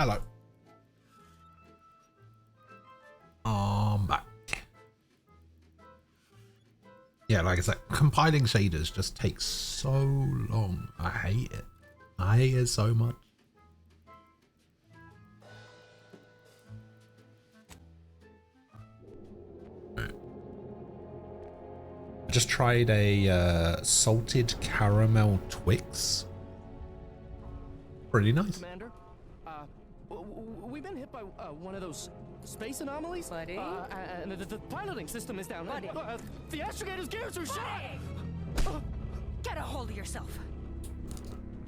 Hello. I'm back. Yeah, like I said, compiling shaders just takes so long. I hate it. I hate it so much. I just tried a salted caramel Twix. Pretty nice. Commander, we've been hit by one of those space anomalies. Buddy? And the piloting system is down. Buddy. The astrogator's gears are shot. Get a hold of yourself.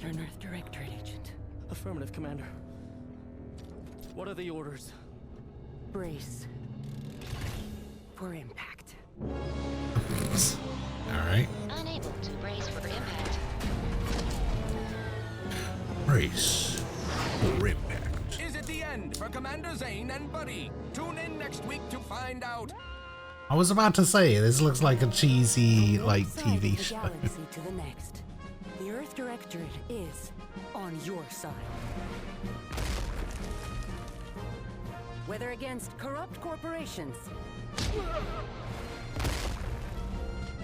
You're an Earth Directorate agent. Affirmative, Commander. What are the orders? Brace for impact. Alright. Unable to brace for impact. Brace for impact. Is it the end for Commander Zane and Buddy? Tune in next week to find out. I was about to say, this looks like a cheesy, like, Side TV of the show. galaxy to the next. The Earth Directorate is on your side. Whether against corrupt corporations,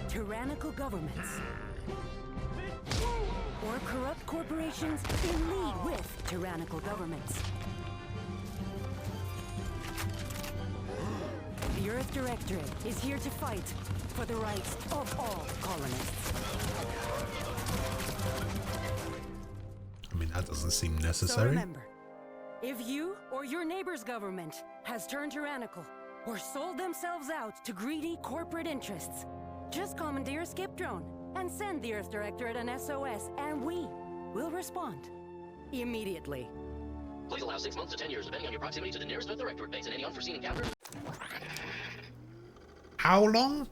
tyrannical governments, or corrupt corporations in league with tyrannical governments. The Earth Directorate is here to fight for the rights of all colonists. I mean, that doesn't seem So necessary. remember, if you or your neighbor's government has turned tyrannical or sold themselves out to greedy corporate interests, just commandeer a skip drone and send the Earth Directorate an SOS, and we will respond immediately. Please allow 6 months to 10 years, depending on your proximity to the nearest Earth Directorate base and any unforeseen encounters. How long?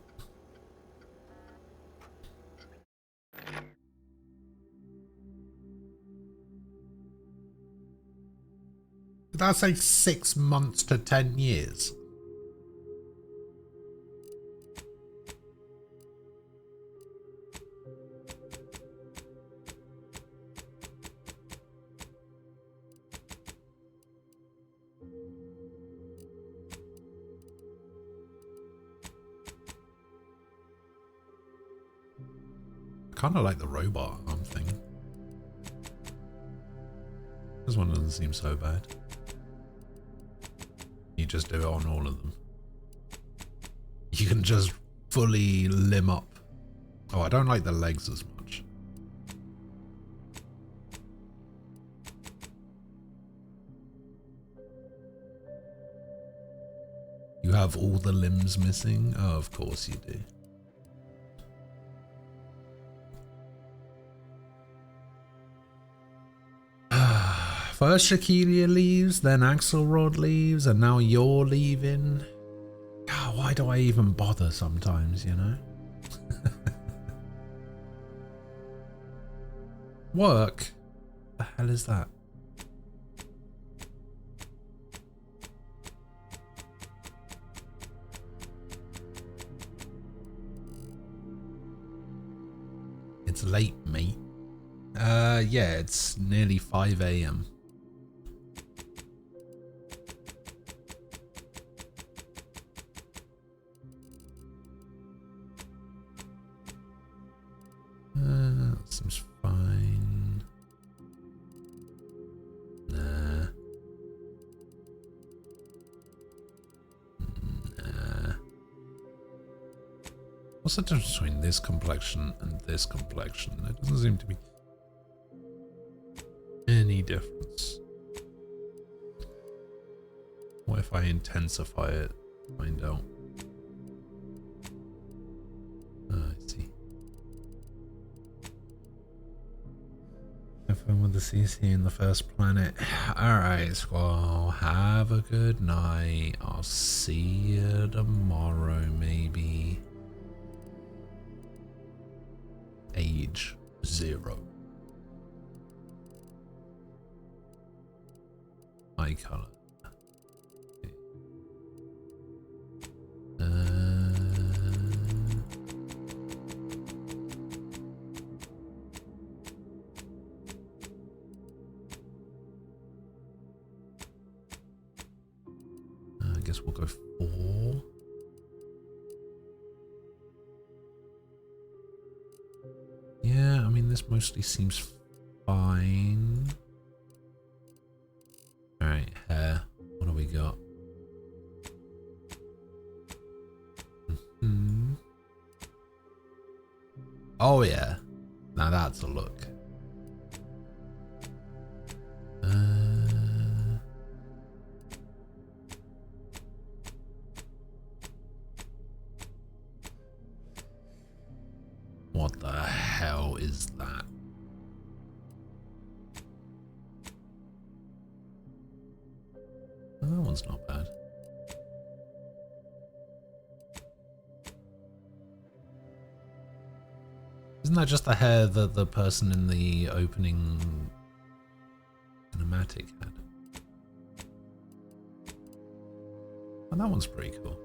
Did I say 6 months to 10 years? Kind of like the robot arm thing. This one doesn't seem so bad. You just do it on all of them. You can just fully limb up. Oh, I don't like the legs as much. You have all the limbs missing? Oh, of course you do. First Shakilia leaves, then Axelrod leaves, and now you're leaving. God, why do I even bother sometimes, you know? Work? The hell is that? It's late, mate. Yeah, it's nearly 5 AM. Seems fine. Nah. Nah. What's the difference between this complexion and this complexion? There doesn't seem to be any difference. What if I intensify it? Find out. I see. Have fun with the CC in the first planet. Alright, well, have a good night. I'll see you tomorrow, maybe. Age 0. Eye color. I guess we'll go 4. Yeah, I mean, this mostly seems fine. Alright, hair. What do we got? Oh, yeah. Now that's a look. What the hell is that? Oh, that one's not bad. Isn't that just the hair that the person in the opening cinematic had? Oh, that one's pretty cool.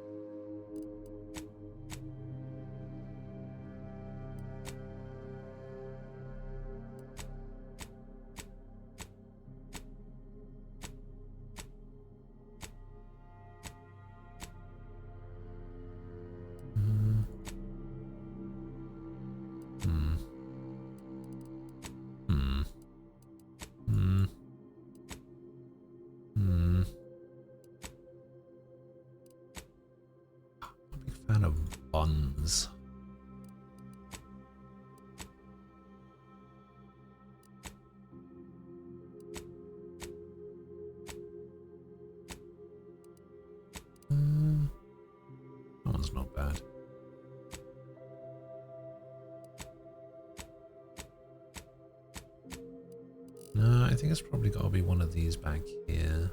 Fan of buns. That one's not bad. No, I think it's probably got to be one of these back here.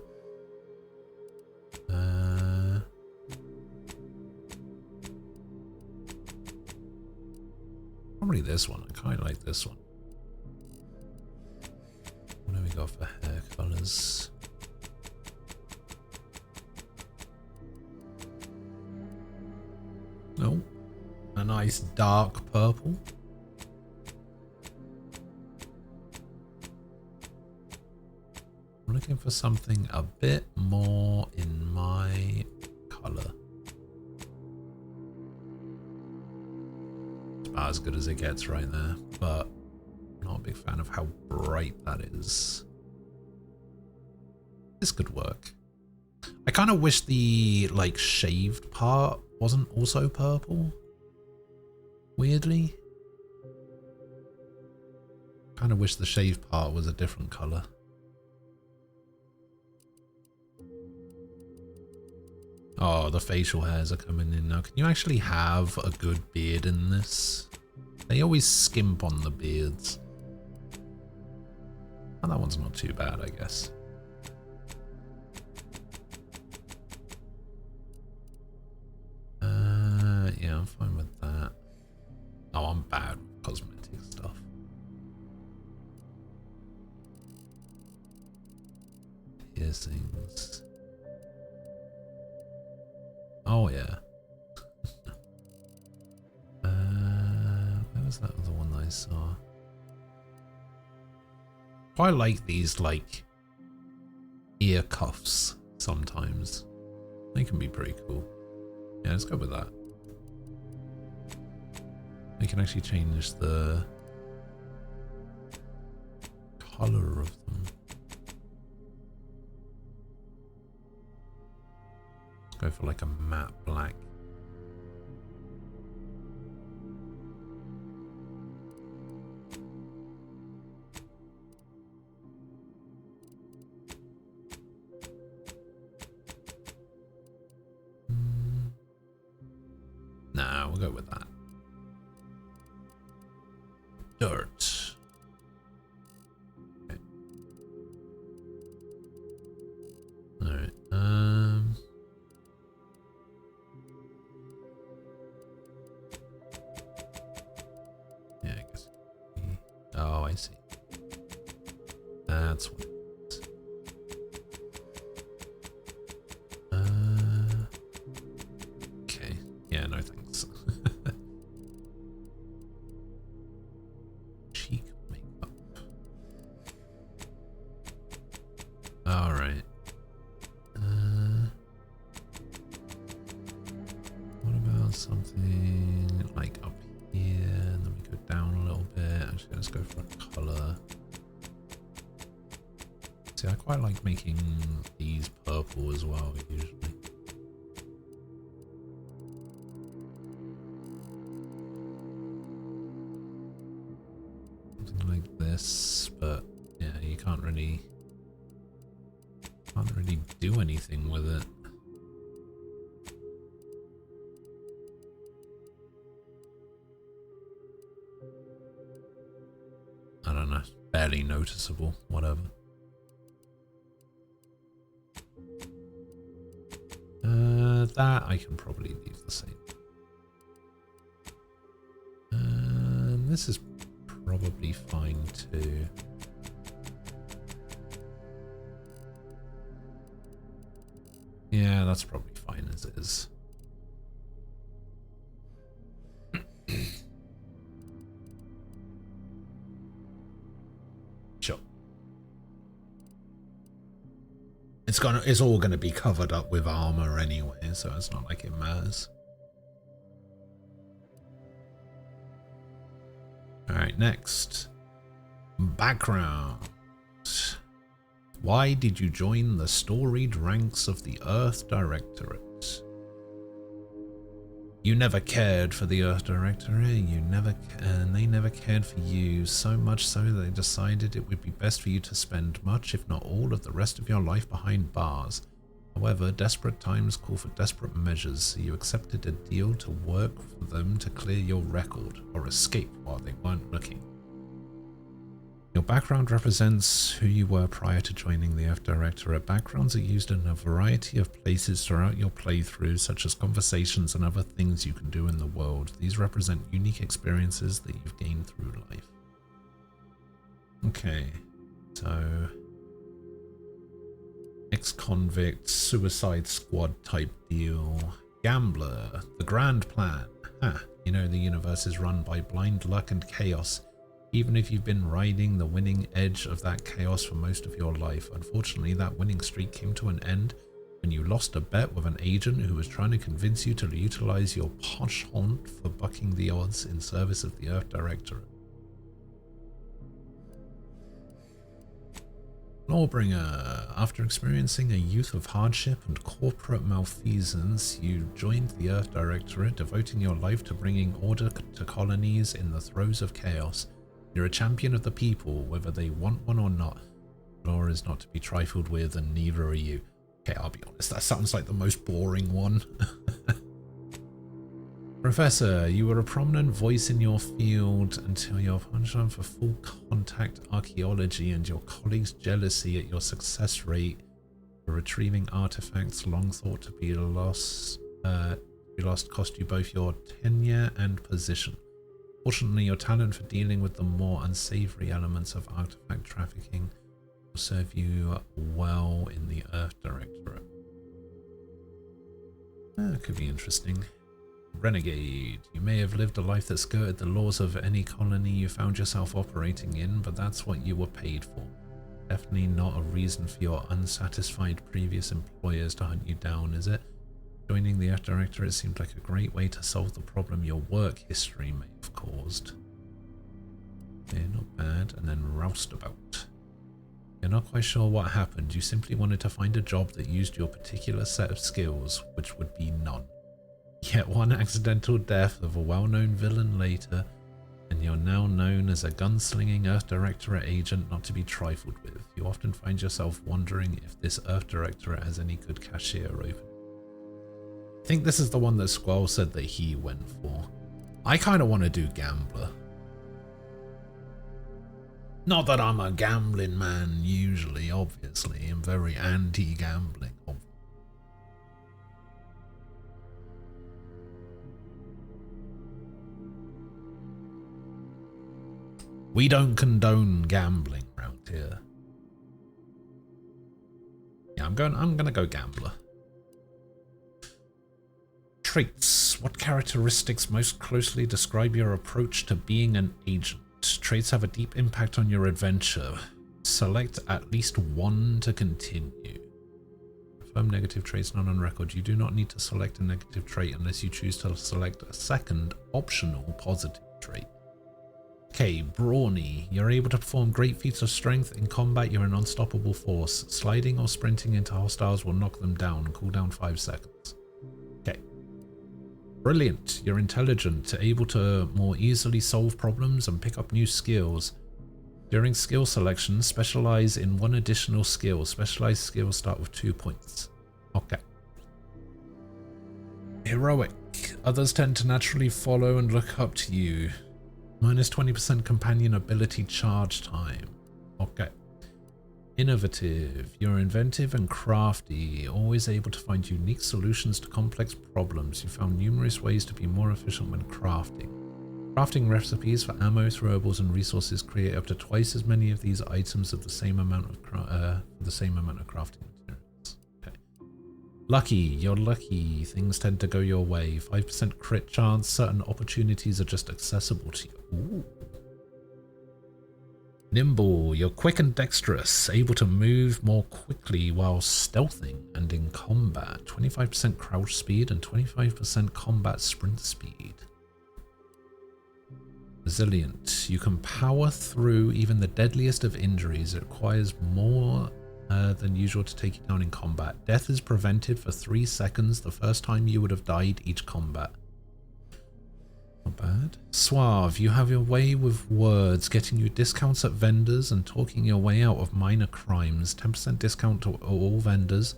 Probably this one. I kind of like this one. What do we got for hair colors? No. A nice dark purple. I'm looking for something a bit more in my color. About as good as it gets right there, but I'm not a big fan of how bright that is. This could work. I kind of wish the like shaved part wasn't also purple. Weirdly. Kind of wish the shaved part was a different color. Oh, the facial hairs are coming in now. Can you actually have a good beard in this? They always skimp on the beards. Oh, that one's not too bad, I guess. Yeah, I'm fine with that. Oh, I'm bad with cosmetic stuff. Piercings. Oh yeah. Where was that other one that I saw? Quite like these like ear cuffs sometimes. They can be pretty cool. Yeah, let's go with that. We can actually change the color of them. Go for like a matte black. Nah, we'll go with that. Dirt. Okay. All right. Yeah, I guess. Oh, I see. That's what it is. Okay. Yeah, no thanks. Cheek makeup. All right. something like up here, and then we go down a little bit. Actually, let's go for a color. See, I quite like making these purple as well, usually. Something like this, but yeah, you can't really do anything with it. I don't know, barely noticeable, whatever. That I can probably leave the same. This is probably fine too. Yeah, that's probably fine as it is. Sure. It's all gonna be covered up with armor anyway, so it's not like it matters. Alright, next. Background. Why did you join the storied ranks of the Earth Directorate? You never cared for the Earth Directorate, and they never cared for you, so much so that they decided it would be best for you to spend much, if not all, of the rest of your life behind bars. However, desperate times call for desperate measures, so you accepted a deal to work for them to clear your record, or escape while they weren't looking. Your background represents who you were prior to joining the Earth Directorate. Backgrounds are used in a variety of places throughout your playthrough, such as conversations and other things you can do in the world. These represent unique experiences that you've gained through life. Okay, so ex-convict, suicide squad type deal. Gambler, the grand plan. You know the universe is run by blind luck and chaos. Even if you've been riding the winning edge of that chaos for most of your life. Unfortunately, that winning streak came to an end when you lost a bet with an agent who was trying to convince you to utilize your penchant for bucking the odds in service of the Earth Directorate. Lawbringer. After experiencing a youth of hardship and corporate malfeasance, you joined the Earth Directorate, devoting your life to bringing order to colonies in the throes of chaos. You're a champion of the people, whether they want one or not. Law is not to be trifled with, and neither are you. Okay, I'll be honest, that sounds like the most boring one. Professor, you were a prominent voice in your field until your penchant for full contact archaeology and your colleagues' jealousy at your success rate for retrieving artifacts long thought to be lost cost you both your tenure and position. Fortunately, your talent for dealing with the more unsavory elements of artifact trafficking will serve you well in the Earth Directorate. That could be interesting. Renegade. You may have lived a life that skirted the laws of any colony you found yourself operating in, but that's what you were paid for. Definitely not a reason for your unsatisfied previous employers to hunt you down, is it? Joining the Earth Directorate seemed like a great way to solve the problem your work history may have caused. Okay, not bad. And then Roustabout. You're not quite sure what happened. You simply wanted to find a job that used your particular set of skills, which would be none. Yet one accidental death of a well-known villain later, and you're now known as a gunslinging Earth Directorate agent not to be trifled with. You often find yourself wondering if this Earth Directorate has any good cashier open. I think this is the one that Squall said that he went for. I kind of want to do Gambler. Not that I'm a gambling man usually, obviously. I'm very anti-gambling. We don't condone gambling around here. Yeah, I'm gonna go Gambler. Traits. What characteristics most closely describe your approach to being an agent? Traits have a deep impact on your adventure. Select at least one to continue. confirm negative traits not on record. You do not need to select a negative trait unless you choose to select a second optional positive trait. Okay, Brawny. You're able to perform great feats of strength. In combat, you're an unstoppable force. Sliding or sprinting into hostiles will knock them down. Cooldown 5 seconds. Okay. Brilliant. You're intelligent, able to more easily solve problems and pick up new skills. During skill selection, specialize in one additional skill. Specialized skills start with 2 points. Okay. Heroic. Others tend to naturally follow and look up to you. Minus 20% companion ability charge time. Okay. Innovative. You're inventive and crafty, always able to find unique solutions to complex problems. You found numerous ways to be more efficient when crafting. Crafting recipes for ammo, throwables, and resources create up to twice as many of these items of the same amount of crafting materials. Okay. Lucky. You're lucky. Things tend to go your way. 5% crit chance. Certain opportunities are just accessible to you. Ooh. Nimble. You're quick and dexterous, able to move more quickly while stealthing and in combat. 25% crouch speed and 25% combat sprint speed. Resilient. You can power through even the deadliest of injuries. It requires more than usual to take you down in combat. Death is prevented for 3 seconds the first time you would have died each combat. Not bad. Suave. You have your way with words, getting you discounts at vendors and talking your way out of minor crimes. 10% discount to all vendors,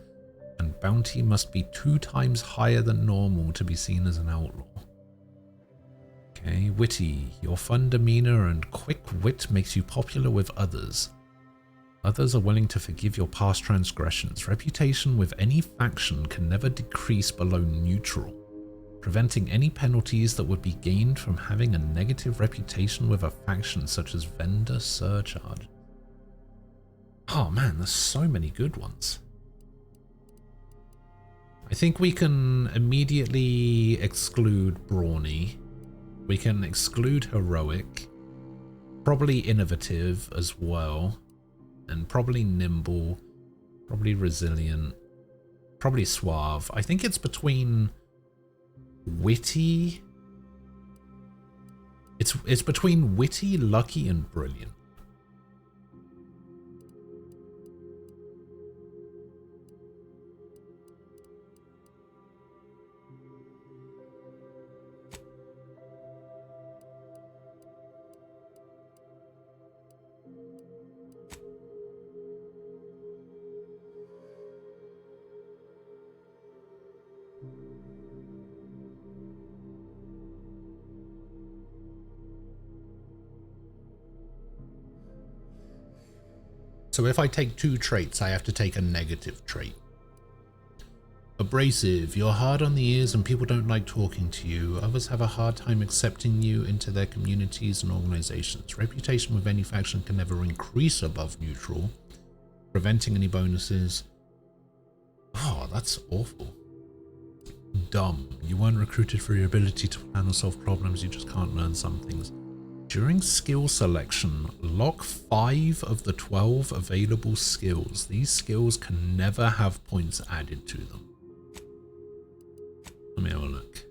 and bounty must be 2 times higher than normal to be seen as an outlaw. Okay, witty. Your fun demeanor and quick wit makes you popular with others. Others are willing to forgive your past transgressions. Reputation with any faction can never decrease below neutral, preventing any penalties that would be gained from having a negative reputation with a faction such as vendor surcharge. Oh man, there's so many good ones. I think we can immediately exclude Brawny. We can exclude Heroic, probably Innovative as well, and probably Nimble, probably Resilient, probably Suave. I think it's between Witty. It's between Witty, Lucky, and Brilliant. So if I take 2 traits, I have to take a negative trait. Abrasive. You're hard on the ears and people don't like talking to you. Others have a hard time accepting you into their communities and organizations. Reputation with any faction can never increase above neutral, preventing any bonuses. Oh, that's awful. Dumb. You weren't recruited for your ability to plan or solve problems. You just can't learn some things. During skill selection, lock 5 of the 12 available skills. These skills can never have points added to them. Let me have a look.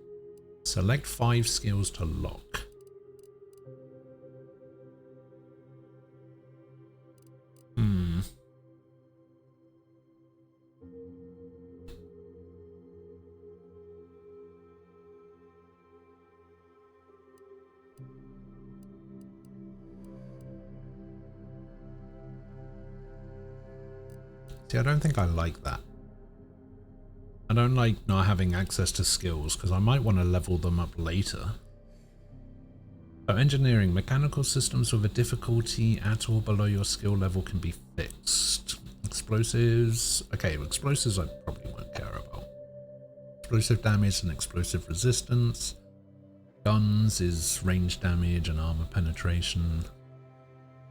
Select 5 skills to lock. See, I don't think I like that. I don't like not having access to skills because I might want to level them up later. So engineering. Mechanical systems with a difficulty at or below your skill level can be fixed. Explosives. Okay, explosives I probably won't care about. Explosive damage and explosive resistance. Guns is range damage and armor penetration.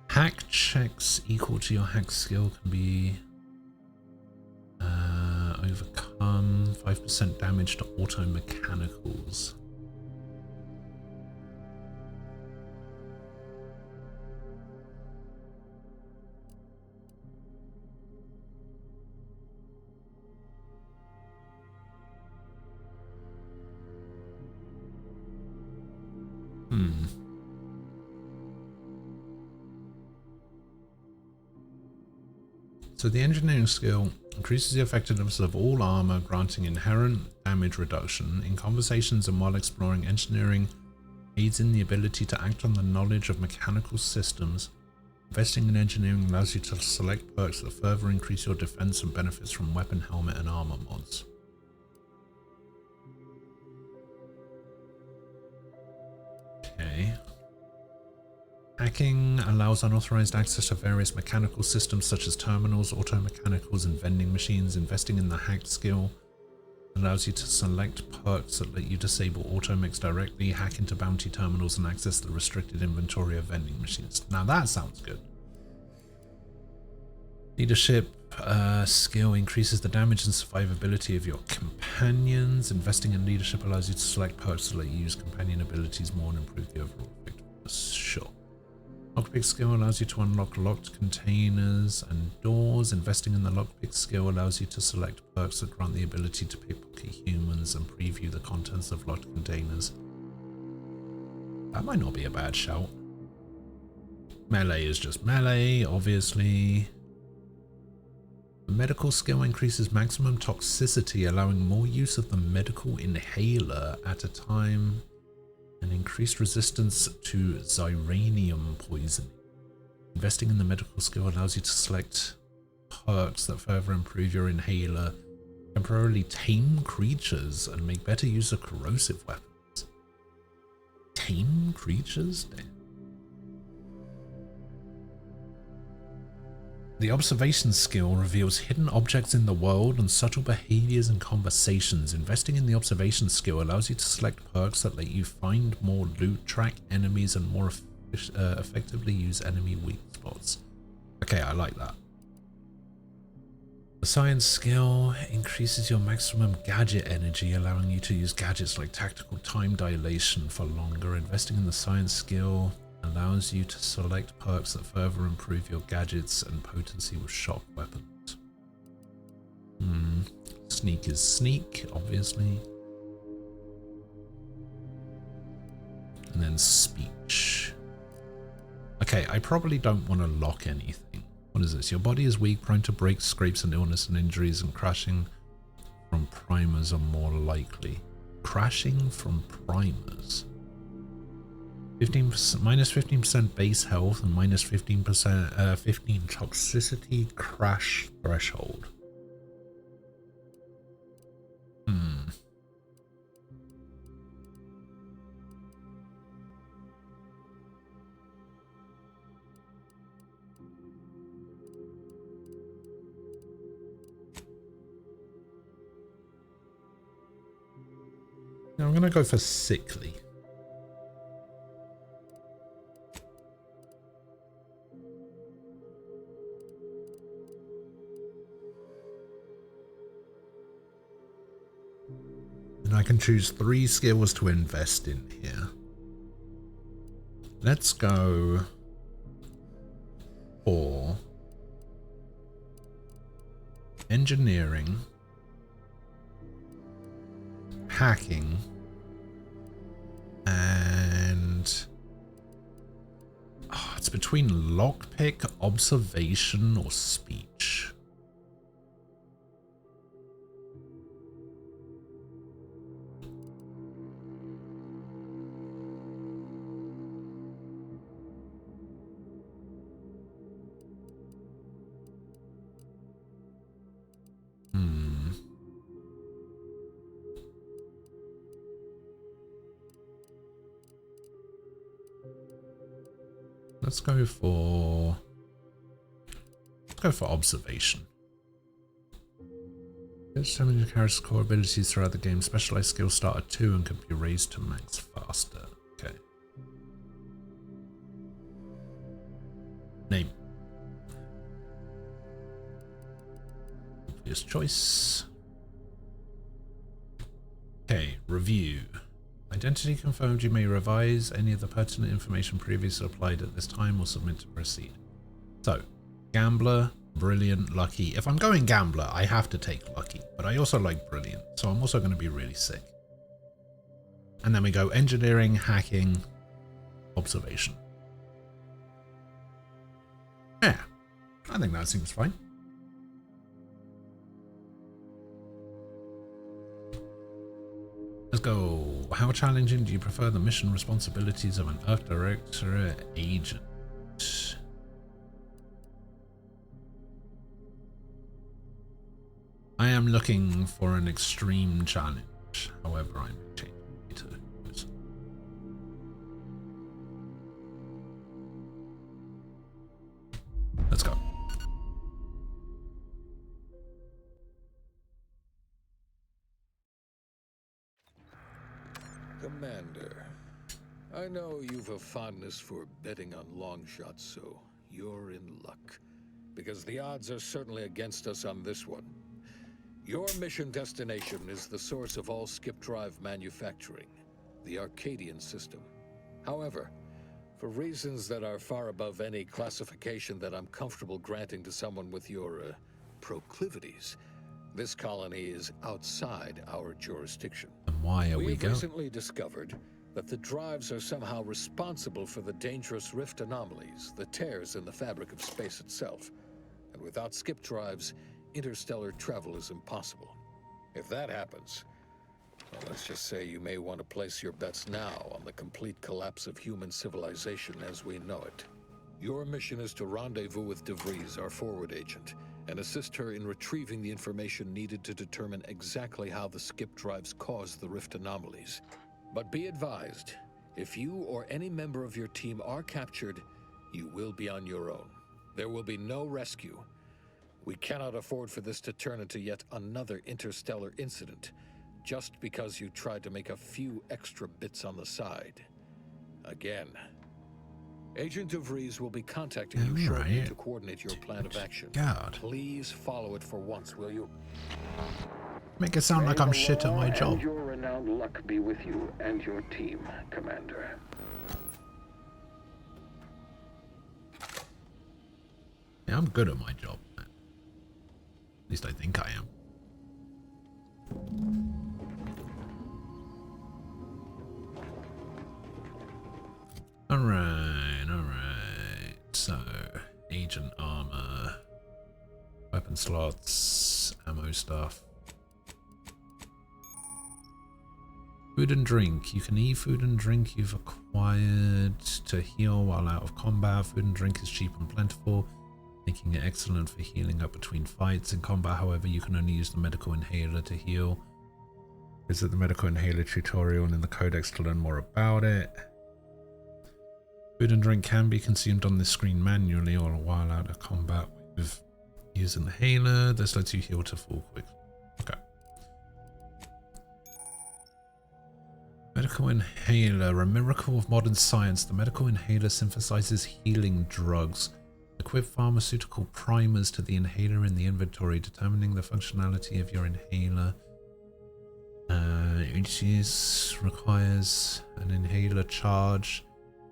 Hack checks equal to your hack skill can be overcome. 5% damage to auto mechanicals. So the engineering skill increases the effectiveness of all armor, granting inherent damage reduction. In conversations and while exploring, engineering aids in the ability to act on the knowledge of mechanical systems. Investing in engineering allows you to select perks that further increase your defense and benefits from weapon, helmet, and armor mods. Okay. Hacking allows unauthorized access to various mechanical systems such as terminals, auto-mechanicals, and vending machines. Investing in the hacked skill allows you to select perks that let you disable auto-mix directly, hack into bounty terminals, and access the restricted inventory of vending machines. Now that sounds good. Leadership skill increases the damage and survivability of your companions. Investing in leadership allows you to select perks that let you use companion abilities more and improve the overall effectiveness. Sure. Lockpick skill allows you to unlock locked containers and doors. Investing in the lockpick skill allows you to select perks that grant the ability to pickpocket humans and preview the contents of locked containers. That might not be a bad shout. Melee is just melee, obviously. The medical skill increases maximum toxicity, allowing more use of the medical inhaler at a time, and increased resistance to xyranium poisoning. Investing in the medical skill allows you to select perks that further improve your inhaler, temporarily tame creatures, and make better use of corrosive weapons. Tame creatures? Damn. The observation skill reveals hidden objects in the world and subtle behaviors and conversations. Investing in the observation skill allows you to select perks that let you find more loot, track enemies, and more effectively use enemy weak spots. Okay, I like that. The science skill increases your maximum gadget energy, allowing you to use gadgets like tactical time dilation for longer. Investing in the science skill allows you to select perks that further improve your gadgets and potency with shock weapons. Sneak is sneak, obviously. And then speech. Okay, I probably don't want to lock anything. What is this? Your body is weak, prone to breaks, scrapes, and illness and injuries, and crashing from primers are more likely. Crashing from primers. 15%, minus 15% base health and minus 15% 15 toxicity crash threshold. Now I'm gonna go for sickly. I can choose 3 skills to invest in here. Let's go for engineering, hacking, and it's between lockpick, observation, or speech. Let's go for observation. Determine your character's core abilities throughout the game. Specialized skills start at 2 and can be raised to max faster. Okay. Name. Obvious choice. Okay, review. Identity confirmed. You may revise any of the pertinent information previously applied at this time or submit to proceed. So, gambler, brilliant, lucky. If I'm going gambler, I have to take lucky, but I also like brilliant, so I'm also going to be really sick. And then we go engineering, hacking, observation. Yeah, I think that seems fine. Let's go. How challenging do you prefer the mission responsibilities of an Earth Directorate agent? I am looking for an extreme challenge. However, I'm changing it to this. Let's go. Commander, I know you've a fondness for betting on long shots, so you're in luck. Because the odds are certainly against us on this one. Your mission destination is the source of all skip drive manufacturing, the Arcadian system. However, for reasons that are far above any classification that I'm comfortable granting to someone with your proclivities, this colony is outside our jurisdiction. And why are we We've going? recently discovered that the drives are somehow responsible for the dangerous rift anomalies, the tears in the fabric of space itself. And without skip drives, interstellar travel is impossible. If that happens, well, let's just say you may want to place your bets now on the complete collapse of human civilization as we know it. Your mission is to rendezvous with DeVries, our forward agent, and assist her in retrieving the information needed to determine exactly how the skip drives cause the rift anomalies. But be advised, if you or any member of your team are captured, you will be on your own. There will be no rescue. We cannot afford for this to turn into yet another interstellar incident, just because you tried to make a few extra bits on the side. Again. Agent DeVries will be contacting you shortly to coordinate your plan of action. God. Please follow it for once, will you? Make it sound like I'm shit at my job. And your renowned luck be with you and your team, Commander. Yeah, I'm good at my job, man. At least I think I am. Alright, alright. So, agent armor, weapon slots, ammo stuff. Food and drink. You can eat food and drink you've acquired to heal while out of combat. Food and drink is cheap and plentiful, making it excellent for healing up between fights. In combat, however, you can only use the medical inhaler to heal. Visit the medical inhaler tutorial and in the codex to learn more about it. Food and drink can be consumed on this screen manually or while out of combat with using the inhaler. This lets you heal to full quickly. Okay. Medical inhaler, a miracle of modern science. The medical inhaler synthesizes healing drugs. Equip pharmaceutical primers to the inhaler in the inventory, determining the functionality of your inhaler. Each requires an inhaler charge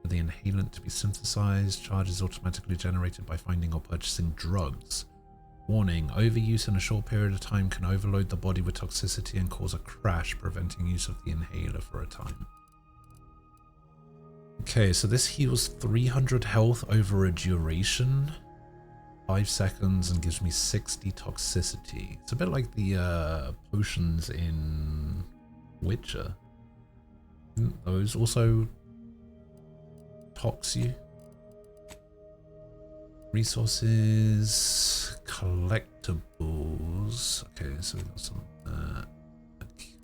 for the inhalant to be synthesized. Charge is automatically generated by finding or purchasing drugs. Warning, overuse in a short period of time can overload the body with toxicity and cause a crash, preventing use of the inhaler for a time. Okay, so this heals 300 health over a duration, 5 seconds, and gives me 60 toxicity. It's a bit like the potions in Witcher. Didn't those also tox you? Resources, collectibles. Okay, so we've got some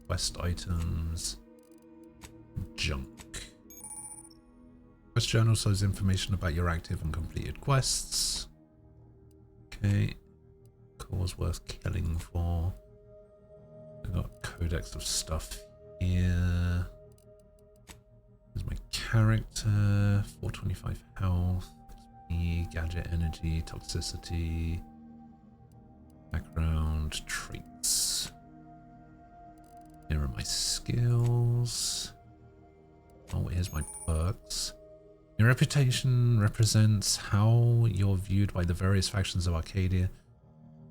quest items, junk. Quest journal shows information about your active and completed quests. Okay, cause worth killing for. We've got a codex of stuff here. There's my character, 425 health. Gadget energy, toxicity, background, traits. Here are my skills. Oh, here's my perks. Your reputation represents how you're viewed by the various factions of Arcadia.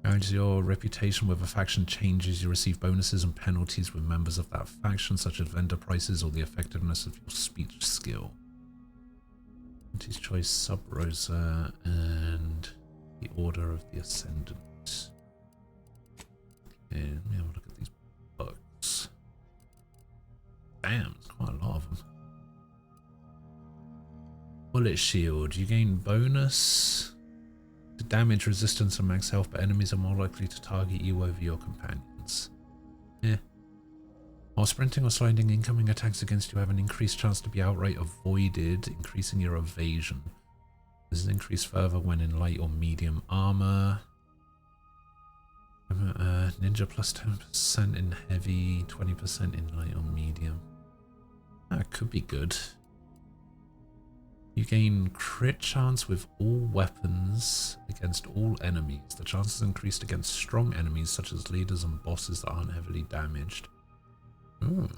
As your reputation with a faction changes, you receive bonuses and penalties with members of that faction, such as vendor prices or the effectiveness of your speech skill. Auntie's Choice, Sub Rosa, and the Order of the Ascendant. Okay, let me have a look at these books. Damn, there's quite a lot of them. Bullet Shield. You gain bonus to damage, resistance, and max health, but enemies are more likely to target you over your companions. Yeah. While sprinting or sliding, incoming attacks against you have an increased chance to be outright avoided, increasing your evasion. This is increased further when in light or medium armor. Ninja plus 10% in heavy, 20% in light or medium. That could be good. You gain crit chance with all weapons against all enemies. The chance is increased against strong enemies such as leaders and bosses that aren't heavily damaged. Ooh.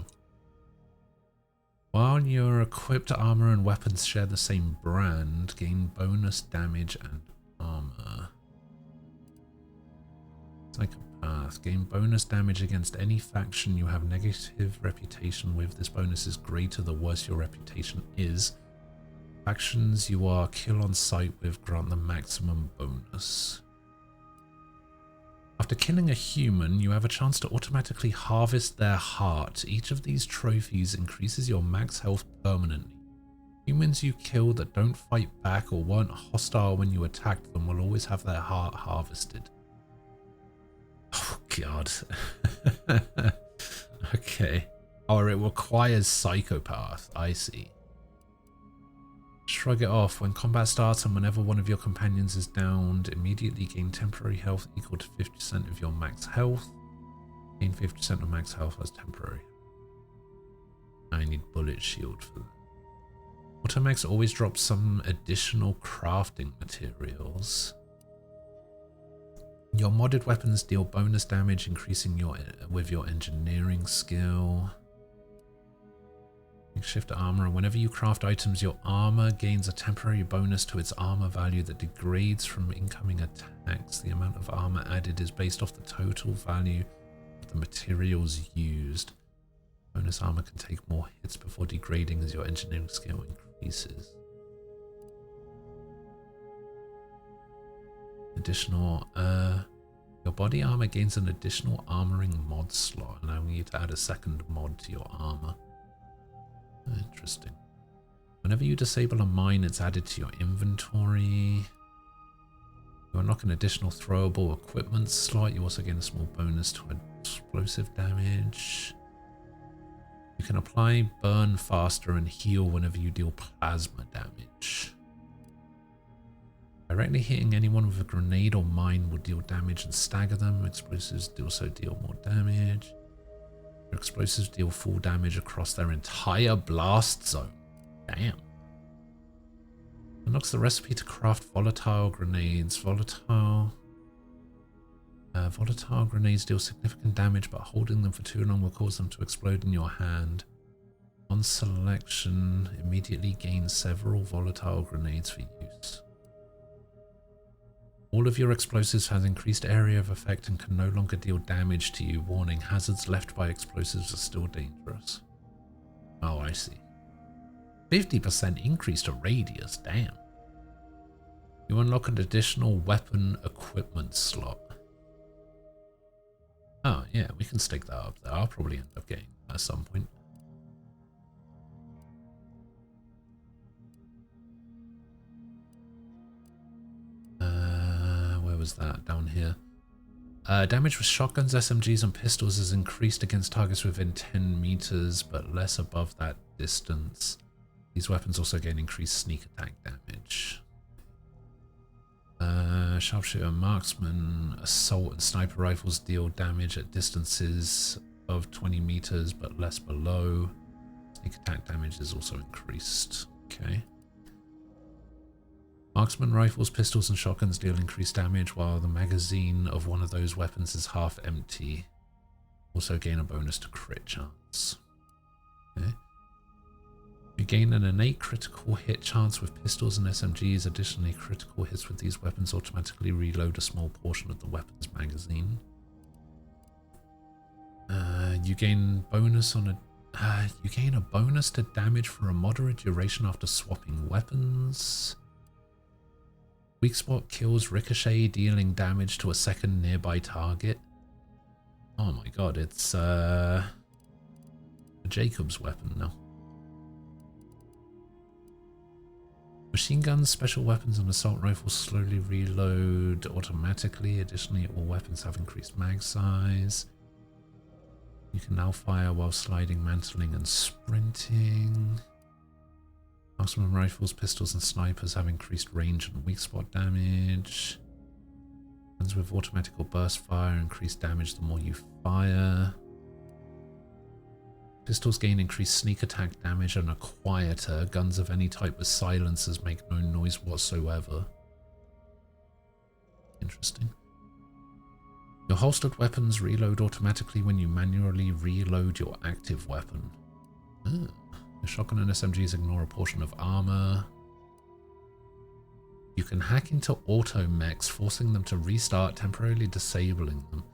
While your equipped armor and weapons share the same brand, gain bonus damage and armor. Psychopath. Gain bonus damage against any faction you have negative reputation with. This bonus is greater the worse your reputation is. Factions you are kill on sight with grant the maximum bonus. After killing a human, you have a chance to automatically harvest their heart. Each of these trophies increases your max health permanently. Humans you kill that don't fight back or weren't hostile when you attacked them will always have their heart harvested. Oh god. Okay. Or it requires Psychopath. I see. Shrug it off. When combat starts and whenever one of your companions is downed, immediately gain temporary health equal to 50% of your max health. Gain 50% of max health as temporary. I need Bullet Shield for that. Automax always drops some additional crafting materials. Your modded weapons deal bonus damage, increasing with your engineering skill. Shift armor, and whenever you craft items, your armor gains a temporary bonus to its armor value that degrades from incoming attacks. The amount of armor added is based off the total value of the materials used. Bonus armor can take more hits before degrading as your engineering skill increases. Additional, your body armor gains an additional armoring mod slot, allowing you to add a second mod to your armor. Interesting. Whenever you disable a mine, it's added to your inventory. You unlock an additional throwable equipment slot. You also gain a small bonus to explosive damage. You can apply burn faster and heal whenever you deal plasma damage. Directly hitting anyone with a grenade or mine will deal damage and stagger them. Explosives also deal more damage. Your explosives deal full damage across their entire blast zone. Damn. Unlocks the recipe to craft volatile grenades. Volatile grenades deal significant damage, but holding them for too long will cause them to explode in your hand. On selection, immediately gain several volatile grenades for use. All of your explosives have increased area of effect and can no longer deal damage to you. Warning, hazards left by explosives are still dangerous. Oh, I see. 50% increase to radius, damn. You unlock an additional weapon equipment slot. Oh, yeah, we can stick that up there. I'll probably end up getting that at some point. Was that down here? Damage with shotguns, SMGs, and pistols is increased against targets within 10 meters, but less above that distance. These weapons also gain increased sneak attack damage. Sharpshooter, marksman, assault, and sniper rifles deal damage at distances of 20 meters, but less below. Sneak attack damage is also increased. Okay. Marksman rifles, pistols, and shotguns deal increased damage, while the magazine of one of those weapons is half empty. Also gain a bonus to crit chance. Okay. You gain an innate critical hit chance with pistols and SMGs. Additionally, critical hits with these weapons automatically reload a small portion of the weapon's magazine. You gain bonus on a... You gain a bonus to damage for a moderate duration after swapping weapons. Weak spot kills ricochet, dealing damage to a second nearby target. Oh my god, it's a Jacob's weapon now. Machine guns, special weapons, and assault rifles slowly reload automatically. Additionally, all weapons have increased mag size. You can now fire while sliding, mantling, and sprinting. Marksman rifles, pistols, and snipers have increased range and weak spot damage. Guns with automatic or burst fire increase damage the more you fire. Pistols gain increased sneak attack damage and are quieter. Guns of any type with silencers make no noise whatsoever. Interesting. Your holstered weapons reload automatically when you manually reload your active weapon. Your shotgun and SMGs ignore a portion of armor. You can hack into auto mechs, forcing them to restart, temporarily disabling them.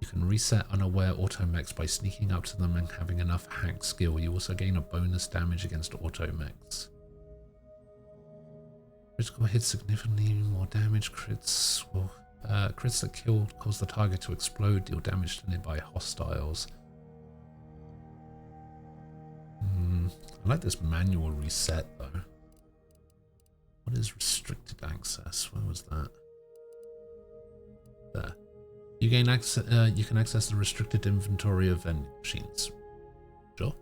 You can reset unaware auto mechs by sneaking up to them and having enough hack skill. You also gain a bonus damage against auto mechs. Critical hits significantly more damage. Crits that kill cause the target to explode, deal damage to nearby hostiles. I like this manual reset though. What is restricted access? Where was that? There. You gain access. You can access the restricted inventory of vending machines. Sure.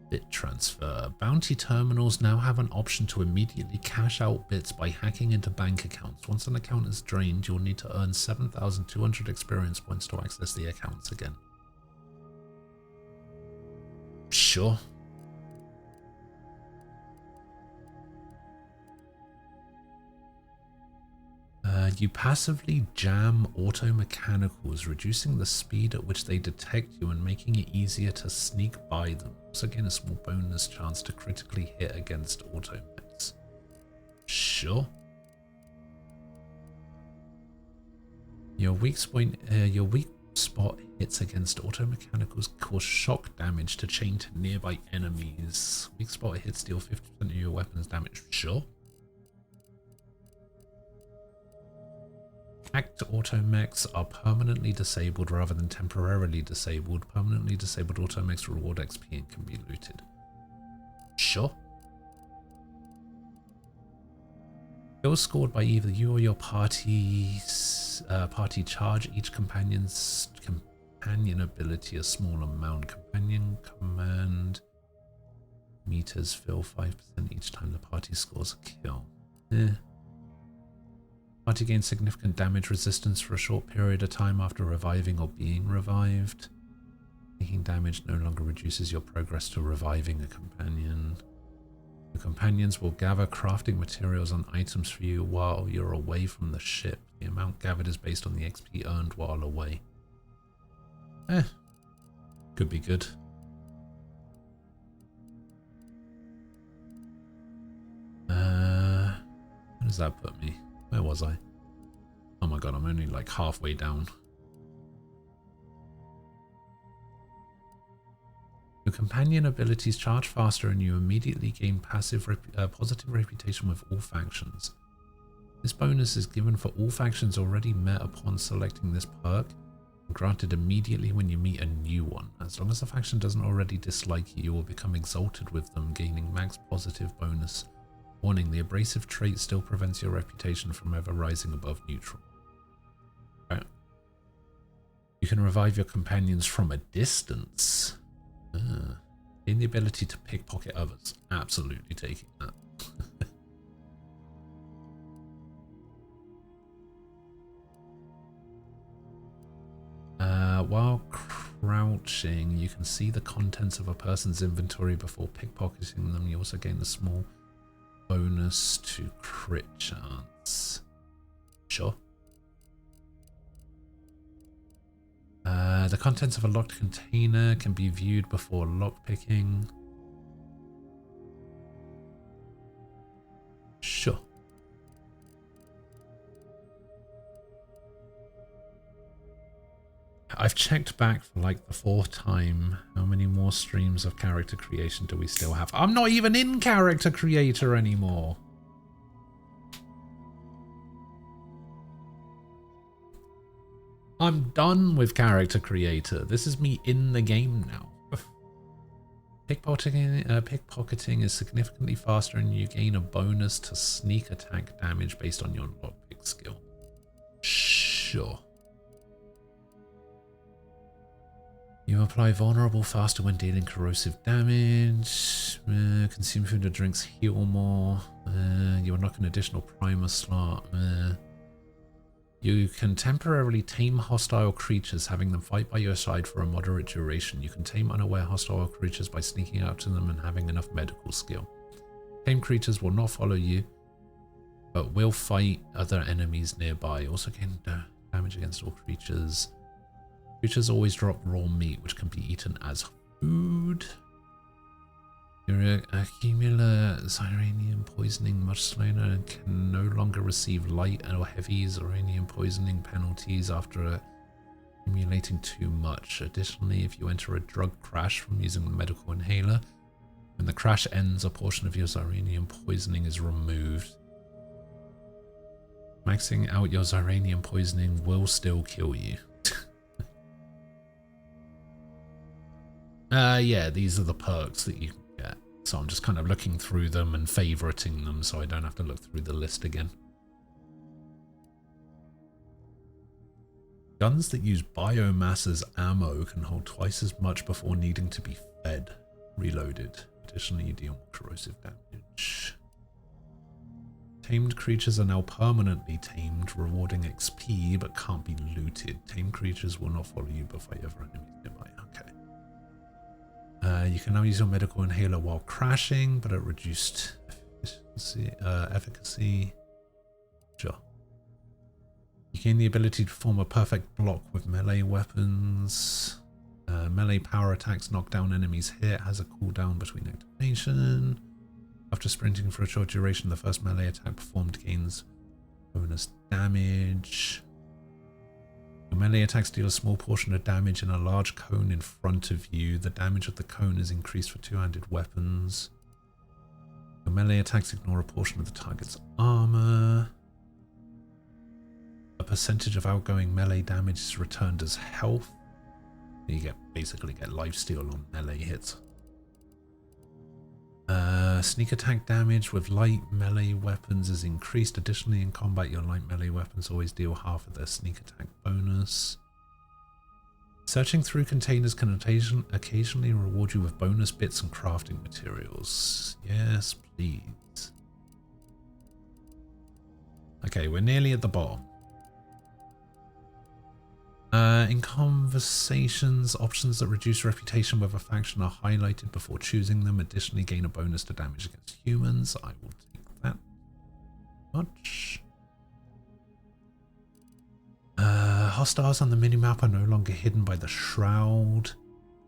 Bit transfer. Bounty terminals now have an option to immediately cash out bits by hacking into bank accounts. Once an account is drained, you'll need to earn 7,200 experience points to access the accounts again. Sure. You passively jam auto mechanicals, reducing the speed at which they detect you and making it easier to sneak by them. Also gain a small bonus chance to critically hit against auto mechs. Sure. Your weak spot hits against auto mechanicals cause shock damage to chain to nearby enemies. Weak spot hits deal 50% of your weapon's damage. Sure. Hacked automechs are permanently disabled rather than temporarily disabled. Permanently disabled automechs reward XP and can be looted. Sure. Kills scored by either you or your party charge each companion's companion ability a small amount. Companion command meters fill 5% each time the party scores a kill. Party gains significant damage resistance for a short period of time after reviving or being revived. Taking damage no longer reduces your progress to reviving a companion. The companions will gather crafting materials and items for you while you're away from the ship. The amount gathered is based on the XP earned while away. Could be good. Where does that put me? Where was I? Oh my god, I'm only like halfway down. Your companion abilities charge faster and you immediately gain positive reputation with all factions. This bonus is given for all factions already met upon selecting this perk, and granted immediately when you meet a new one. As long as the faction doesn't already dislike you, you will become exalted with them, gaining max positive bonus. Warning, the abrasive trait still prevents your reputation from ever rising above neutral. Right. You can revive your companions from a distance. Gain the ability to pickpocket others. Absolutely taking that. While crouching, you can see the contents of a person's inventory before pickpocketing them. You also gain a small bonus to crit chance. Sure. The contents of a locked container can be viewed before lockpicking. Sure. I've checked back for like the 4th time. How many more streams of character creation do we still have? I'm not even in character creator anymore. I'm done with character creator. This is me in the game now. Pickpocketing is significantly faster and you gain a bonus to sneak attack damage based on your lockpick skill. Sure. You apply vulnerable faster when dealing corrosive damage. Consume food or drinks heal more. You unlock an additional primer slot. You can temporarily tame hostile creatures, having them fight by your side for a moderate duration. You can tame unaware hostile creatures by sneaking up to them and having enough medical skill. Tame creatures will not follow you, but will fight other enemies nearby. Also gain damage against all creatures. Creatures always drop raw meat, which can be eaten as food. Your accumulator Zyranium poisoning much slower and can no longer receive light or heavy Zyranium poisoning penalties after accumulating too much. Additionally, if you enter a drug crash from using the medical inhaler, when the crash ends, a portion of your Zyranium poisoning is removed. Maxing out your Zyranium poisoning will still kill you. Yeah, these are the perks that you can get. So I'm just kind of looking through them and favoriting them so I don't have to look through the list again. Guns that use biomass as ammo can hold twice as much before needing to be fed, reloaded. Additionally, you deal more corrosive damage. Tamed creatures are now permanently tamed, rewarding XP, but can't be looted. Tamed creatures will not follow you but fight other enemies nearby. Okay. You can now use your medical inhaler while crashing, but at reduced efficacy. Sure. You gain the ability to form a perfect block with melee weapons. Melee power attacks knock down enemies hit, has a cooldown between activation. After sprinting for a short duration, the first melee attack performed gains bonus damage. Your melee attacks deal a small portion of damage in a large cone in front of you. The damage of the cone is increased for two-handed weapons. Your melee attacks ignore a portion of the target's armor. A percentage of outgoing melee damage is returned as health. You basically get lifesteal on melee hits. Sneak attack damage with light melee weapons is increased. Additionally, in combat, your light melee weapons always deal half of their sneak attack bonus. Searching through containers can occasionally reward you with bonus bits and crafting materials. Yes, please. Okay, we're nearly at the bottom. In conversations, options that reduce reputation with a faction are highlighted before choosing them. Additionally, gain a bonus to damage against humans. I will take that much. Hostiles on the minimap are no longer hidden by the shroud.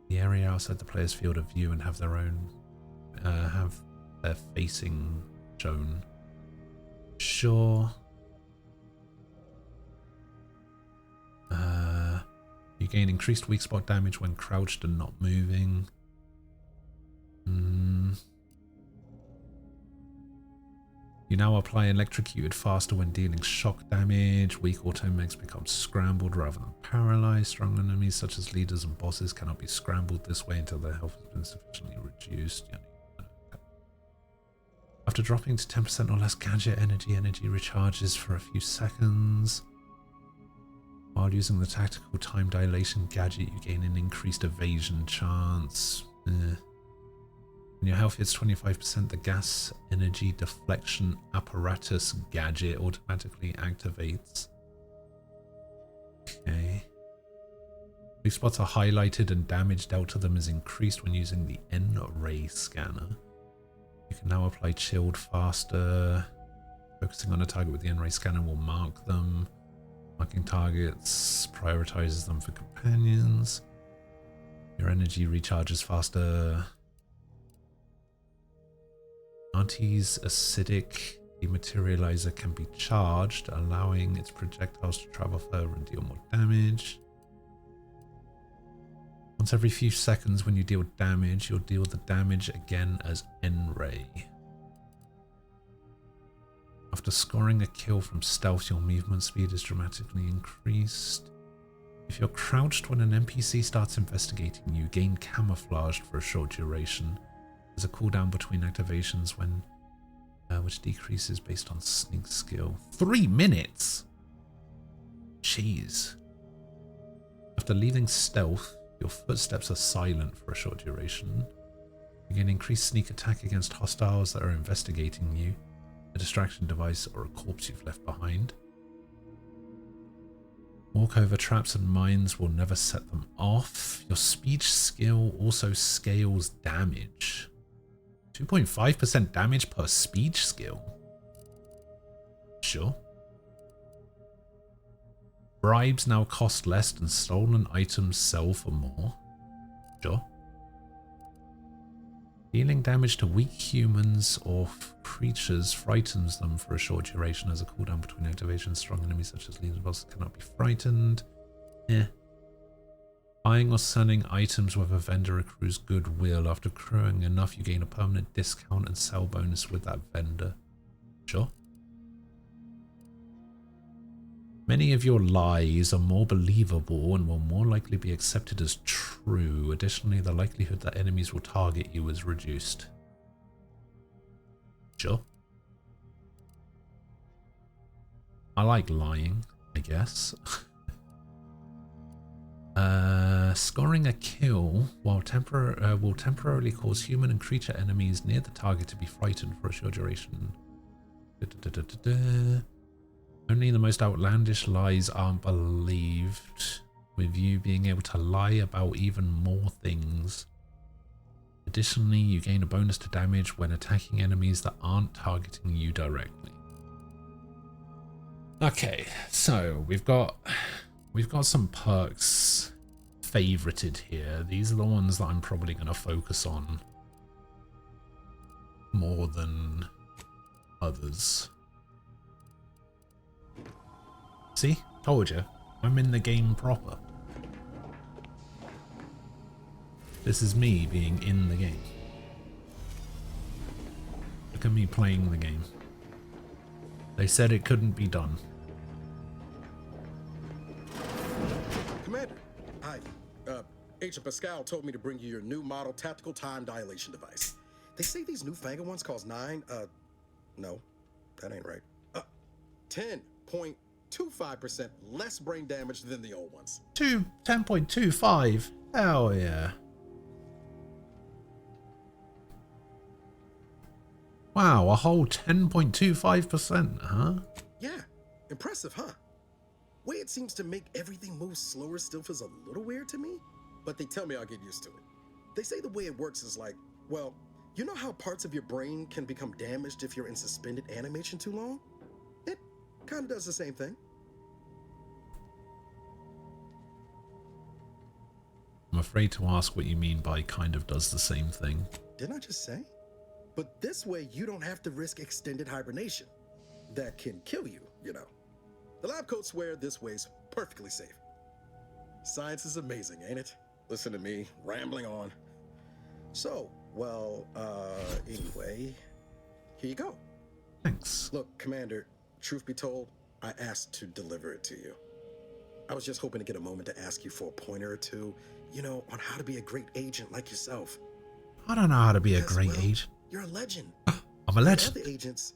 The area outside the player's field of view and have their own, have their facing shown. Sure. You gain increased weak spot damage when crouched and not moving. You now apply electrocuted faster when dealing shock damage. Weak automegs become scrambled rather than paralyzed. Strong enemies such as leaders and bosses cannot be scrambled this way until their health has been sufficiently reduced. After dropping to 10% or less gadget energy recharges for a few seconds. While using the tactical time dilation gadget, you gain an increased evasion chance. When your health hits 25%, the gas energy deflection apparatus gadget automatically activates. Okay. Weak spots are highlighted and damage dealt to them is increased when using the N-ray scanner. You can now apply chilled faster. Focusing on a target with the N-ray scanner will mark them. Marking targets prioritizes them for companions. Your energy recharges faster. Auntie's acidic dematerializer can be charged, allowing its projectiles to travel further and deal more damage. Once every few seconds when you deal damage, you'll deal the damage again as N-Ray. After scoring a kill from stealth, your movement speed is dramatically increased. If you're crouched when an NPC starts investigating you, gain camouflaged for a short duration. There's a cooldown between activations when, which decreases based on sneak skill. 3 minutes? Jeez. After leaving stealth, your footsteps are silent for a short duration. You gain increased sneak attack against hostiles that are investigating you, a distraction device, or a corpse you've left behind. Walk over traps and mines will never set them off. Your speech skill also scales damage. 2.5% damage per speech skill. Sure. Bribes now cost less than stolen items sell for more. Sure. Dealing damage to weak humans or creatures frightens them for a short duration as a cooldown between activations. Strong enemies such as leaders bosses cannot be frightened. Buying or selling items with a vendor accrues goodwill. After accruing enough, you gain a permanent discount and sell bonus with that vendor. Sure. Many of your lies are more believable and will more likely be accepted as true. Additionally, the likelihood that enemies will target you is reduced. Sure. I like lying, I guess. Scoring a kill will temporarily cause human and creature enemies near the target to be frightened for a short duration. Only the most outlandish lies aren't believed, with you being able to lie about even more things. Additionally, you gain a bonus to damage when attacking enemies that aren't targeting you directly. Okay, so we've got some perks favorited here. These are the ones that I'm probably going to focus on more than others. See? Told you. I'm in the game proper. This is me being in the game. Look at me playing the game. They said it couldn't be done. Commander, hi. Agent Pascal told me to bring you your new model tactical time dilation device. They say these newfangled ones cause no, that ain't right. 10.25% less brain damage than the old ones. 10.25. Hell yeah. Wow, a whole 10.25%, huh? Yeah, impressive, huh? Way it seems to make everything move slower still feels a little weird to me, but they tell me I'll get used to it. They say the way it works is like, well, you know how parts of your brain can become damaged if you're in suspended animation too long? It kind of does the same thing. I'm afraid to ask what you mean by kind of does the same thing. Didn't I just say? But this way you don't have to risk extended hibernation. That can kill you, you know. The lab coats swear this way's perfectly safe. Science is amazing, ain't it? Listen to me, rambling on. So, well, anyway, here you go. Thanks. Look, Commander, truth be told, I asked to deliver it to you. I was just hoping to get a moment to ask you for a pointer or two, you know, on how to be a great agent like yourself. I don't know how to be a Because, great well, agent. You're a legend. I'm a legend. The other agents,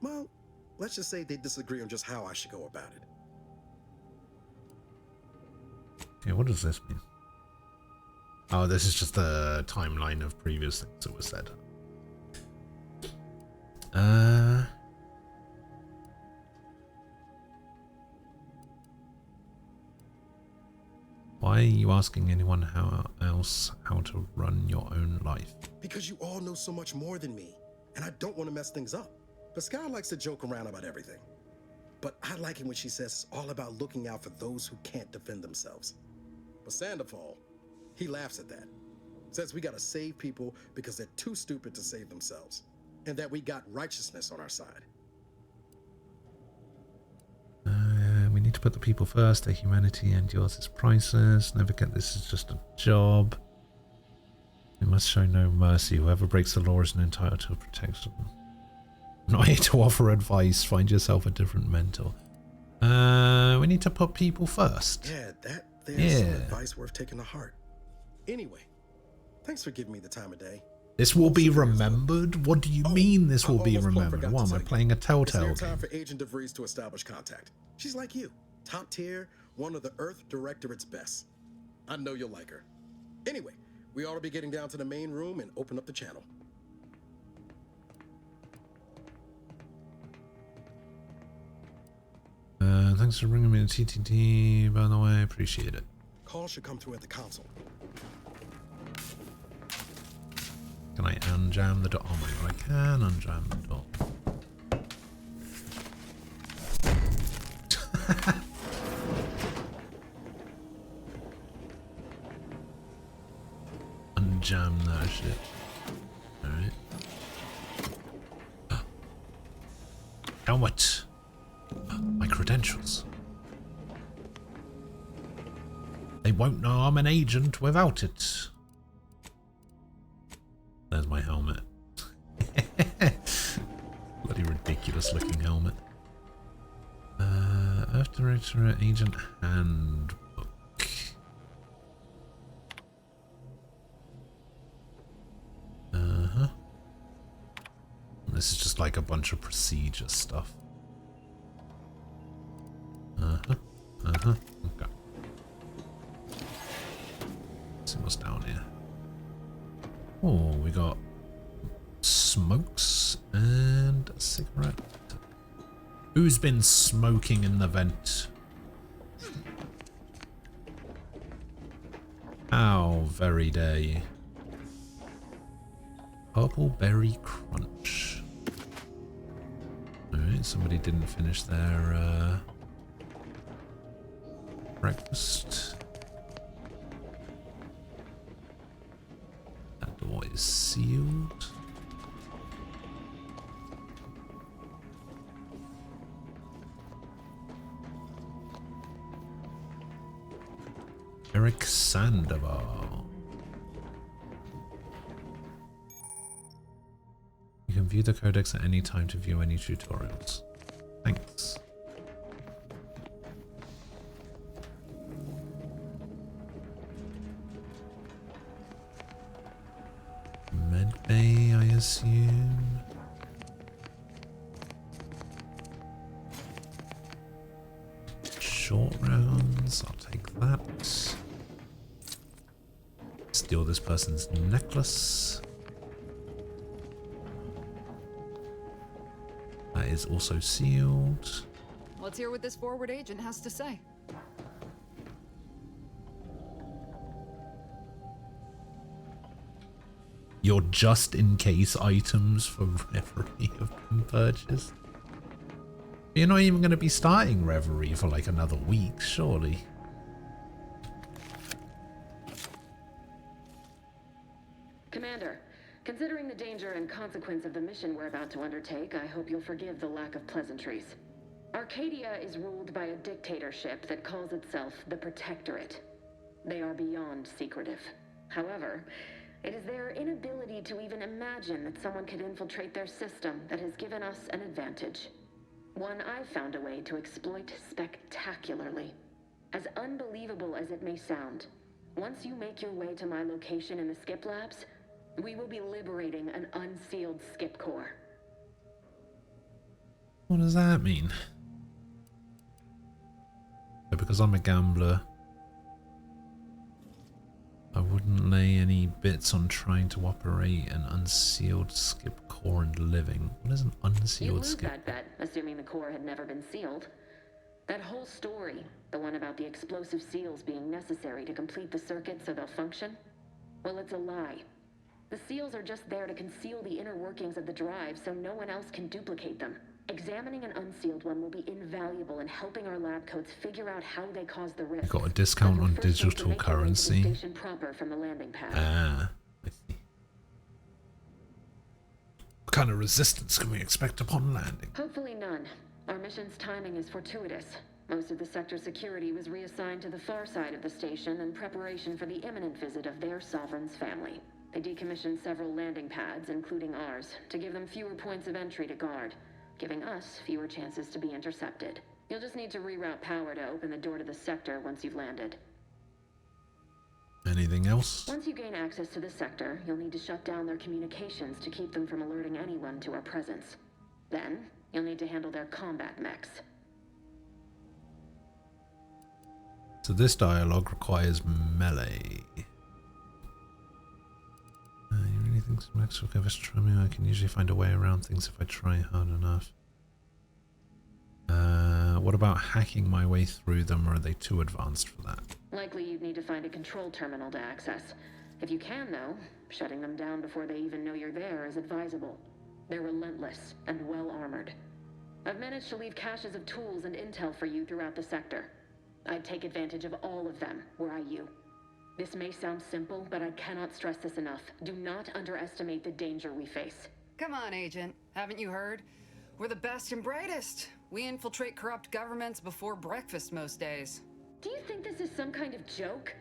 well, let's just say they disagree on just how I should go about it. Okay, what does this mean? Oh, this is just the timeline of previous things that were said. Why are you asking anyone how to run your own life? Because you all know so much more than me, and I don't want to mess things up. Pascal likes to joke around about everything. But I like it when she says it's all about looking out for those who can't defend themselves. But Sandoval, he laughs at that. Says we gotta save people because they're too stupid to save themselves. And that we got righteousness on our side. We need need to put the people first. Their humanity and yours is priceless. Never get this is just a job. We must show no mercy. Whoever breaks the law isn't entitled to protection. I'm not here to offer advice. Find yourself a different mentor. We need to put people first. Yeah, there's some advice worth taking to heart. Anyway, thanks for giving me the time of day. This will be remembered? What do you mean this will be remembered? What, am I playing a Telltale It's now time game? for Agent DeVries to establish contact. She's like you, top tier, one of the Earth Directorate's best. I know you'll like her. Anyway, we ought to be getting down to the main room and open up the channel. Thanks for bringing me to TTT, by the way. Appreciate it. Call should come through at the console. Can I unjam the door? Oh my god, I can unjam the door. Unjam that shit. Alright. Helmet. My credentials. They won't know I'm an agent without it. There's my helmet. Bloody ridiculous looking helmet. Earth Directorate Agent Handbook. This is just like a bunch of procedure stuff. Okay. Let's see what's down here. Oh, we got smokes and a cigarette. Who's been smoking in the vent? How very day. Purple berry crunch. Alright, somebody didn't finish their breakfast. That door is sealed. Eric Sandoval. You can view the codex at any time to view any tutorials. Thanks. Medbay, I assume. Short rounds, I'll take that. Steal this person's necklace. That is also sealed. Let's hear what this forward agent has to say. Your just-in-case items for Reverie have been purchased. You're not even going to be starting Reverie for like another week, surely. Commander, considering the danger and consequence of the mission we're about to undertake, I hope you'll forgive the lack of pleasantries. Arcadia is ruled by a dictatorship that calls itself the Protectorate. They are beyond secretive. However, it is their inability to even imagine that someone could infiltrate their system that has given us an advantage. One I've found a way to exploit spectacularly. As unbelievable as it may sound, once you make your way to my location in the Skip Labs, we will be liberating an unsealed Skip core. What does that mean? So because I'm a gambler, I wouldn't lay any bits on trying to operate an unsealed Skip core and living. What is an You'd unsealed lose Skip? that bet, assuming the core had never been sealed. That whole story, the one about the explosive seals being necessary to complete the circuit so they'll function, well, it's a lie. The seals are just there to conceal the inner workings of the drive so no one else can duplicate them. Examining an unsealed one will be invaluable in helping our lab coats figure out how they cause the rift. Got a discount on digital currency. Station proper from the landing pad. Ah, I see. What kind of resistance can we expect upon landing? Hopefully none. Our mission's timing is fortuitous. Most of the sector's security was reassigned to the far side of the station in preparation for the imminent visit of their sovereign's family. They decommissioned several landing pads, including ours, to give them fewer points of entry to guard, giving us fewer chances to be intercepted. You'll just need to reroute power to open the door to the sector once you've landed. Anything else? Once you gain access to the sector, you'll need to shut down their communications to keep them from alerting anyone to our presence. Then, you'll need to handle their combat mechs. So this dialogue requires melee. You really think some mechs will give us trouble? I can usually find a way around things if I try hard enough. What about hacking my way through them, or are they too advanced for that? Likely you'd need to find a control terminal to access. If you can, though, shutting them down before they even know you're there is advisable. They're relentless and well-armored. I've managed to leave caches of tools and intel for you throughout the sector. I'd take advantage of all of them, were I you. This may sound simple, but I cannot stress this enough. Do not underestimate the danger we face. Come on, Agent. Haven't you heard? We're the best and brightest. We infiltrate corrupt governments before breakfast most days. Do you think this is some kind of joke?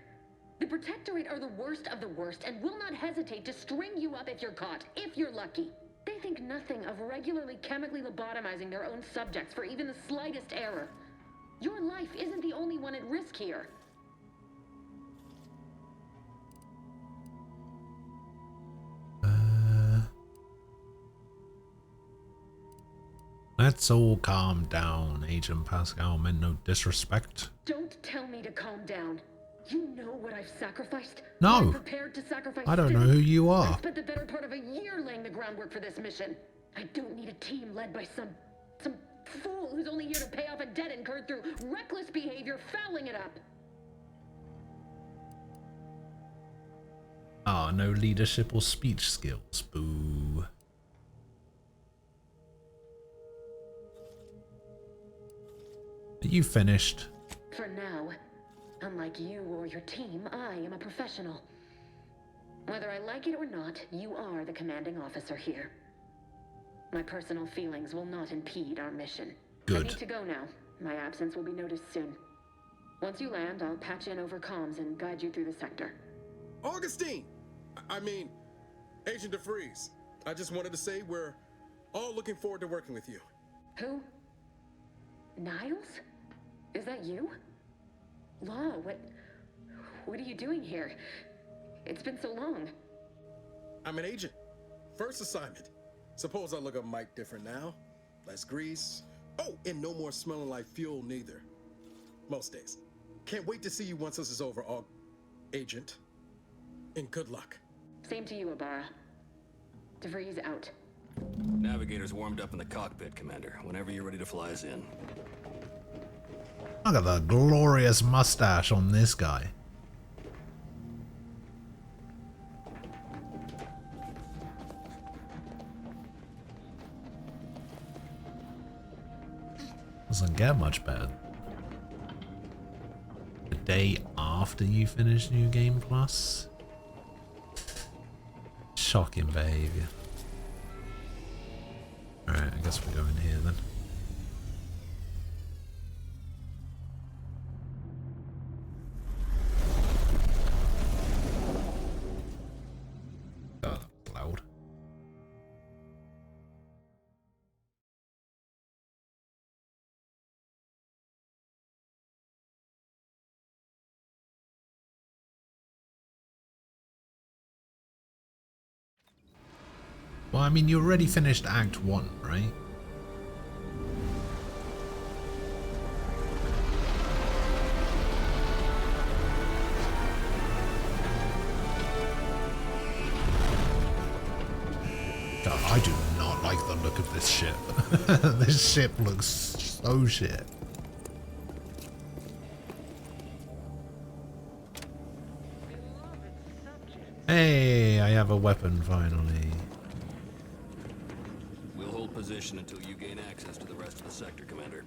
The Protectorate are the worst of the worst and will not hesitate to string you up if you're caught, if you're lucky. They think nothing of regularly chemically lobotomizing their own subjects for even the slightest error. Your life isn't the only one at risk here. Let's all calm down, Agent Pascal meant no disrespect. Don't tell me to calm down. You know what I've sacrificed? No. I'm prepared to sacrifice. I don't know who you are. I spent the better part of a year laying the groundwork for this mission. I don't need a team led by some fool who's only here to pay off a debt incurred through reckless behavior, fouling it up. Ah, no leadership or speech skills. Boo. Are you finished? For now, unlike you or your team, I am a professional. Whether I like it or not, you are the commanding officer here. My personal feelings will not impede our mission. Good. I need to go now. My absence will be noticed soon. Once you land, I'll patch in over comms and guide you through the sector. Augustine! I mean, Agent DeFreeze. I just wanted to say we're all looking forward to working with you. Who? Niles? Is that you? Law, what are you doing here? It's been so long. I'm an agent. First assignment. Suppose I look a mite different now. Less grease. Oh, and no more smelling like fuel neither. Most days. Can't wait to see you once this is over, Agent. And good luck. Same to you, Ibarra. DeVries out. Navigator's warmed up in the cockpit, Commander. Whenever you're ready to fly us in. Look at the glorious mustache on this guy. Doesn't get much better. The day after you finish New Game Plus? Shocking behavior. Alright, I guess we'll go in here then. Oh, that's loud. Well, I mean, you already finished Act 1, right? God, I do not like the look of this ship. This ship looks so shit. Hey, I have a weapon finally. We'll hold position until you gain access to the rest of the sector, Commander.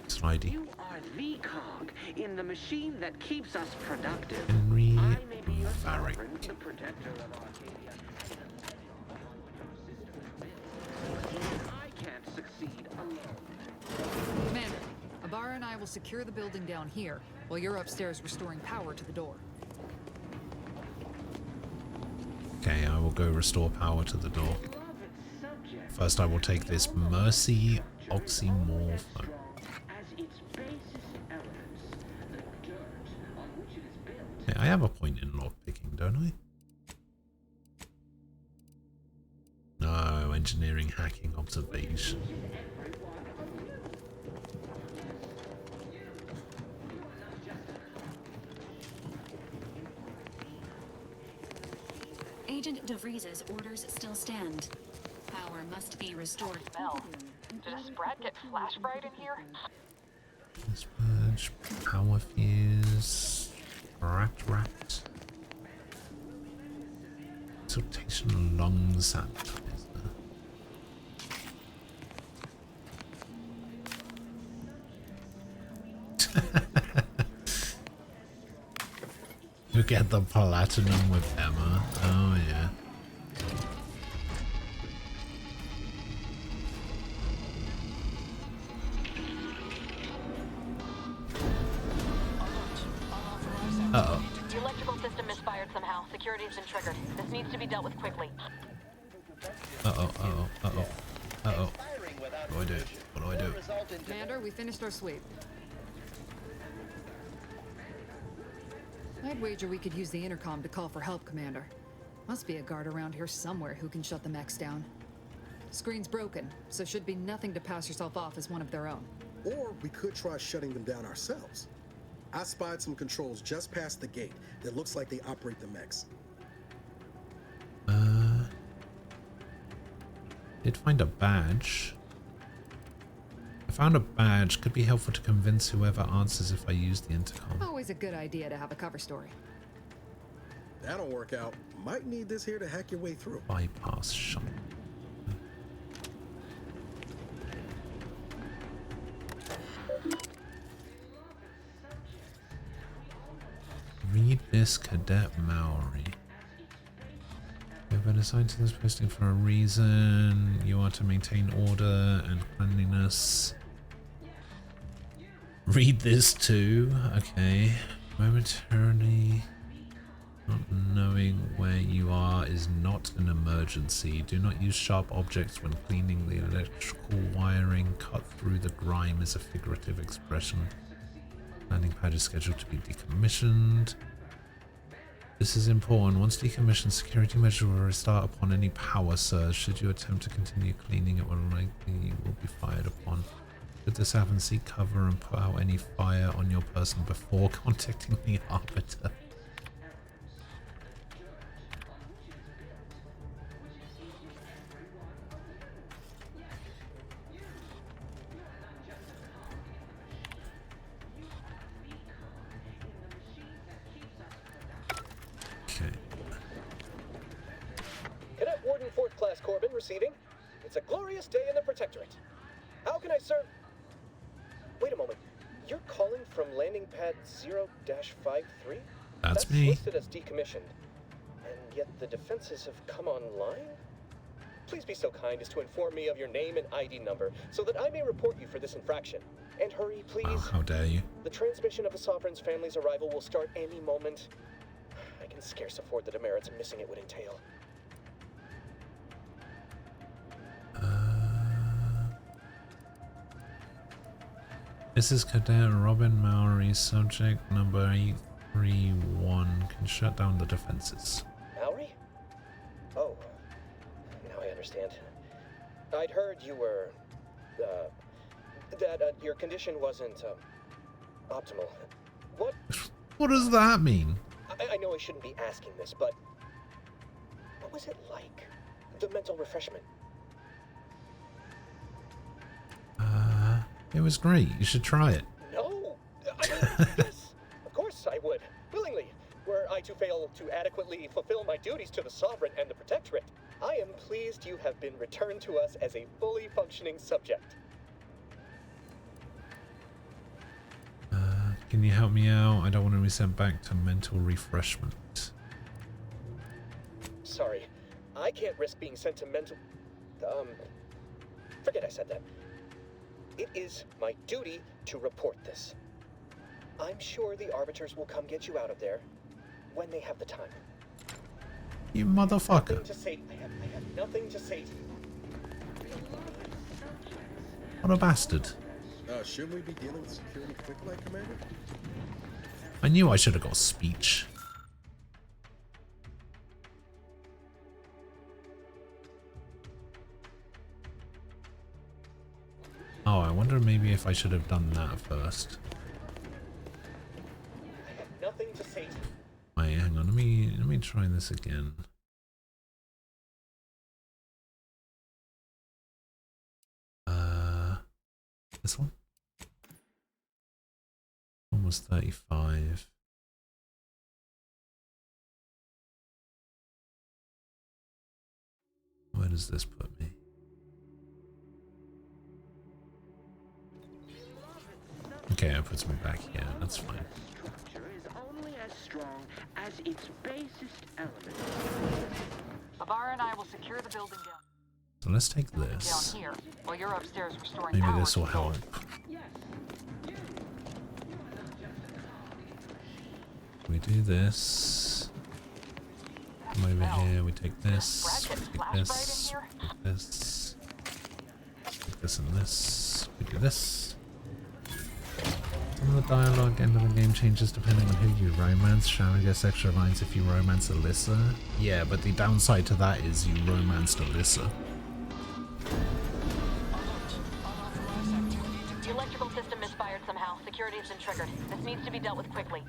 Slidey. You are the cog in the machine that keeps us productive. Henry I may be your Varric. sovereign, the protector of Arcadia, will secure the building down here, while you're upstairs restoring power to the door. Okay, I will go restore power to the door. First, I will take this Mercy Oxymorph. Okay, I have a point in lockpicking, don't I? No, engineering, hacking, observation. Agent DeVries's orders still stand. Power must be restored. Mel, did a Sprat get flash fried in here? Dispatch, power fuse, rat. Exaltation lung sanitizer. You get the platinum with Emma. Oh yeah. Uh-oh. The electrical system misfired somehow. Security's been triggered. This needs to be dealt with quickly. Uh-oh. What do I do? Commander, we finished our sweep. I'd wager we could use the intercom to call for help, Commander. Must be a guard around here somewhere who can shut the mechs down. Screen's broken, so should be nothing to pass yourself off as one of their own. Or we could try shutting them down ourselves. I spied some controls just past the gate that looks like they operate the mechs. Did find a badge. I found a badge. Could be helpful to convince whoever answers if I use the intercom. Always a good idea to have a cover story. That'll work out. Might need this here to hack your way through. Bypass shot. Read this, Cadet Maori. You've been assigned to this posting for a reason. You are to maintain order and cleanliness. Read this too. Okay. Momentarily not knowing where you are is not an emergency. Do not use sharp objects when cleaning the electrical wiring. Cut through the grime is a figurative expression. Landing pad is scheduled to be decommissioned. This is important. Once decommissioned, security measures will restart upon any power surge. Should you attempt to continue cleaning, it will likely be fired upon. Should this happen, seek cover and put out any fire on your person before contacting the Arbiter. Cadet Warden 4th Class Corbin receiving. It's a glorious day in the Protectorate. How can I serve? Wait a moment. You're calling from landing pad 0-53? That's me. Listed as decommissioned. And yet the defenses have come online? Please be so kind as to inform me of your name and ID number so that I may report you for this infraction. And hurry, please. Oh, how dare you. The transmission of a Sovereign's family's arrival will start any moment. I can scarce afford the demerits missing it would entail. This is Cadet Robin Maori, subject number 831. Can shut down the defenses. Maori? Oh, now I understand. I'd heard you were, that your condition wasn't, optimal. What? What does that mean? I know I shouldn't be asking this, but what was it like? The mental refreshment? It was great. You should try it. No! I mean, yes! Of course I would. Willingly. Were I to fail to adequately fulfill my duties to the Sovereign and the Protectorate, I am pleased you have been returned to us as a fully functioning subject. Can you help me out? I don't want to be sent back to mental refreshment. Sorry. I can't risk being sent to mental... forget I said that. It is my duty to report this. I'm sure the Arbiters will come get you out of there when they have the time. You motherfucker. Nothing to say. I have nothing to say to you. What a bastard. Shouldn't we be dealing with security quick like, Commander? I knew I should have got speech. Oh, I wonder maybe if I should have done that first. I have nothing to say to you. Wait, hang on, let me try this again. This one? One was 35. Where does this put me? Okay, it puts me back here. That's fine. Structure is only as strong as its basest element. Avar and I will secure the building down. So let's take this. Down here, while you're upstairs restoring Maybe power. this will help. We do this. Come over here, we take this, take this, take this, take this and this, we do this. Some of the dialogue end of the game changes depending on who you romance. Sharon gets extra lines if you romance Alyssa. Yeah, but the downside to that is you romanced Alyssa. The electrical system misfired somehow. Security has been triggered. This needs to be dealt with quickly.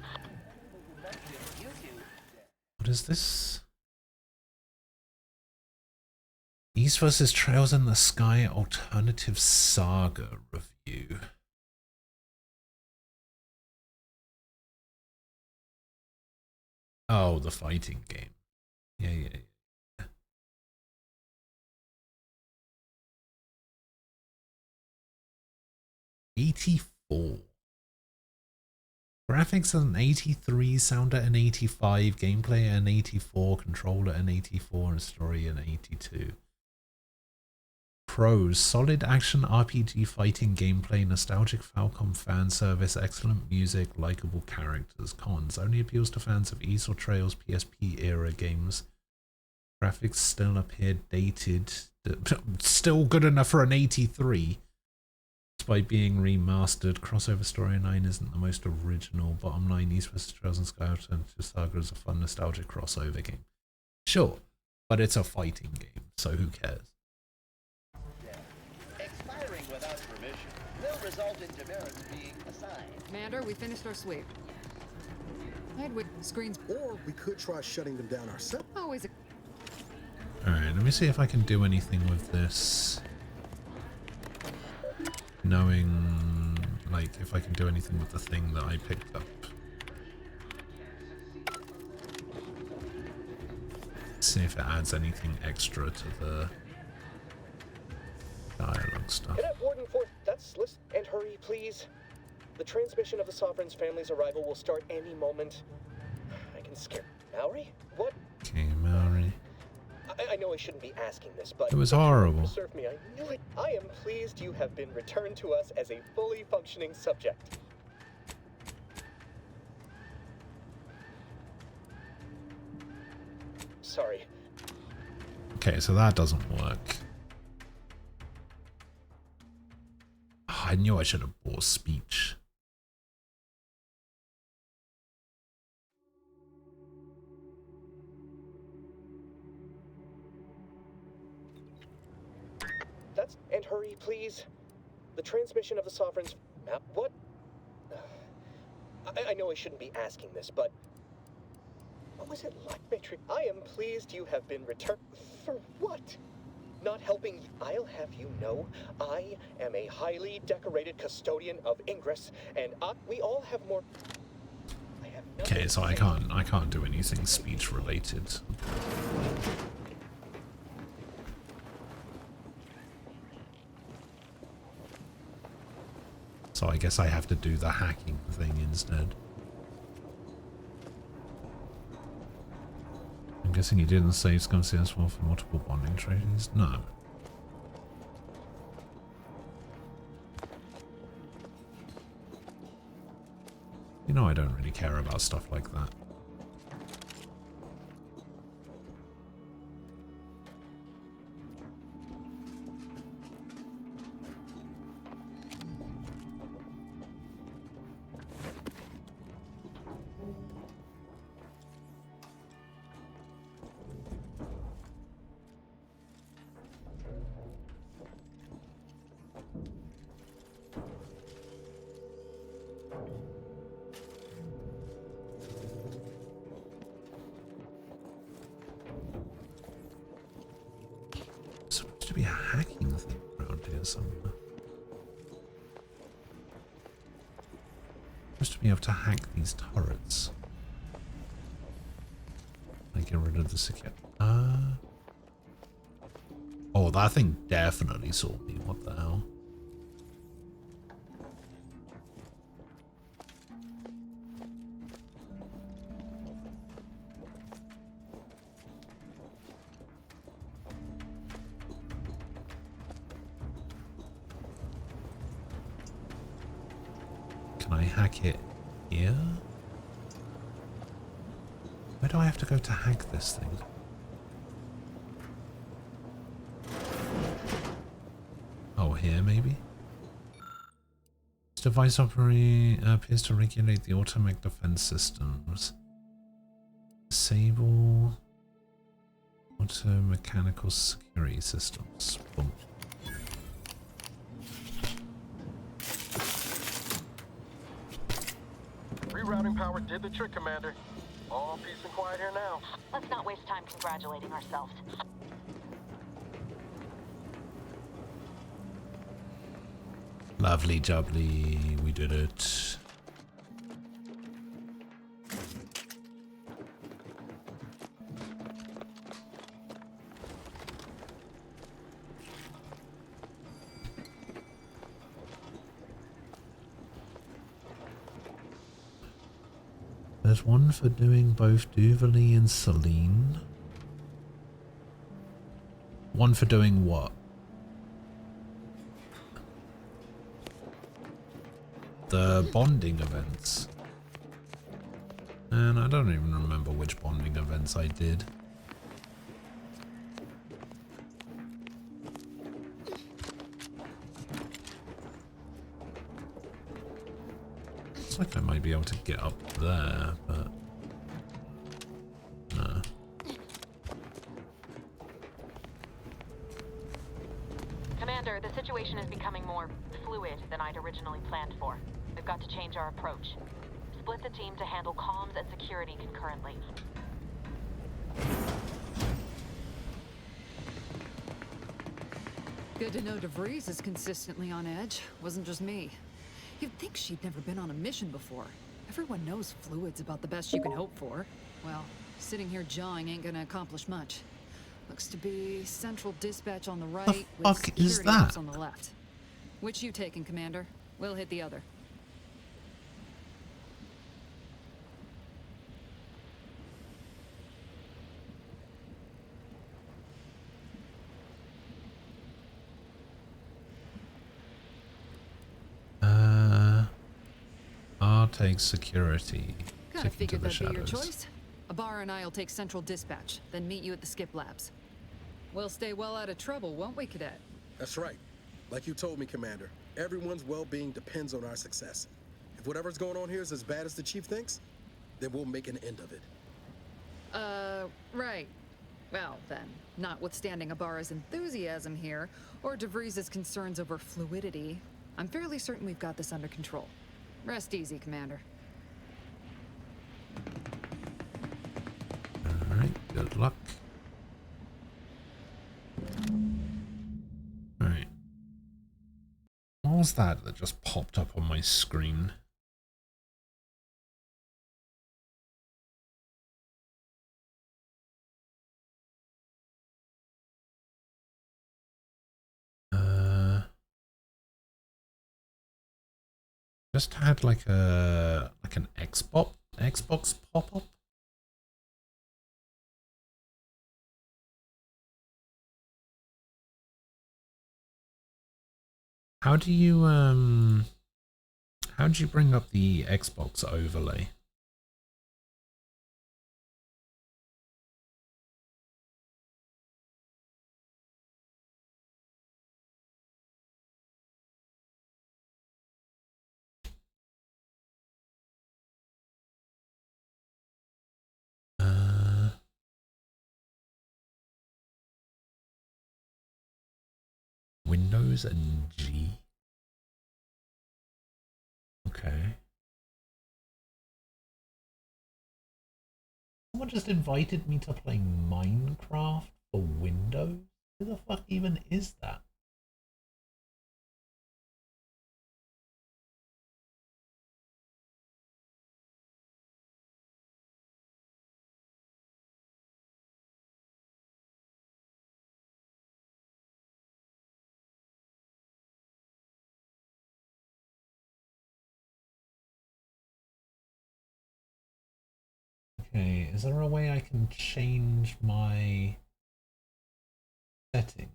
What is this? East vs. Trails in the Sky Alternative Saga review. Oh, the fighting game. Yeah. 84. Graphics at an 83, sound at an 85, gameplay at an 84, control at an 84, and story at an 82. Pros: solid action RPG fighting gameplay, nostalgic Falcom fan service, excellent music, likable characters. Cons: only appeals to fans of East or Trails PSP era games. Graphics still appear dated, still good enough for an 83. Despite being remastered, Crossover Storyline isn't the most original. Bottom line, East vs. Trails and Sky Alternative Saga is a fun nostalgic crossover game. Sure, but it's a fighting game, so who cares? Expiring without permission will result in demerits being assigned. Commander, we finished our sweep. I'd with screens. Or we could try shutting them down ourselves. Always a... Alright, let me see if I can do anything with this. Knowing, like, if I can do anything with the thing that I picked up. See if it adds anything extra to the dialogue stuff. Cadet Warden Forth, that's list and hurry, please. The transmission of the Sovereign's family's arrival will start any moment. I can scare Maori? What? Okay, Maori. I know I shouldn't be asking this, but It was horrible. Serve me, I knew it. I am pleased you have been returned to us as a fully functioning subject. Sorry. Okay, so that doesn't work. I knew I should have bought speech. That's and hurry, please. The transmission of the Sovereign's map. What? I know I shouldn't be asking this, but what was it like, Matrix? I am pleased you have been returned. For what? Not helping. I'll have you know, I am a highly decorated custodian of Ingress, and we all have more. I have Okay, so I can't do anything speech related. So I guess I have to do the hacking thing instead. I'm guessing you didn't save Scum CS1 for multiple bonding trades? No. You know I don't really care about stuff like that. Supposed to be a hacking thing around here somewhere. Supposed to be able to hack these turrets. Like get rid of the secure. Oh, that thing definitely saw me. What the hell? Can I hack it here? Where do I have to go to hack this thing? Oh, here maybe? This device appears to regulate the automatic defense systems. Disable auto mechanical security systems. Boom. Rerouting power did the trick, Commander. All peace and quiet here now. Let's not waste time congratulating ourselves. Lovely jubbly, we did it. There's one for doing both Duvali and Celine. One for doing what? The bonding events. And I don't even remember which bonding events I did. Looks like I might be able to get up there, but no. Commander, the situation is becoming more fluid than I'd originally planned for. We've got to change our approach. Split the team to handle comms and security concurrently. Good to know DeVries is consistently on edge. Wasn't just me. You'd think she'd never been on a mission before. Everyone knows fluid's about the best you can hope for. Well, sitting here jawing ain't gonna accomplish much. Looks to be central dispatch on the right, with fuck is security that? ops on the left. Which you taking, Commander? We'll hit the other. I'll take security. Kinda Stick into figured the that'd be your shadows. choice. Ibarra and I'll take central dispatch, then meet you at the skip labs. We'll stay well out of trouble, won't we, Cadet? That's right. Like you told me, Commander, everyone's well-being depends on our success. If whatever's going on here is as bad as the Chief thinks, then we'll make an end of it. Right. Well, then, notwithstanding Ibarra's enthusiasm here, or DeVries' concerns over fluidity, I'm fairly certain we've got this under control. Rest easy, Commander. Alright, good luck. Alright. What was that just popped up on my screen? Just had like an Xbox pop up. How do you How'd you bring up the Xbox overlay? Windows and G. Okay. Someone just invited me to play Minecraft for Windows? Who the fuck even is that? Okay, is there a way I can change my setting?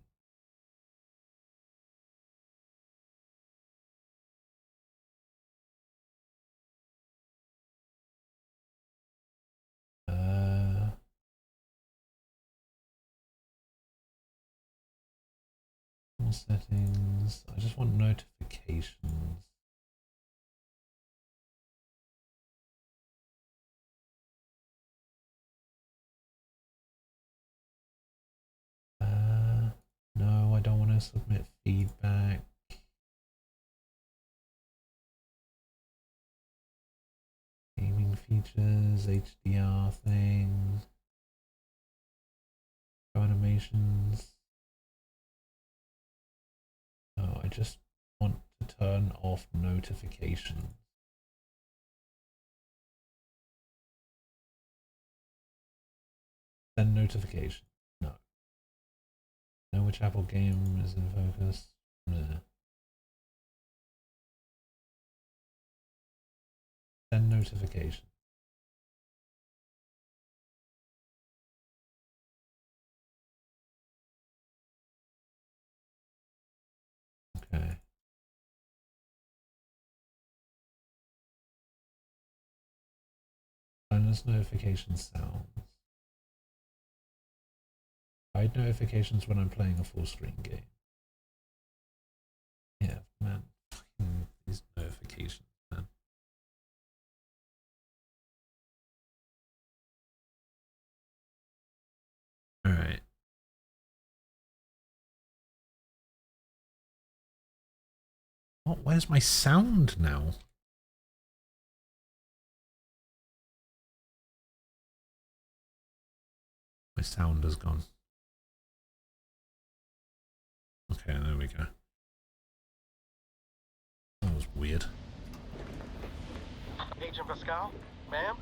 More settings. I just want notifications. No, I don't want to submit feedback. Gaming features, HDR things, animations. No, I just want to turn off notifications. Send notification. No. Know which Apple game is in focus? No. Send notification. Okay. Silence notification sounds. Hide notifications when I'm playing a full screen game. Yeah, man. Fucking these notifications, man. Alright. Oh, where's my sound now? My sound has gone. Okay, there we go. That was weird. Agent Pascal, ma'am,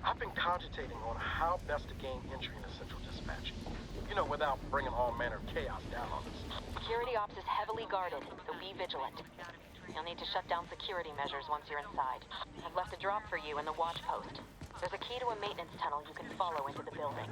I've been cogitating on how best to gain entry into Central Dispatch. You know, without bringing all manner of chaos down on us. Security ops is heavily guarded, so be vigilant. You'll need to shut down security measures once you're inside. I've left a drop for you in the watch post. There's a key to a maintenance tunnel you can follow into the building.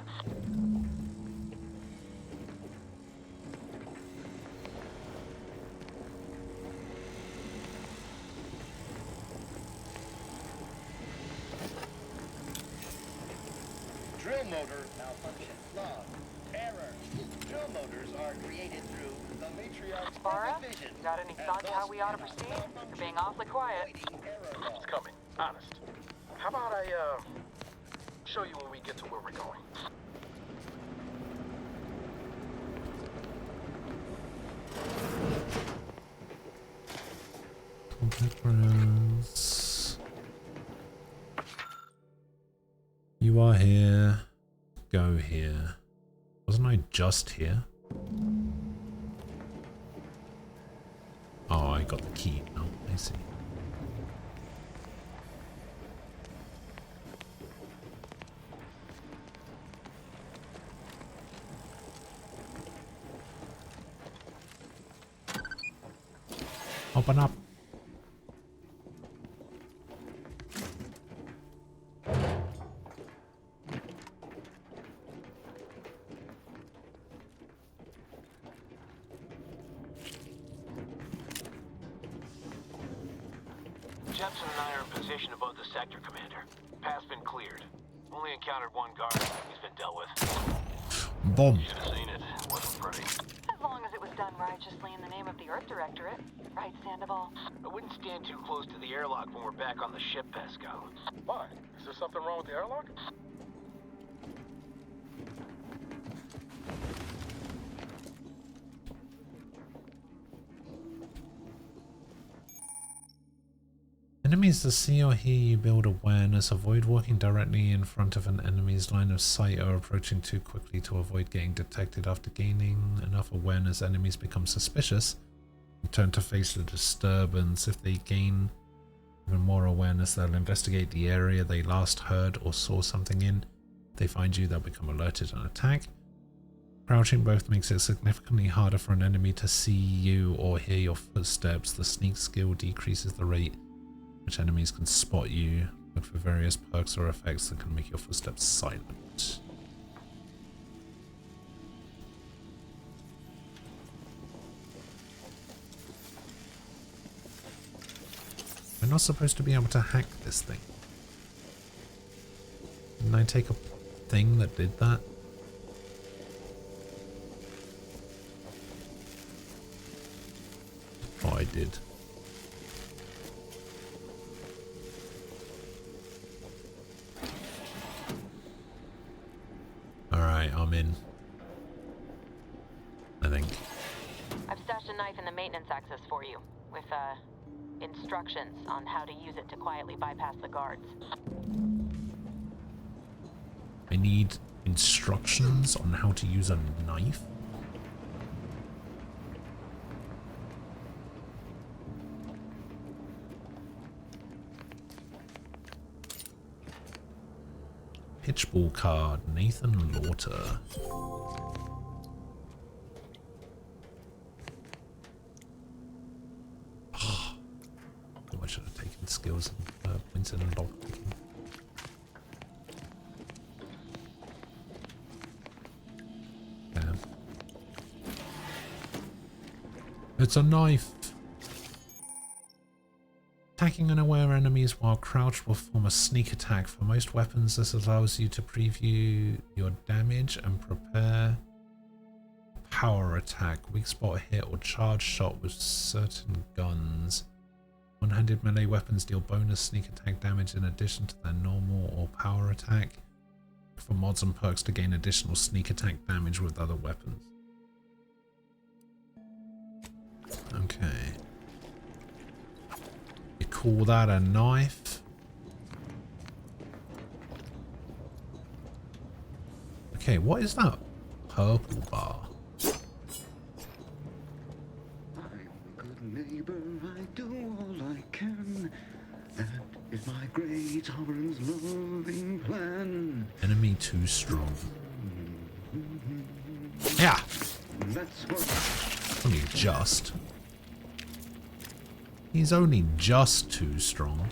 Drill motor malfunction. Log. Error. Drill motors are created through the matriarch's Farah, vision. got any thoughts how we ought to proceed? You're being awfully quiet. It's coming. Honest. How about I, show you when we get to where we're going? Difference. You are here. Go here. Wasn't I just here? Oh, I got the key now. I see. Open up. Jepson and I are in position above the sector, Commander. Path's been cleared. Only encountered one guard. He's been dealt with. Bomb. Should have seen it. Wasn't pretty. As long as it was done righteously in the name of the Earth Directorate. Right, Sandoval? I wouldn't stand too close to the airlock when we're back on the ship, Pascal. Why? Is there something wrong with the airlock? Enemies that see or hear you build awareness. Avoid walking directly in front of an enemy's line of sight or approaching too quickly to avoid getting detected. After gaining enough awareness, enemies become suspicious and turn to face the disturbance. If they gain even more awareness, they'll investigate the area they last heard or saw something in. If they find you, they'll become alerted and attack. Crouching both makes it significantly harder for an enemy to see you or hear your footsteps. The sneak skill decreases the rate which enemies can spot you. Look for various perks or effects that can make your footsteps silent. We're not supposed to be able to hack this thing. Didn't I take a thing that did that? Oh, I did. Alright, I'm in. I think. I've stashed a knife in the maintenance access for you, with, instructions on how to use it to quietly bypass the guards. I need instructions on how to use a knife? Pitchball card, Nathan Lauter. Oh, I should have taken skills and points in lockpicking. Damn. It's a knife! Attacking unaware enemies while crouched will form a sneak attack. For most weapons, this allows you to preview your damage and prepare power attack, weak spot hit, or charge shot with certain guns. One-handed melee weapons deal bonus sneak attack damage in addition to their normal or power attack. For mods and perks to gain additional sneak attack damage with other weapons. Okay. You call that a knife? Okay, what is that purple bar? I'm a good neighbor, I do all I can. That is my great sovereign's loving plan. Enemy too strong. Yeah. That's what. Only just. He's only just too strong.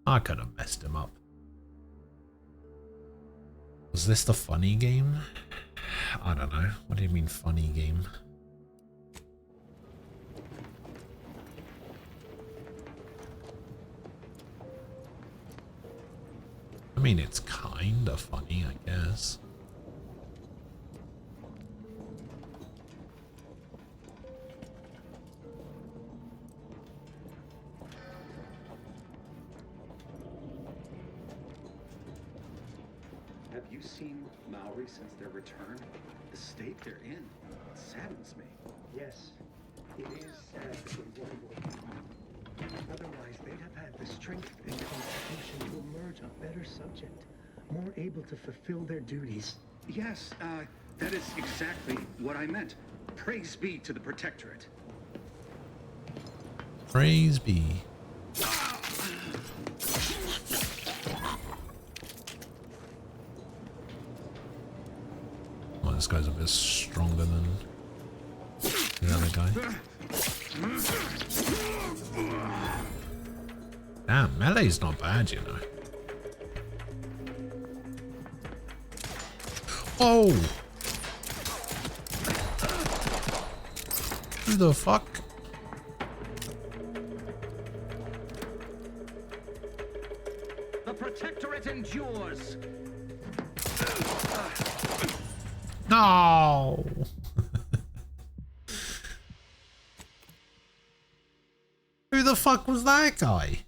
I could have messed him up. Was this the funny game? I don't know. What do you mean funny game? I mean, it's kinda funny, I guess. Have you seen Maori since their return? The state they're in saddens me. Yes, it is sad that they weren't working. Otherwise, they'd have had the strength and constitution to emerge a better subject, more able to fulfill their duties. Yes, that is exactly what I meant. Praise be to the Protectorate. Praise be. Well, this guy's a bit stronger than the other guy. Damn, melee's not bad, you know. Oh! Who the fuck? No! Who the fuck was that guy?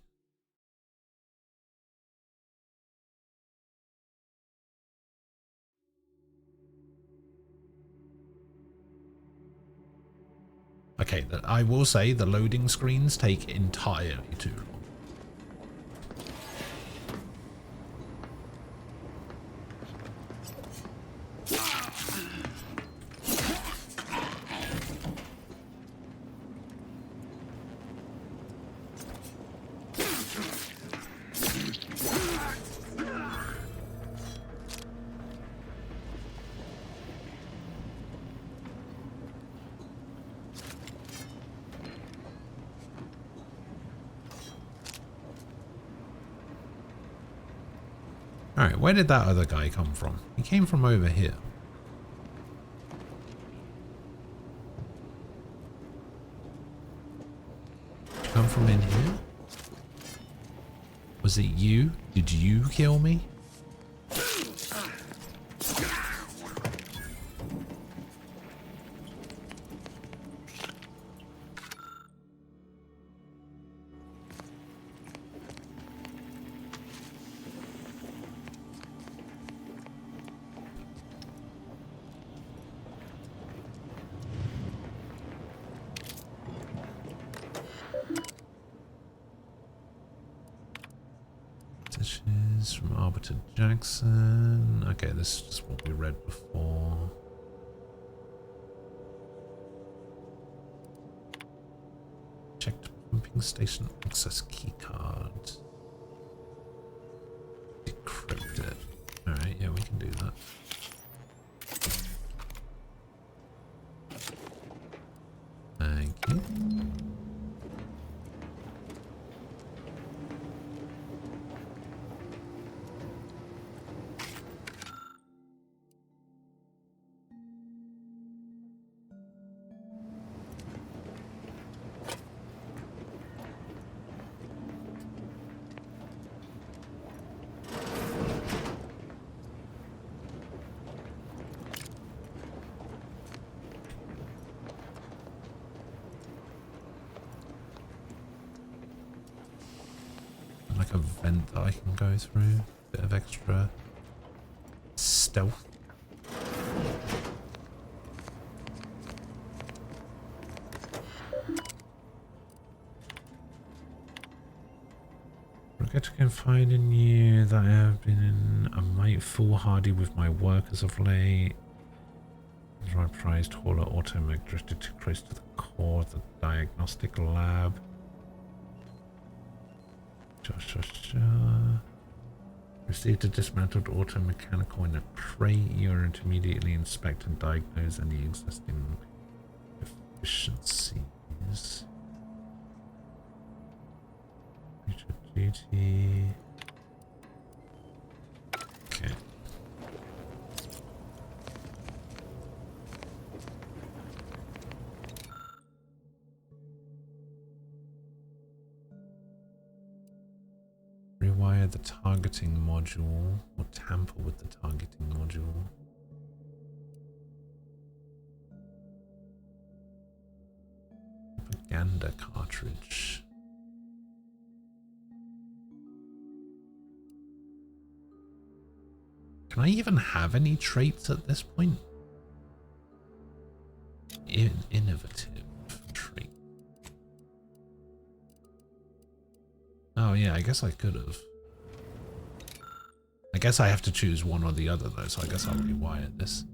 Okay, I will say the loading screens take entirely too long. Alright, where did that other guy come from? He came from over here. Come from in here? Was it you? Did you kill me? From Arbiter Jackson. Okay, this is just what we read before. Checked pumping station access keycard. Decrypt it. Alright, yeah, we can do that. Thank you. Like a vent that I can go through. Bit of extra stealth. Regret to confide in you that I have been in a mite foolhardy with my work as of late. My prized hauler automech drifted too close to the core of the diagnostic lab. Received a dismantled auto-mechanical in a crate. You are to immediately inspect and diagnose any existing deficiencies. Future duty. Okay. Rewire the targeting module or tamper with the targeting module. Propaganda cartridge. Can I even have any traits at this point? Innovative trait. Oh yeah, I guess I could have. I guess I have to choose one or the other though, so I guess I'll rewire this.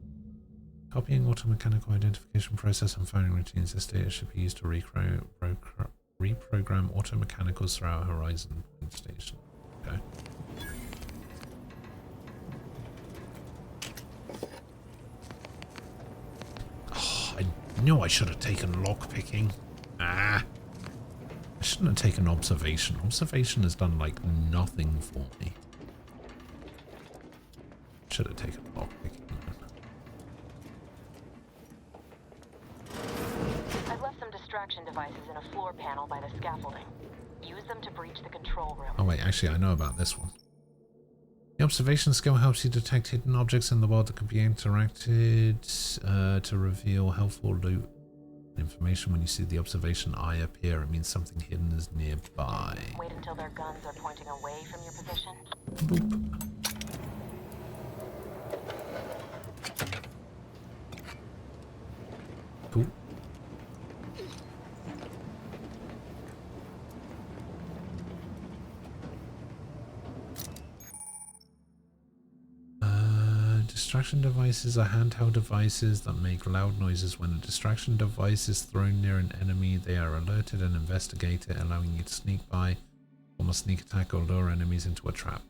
Copying automechanical identification process and phoning routines. This data should be used to reprogram automechanicals throughout Horizon Point Station. Okay. Oh, I knew I should have taken lockpicking. Ah. I shouldn't have taken observation. Observation has done like nothing for me. Should have taken lockpicking. I've left some distraction devices in a floor panel by the scaffolding. Use them to breach the control room. Oh wait, actually I know about this one. You observation skill helps you detect hidden objects in the world that can be interacted to reveal helpful loot information. When you see the observation eye appear, it means something hidden is nearby. Wait until their guns are pointing away from your position. Boop. Cool. Distraction devices are handheld devices that make loud noises. When a distraction device is thrown near an enemy, they are alerted and investigated, allowing you to sneak by, form a sneak attack, or lure enemies into a trap.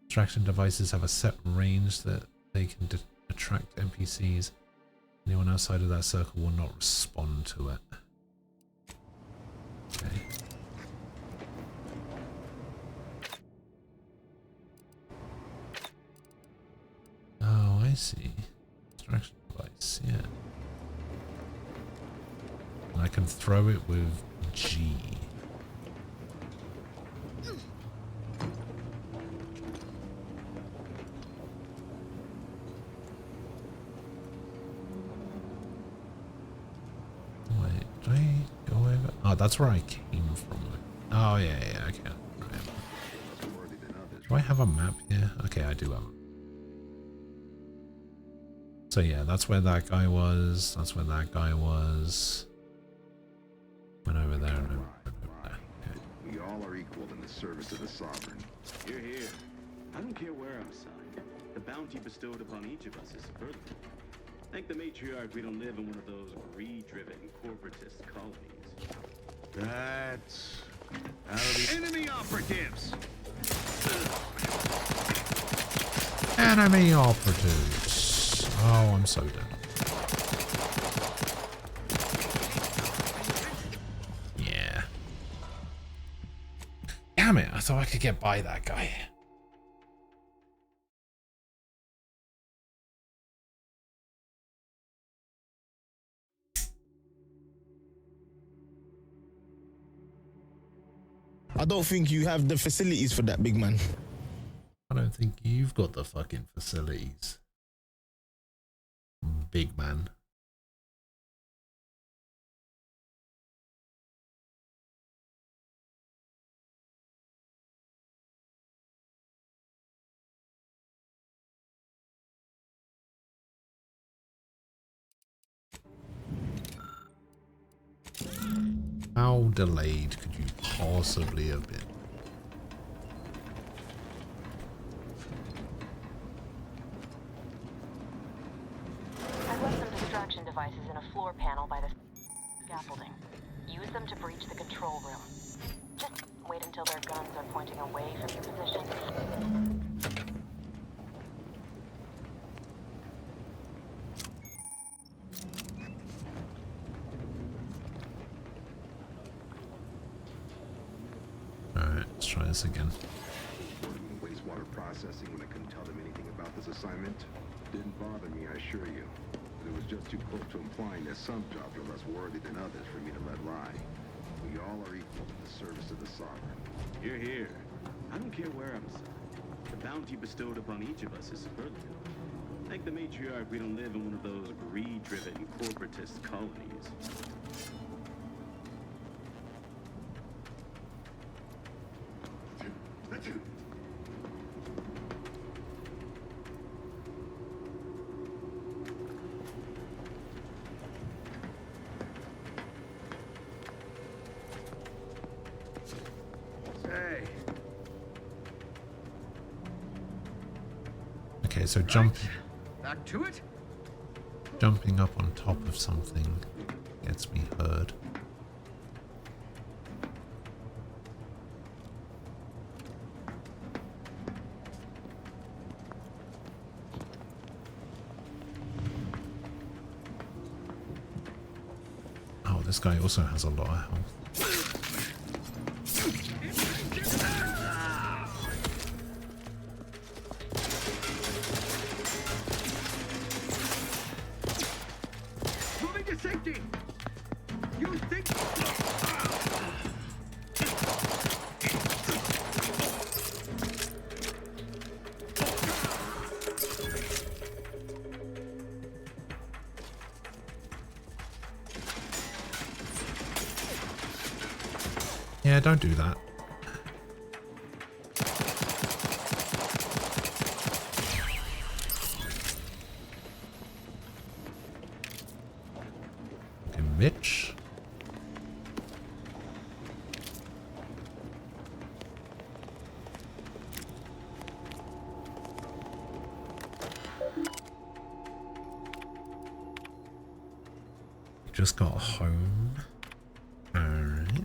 Distraction devices have a set range that they can attract NPCs. Anyone outside of that circle will not respond to it. Okay. Oh, I see. Distraction device, yeah. And I can throw it with G. Wait, do I go over? Oh, that's where I came from. Oh, yeah, okay. Do I have a map here? Okay, I do have a. So yeah, that's where that guy was. That's where that guy was. Went over there and over there. Okay. We all are equal in the service of the Sovereign. You're here. I don't care where I'm assigned. The bounty bestowed upon each of us is superlative. Thank the matriarch we don't live in one of those greed-driven corporatist colonies. That's enemy operatives. Enemy operatives. Oh, I'm so dead. Yeah. Damn it, I thought I could get by that guy. I don't think you have the facilities for that, big man. I don't think you've got the fucking facilities. Big man. How delayed could you possibly have been? I've left some distraction devices in a floor panel by the scaffolding. Use them to breach the control room. Just wait until their guns are pointing away from your position. Alright, let's try this again. Wastewater processing when I couldn't tell them anything about this assignment. Didn't bother me, I assure you. It was just too close to implying that some jobs are less worthy than others for me to let lie. We all are equal in the service of the Sovereign. You're here. I don't care where I'm assigned. The bounty bestowed upon each of us is superlative. Thank the matriarch we don't live in one of those greed-driven corporatist colonies. Okay, so Back to it. jumping up on top of something gets me heard. Oh, this guy also has a lot of health. Moving to safety. You think? Yeah, don't do that. Okay, bitch. Just got home. Alright.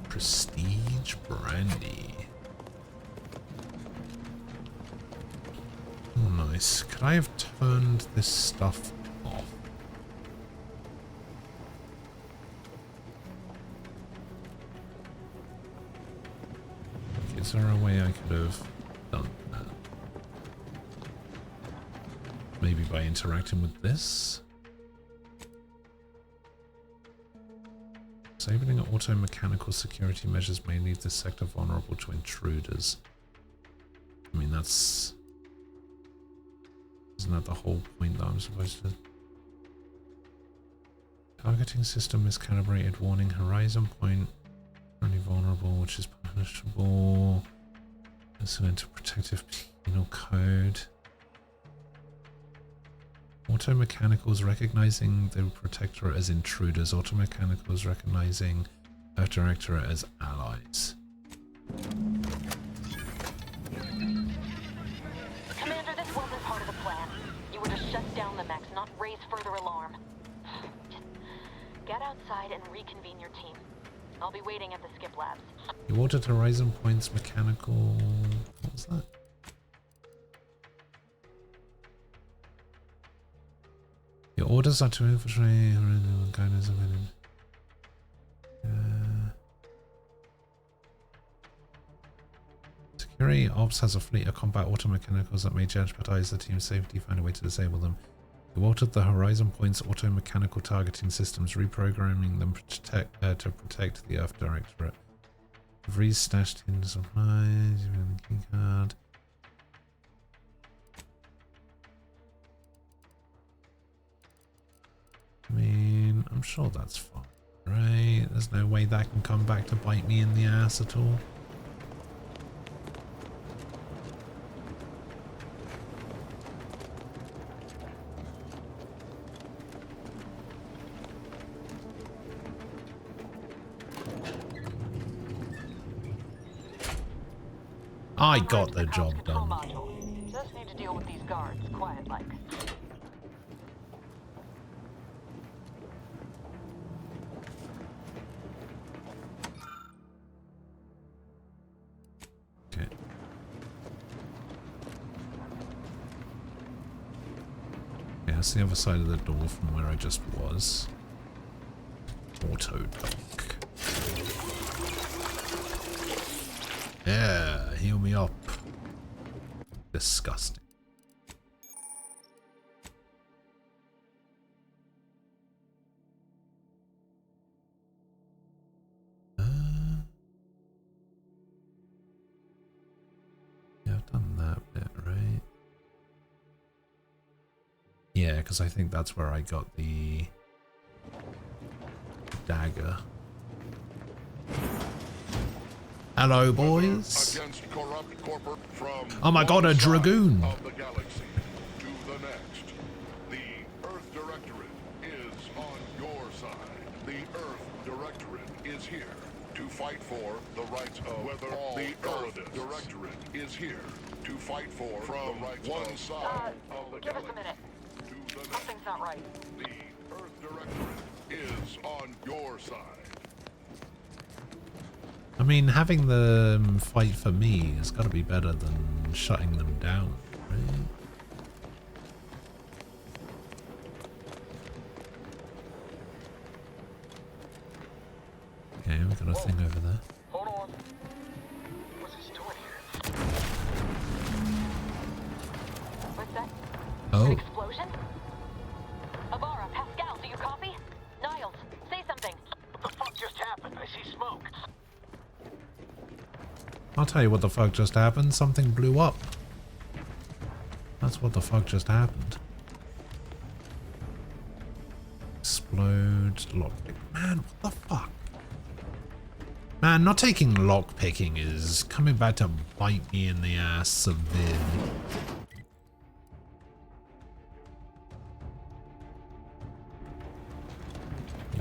Prestige brandy. Oh, nice. Could I have turned this stuff off? Is there a way I could have done that? Maybe by interacting with this? Disabling auto-mechanical security measures may leave this sector vulnerable to intruders. I mean, that's... Isn't that the whole point that I'm supposed to... Targeting system miscalibrated. Warning, horizon point. Only vulnerable, which is punishable. Incident to protective penal code. Auto-mechanicals recognizing the Protectorate as intruders. Auto-mechanicals recognizing Earth Directorate as allies. Commander, this wasn't part of the plan. You were to shut down the mechs, not raise further alarm. Just get outside and reconvene your team. I'll be waiting at the skip labs. You ordered Horizon Points mechanical... What was that? Your orders are to infiltrate guidance of Security Ops has a fleet of combat auto-mechanicals that may jeopardize the team's safety. Find a way to disable them. You altered the Horizon Point's auto-mechanical targeting systems, reprogramming them to protect the Earth Directorate. You've restashed in supplies, you have a key card. I mean, I'm sure that's fine, right? There's no way that can come back to bite me in the ass at all. I got the job done. Just need to deal with these guards, quiet-like. Okay. Yeah, that's the other side of the door from where I just was. Auto dock. Yeah, heal me up. Disgusting. Yeah, I've done that bit, right? Yeah, because I think that's where I got the dagger. Hello, boys. Oh my god, a dragoon. Of the galaxy to the next. The Earth Directorate is on your side. The Earth Directorate is here to fight for the rights of whether all the Earth Directorate is here to fight for from the rights one side of the Give us galaxy a minute. to the Something's next. not right. The Earth Directorate is on your side. I mean, having them fight for me has got to be better than shutting them down, right? Okay, we've got a thing over there. Hold on. What's this doing here? What's that? Oh. An explosion? Avara, Pascal, do you copy? Niles, say something. What the fuck just happened? I see smoke. I'll tell you what the fuck just happened. Something blew up. That's what the fuck just happened. Explode. Lockpick. Man, what the fuck? Man, not taking lockpicking is coming back to bite me in the ass severely.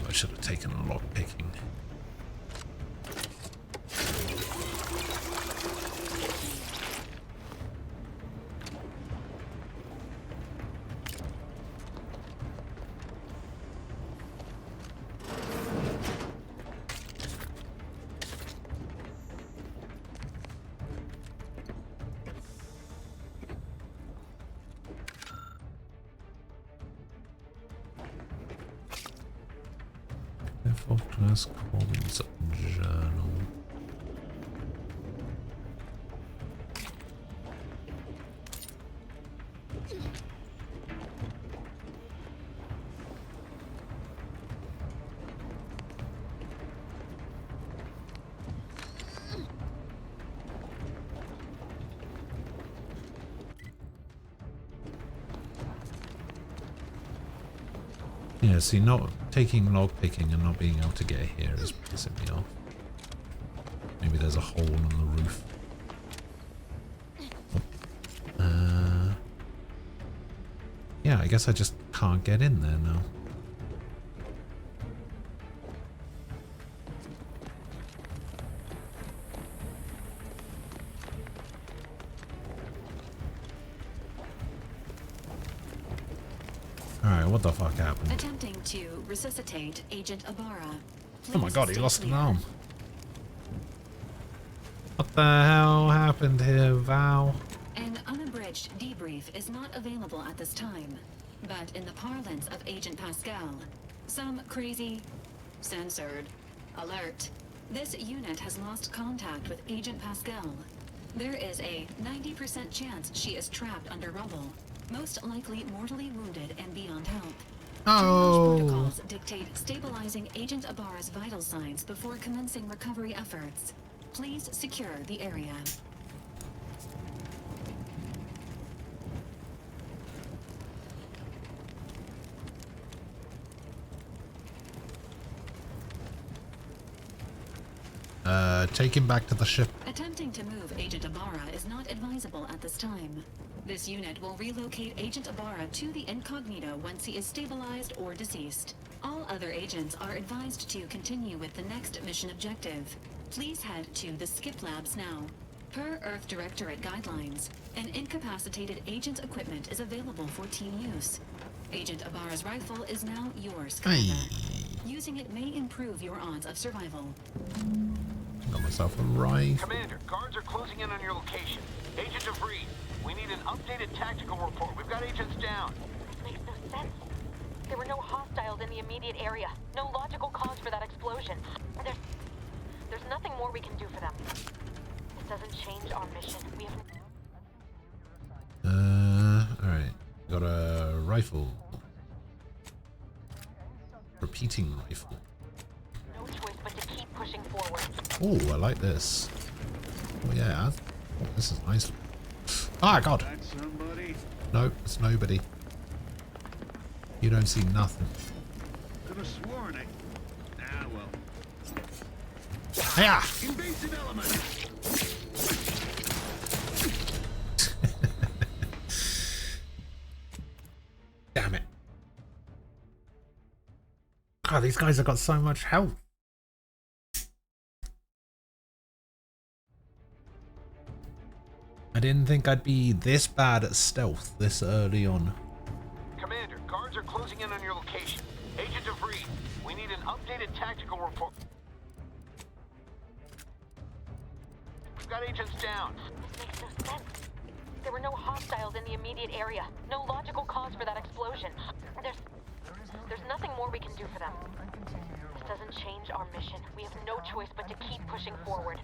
I should have taken lockpicking. Class Commons Journal. Yeah, see, not taking lockpicking and not being able to get here is pissing me off. Maybe there's a hole in the roof. Yeah, I guess I just can't get in there now. Alright, what the fuck happened? Attempting to resuscitate Agent Ibarra. Oh my god, he lost an arm. What the hell happened here, Val? An unabridged debrief is not available at this time, but in the parlance of Agent Pascal, some crazy, censored, alert. This unit has lost contact with Agent Pascal. There is a 90% chance she is trapped under rubble, most likely mortally wounded and beyond help. Oh. Protocols dictate stabilizing Agent Ibarra's vital signs before commencing recovery efforts. Please secure the area. Take him back to the ship. Attempting to move Agent Ibarra is not advisable at this time. This unit will relocate Agent Ibarra to the Incognito once he is stabilized or deceased. All other agents are advised to continue with the next mission objective. Please head to the Skip Labs now. Per Earth Directorate guidelines, an incapacitated agent's equipment is available for team use. Agent Ibarra's rifle is now yours, Commander. Using it may improve your odds of survival. Got myself a rifle. Commander, guards are closing in on your location. Agent DeVries, we need an updated tactical report. We've got agents down. This makes no sense. There were no hostiles in the immediate area. No logical cause for that explosion. There's nothing more we can do for them. This doesn't change our mission. We have... Alright. Got a rifle. Repeating rifle. No choice but to keep pushing forward. Oh, I like this. Oh yeah. Oh, this is nice. Ah, God. No, it's nobody. You don't see nothing. Could have sworn I... Ah, well. Yeah. Invasive element. Damn it. God, these guys have got so much health. I didn't think I'd be this bad at stealth this early on. Commander, guards are closing in on your location. Agent DeVries, we need an updated tactical report. We've got agents down. This makes no sense. There were no hostiles in the immediate area. No logical cause for that explosion. There's nothing more we can do for them. This doesn't change our mission. We have no choice but to keep pushing forward.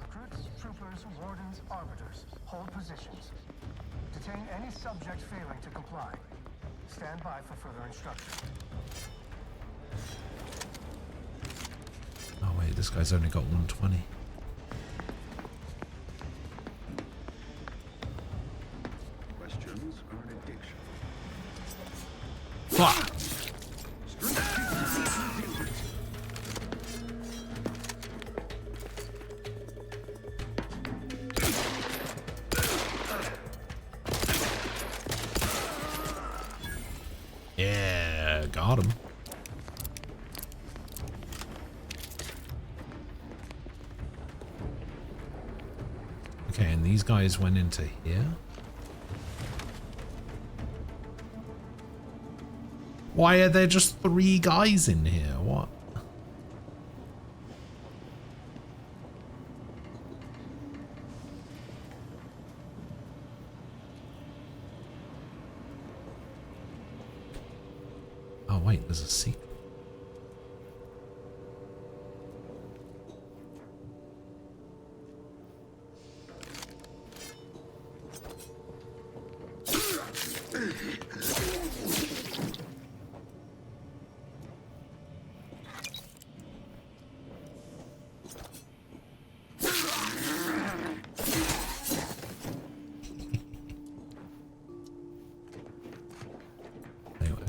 Recruits, troopers, wardens, arbiters, hold positions. Detain any subject failing to comply. Stand by for further instructions. Oh wait, this guy's only got 120. Got him. Okay, and these guys went into here? Why are there just 3 guys in here? What? Oh wait, there's a secret.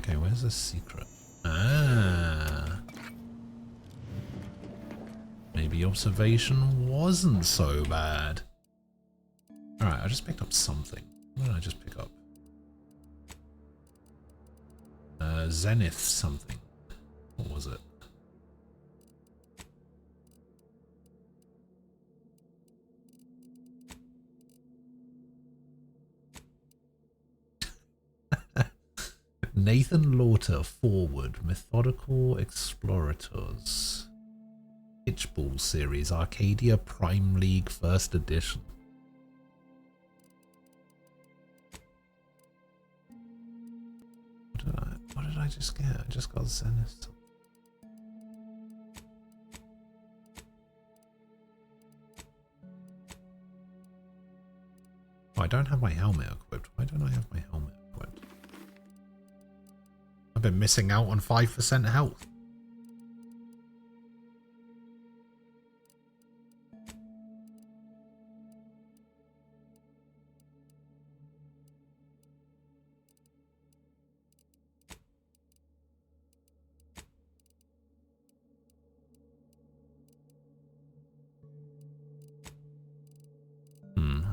Okay, where's the secret? Ah. Maybe observation wasn't so bad. Alright, I just picked up something. What did I just pick up? Zenith something. What was it? Nathan Lauter, Forward, Methodical Explorators. Pitchball series, Arcadia Prime League First Edition. What did I just get? I just got Zenith. Oh, I don't have my helmet equipped. Why don't I have my helmet equipped? I've been missing out on 5% health.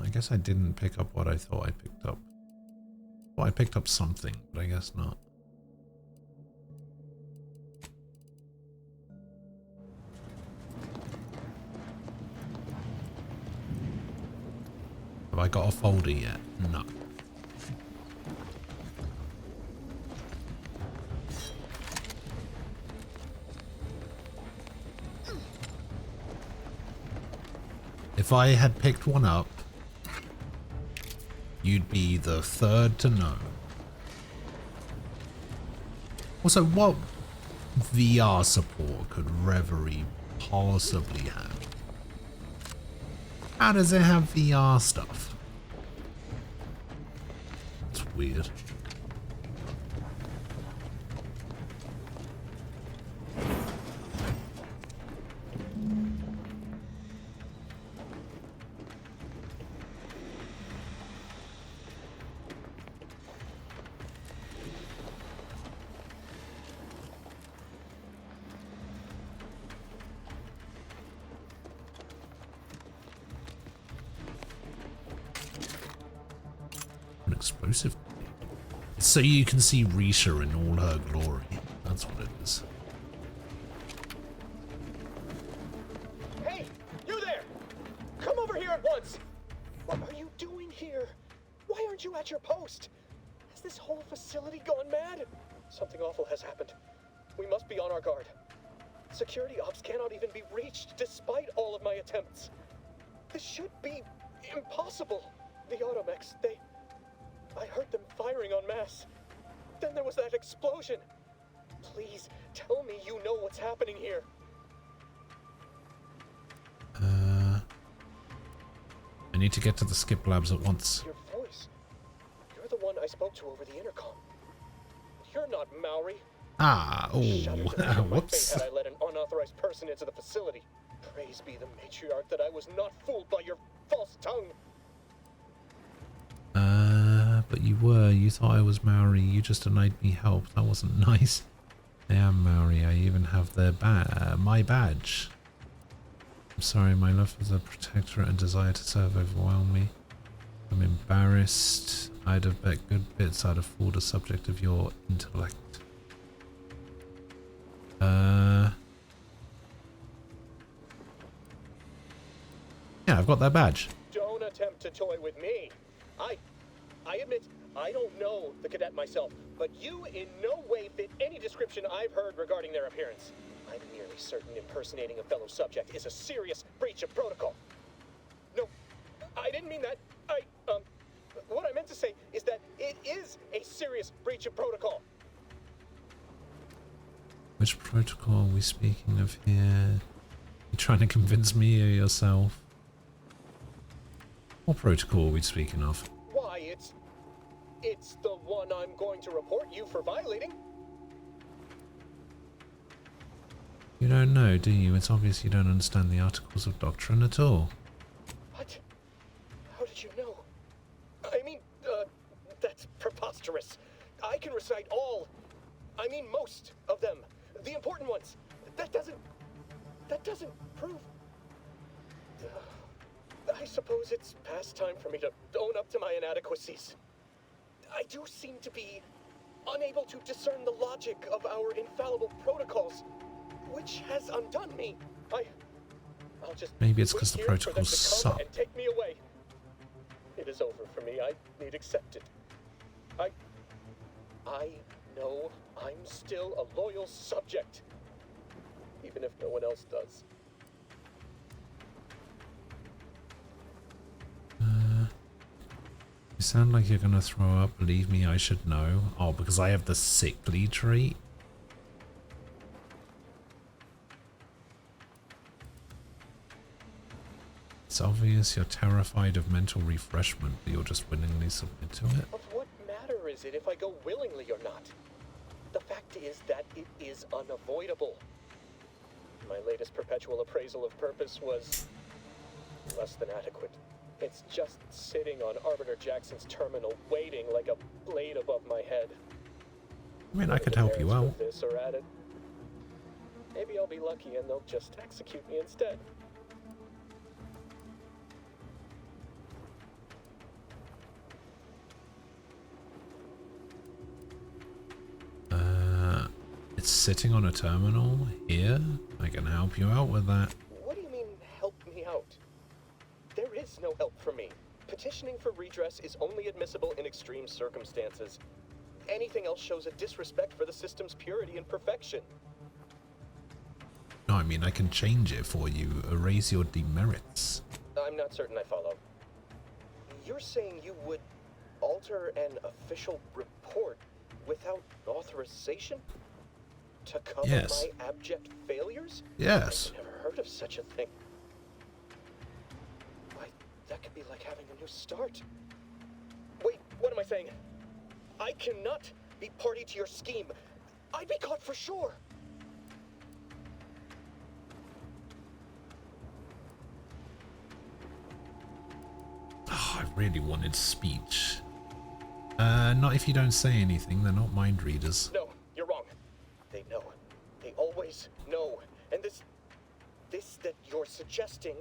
I guess I didn't pick up what I thought I picked up. Well, I picked up something, but I guess not. Have I got a folder yet? No. If I had picked one up, you'd be the third to know. Also, what VR support could Reverie possibly have? How does it have VR stuff? It's weird. Explosive. So you can see Risha in all her glory. That's what it is. Hey, you there! Come over here at once! What are you doing here? Why aren't you at your post? Has this whole facility gone mad? Something awful has happened. We must be on our guard. Security ops cannot even be reached despite all of my attempts. This should be impossible. The automechs, I heard them firing en masse. Then there was that explosion. Please, tell me you know what's happening here. I need to get to the skip labs at once. Your voice. You're the one I spoke to over the intercom. You're not Maori. Ah, oh, whoops. Had I let an unauthorized person into the facility. Praise be the matriarch that I was not fooled by your false tongue. But you were. You thought I was Maori. You just denied me help. That wasn't nice. I am Maori. I even have their my badge. I'm sorry, my love for the Protectorate and desire to serve overwhelm me. I'm embarrassed. I'd have bet good bits I'd have fooled a subject of your intellect. Yeah, I've got that badge. Don't attempt to toy with me. I admit, I don't know the cadet myself, but you in no way fit any description I've heard regarding their appearance. I'm nearly certain impersonating a fellow subject is a serious breach of protocol. No, I didn't mean that. What I meant to say is that it is a serious breach of protocol. Which protocol are we speaking of here? You trying to convince me or yourself? What protocol are we speaking of? Why, it's the one I'm going to report you for violating. You don't know, do you? It's obvious you don't understand the Articles of Doctrine at all. What? How did you know? I mean, that's preposterous. I can recite most of them. The important ones. That doesn't prove... I suppose it's past time for me to own up to my inadequacies. I do seem to be unable to discern the logic of our infallible protocols, which has undone me. I'll just... Maybe it's because the protocols suck. And take me away. It is over for me. I need accept it. I know I'm still a loyal subject, even if no one else does. You sound like you're gonna throw up. Believe me, I should know. Oh, because I have the sickly trait? It's obvious you're terrified of mental refreshment, but you'll just willingly submit to it. Of what matter is it if I go willingly or not? The fact is that it is unavoidable. My latest perpetual appraisal of purpose was less than adequate. It's just sitting on Arbiter Jackson's terminal, waiting like a blade above my head. I mean, I could help you out. This or at it. Maybe I'll be lucky and they'll just execute me instead. It's sitting on a terminal here. I can help you out with that. What do you mean, help me out? There is no help for me. Petitioning for redress is only admissible in extreme circumstances. Anything else shows a disrespect for the system's purity and perfection. No, I mean, I can change it for you. Erase your demerits. I'm not certain I follow. You're saying you would alter an official report without authorization? To cover Yes. my abject failures? Yes. I've never heard of such a thing. Why, that could be like having a new start. Wait, what am I saying? I cannot be party to your scheme. I'd be caught for sure. Oh, I really wanted speech. Not if you don't say anything. They're not mind readers. No, you're wrong. They know. They always know. And this that you're suggesting,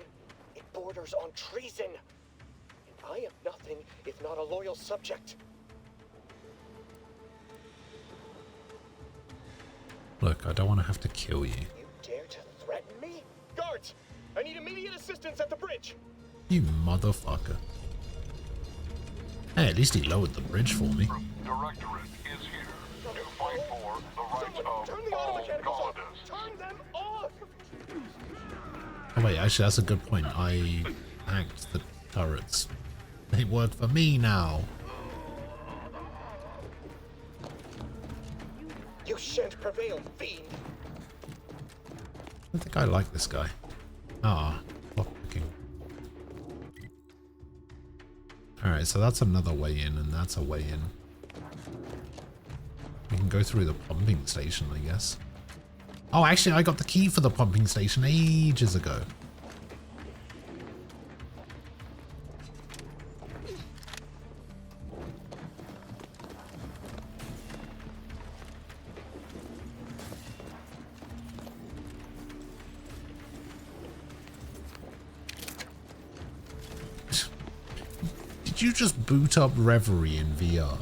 it borders on treason. And I am nothing if not a loyal subject. Look, I don't want to have to kill you. You dare to threaten me? Guards! I need immediate assistance at the bridge! You motherfucker. Hey, at least he lowered the bridge for me. Directorate is here to fight for the rights of Turn the all automechanicals off! colonists. Turn them off! Oh wait, actually that's a good point. I hacked the turrets. They work for me now. You shan't prevail, fiend! I think I like this guy. Ah, lockpicking. Alright, so that's another way in, and that's a way in. We can go through the pumping station, I guess. Oh, actually, I got the key for the pumping station ages ago. Did you just boot up Reverie in VR?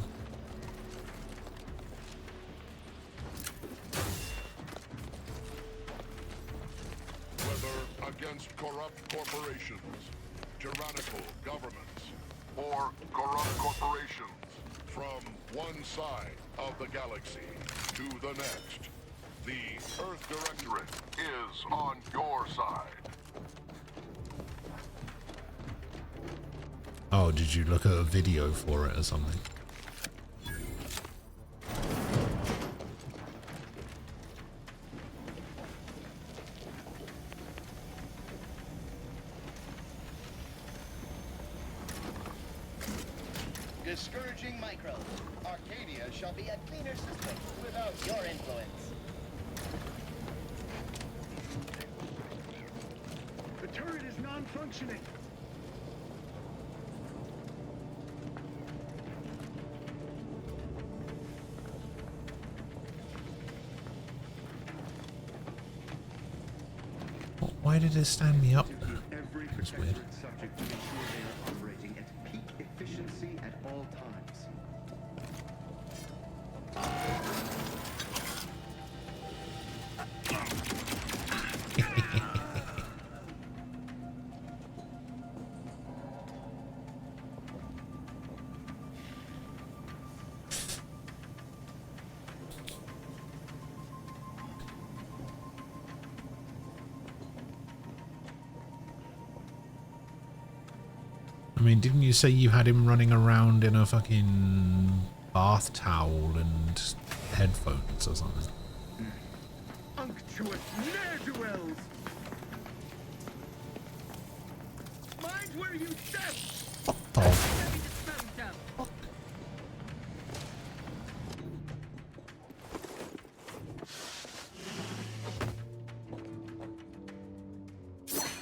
corrupt corporations, tyrannical governments, or corrupt corporations from one side of the galaxy to the next. The Earth Directorate is on your side. Oh, did you look at a video for it or something? Discouraging microbes. Arcadia shall be a cleaner system without your influence. The turret is non-functioning. Why did it stand me up there? Every That's weird. subject to ensure they are operating at peak efficiency at all times. I mean, didn't you say you had him running around in a fucking bath towel and headphones or something? Unctuous ne'er-do-wells! Mind where you step!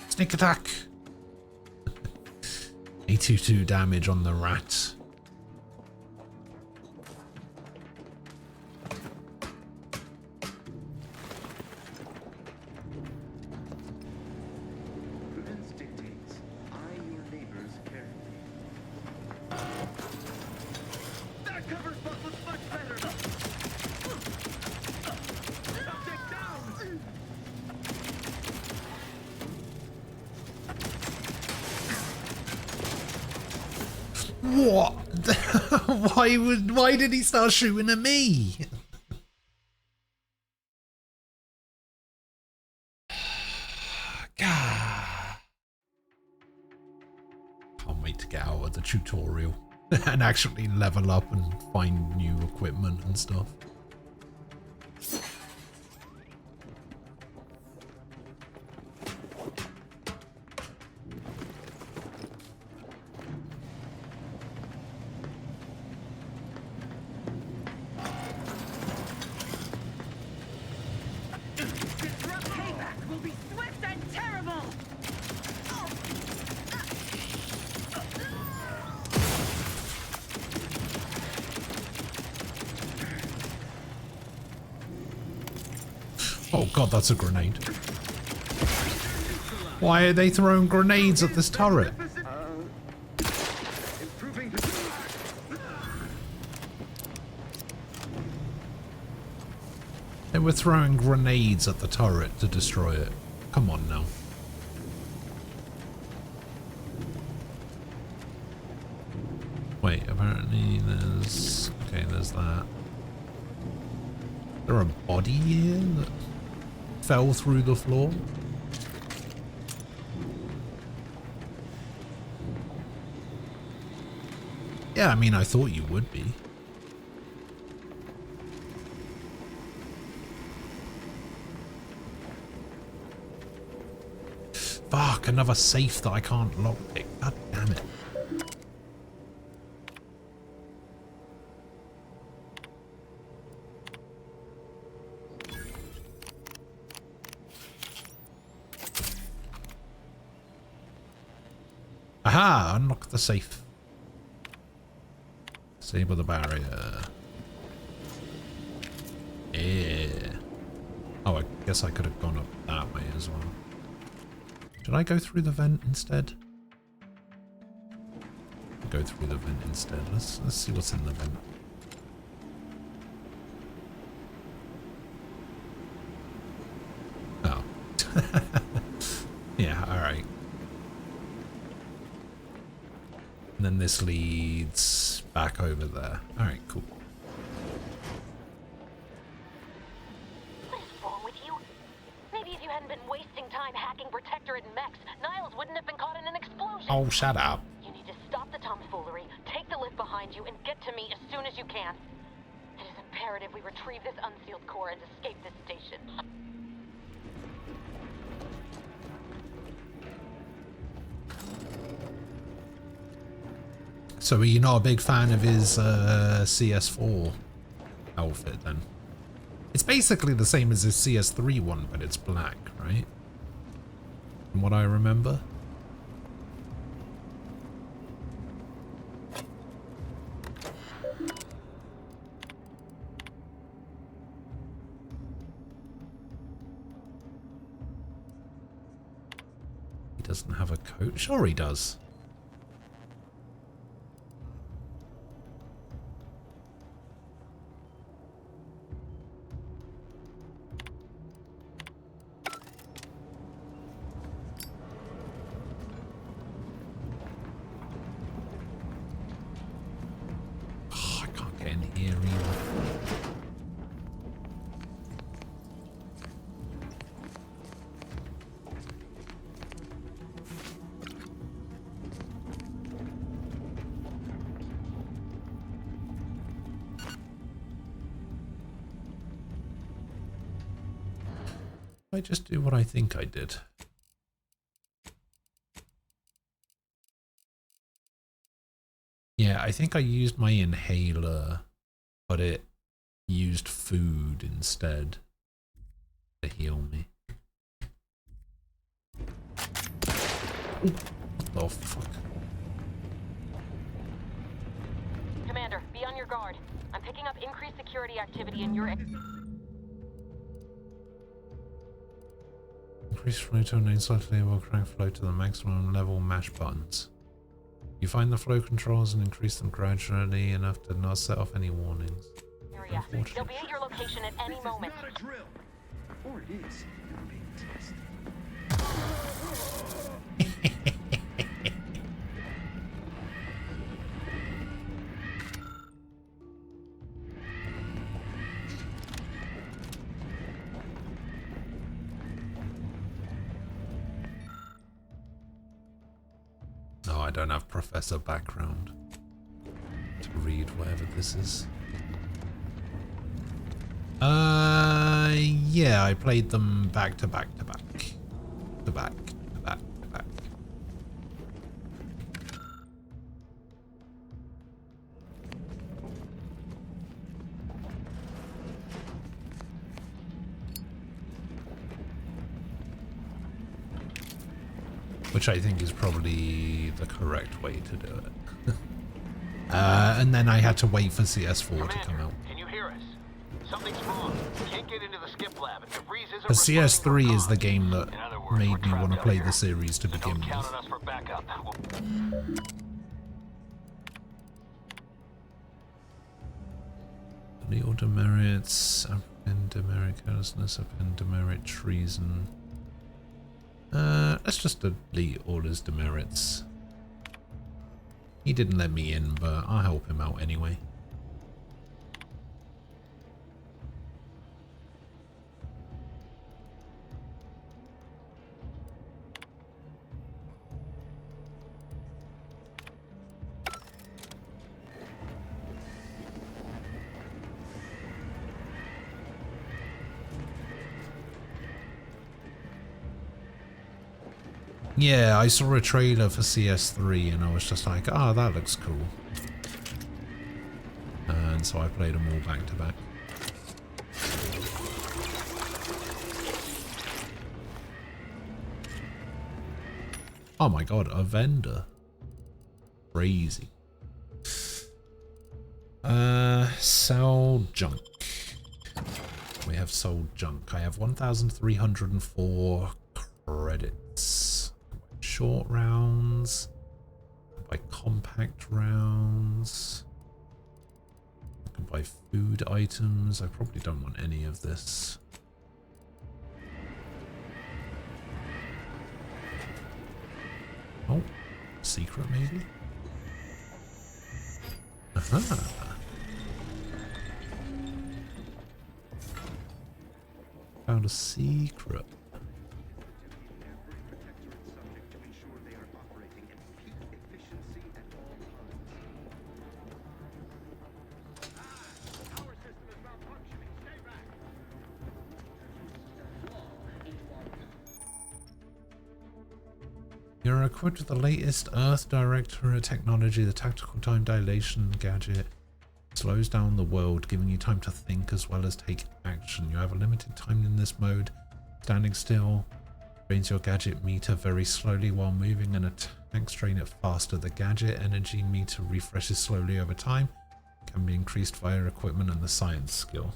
Sneak attack! 82 damage on the rat. Prudence dictates, eye your neighbors carefully. That cover spot looks much better! Subject down! What? Why did he start shooting at me? Can't wait to get out of the tutorial and actually level up and find new equipment and stuff. Disrupt payback will be swift and terrible! Oh god, that's a grenade. Why are they throwing grenades at this turret? They were throwing grenades at the turret to destroy it. Come on now. Wait, apparently there's... Okay, there's that. Is there a body here that fell through the floor? Yeah, I mean, I thought you would be. Fuck, another safe that I can't lockpick. God damn it. Aha! Unlock the safe. Disable the barrier. Yeah. Oh, I guess I could have gone up that way as well. Should I go through the vent instead? Go through the vent instead. Let's see what's in the vent. Oh. Yeah, alright. And then this leads back over there. Alright, cool. What is wrong with you? Maybe if you hadn't been wasting time hacking Protectorate and mechs, Niles wouldn't have been caught in an explosion. Oh, shut up. You need to stop the tomfoolery, take the lift behind you, and get to me as soon as you can. It is imperative we retrieve this unsealed core and escape this station. So are you not a big fan of his CS4 outfit then? It's basically the same as his CS3 one, but it's black, right? From what I remember. He doesn't have a coat. Sure he does. I just do what I think I did. Yeah, I think I used my inhaler, but it used food instead to heal me. Oh, fuck. Commander, be on your guard. I'm picking up increased security activity in your... Increase flow to an slightly will crank flow to the maximum level mash buttons. You find the flow controls and increase them gradually enough to not set off any warnings. Area. They'll be at your location at any moment. Not a drill. Or it is. You're being tested. Oh, I don't have professor background to read whatever this is. Yeah, I played them back to back to back. To back, to back, to back. Which I think is probably the correct way to do it. And then I had to wait for CS4 to come out. Can you hear us? Something's wrong. Can't get into the skip lab. And DeVries isn't The CS3 is the game that In other words, made we're me want to trapped play out the here. series to So begin don't count with. on us for backup. Legal demerits, append demerit carelessness, append demerit treason. Let's just delete all his demerits. He didn't let me in, but I'll help him out anyway. Yeah, I saw a trailer for CS3 and I was just like, ah, that looks cool. And so I played them all back to back. Oh my god, a vendor. Crazy. Sell junk. We have sold junk. I have 1,304 credits. Short rounds. Buy compact rounds. I can buy food items. I probably don't want any of this. Oh, secret maybe? Aha. Found a secret. You're equipped with the latest Earth Directorate technology. The tactical time dilation gadget slows down the world, giving you time to think as well as take action. You have a limited time in this mode. Standing still drains your gadget meter very slowly while moving, and attacks drain it faster. The gadget energy meter refreshes slowly over time. Can be increased via equipment and the science skill.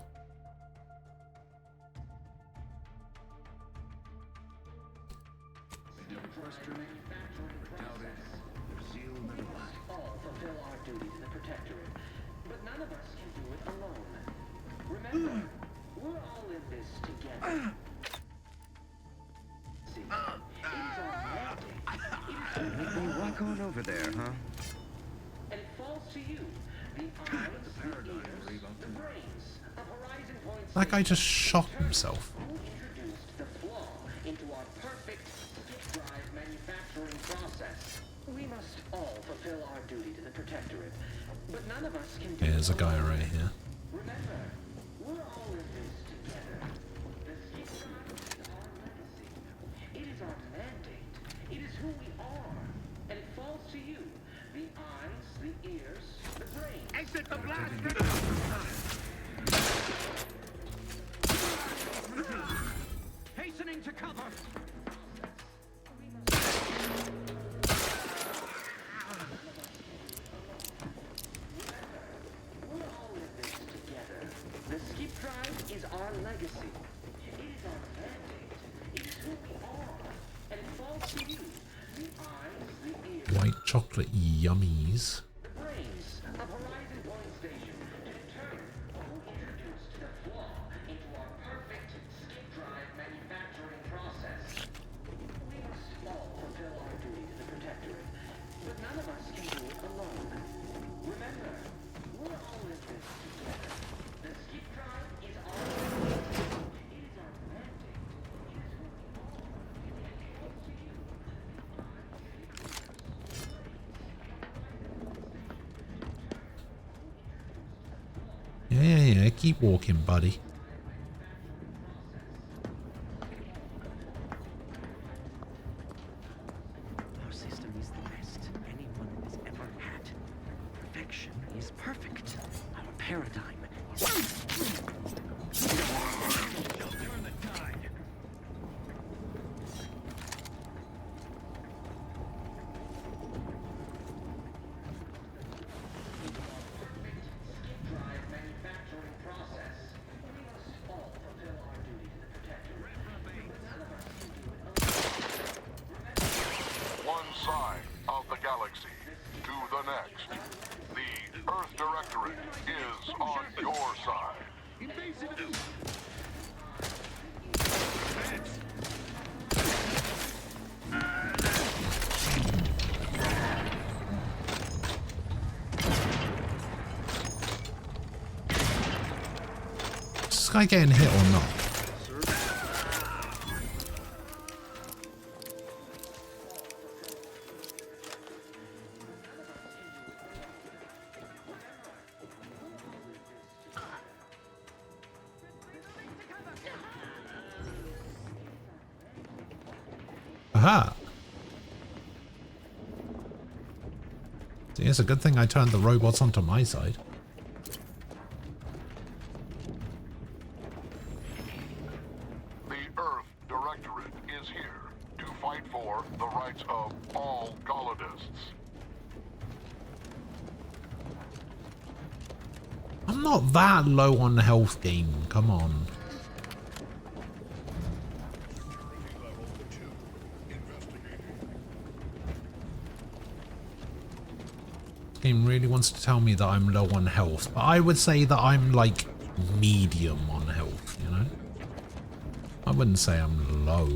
Walk on over there, huh? And it falls to you. The eyes, the ears, the brains of Horizon Point. That guy just shot himself. Who introduced the flaw into our perfect skip drive manufacturing process? We must all fulfill our duty to the Protectorate, but none of us can do Here's a it guy alone. right here. Remember, we're all in this together. The skip drive is our legacy. It is our mandate. It is who we are. And it falls to you. The eyes, the ears, the brains. Exit the blast! Hastening to cover! We're all in this together. The skip drive is our legacy. It is our mandate. It is who we are. And it falls to you. The eyes, the ears, White chocolate yummies. the brains of Horizon Point Station to determine who introduced the flaw into our perfect skip drive manufacturing process. We must all fulfill our duty to the Protectorate, but none of us can do it alone. Remember, we're all in this together. The skip drive is our legacy. It is our mandate. It is who we are. It falls to you. Yeah. Keep walking, buddy. Our system is the best anyone has ever had. Perfection is perfect. Our paradigm is... Turn the tide. Drive manufacturing process. We must all fulfill our duty to the Protectorate, but none of us can do it alone. One side of the galaxy to the next. The Earth Directorate is on your side. Is this guy getting hit or not? Aha! See, it's a good thing I turned the robots onto my side. The Earth Directorate is here to fight for the rights of all colonists. I'm not that low on health, game. Come on. This game really wants to tell me that I'm low on health, but I would say that I'm like medium on health, you know? I wouldn't say I'm low.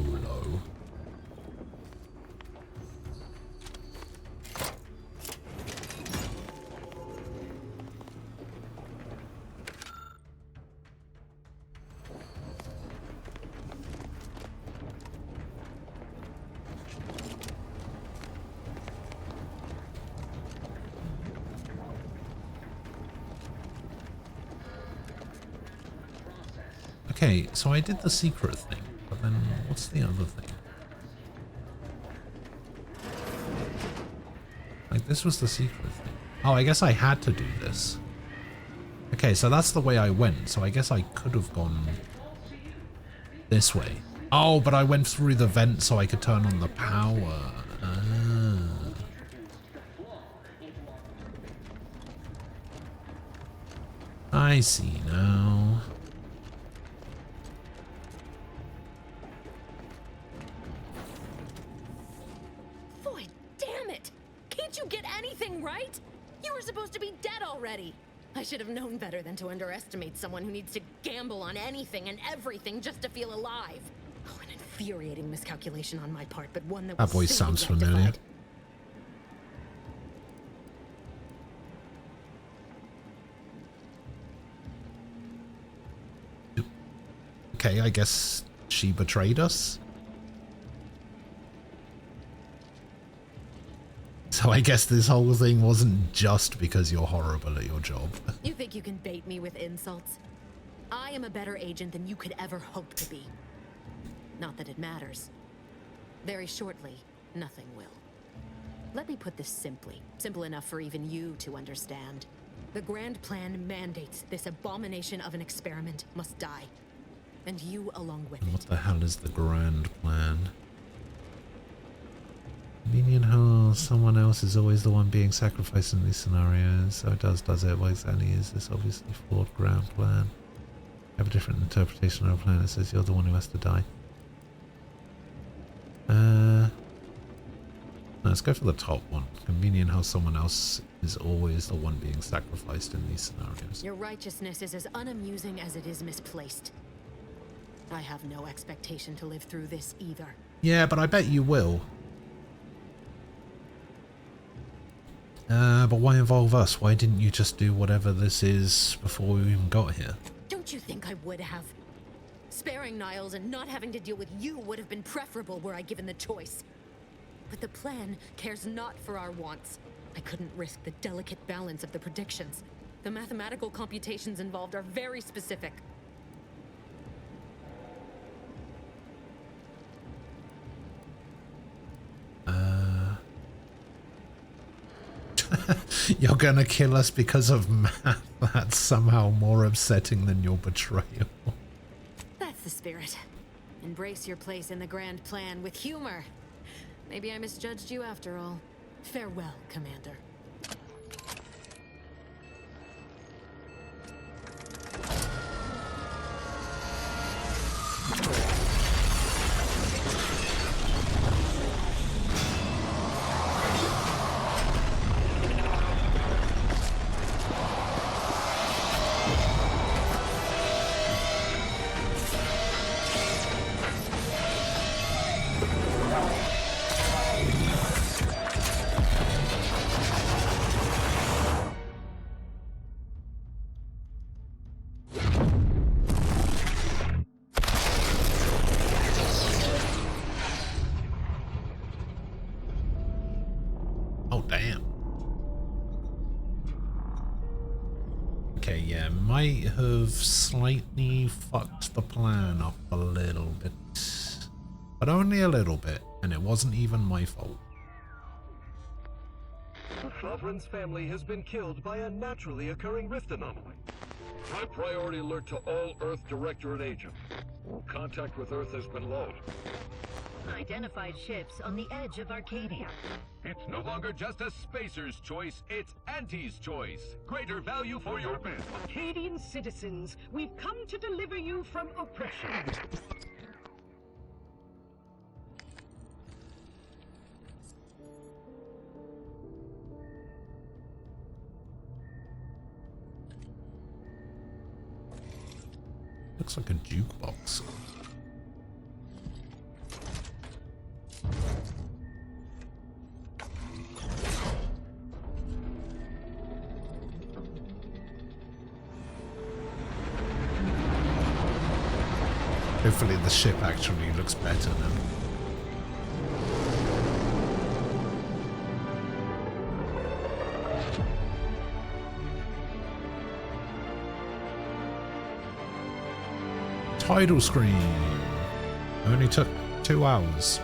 Okay, so I did the secret thing, but then what's the other thing? Like, this was the secret thing. Oh, I guess I had to do this. Okay, so that's the way I went, so I guess I could have gone this way. Oh, but I went through the vent so I could turn on the power. Ah. I see now. Boy, damn it! Can't you get anything right? You were supposed to be dead already. I should have known better than to underestimate someone who needs to gamble on anything and everything just to feel alive. Oh, an infuriating miscalculation on my part, but one that That voice soon be sounds familiar. rectified. Okay, I guess she betrayed us. So I guess this whole thing wasn't just because you're horrible at your job. You think you can bait me with insults? I am a better agent than you could ever hope to be. Not that it matters. Very shortly, nothing will. Let me put this simply, simple enough for even you to understand. The Grand Plan mandates this abomination of an experiment must die. And you along with it. What the hell is the Grand Plan? Convenient how someone else is always the one being sacrificed in these scenarios. So it does it? What exactly is this obviously flawed Grand Plan? I have a different interpretation of a plan that says you're the one who has to die. Let's go for the top one. Convenient how someone else is always the one being sacrificed in these scenarios. Your righteousness is as unamusing as it is misplaced. I have no expectation to live through this either. Yeah, but I bet you will. But why involve us? Why didn't you just do whatever this is before we even got here? Don't you think I would have? Sparing Niles and not having to deal with you would have been preferable were I given the choice. But the plan cares not for our wants. I couldn't risk the delicate balance of the predictions. The mathematical computations involved are very specific. You're gonna kill us because of math. That's somehow more upsetting than your betrayal. That's the spirit. Embrace your place in the Grand Plan with humor. Maybe I misjudged you after all. Farewell, Commander. Oh, damn. Okay, yeah, might have slightly fucked the plan up a little bit. But only a little bit, and it wasn't even my fault. The Sovereign's family has been killed by a naturally occurring rift anomaly. High priority alert to all Earth Directorate agents. Contact with Earth has been low. Identified ships on the edge of Arcadia. It's no longer just a spacer's choice, it's Auntie's choice. Greater value for your bid. Arcadian citizens, we've come to deliver you from oppression. Looks like a jukebox. Hopefully the ship actually looks better now. Title screen. Only took 2 hours.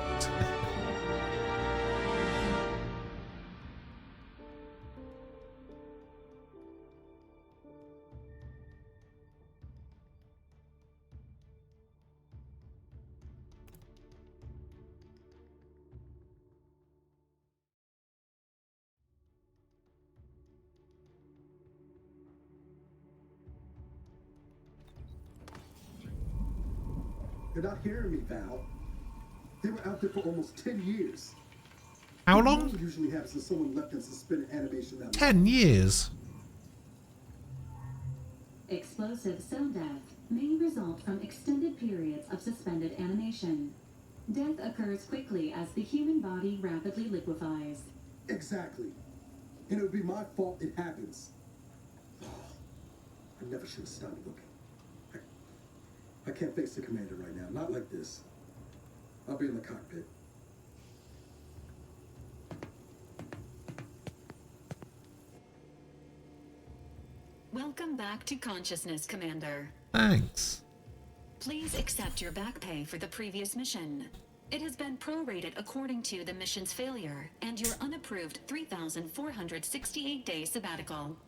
They're not hearing me, Val. They were out there for almost 10 years. How long? What usually happens when someone left in suspended animation that 10 years. Explosive cell death may result from extended periods of suspended animation. Death occurs quickly as the human body rapidly liquefies. Exactly. And it would be my fault it happens. Oh, I never should have stopped looking. I can't face the commander right now. Not like this. I'll be in the cockpit. Welcome back to consciousness, Commander. Thanks. Please accept your back pay for the previous mission. It has been prorated according to the mission's failure and your unapproved 3,468-day sabbatical.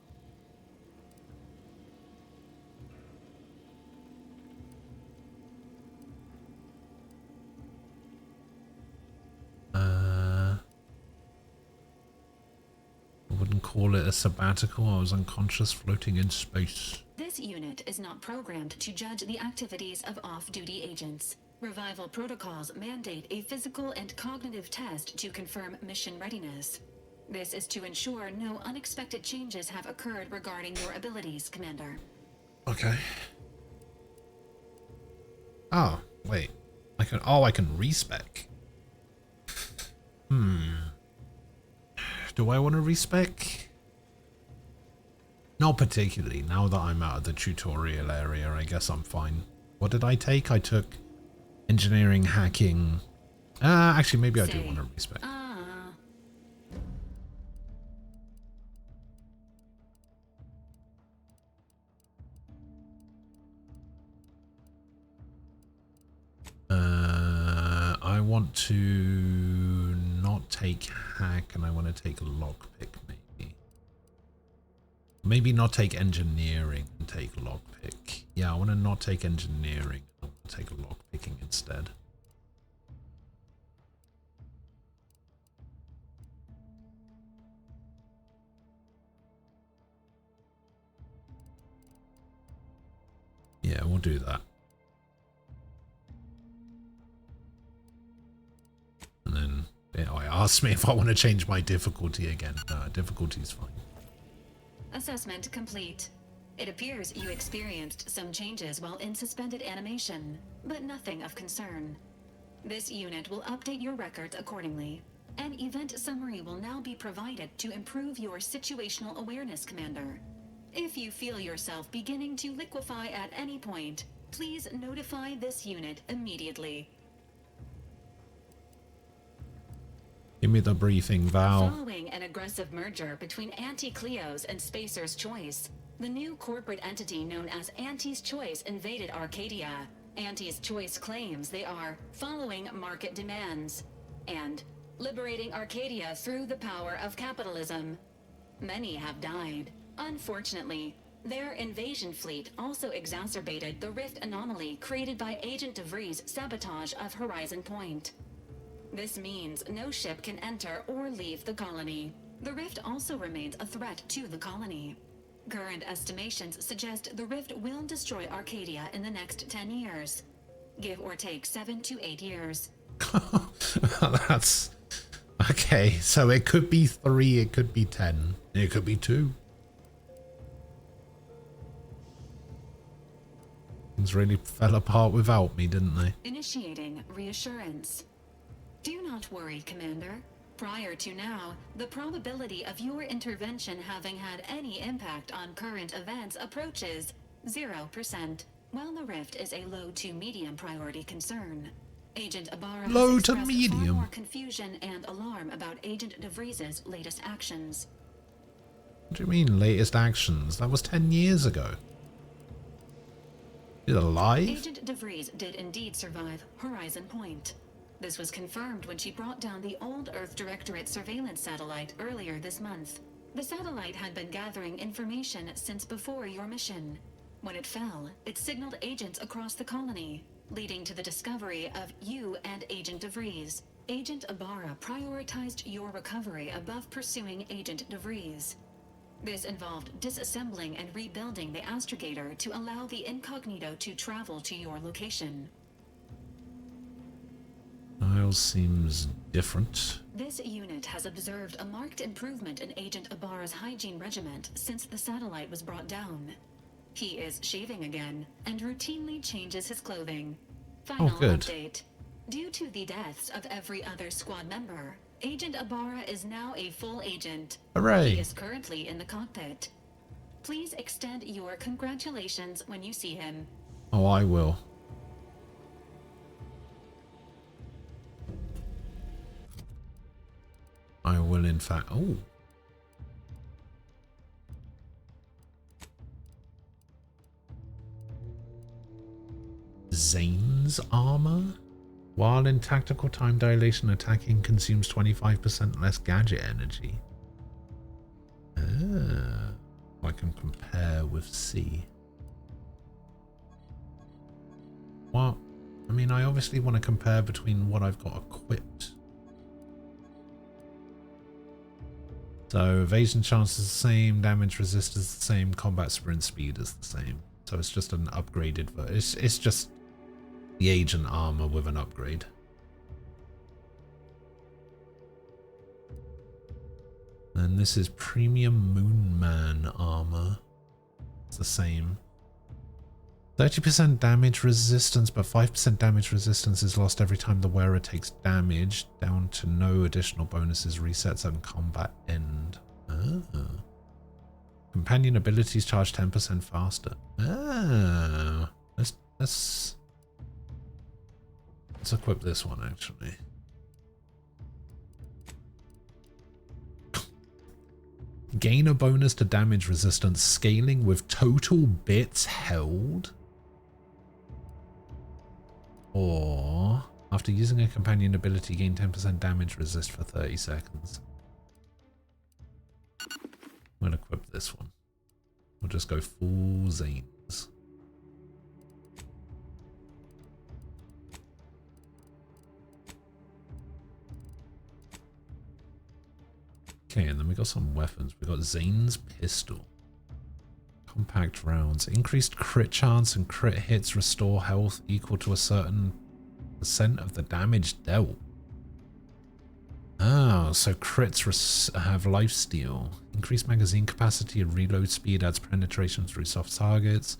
I wouldn't call it a sabbatical. I was unconscious floating in space. This unit is not programmed to judge the activities of off-duty agents. Revival protocols mandate a physical and cognitive test to confirm mission readiness. This is to ensure no unexpected changes have occurred regarding your abilities, Commander. Okay. Oh, wait. I can respec. Do I want to respec? Not particularly. Now that I'm out of the tutorial area, I guess I'm fine. What did I take? I took engineering, hacking. Actually, maybe I do want to respec. I want to not take hack, and I want to take lockpick, maybe. Maybe not take engineering and take lockpick. Yeah, I want to not take engineering. I want to take lockpicking instead. Yeah, we'll do that. And then it asks me if I want to change my difficulty again. No, difficulty is fine. Assessment complete. It appears you experienced some changes while in suspended animation, but nothing of concern. This unit will update your records accordingly. An event summary will now be provided to improve your situational awareness, Commander. If you feel yourself beginning to liquefy at any point, please notify this unit immediately. Give me the briefing, Val. Following an aggressive merger between Anti-Cleo's and Spacer's Choice, the new corporate entity known as Anti's Choice invaded Arcadia. Anti's Choice claims they are following market demands and liberating Arcadia through the power of capitalism. Many have died. Unfortunately, their invasion fleet also exacerbated the rift anomaly created by Agent DeVries' sabotage of Horizon Point. This means no ship can enter or leave the colony. The rift also remains a threat to the colony. Current estimations suggest the rift will destroy Arcadia in the next 10 years. Give or take 7 to 8 years. That's... Okay, so it could be 3, it could be 10, it could be 2. Things really fell apart without me, didn't they? Initiating reassurance. Do not worry, Commander. Prior to now, the probability of your intervention having had any impact on current events approaches 0%, while the rift is a low to medium priority concern. Agent Ibarra Low has to expressed medium. far more confusion and alarm about Agent DeVries' latest actions. What do you mean, latest actions? That was 10 years ago. He's alive? Agent DeVries did indeed survive Horizon Point. This was confirmed when she brought down the old Earth Directorate surveillance satellite earlier this month. The satellite had been gathering information since before your mission. When it fell, it signaled agents across the colony, leading to the discovery of you and Agent DeVries. Agent Ibarra prioritized your recovery above pursuing Agent DeVries. This involved disassembling and rebuilding the astrogator to allow the incognito to travel to your location. Niles seems different. This unit has observed a marked improvement in Agent Ibarra's hygiene regiment since the satellite was brought down. He is shaving again and routinely changes his clothing. Final update. Due to the deaths of every other squad member, Agent Ibarra is now a full agent. Hooray! He is currently in the cockpit. Please extend your congratulations when you see him. Oh, I will. I will, in fact. Oh. Zane's armor? While in tactical time dilation, attacking consumes 25% less gadget energy. Ah, I can compare with C. Well, I mean, I obviously want to compare between what I've got equipped. So evasion chance is the same, damage resist is the same, combat sprint speed is the same. So it's just an upgraded version. It's just the agent armor with an upgrade. And this is premium Moonman armor. It's the same. 30% damage resistance, but 5% damage resistance is lost every time the wearer takes damage, down to no additional bonuses, resets at combat end. Ah. Companion abilities charge 10% faster. Ah. Let's equip this one, actually. Gain a bonus to damage resistance scaling with total bits held. Or, after using a companion ability, gain 10% damage resist for 30 seconds. I'm going to equip this one. We'll just go full Zanes. Okay, and then we got some weapons. We got Zane's pistol. Compact rounds. Increased crit chance and crit hits restore health equal to a certain percent of the damage dealt. Ah, so crits have lifesteal. Increased magazine capacity and reload speed adds penetration through soft targets.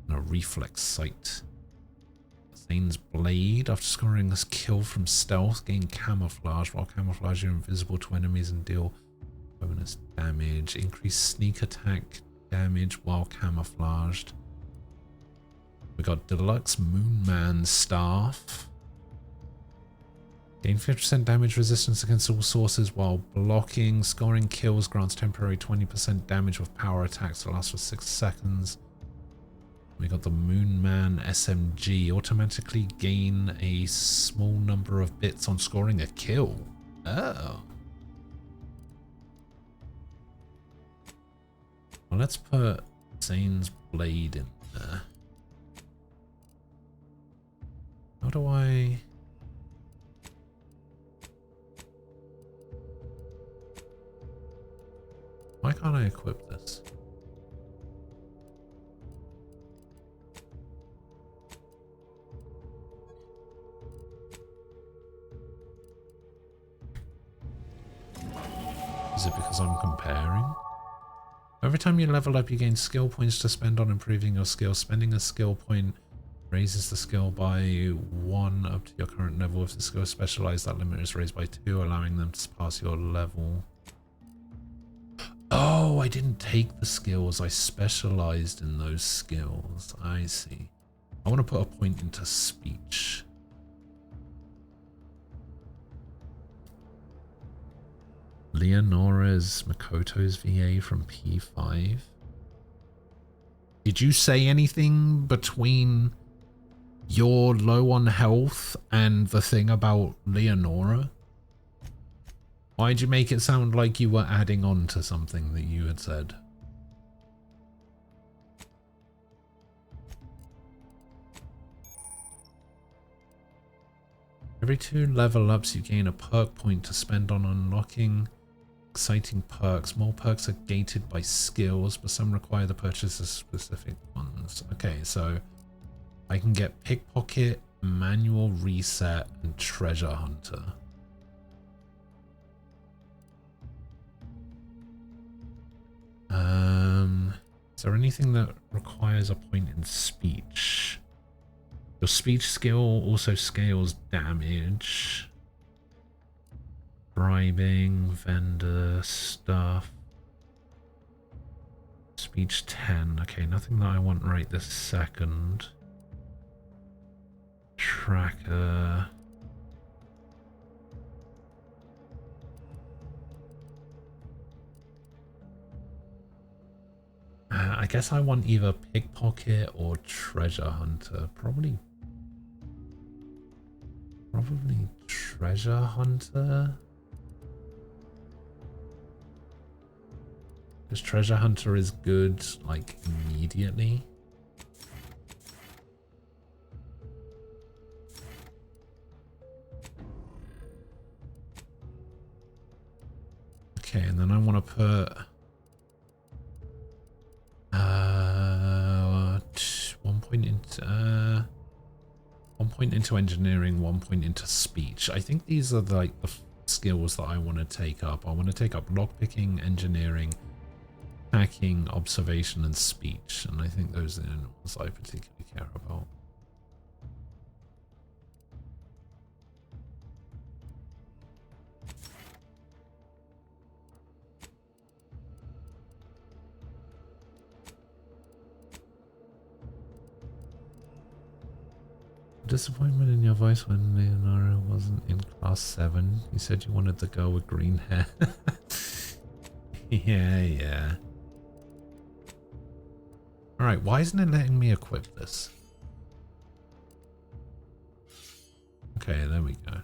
And a reflex sight. Zane's blade. After scoring a kill from stealth, gain camouflage. While camouflage, you're invisible to enemies and deal bonus damage. Increased sneak attack damage while camouflaged. We got Deluxe Moonman Staff. Gain 50% damage resistance against all sources while blocking. Scoring kills grants temporary 20% damage with power attacks to last for 6 seconds. We got the Moonman SMG. Automatically gain a small number of bits on scoring a kill. Oh. Well, let's put Zane's blade in there. How do I... Why can't I equip this? Is it because I'm comparing? Every time you level up, you gain skill points to spend on improving your skill. Spending a skill point raises the skill by 1 up to your current level. If the skill is specialized, that limit is raised by 2, allowing them to pass your level. Oh, I didn't take the skills. I specialized in those skills. I see. I want to put a point into speech. Leonora's Makoto's VA from P5. Did you say anything between you're low on health and the thing about Leonora? Why'd you make it sound like you were adding on to something that you had said? Every 2 level ups you gain a perk point to spend on unlocking exciting perks. More perks are gated by skills, but some require the purchase of specific ones. Okay, so I can get Pickpocket, Manual Reset, and Treasure Hunter. Is there anything that requires a point in speech? Your speech skill also scales damage. Bribing, vendor, stuff. Speech 10. Okay, nothing that I want right this second. Tracker. I guess I want either Pickpocket or Treasure Hunter. Probably Treasure Hunter. Because Treasure Hunter is good, like, immediately. Okay, and then I want to put 1 point into 1 point into engineering, 1 point into speech. I think these are like the skills that I want to take up. I want to take up lockpicking, engineering, hacking, observation, and speech. And I think those are the ones I particularly care about. Disappointment in your voice when Leonora wasn't in class 7. You said you wanted the girl with green hair. Yeah. Alright, why isn't it letting me equip this? Okay, there we go.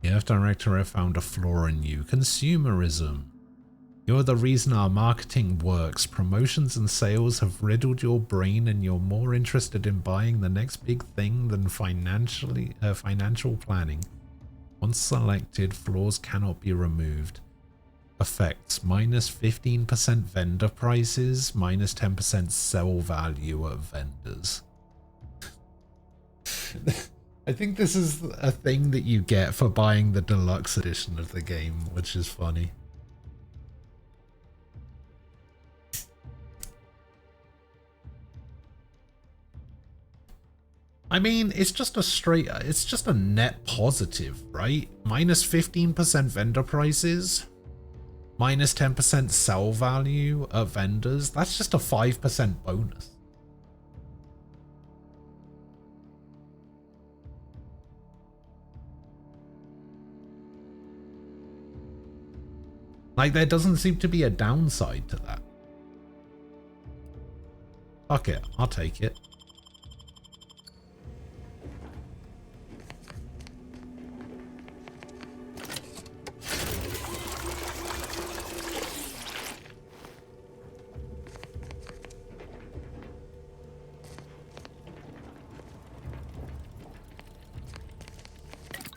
The Earth Directorate found a flaw in you. Consumerism. You're the reason our marketing works. Promotions and sales have riddled your brain and you're more interested in buying the next big thing than financial planning. Once selected, flaws cannot be removed. Effects: minus 15% vendor prices, minus 10% sell value at vendors. I think this is a thing that you get for buying the deluxe edition of the game, which is funny. I mean, it's just a net positive, right? Minus 15% vendor prices, minus 10% sell value at vendors. That's just a 5% bonus. Like, there doesn't seem to be a downside to that. Fuck it, I'll take it.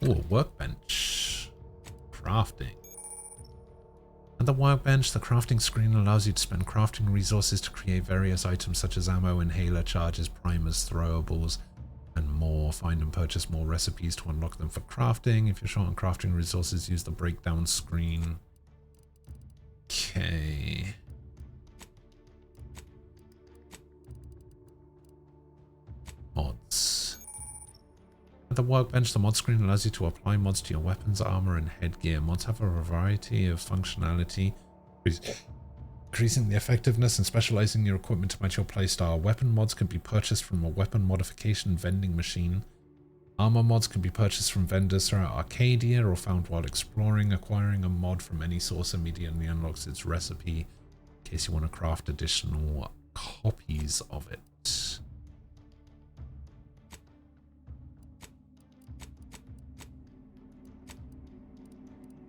Ooh, workbench. Crafting. At the workbench, the crafting screen allows you to spend crafting resources to create various items such as ammo, inhaler, charges, primers, throwables, and more. Find and purchase more recipes to unlock them for crafting. If you're short on crafting resources, use the breakdown screen. Okay. Mods. At the workbench, the mod screen allows you to apply mods to your weapons, armor, and headgear. Mods have a variety of functionality. Increasing the effectiveness and specializing your equipment to match your playstyle. Weapon mods can be purchased from a weapon modification vending machine. Armor mods can be purchased from vendors throughout Arcadia or found while exploring. Acquiring a mod from any source immediately unlocks its recipe in case you want to craft additional copies of it.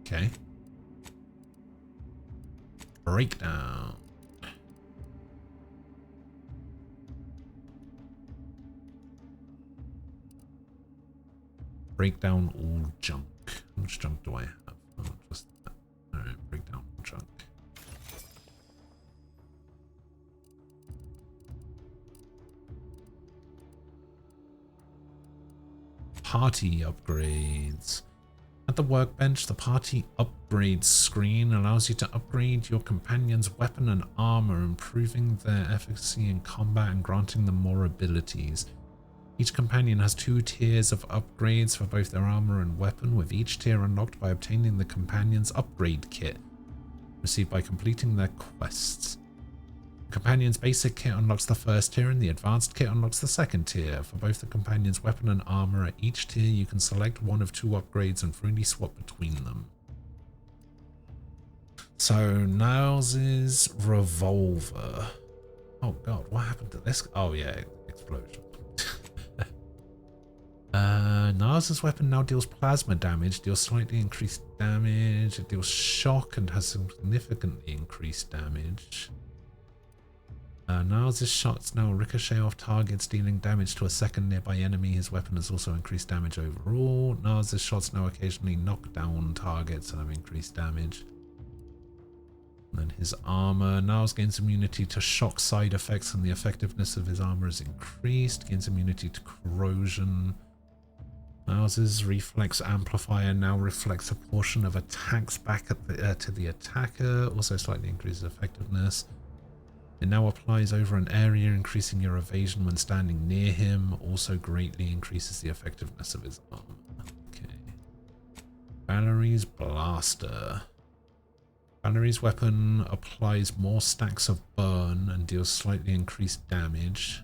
Okay. Breakdown. Break down all junk. How much junk do I have? Oh, just that. Alright, break down all junk. Party upgrades. At the workbench, the party upgrades screen allows you to upgrade your companion's weapon and armor, improving their efficacy in combat and granting them more abilities. Each companion has 2 tiers of upgrades for both their armor and weapon, with each tier unlocked by obtaining the companion's upgrade kit, received by completing their quests. The companion's basic kit unlocks the first tier and the advanced kit unlocks the second tier. For both the companion's weapon and armor at each tier, you can select one of 2 upgrades and freely swap between them. So, Niles' revolver. Oh god, what happened to this? Oh yeah, explosion. Niles' weapon now deals plasma damage, deals slightly increased damage, it deals shock and has significantly increased damage. Niles' shots now ricochet off targets, dealing damage to a second nearby enemy. His weapon has also increased damage overall. Niles' shots now occasionally knock down targets and have increased damage. And then his armor. Niles gains immunity to shock side effects and the effectiveness of his armor is increased. Gains immunity to corrosion. Niles' reflex amplifier now reflects a portion of attacks back at the, to the attacker. Also slightly increases effectiveness. It now applies over an area, increasing your evasion when standing near him. Also greatly increases the effectiveness of his armor. Okay. Valerie's blaster. Valerie's weapon applies more stacks of burn and deals slightly increased damage.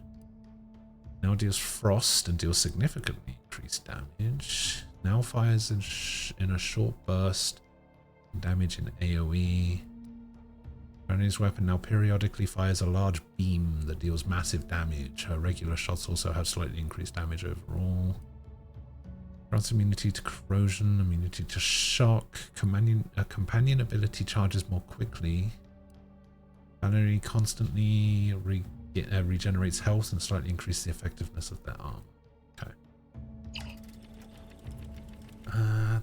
Now deals frost and deals significantly increased damage. Now fires in a short burst. Damage in AoE. Valerie's weapon now periodically fires a large beam that deals massive damage. Her regular shots also have slightly increased damage overall. Grants immunity to corrosion, immunity to shock. Companion ability charges more quickly. Valerie constantly regenerates health and slightly increases the effectiveness of their arm. Okay.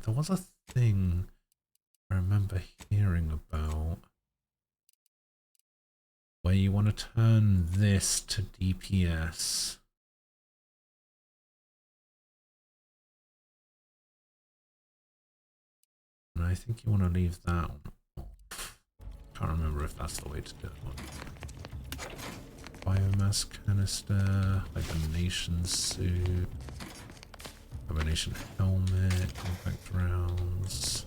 There was a thing I remember hearing about where you want to turn this to DPS. And I think you want to leave that one off. Can't remember if that's the way to do it. Biomass canister, hibernation suit, hibernation helmet, compact rounds.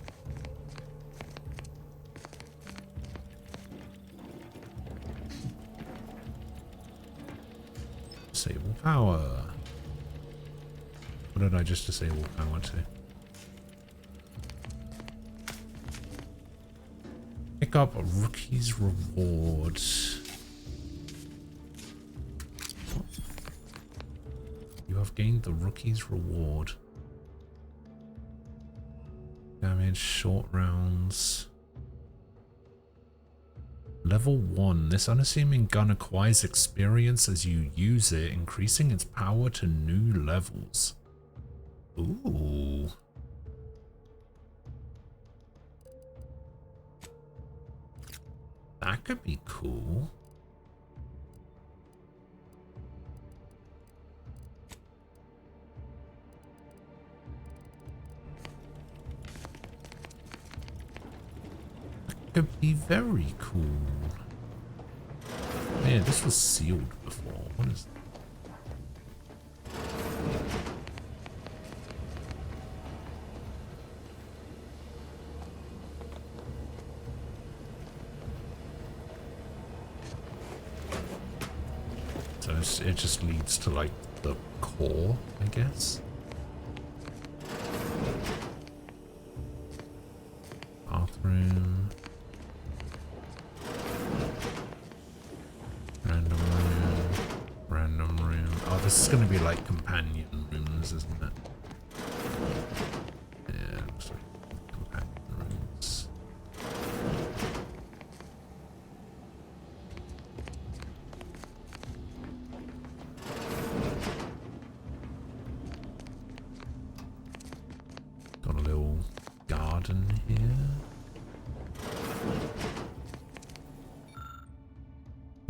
Disable power. What did I just disable power to? Pick up a rookie's reward. You have gained the rookie's reward. Damage, short rounds. Level 1. This unassuming gun acquires experience as you use it, increasing its power to new levels. Ooh. That could be cool. That could be very cool. Man, this was sealed before. What is that? it just leads to like the core, I guess. Bathroom. Random room. Random room. Oh, this is going to be like companion rooms, isn't it? Yeah, looks like companion rooms. Got a little garden here.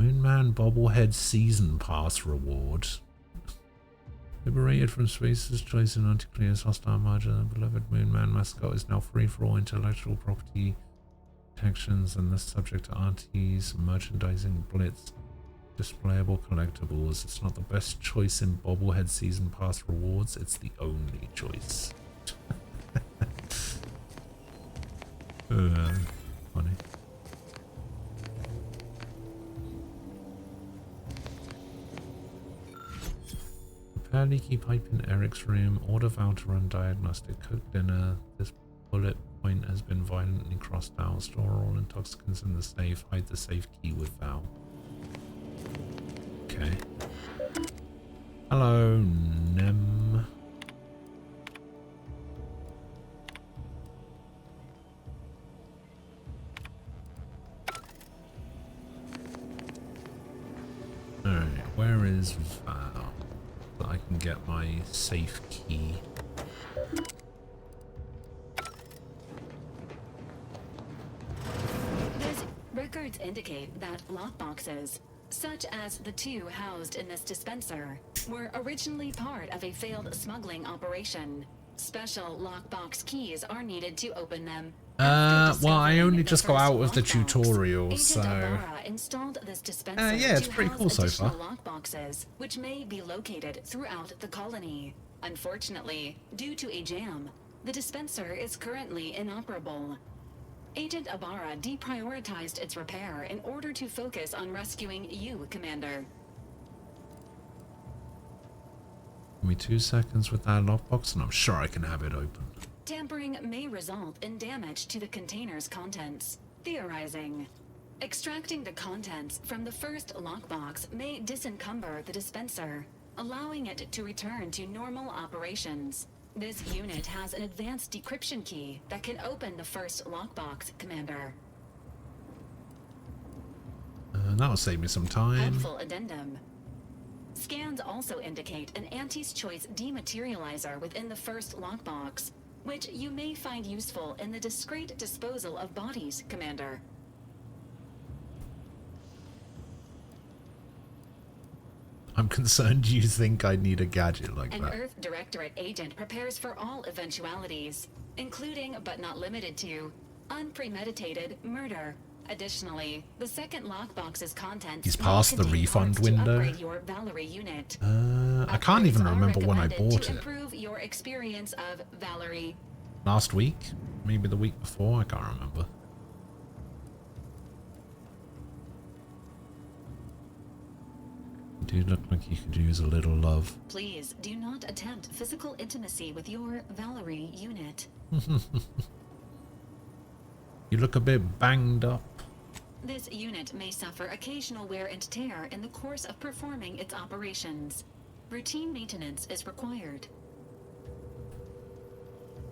Moonman Bobblehead Season Pass reward. Liberated from Space's choice in Anti-Clear's hostile margin, the beloved Moonman mascot is now free for all intellectual property protections and thus subject to RT's merchandising blitz. Displayable collectibles. It's not the best choice in Bobblehead Season Pass rewards, it's the only choice. Funny. Repair leaky pipe in Eric's room. Order Val to run diagnostic. Cook dinner. This bullet point has been violently crossed out. Store all intoxicants in the safe. Hide the safe key with Val. Okay. Hello, Nem. Alright, where is Val? So I can get my safe key. Records indicate that lockboxes, such as the two housed in this dispenser, were originally part of a failed smuggling operation. Special lockbox keys are needed to open them. Well, I only just got out of the tutorial, Agent so... Ibarra installed this dispenser yeah, it's to pretty house cool so far. additional lockboxes, which may be located throughout the colony. Unfortunately, due to a jam, the dispenser is currently inoperable. Agent Ibarra deprioritized its repair in order to focus on rescuing you, Commander. Give me 2 seconds with that lockbox and I'm sure I can have it open. Tampering may result in damage to the container's contents. Theorizing. Extracting the contents from the first lockbox may disencumber the dispenser, allowing it to return to normal operations. This unit has an advanced decryption key that can open the first lockbox, Commander. That'll save me some time. Helpful addendum. Scans also indicate an Auntie's Choice dematerializer within the first lockbox, which you may find useful in the discreet disposal of bodies, Commander. I'm concerned you think I need a gadget like An that. Earth Directorate agent prepares for all eventualities, including but not limited to unpremeditated murder. Additionally, the second lockbox's contents He's past the refund to window. upgrade your Valerie unit. I can't even remember when I bought to it. improve your experience of Valerie. Last week? Maybe the week before? I can't remember. You do look like you could use a little love. Please do not attempt physical intimacy with your Valerie unit. You look a bit banged up. This unit may suffer occasional wear and tear in the course of performing its operations. Routine maintenance is required.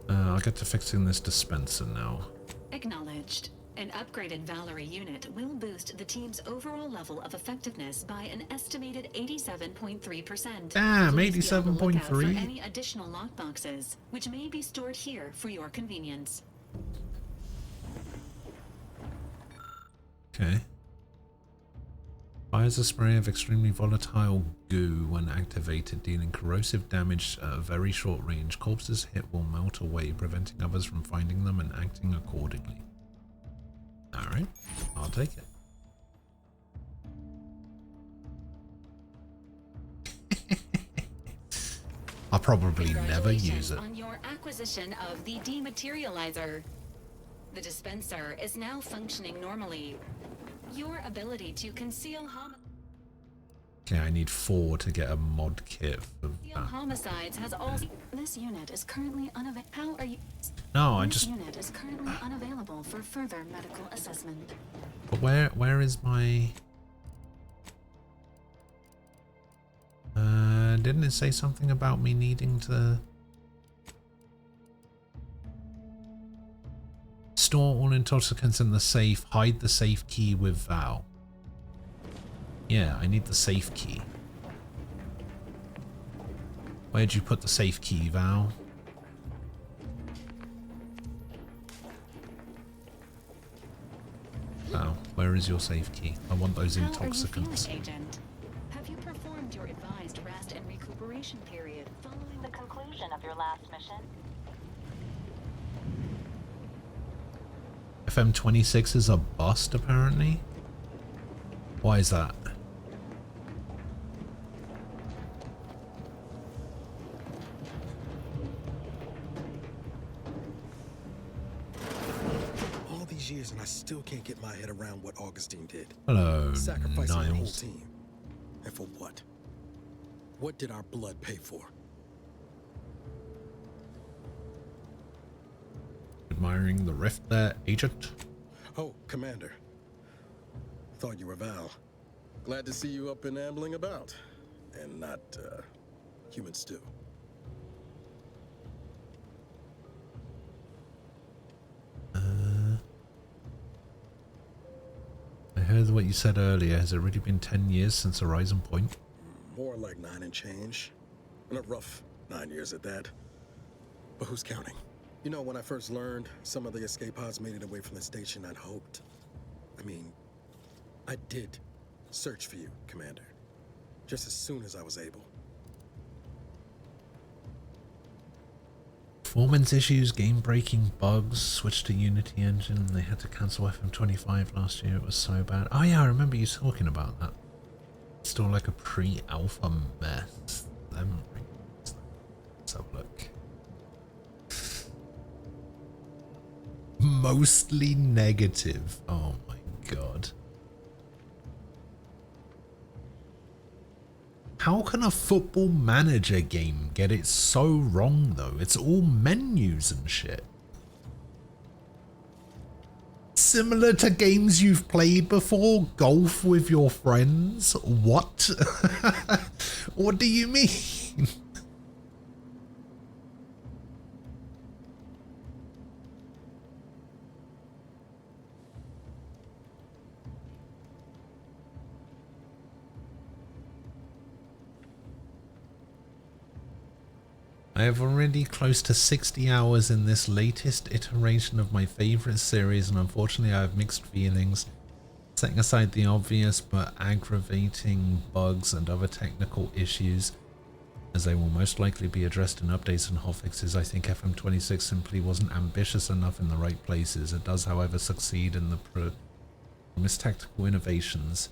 I'll get to fixing this dispenser now. Acknowledged. An upgraded Valerie unit will boost the team's overall level of effectiveness by an estimated 87.3%. Damn, Please be on the lookout for 87.3? any additional lockboxes, which may be stored here for your convenience. Okay. Fires a spray of extremely volatile goo when activated, dealing corrosive damage at a very short range. Corpses hit will melt away, preventing others from finding them and acting accordingly. Alright, I'll take it. I'll probably never use it. On your acquisition of the dematerializer. The dispenser is now functioning normally. Your ability to conceal Okay, I need 4 to get a mod kit for Steel that. Homicides has also. This unit is currently unavailable. How are you? No, I This just... unit is currently unavailable for further medical assessment. But where is my... didn't it say something about me needing to... Store all intoxicants in the safe, hide the safe key with Val. Yeah, I need the safe key. Where'd you put the safe key, Val? Val, where is your safe key? I want those intoxicants. How are you feeling, Agent? Have you performed your advised rest and recuperation period following The conclusion of your last mission. FM26 is a bust, apparently. Why is that? All these years and I still can't get my head around what Augustine did. Hello, Sacrificing the whole Niles. team. And for what? What did our blood pay for? Admiring the rift there, Agent. Oh, Commander. Thought you were Val. Glad to see you up and ambling about. And not, human stew. I heard what you said earlier. Has it really been 10 years since Horizon Point? More like 9 and change. And a rough 9 years at that. But who's counting? You know, when I first learned some of the escape pods made it away from the station, I'd hoped. I mean, I did search for you, Commander. Just as soon as I was able. Performance issues, game-breaking bugs, switched to Unity engine. They had to cancel FM25 last year. It was so bad. Oh yeah, I remember you talking about that. Still like a pre-alpha mess. Let's have a look. Mostly negative. Oh my god. How can a Football Manager game get it so wrong though? It's all menus and shit. Similar to games you've played before? Golf with your friends? What? What do you mean? I have already close to 60 hours in this latest iteration of my favourite series, and unfortunately I have mixed feelings. Setting aside the obvious but aggravating bugs and other technical issues, as they will most likely be addressed in updates and hotfixes, I think FM26 simply wasn't ambitious enough in the right places. It does, however, succeed in the promised tactical innovations.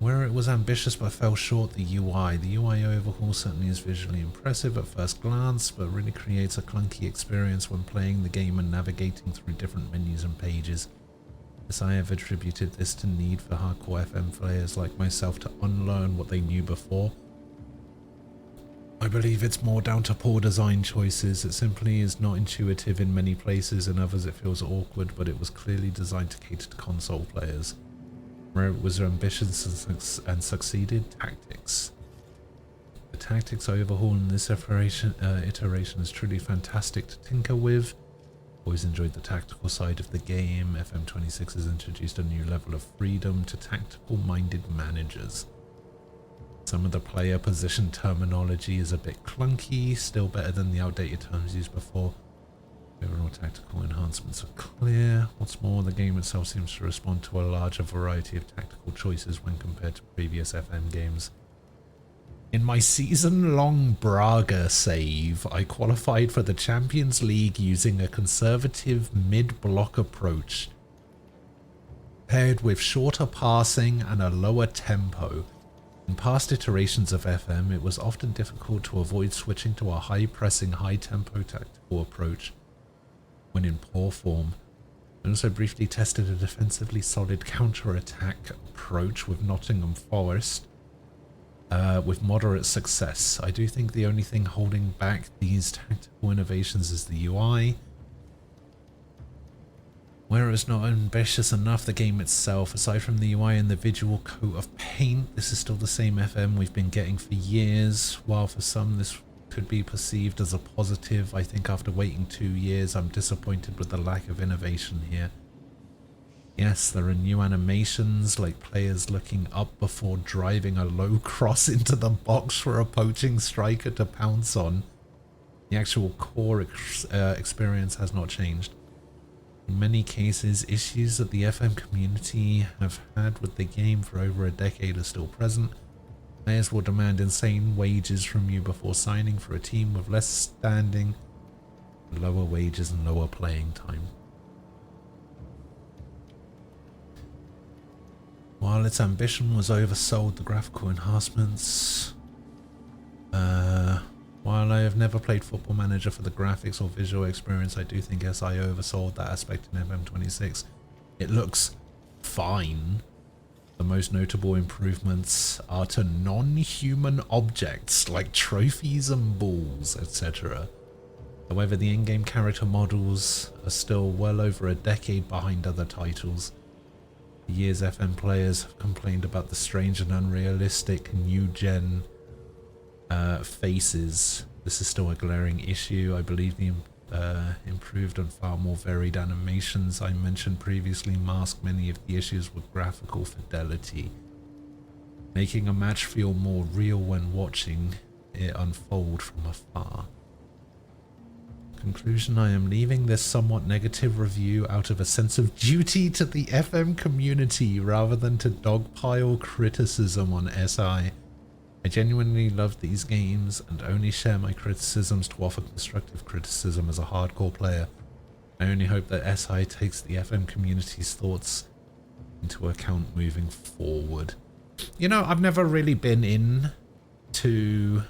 Where it was ambitious but fell short, the UI. The UI overhaul certainly is visually impressive at first glance, but really creates a clunky experience when playing the game and navigating through different menus and pages. As I have attributed this to need for hardcore FM players like myself to unlearn what they knew before. I believe it's more down to poor design choices. It simply is not intuitive in many places, in others it feels awkward, but it was clearly designed to cater to console players. Where it was ambitious and succeeded, tactics. The tactics overhaul in this iteration is truly fantastic to tinker with. Always enjoyed the tactical side of the game. FM26 has introduced a new level of freedom to tactical-minded managers. Some of the player position terminology is a bit clunky, still better than the outdated terms used before. Overall tactical enhancements are clear. What's more, the game itself seems to respond to a larger variety of tactical choices when compared to previous FM games. In my season-long Braga save, I qualified for the Champions League using a conservative mid-block approach, paired with shorter passing and a lower tempo. In past iterations of FM, it was often difficult to avoid switching to a high-pressing, high-tempo tactical approach when in poor form. I also briefly tested a defensively solid counter-attack approach with Nottingham Forest with moderate success. I do think the only thing holding back these tactical innovations is the UI. Where it's not ambitious enough, the game itself, aside from the UI and the visual coat of paint, this is still the same FM we've been getting for years. While for some this could be perceived as a positive, I think after waiting 2 years, I'm disappointed with the lack of innovation here. Yes, there are new animations, like players looking up before driving a low cross into the box for a poaching striker to pounce on. The actual core experience has not changed. In many cases, issues that the FM community have had with the game for over a decade are still present. Players will demand insane wages from you before signing for a team with less standing, lower wages and lower playing time. While its ambition was oversold, the graphical enhancements. While I have never played Football Manager for the graphics or visual experience, I do think SI oversold that aspect in FM26. It looks fine. The most notable improvements are to non-human objects like trophies and balls, etc. However, the in-game character models are still well over a decade behind other titles. For years, FM players have complained about the strange and unrealistic new-gen faces. This is still a glaring issue. I believe the improved and far more varied animations I mentioned previously mask many of the issues with graphical fidelity, making a match feel more real when watching it unfold from afar. Conclusion: I am leaving this somewhat negative review out of a sense of duty to the FM community rather than to dogpile criticism on SI. I genuinely love these games and only share my criticisms to offer constructive criticism as a hardcore player. I only hope that SI takes the FM community's thoughts into account moving forward. You know, I've never really been in to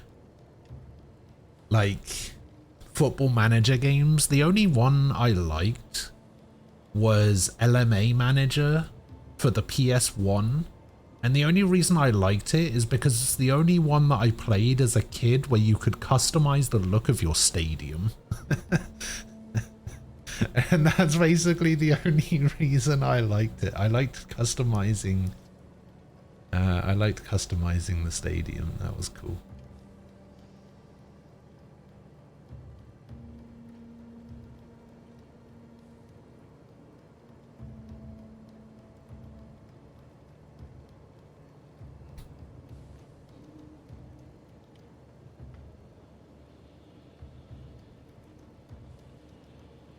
like Football Manager games. The only one I liked was LMA Manager for the PS1. And the only reason I liked it is because it's the only one that I played as a kid where you could customize the look of your stadium. And that's basically the only reason I liked it. I liked customizing the stadium. That was cool.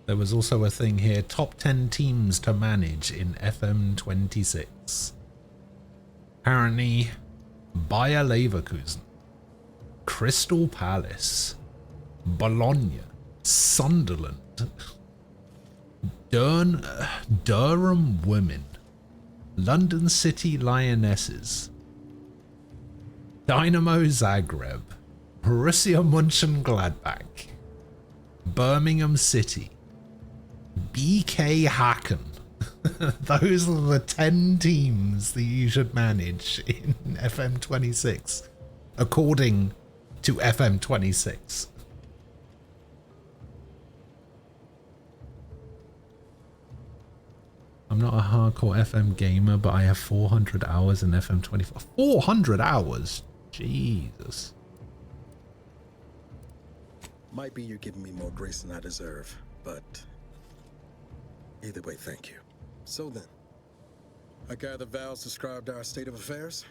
There was also a thing here, top 10 teams to manage in FM26. Apparently, Bayer Leverkusen, Crystal Palace, Bologna, Sunderland, Durham Women, London City Lionesses, Dynamo Zagreb, Borussia Mönchengladbach, Birmingham City, BK Hacken. Those are the 10 teams that you should manage in FM26, according to FM26. I'm not a hardcore FM gamer, but I have 400 hours in FM24. 400 hours? Jesus. Might be you're giving me more grace than I deserve, but either way, thank you. So then, I gather Val's described our state of affairs?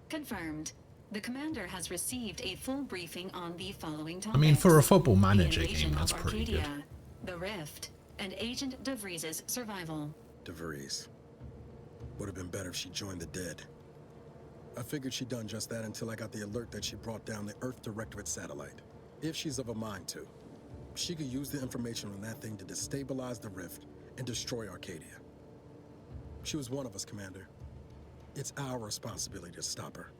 Confirmed. The commander has received a full briefing on the following topics. I mean, for a Football The Manager invasion game, that's of pretty good. Arcadia, the Rift, and Agent DeVries' survival. DeVries. Would have been better if she joined the dead. I figured she'd done just that until I got the alert that she brought down the Earth Directorate satellite. If she's of a mind to, she could use the information on that thing to destabilize the Rift and destroy Arcadia. She was one of us, Commander. It's our responsibility to stop her.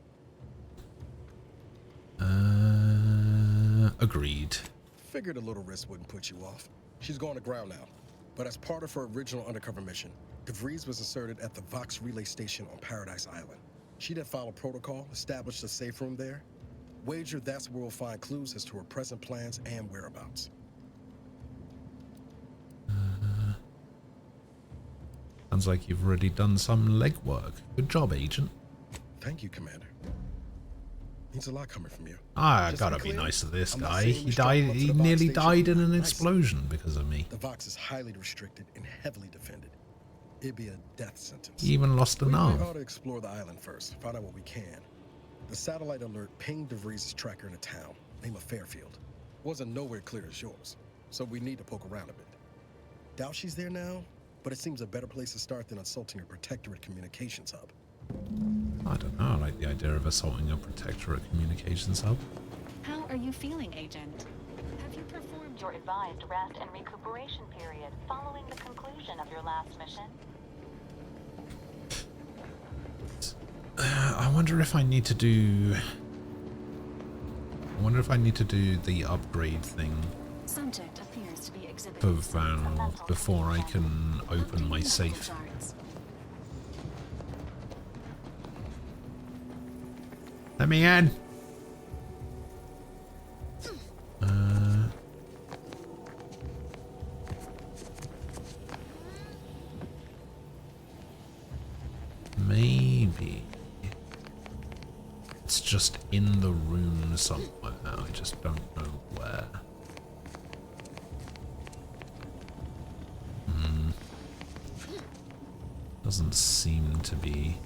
Agreed. Figured a little risk wouldn't put you off. She's going to ground now. But as part of her original undercover mission, DeVries was inserted at the Vox Relay Station on Paradise Island. She then followed protocol, established a safe room there. Wager that's where we'll find clues as to her present plans and whereabouts. Sounds like you've already done some legwork. Good job, Agent. Thank you, Commander. Means a lot coming from you. I gotta be nice to this guy. He nearly died in an explosion because of me. The Vox is highly restricted and heavily defended. It'd be a death sentence. He even lost an arm. We ought to explore the island first, find out what we can. The satellite alert pinged DeVries' tracker in a town, name of Fairfield. Wasn't nowhere clear as yours, so we need to poke around a bit. Doubt she's there now, but it seems a better place to start than assaulting a Protectorate communications hub. I don't know, I like the idea of assaulting a Protectorate communications hub. How are you feeling, Agent? Have you performed your advised rest and recuperation period following the conclusion of your last mission? I wonder if I need to do... the upgrade thing Subject appears to be exhibiting for Val before I can open my safe. Let me in! Maybe it's just in the room somewhere. I just don't know where. Doesn't seem to be.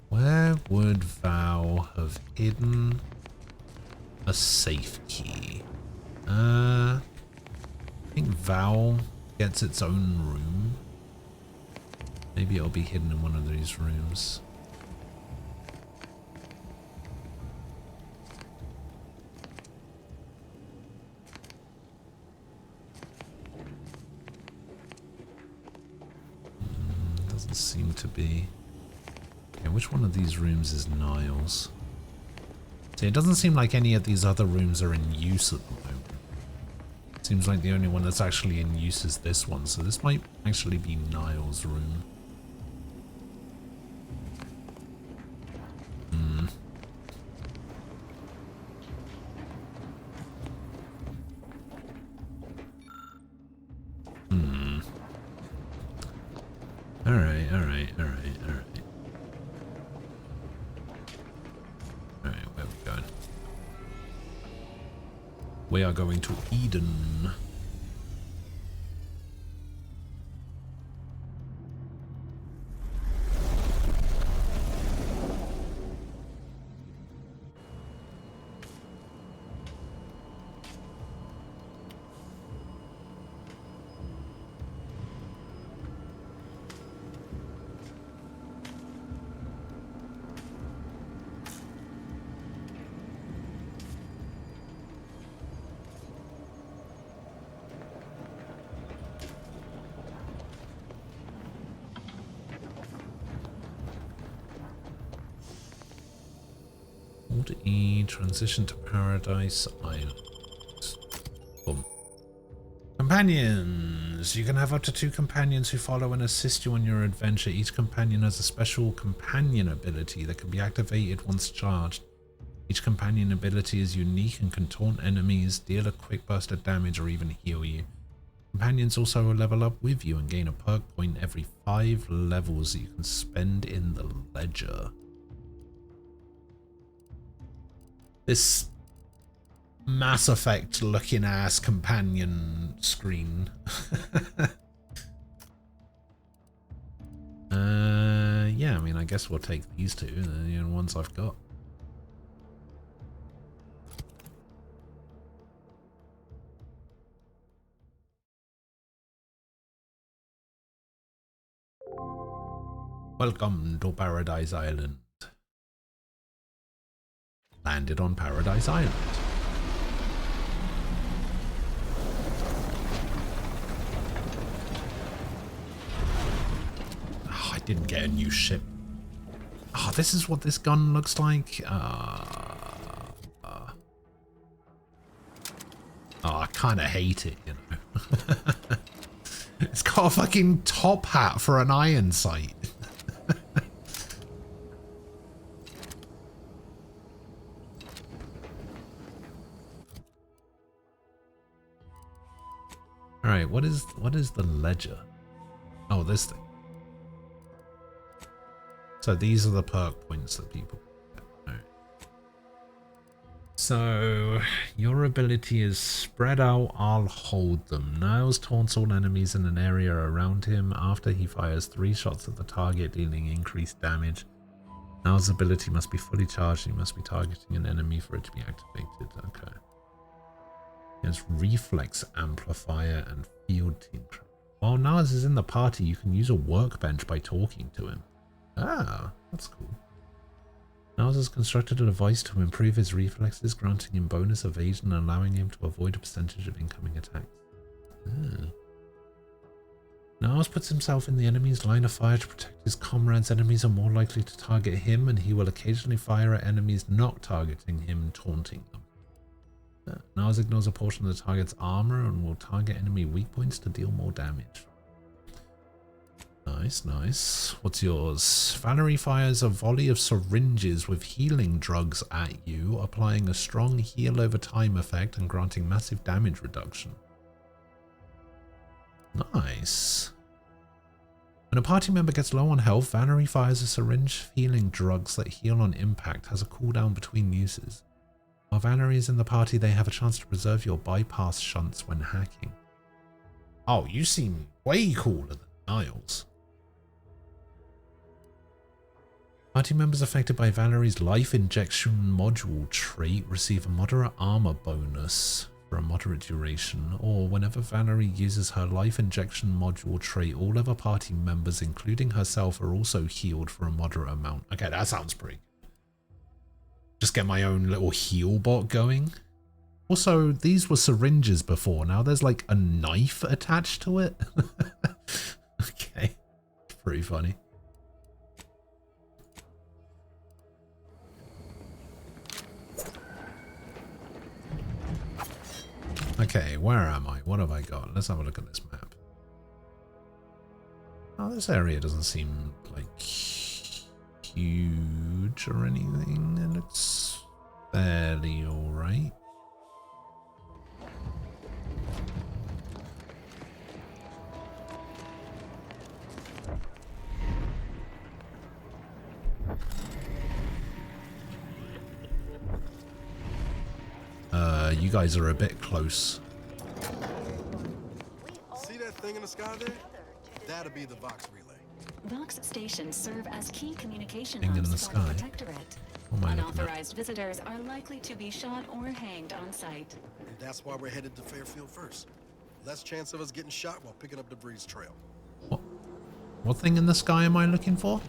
Where would Val have hidden a safe key? I think Val gets its own room. Maybe it'll be hidden in one of these rooms. Doesn't seem to be. Okay, which one of these rooms is Niles? See, it doesn't seem like any of these other rooms are in use at the moment. Seems like the only one that's actually in use is this one, so this might actually be Niles' room. Alright. Alright, where are we going? We are going to Eden. Hold E, transition to Paradise Island. Boom. Companions! You can have up to 2 companions who follow and assist you on your adventure. Each companion has a special companion ability that can be activated once charged. Each companion ability is unique and can taunt enemies, deal a quick burst of damage, or even heal you. Companions also level up with you and gain a perk point every 5 levels that you can spend in the ledger. This Mass Effect looking ass companion screen. Yeah, I mean, I guess we'll take these two, the only ones I've got. Welcome to Paradise Island. Landed on Paradise Island. Oh, I didn't get a new ship. Oh, this is what this gun looks like. kind of hate it, you know. It's got a fucking top hat for an iron sight. All right, what is the ledger? Oh, this thing. So these are the perk points that people get. All right. So your ability is spread out, I'll hold them. Niles taunts all enemies in an area around him after he fires 3 shots at the target, dealing increased damage. Niles' ability must be fully charged. He must be targeting an enemy for it to be activated. Okay. He has reflex amplifier and field tinker. While Niles is in the party, you can use a workbench by talking to him. Ah, that's cool. Niles has constructed a device to improve his reflexes, granting him bonus evasion and allowing him to avoid a percentage of incoming attacks. Niles puts himself in the enemy's line of fire to protect his comrades. Enemies are more likely to target him, and he will occasionally fire at enemies not targeting him, taunting them. Niles ignores a portion of the target's armor and will target enemy weak points to deal more damage. Nice, nice. What's yours? Valerie fires a volley of syringes with healing drugs at you, applying a strong heal over time effect and granting massive damage reduction. Nice. When a party member gets low on health, Valerie fires a syringe of healing drugs that heal on impact, has a cooldown between uses. While Valerie is in the party, they have a chance to preserve your bypass shunts when hacking. Oh, you seem way cooler than Niles. Party members affected by Valerie's life injection module trait receive a moderate armor bonus for a moderate duration, or whenever Valerie uses her life injection module trait, all other party members, including herself, are also healed for a moderate amount. Okay, that sounds pretty good. Just get my own little heal bot going. Also, these were syringes before. Now there's like a knife attached to it. Okay, pretty funny. Okay, where am I? What have I got? Let's have a look at this map. Oh, this area doesn't seem like huge or anything. It looks fairly alright. You guys are a bit close. See that thing in the sky there? That'll be the Vox relay. Vox stations serve as key communication Thing in hubs the for the sky. Protectorate. What am I looking at? Unauthorized visitors are likely to be shot or hanged on sight. And that's why we're headed to Fairfield first. Less chance of us getting shot while picking up debris trail. What thing in the sky am I looking for?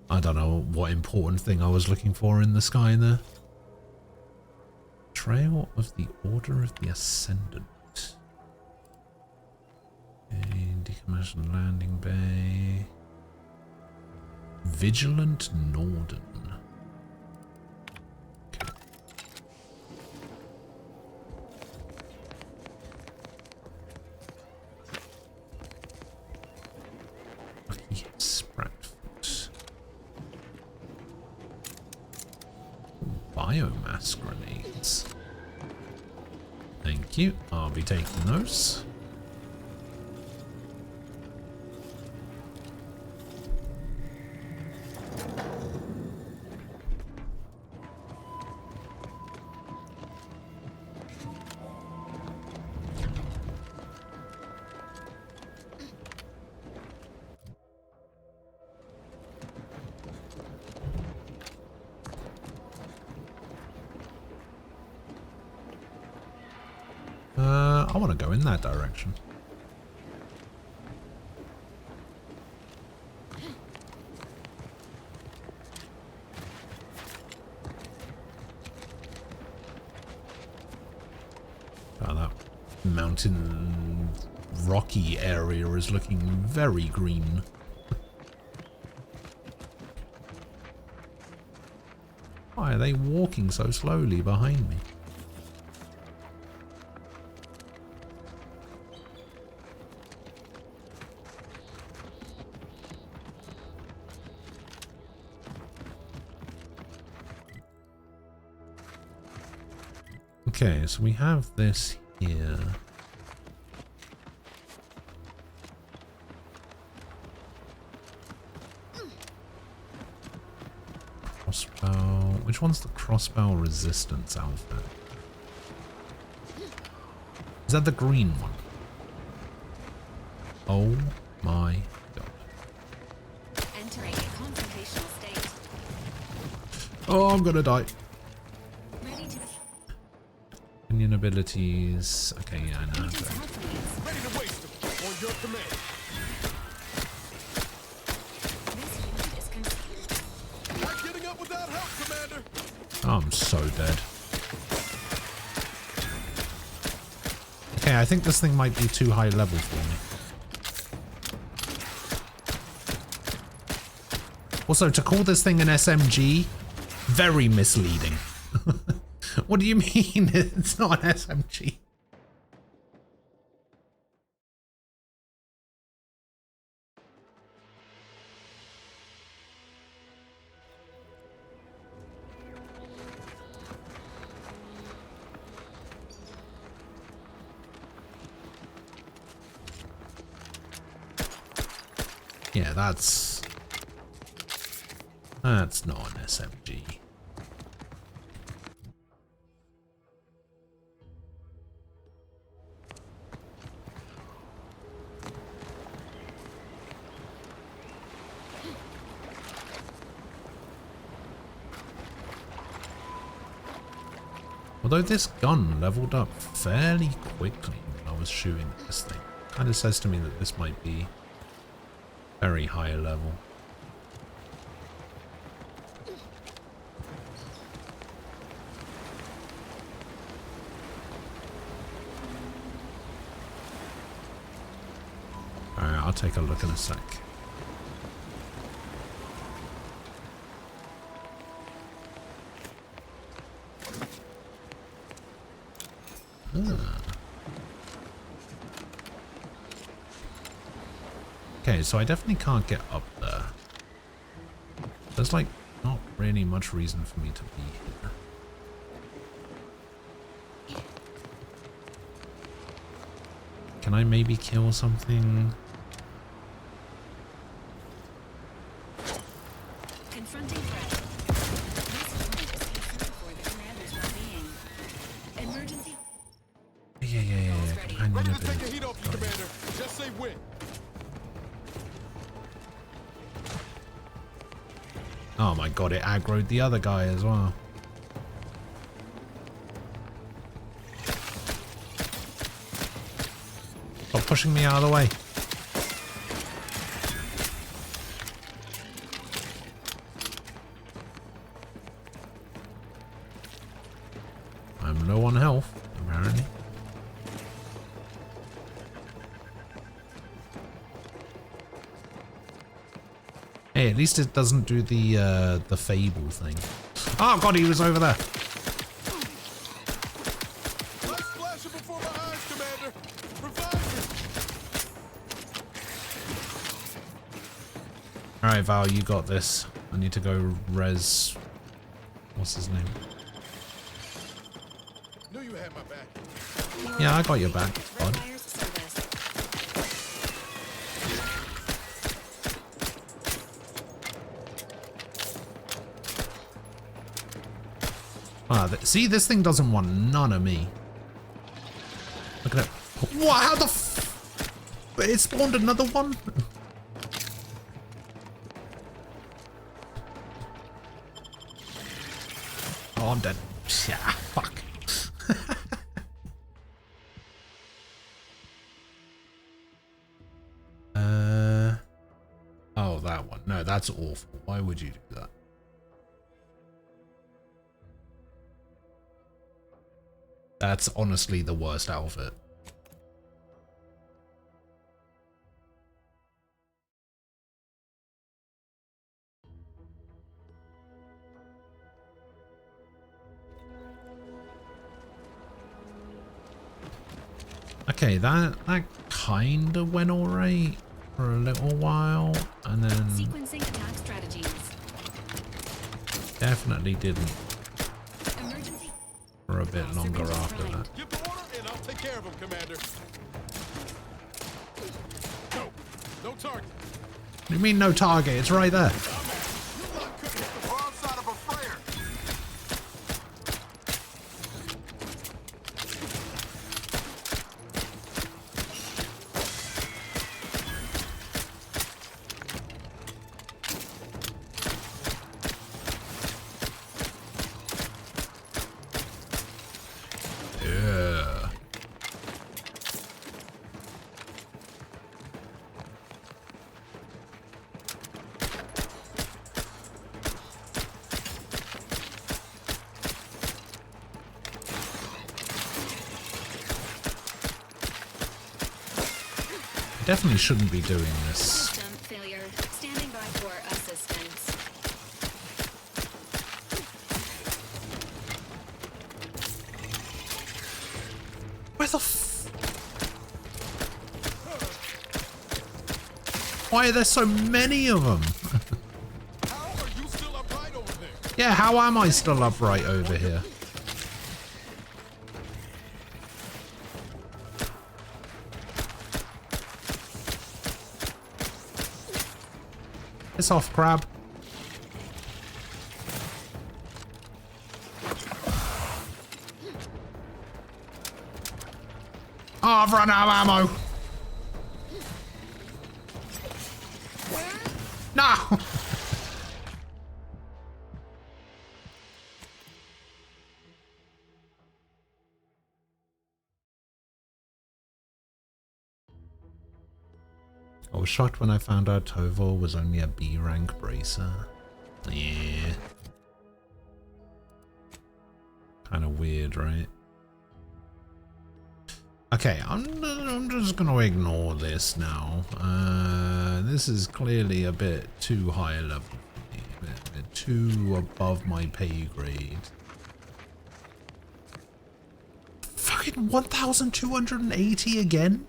I don't know what important thing I was looking for in the sky there. Trail of the Order of the Ascendant. Okay, decommissioned landing bay. Vigilant Norden. Okay. Lucky Spratfoot. Biomass grenades. Thank you. I'll be taking those. I want to go in that direction. Oh, that mountain rocky area is looking very green. Why are they walking so slowly behind me? Okay, so we have this here. Crossbow. Which one's the crossbow resistance outfit? Is that the green one? Oh my god. Entering a confrontational state. Oh, I'm gonna die. Ready to Minion abilities. Okay, yeah, I know. Ready to waste them on your command. Not getting up without help, Commander. I'm so dead. Okay, I think this thing might be too high level for me. Also, to call this thing an SMG, very misleading. What do you mean it's not an SMG? Yeah, that's not an SMG. Although this gun leveled up fairly quickly when I was shooting this thing. Kind of says to me that this might be very high level. Alright, I'll take a look in a sec. Okay, so I definitely can't get up there. There's like not really much reason for me to be here. Can I maybe kill something? confronting threat. This unit is concerned for the commander's well-being. Emergency. Yeah. Ready to take the heat off you, Commander. Just say when. Oh my god, it aggroed the other guy as well. Stop pushing me out of the way. I'm low on health, apparently. Hey, at least it doesn't do the Fable thing. Oh god, he was over there. Lights flashing before my eyes, Commander. Revive me. Alright, Val, you got this. I need to go res... What's his name? Knew you had my back. Yeah, I got your back, bud. Ah, see, this thing doesn't want none of me. Look at it. What? How the f... It spawned another one? Oh, I'm dead. Yeah, fuck. Oh, that one. No, that's awful. Why would you do that? That's honestly the worst outfit. Okay, that kind of went alright for a little while, and then Sequencing attack strategies. definitely didn't Emergency. for a bit longer after that. Give the order and I'll take care of him, Commander. No target. What do you mean no target? It's right there. Yeah. Definitely shouldn't be doing this. System failure. Standing by for assistance. Where the Why are there so many of them? Yeah, how am I still upright over here? Piss off, crab. Oh, I've run out of ammo. No! I was shocked when I found out Tovor was only a B rank bracer. Yeah. Kind of weird, right? Okay, I'm just gonna ignore this now. This is clearly a bit too high level for me, a bit too above my pay grade. Fucking 1,280 again?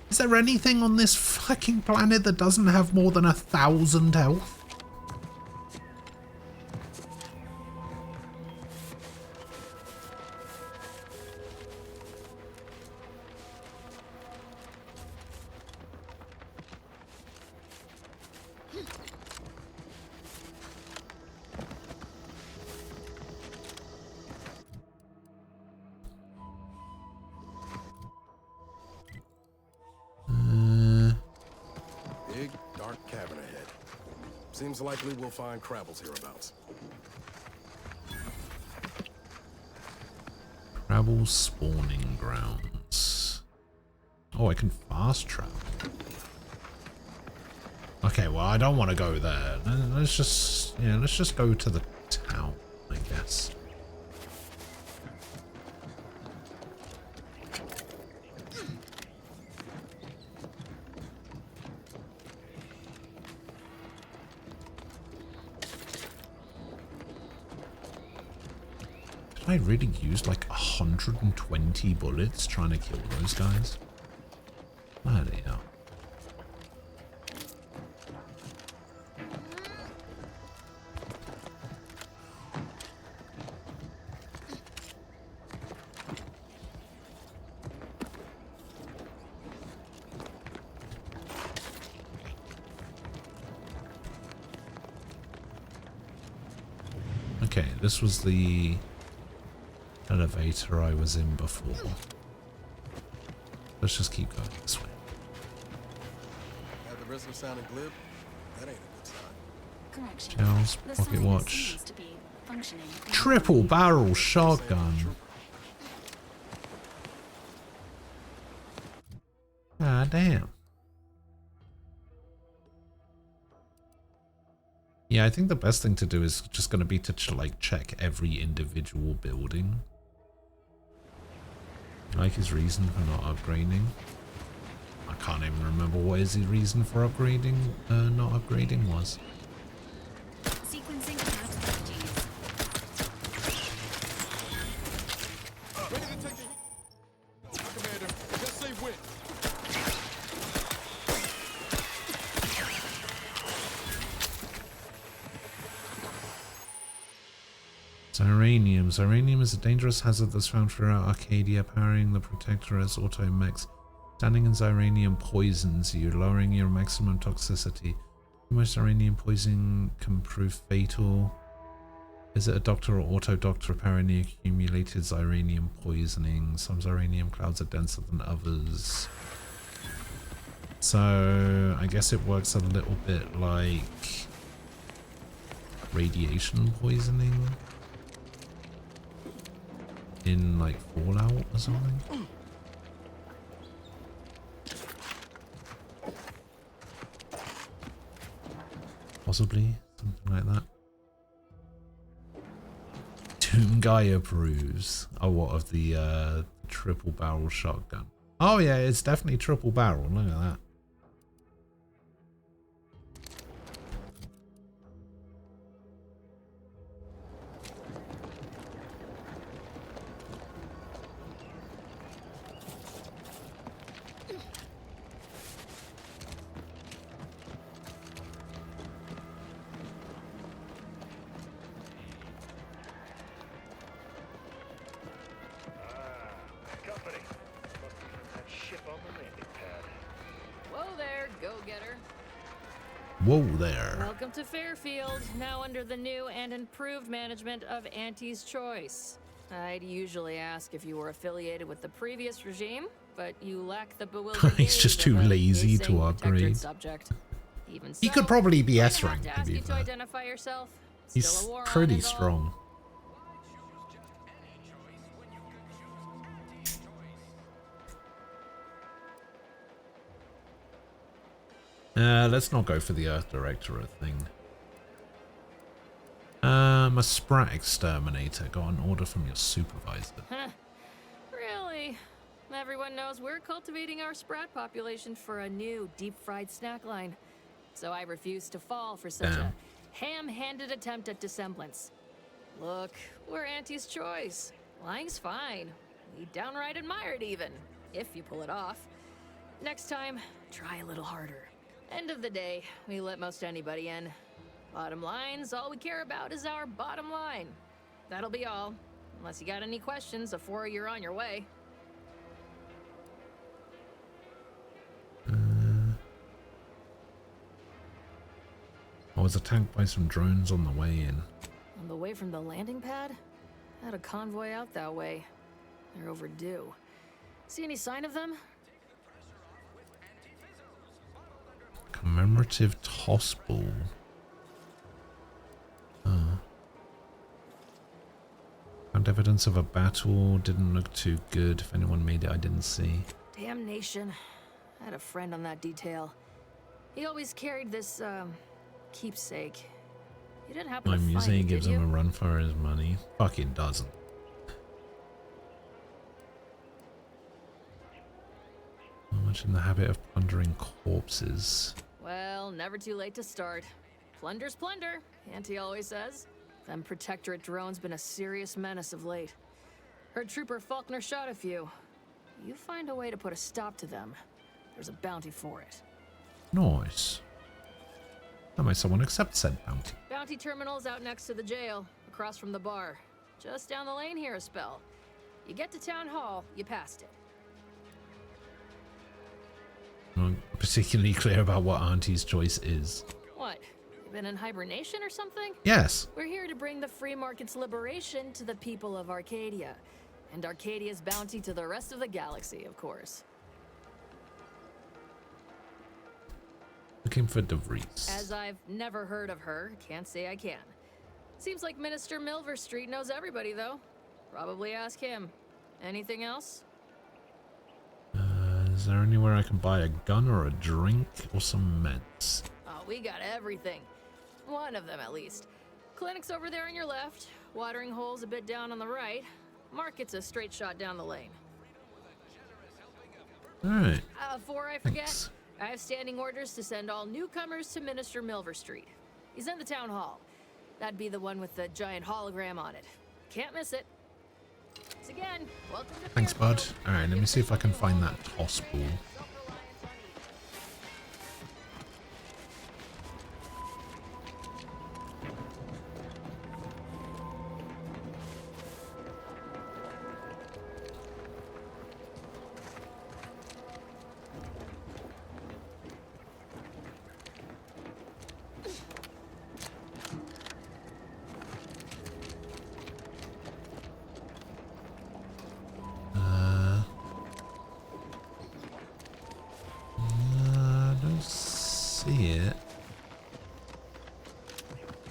Is there anything on this fucking planet that doesn't have more than 1,000 health? Big, dark cavern ahead. Seems likely we'll find Crabbles hereabouts. Crabble spawning grounds. Oh, I can fast travel. Okay, well, I don't want to go there. Let's just go to the town, I guess. Did I really use like 120 bullets trying to kill those guys? Bloody hell. Okay, this was the elevator I was in before. Let's just keep going this way. At the risk of sounding glib, that ain't a good sign. Correction. Shells, The pocket sign watch. seems to be functioning. Triple barrel shotgun. Ah, damn. Yeah, I think the best thing to do is just going to be to like check every individual building. Like his reason for not upgrading. I can't even remember what his reason for upgrading, not upgrading was. Sequencing attack strategies. Ready to take it. Commander. Ziranium. Ziranium is a dangerous hazard that's found throughout Arcadia, powering the Protector's automechs. Standing in Ziranium poisons you, lowering your maximum toxicity. Too much Ziranium poison can prove fatal. Is it a doctor or auto-doctor repairing the accumulated Ziranium poisoning? Some Ziranium clouds are denser than others. So I guess it works a little bit like radiation poisoning in like Fallout or something. Possibly something like that. Doom Guy approves. Oh, what of the triple barrel shotgun? Oh yeah, it's definitely triple barrel. Look at that. Whoa there. Welcome to Fairfield, now under the new and improved management of Auntie's Choice. I'd usually ask if you were affiliated with the previous regime, but you lack the bewildering He's just too lazy to upgrade. Subject. Even He so, could probably be I S don't have rank, to to ask be you to fair. identify yourself. He's Still a war on pretty and all. strong. Let's not go for the Earth Directorate thing. A Sprat Exterminator. Got an order from your supervisor. Huh. Really? Everyone knows we're cultivating our sprat population for a new deep-fried snack line. So I refuse to fall for such a ham-handed attempt at dissemblance. Look, we're Auntie's Choice. Lying's fine. We downright admire it even, if you pull it off. Next time, try a little harder. End of the day, we let most anybody in. Bottom line's all we care about is our bottom line. That'll be all. Unless you got any questions before you're on your way. I was attacked by some drones on the way in. On the way from the landing pad? Had a convoy out that way. They're overdue. See any sign of them? Commemorative toss ball. Found evidence of a battle. Didn't look too good. If anyone made it, I didn't see. Damnation. I had a friend on that detail. He always carried this, keepsake. You didn't happen My to find museum it, gives did him you? a run for his money. Fucking doesn't. Not much in the habit of plundering corpses. Well, never too late to start. Plunder's plunder, Auntie always says. Them Protectorate drones been a serious menace of late. Heard Trooper Faulkner shot a few. You find a way to put a stop to them, there's a bounty for it. Nice. How might someone accept said bounty? Bounty terminal's out next to the jail, across from the bar. Just down the lane here a spell. You get to Town Hall, you passed it. I'm not particularly clear about what Auntie's Choice is. What? You been in hibernation or something? Yes. We're here to bring the free market's liberation to the people of Arcadia. And Arcadia's bounty to the rest of the galaxy, of course. Looking for DeVries. As I've never heard of her, can't say I can. Seems like Minister Milverstreet knows everybody, though. Probably ask him. Anything else? Is there anywhere I can buy a gun or a drink or some meds? Oh, we got everything. One of them, at least. Clinic's over there on your left. Watering hole's a bit down on the right. Market's a straight shot down the lane. Alright. Before I forget, Thanks. I have standing orders to send all newcomers to Minister Milverstreet. He's in the town hall. That'd be the one with the giant hologram on it. Can't miss it. Thanks again. Welcome to Thanks, bud. Alright, let me see if I can find that toss ball.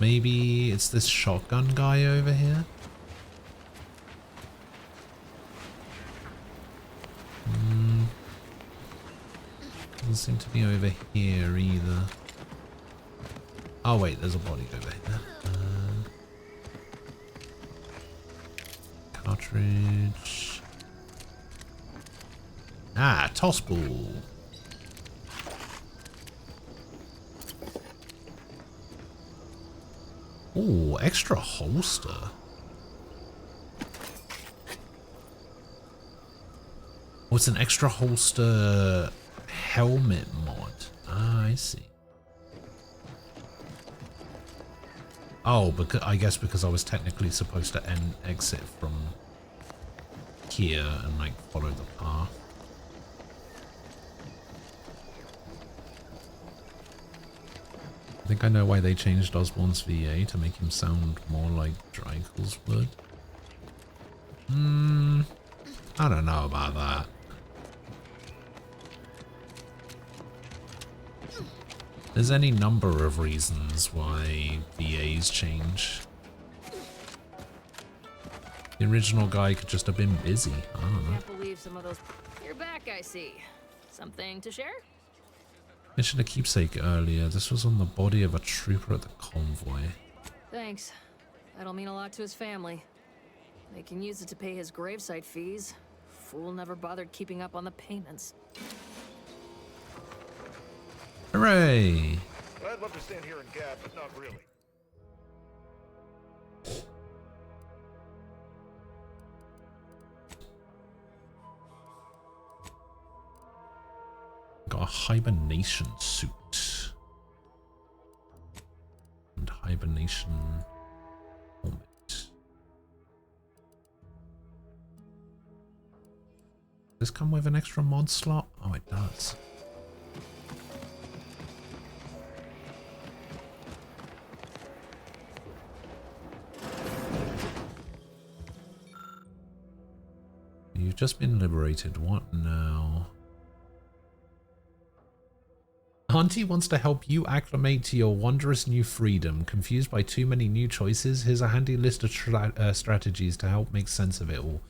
Maybe it's this shotgun guy over here? Doesn't seem to be over here either. Oh wait, there's a body over here. Cartridge. Ah, toss ball. Oh, extra holster. Oh, it's an extra holster helmet mod. Ah, I see. Oh, because I guess because I was technically supposed to exit from here and like follow the path. I think I know why they changed Osborn's VA to make him sound more like Drykel's would. I don't know about that. There's any number of reasons why VAs change. The original guy could just have been busy. I don't know. Can't believe some of those. You're back, I see. Something to share? Mentioned a keepsake earlier. This was on the body of a trooper at the convoy. Thanks. That'll mean a lot to his family. They can use it to pay his gravesite fees. Fool never bothered keeping up on the payments. Hooray! I'd love to stand here and gab, but not really. Got a hibernation suit. And hibernation helmet. Does this come with an extra mod slot? Oh, it does. You've just been liberated. What now? Auntie wants to help you acclimate to your wondrous new freedom. Confused by too many new choices? Here's a handy list of strategies to help make sense of it all.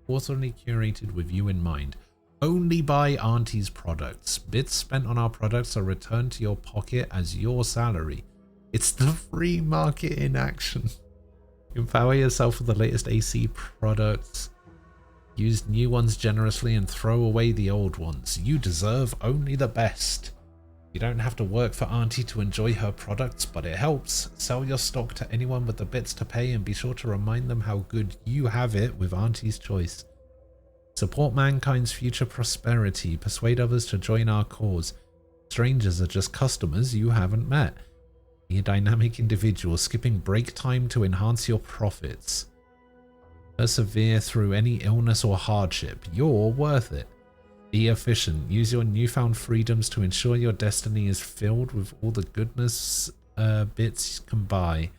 Thoughtfully curated with you in mind. Only buy Auntie's products. Bits spent on our products are returned to your pocket as your salary. It's the free market in action. Empower yourself with the latest AC products. Use new ones generously and throw away the old ones. You deserve only the best. You don't have to work for Auntie to enjoy her products, but it helps. Sell your stock to anyone with the bits to pay and be sure to remind them how good you have it with Auntie's choice. Support mankind's future prosperity. Persuade others to join our cause. Strangers are just customers you haven't met. Be a dynamic individual, skipping break time to enhance your profits. Persevere through any illness or hardship. You're worth it. Be efficient. Use your newfound freedoms to ensure your destiny is filled with all the goodness bits can buy.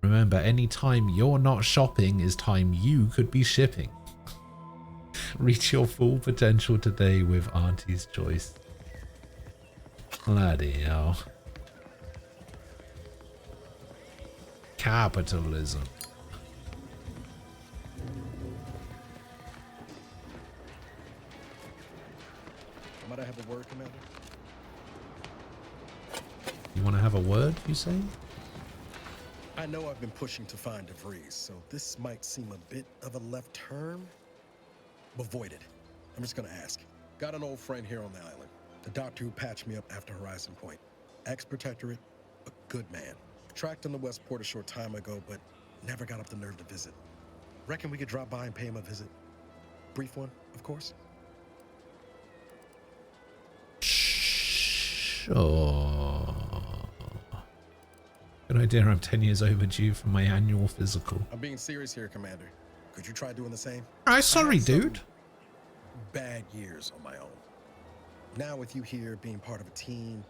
Remember, any time you're not shopping is time you could be shipping. Reach your full potential today with Auntie's Choice. Bloody hell. Capitalism. Might I have a word, Commander? You want to have a word, you say? I know I've been pushing to find DeVries, so this might seem a bit of a left turn. But void it. I'm just gonna ask. Got an old friend here on the island. The doctor who patched me up after Horizon Point. Ex-protectorate, a good man. Tracked in the Westport a short time ago, but never got up the nerve to visit. Reckon we could drop by and pay him a visit? Brief one, of course. Sure. Good idea. I'm 10 years overdue for my annual physical. I'm being serious here, Commander. Could you try doing the same? Sorry, dude. Bad years on my own. Now with you here being part of a team,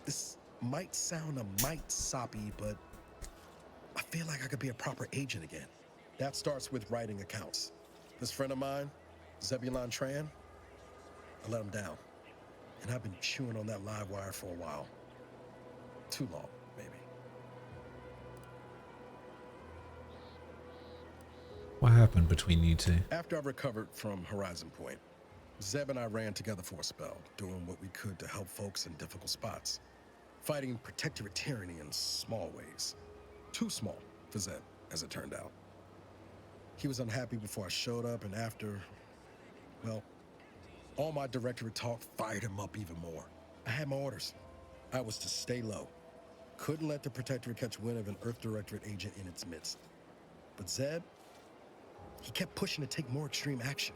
this might sound a mite soppy, but I feel like I could be a proper agent again. That starts with writing accounts. This friend of mine, Zebulon Tran, I let him down. And I've been chewing on that live wire for a while. Too long, maybe. What happened between you two? After I recovered from Horizon Point, Zeb and I ran together for a spell, doing what we could to help folks in difficult spots. Fighting Protectorate tyranny in small ways. Too small for Zeb, as it turned out. He was unhappy before I showed up, and after, well, all my Directorate talk fired him up even more. I had my orders. I was to stay low. Couldn't let the Protectorate catch wind of an Earth Directorate agent in its midst. But Zeb, he kept pushing to take more extreme action.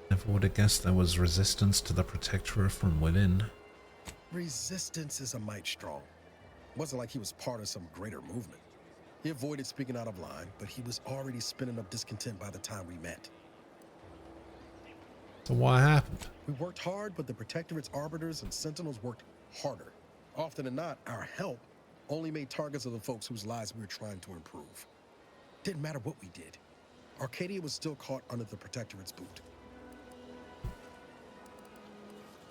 Never would have guessed there was resistance to the Protectorate from within. Resistance is a mite strong. Wasn't like he was part of some greater movement. He avoided speaking out of line, but he was already spinning up discontent by the time we met. So what happened? We worked hard, but the Protectorate's arbiters and sentinels worked harder. Often than not, our help only made targets of the folks whose lives we were trying to improve. Didn't matter what we did. Arcadia was still caught under the Protectorate's boot.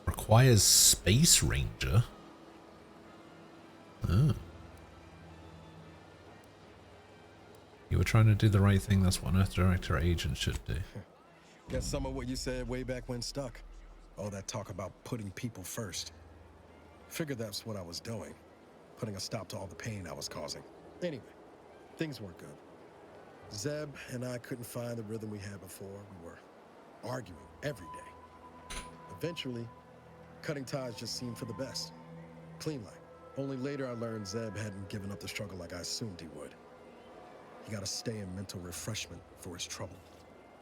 Requires Space Ranger. Oh. You were trying to do the right thing. That's what an Earth Director agent should do. Guess some of what you said way back when stuck. All that talk about putting people first. Figured that's what I was doing. Putting a stop to all the pain I was causing. Anyway, things weren't good. Zeb and I couldn't find the rhythm we had before. We were arguing every day. Eventually, cutting ties just seemed for the best. Clean life. Only later I learned Zeb hadn't given up the struggle like I assumed he would. He got to stay in mental refreshment for his trouble.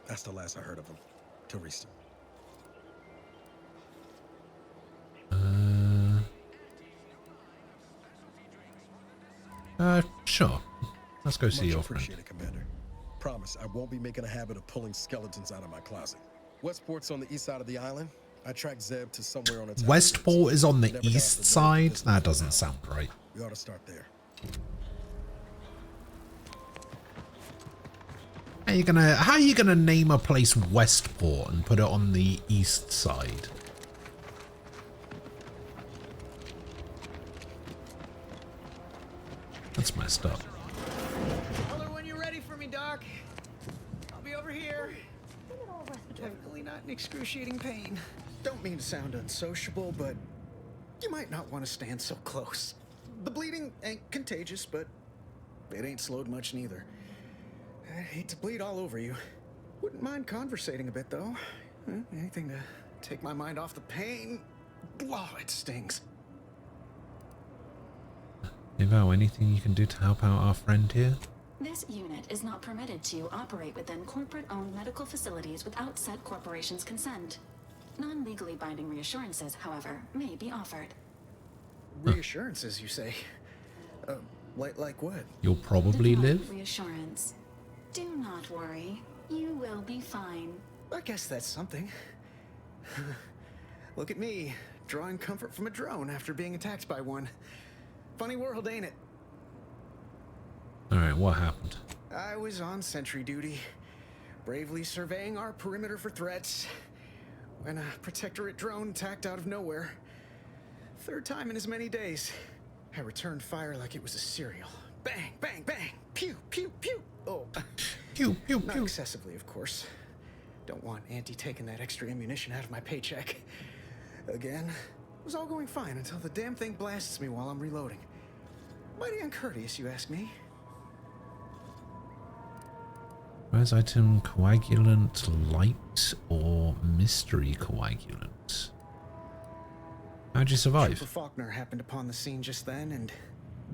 That's the last I heard of him. Till recent. Sure. Let's go see your friend. Appreciate it, Commander. Promise, I won't be making a habit of pulling skeletons out of my closet. Westport's on the east side of the island. I tracked Zeb to somewhere on its Westport is on the east side? That doesn't sound right. We ought to start there. How are you gonna name a place Westport and put it on the east side? That's messed up. Tell her when you're ready for me, Doc. I'll be over here. Definitely not in excruciating pain. Don't mean to sound unsociable, but you might not want to stand so close. The bleeding ain't contagious, but it ain't slowed much neither. I hate to bleed all over you. Wouldn't mind conversating a bit, though. Anything to take my mind off the pain. Oh, it stings. Evo, anything you can do to help out our friend here? This unit is not permitted to operate within corporate-owned medical facilities without said corporation's consent. Non-legally binding reassurances, however, may be offered. Reassurances, you say? Like what? You'll probably live? Reassurance. Do not worry. You will be fine. I guess that's something. Look at me, drawing comfort from a drone after being attacked by one. Funny world, ain't it? Alright, what happened? I was on sentry duty, bravely surveying our perimeter for threats, when a Protectorate drone attacked out of nowhere. Third time in as many days. I returned fire like it was a cereal. Bang, bang, bang! Pew, pew, pew! Oh. Pew, pew, Not pew. excessively, of course. Don't want Auntie taking that extra ammunition out of my paycheck. Again. It was all going fine until the damn thing blasts me while I'm reloading. Mighty uncourteous, you ask me. Where's item coagulant light or mystery coagulant? How'd you survive? Trooper Faulkner happened upon the scene just then and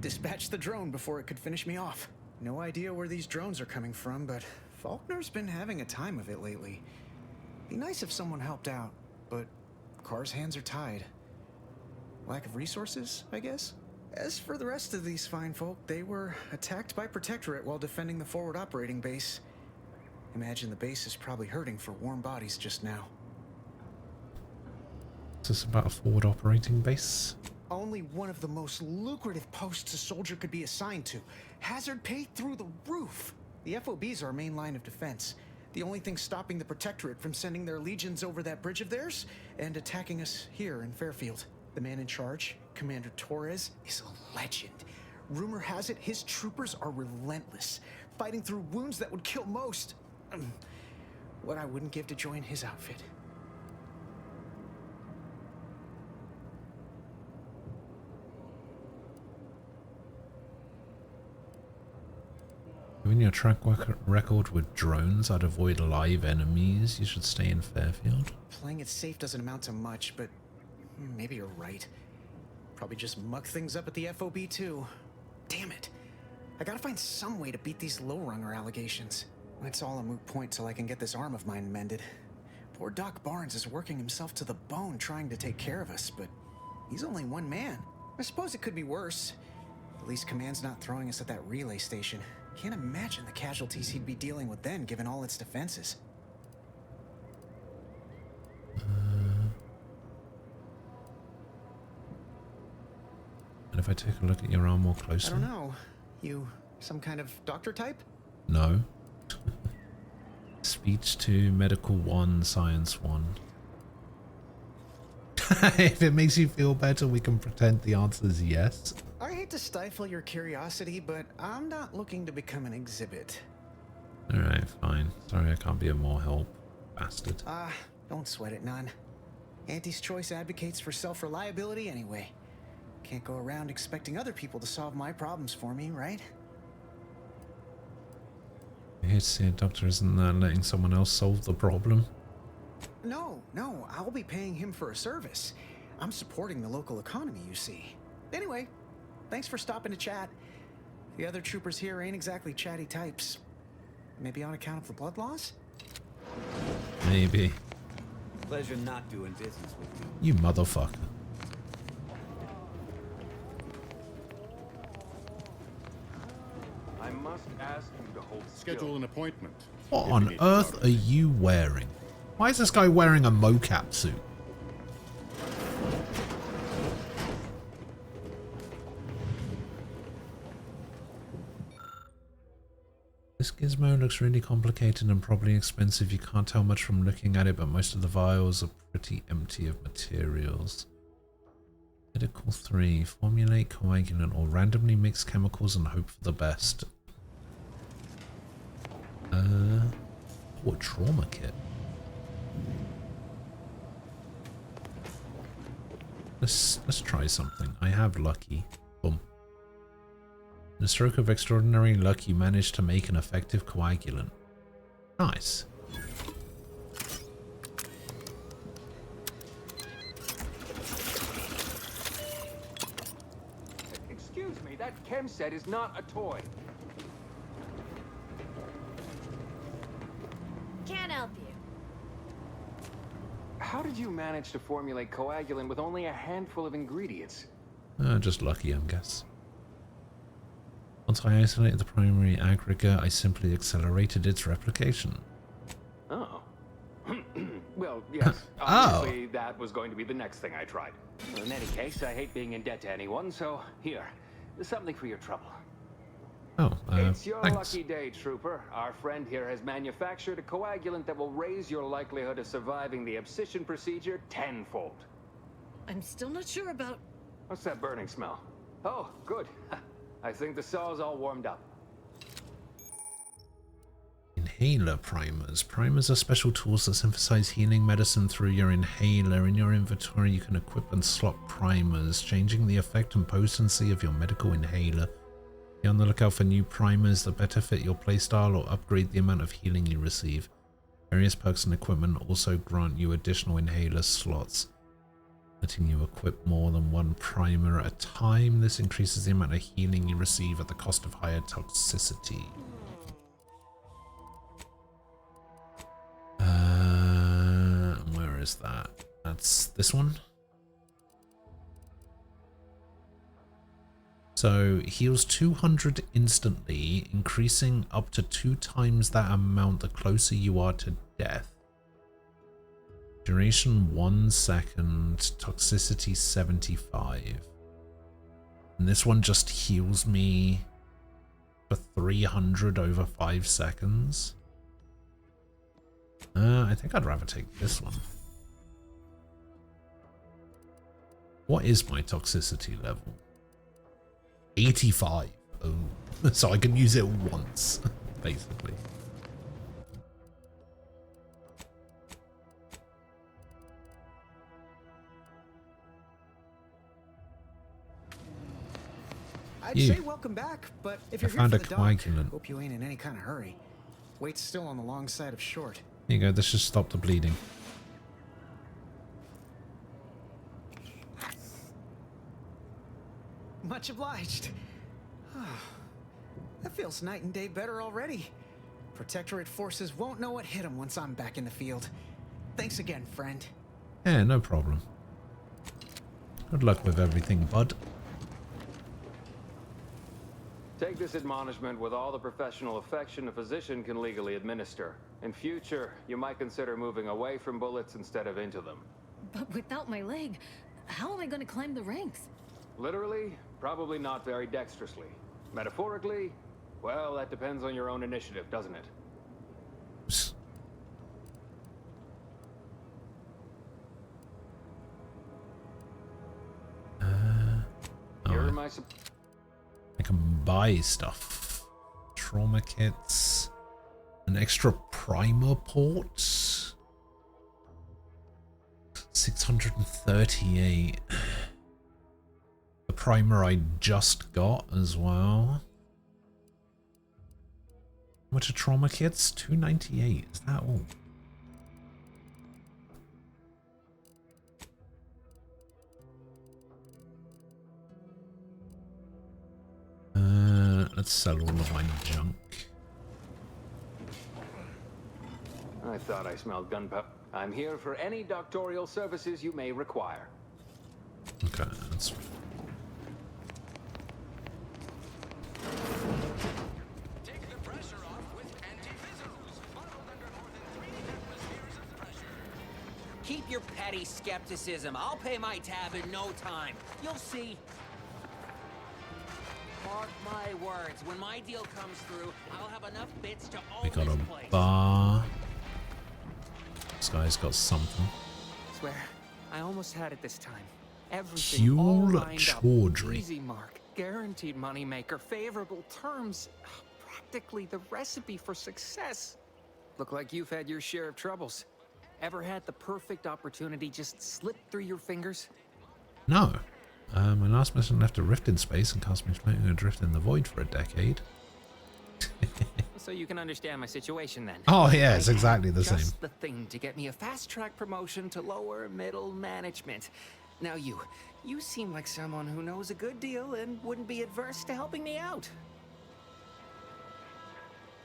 dispatched the drone before it could finish me off. No idea where these drones are coming from, but Faulkner's been having a time of it lately. Be nice if someone helped out, but Carr's hands are tied. Lack of resources, I guess? As for the rest of these fine folk, they were attacked by Protectorate while defending the forward operating base. Imagine the base is probably hurting for warm bodies just now. Is this about a forward operating base? Only one of the most lucrative posts a soldier could be assigned to. Hazard pay through the roof. The FOB's our main line of defense. The only thing stopping the Protectorate from sending their legions over that bridge of theirs and attacking us here in Fairfield. The man in charge, Commander Torres, is a legend. Rumor has it his troopers are relentless, fighting through wounds that would kill most. What I wouldn't give to join his outfit. Given your track record with drones, I'd avoid live enemies. You should stay in Fairfield. Playing it safe doesn't amount to much, but maybe you're right. Probably just muck things up at the FOB too. Damn it. I gotta find some way to beat these low-runger allegations. It's all a moot point till I can get this arm of mine mended. Poor Doc Barnes is working himself to the bone trying to take care of us, but he's only one man. I suppose it could be worse. At least Command's not throwing us at that relay station. Can't imagine the casualties he'd be dealing with then, given all its defenses. And if I take a look at your arm more closely? I don't know. You some kind of doctor type? No. Speech 2, medical 1, science 1. If it makes you feel better, we can pretend the answer is yes. I hate to stifle your curiosity, but I'm not looking to become an exhibit. Alright, fine. Sorry I can't be of more help, bastard. Don't sweat it none. Auntie's Choice advocates for self-reliability anyway. Can't go around expecting other people to solve my problems for me, right? I hate to see it, Doctor. Isn't that letting someone else solve the problem? No, I'll be paying him for a service. I'm supporting the local economy, you see. Anyway, thanks for stopping to chat. The other troopers here ain't exactly chatty types. Maybe on account of the blood loss? Maybe. Pleasure not doing business with you. You motherfucker. I must ask you to hold Schedule an appointment. What on earth are you wearing? Why is this guy wearing a mocap suit? This gizmo looks really complicated and probably expensive. You can't tell much from looking at it, but most of the vials are pretty empty of materials. Medical 3. Formulate coagulant or randomly mix chemicals and hope for the best. What trauma kit? Let's try something. I have lucky. Boom. In a stroke of extraordinary luck, you managed to make an effective coagulant. Nice. Excuse me, that chem set is not a toy. Can't help you. How did you manage to formulate coagulant with only a handful of ingredients? Just lucky, I guess. Once I isolated the primary aggregate, I simply accelerated its replication. Oh. Well, yes. Obviously, that was going to be the next thing I tried. In any case, I hate being in debt to anyone, so here, something for your trouble. Oh, it's your thanks. lucky day, Trooper. Our friend here has manufactured a coagulant that will raise your likelihood of surviving the abscission procedure tenfold. I'm still not sure about... What's that burning smell? Oh, good. I think the saw's all warmed up. Inhaler primers. Primers are special tools that synthesize healing medicine through your inhaler. In your inventory, you can equip and slot primers, changing the effect and potency of your medical inhaler. Be on the lookout for new primers that better fit your playstyle or upgrade the amount of healing you receive. Various perks and equipment also grant you additional inhaler slots, letting you equip more than one primer at a time. This increases the amount of healing you receive at the cost of higher toxicity. Where is that? That's this one. So heals 200 instantly, increasing up to 2 times that amount the closer you are to death. Duration 1 second, toxicity 75. And this one just heals me for 300 over 5 seconds. I think I'd rather take this one. What is my toxicity level? 85. Oh, so I can use it once, basically. I'd say welcome back, but if you're here for the dock, hope you ain't in any kind of hurry. Wait's still on the long side of short. Here you go, this should stop the bleeding. Much obliged. That feels night and day better already. Protectorate forces won't know what hit them once I'm back in the field. Thanks again, friend. Yeah, no problem. Good luck with everything, bud. Take this admonishment with all the professional affection a physician can legally administer. In future, you might consider moving away from bullets instead of into them. But without my leg, how am I going to climb the ranks? Literally, probably not very dexterously. Metaphorically, well, that depends on your own initiative, doesn't it? You're my I can buy stuff. Trauma kits. An extra primer port. 638. The primer I just got as well. How much are trauma kits? 298. Is that all? Let's sell all of my junk. I thought I smelled gunpowder. I'm here for any doctorial services you may require. Okay, that's... Take the pressure off with anti-fizzles. Bottled under more than 3 atmospheres of pressure. Keep your petty skepticism. I'll pay my tab in no time. You'll see. Mark my words, when my deal comes through, I'll have enough bits to own We got this a place. bar. This guy's got something. Swear, I almost had it this time. Everything Huel all lined Chaudhry. up. Easy mark, guaranteed moneymaker, favorable terms. Practically the recipe for success. Look like you've had your share of troubles. Ever had the perfect opportunity just slip through your fingers? No. My last mission left a rift in space and cast me floating adrift in the void for a decade. So you can understand my situation then. Oh yeah, it's exactly the same. Just the thing to get me a fast-track promotion to lower middle management. Now you seem like someone who knows a good deal and wouldn't be adverse to helping me out.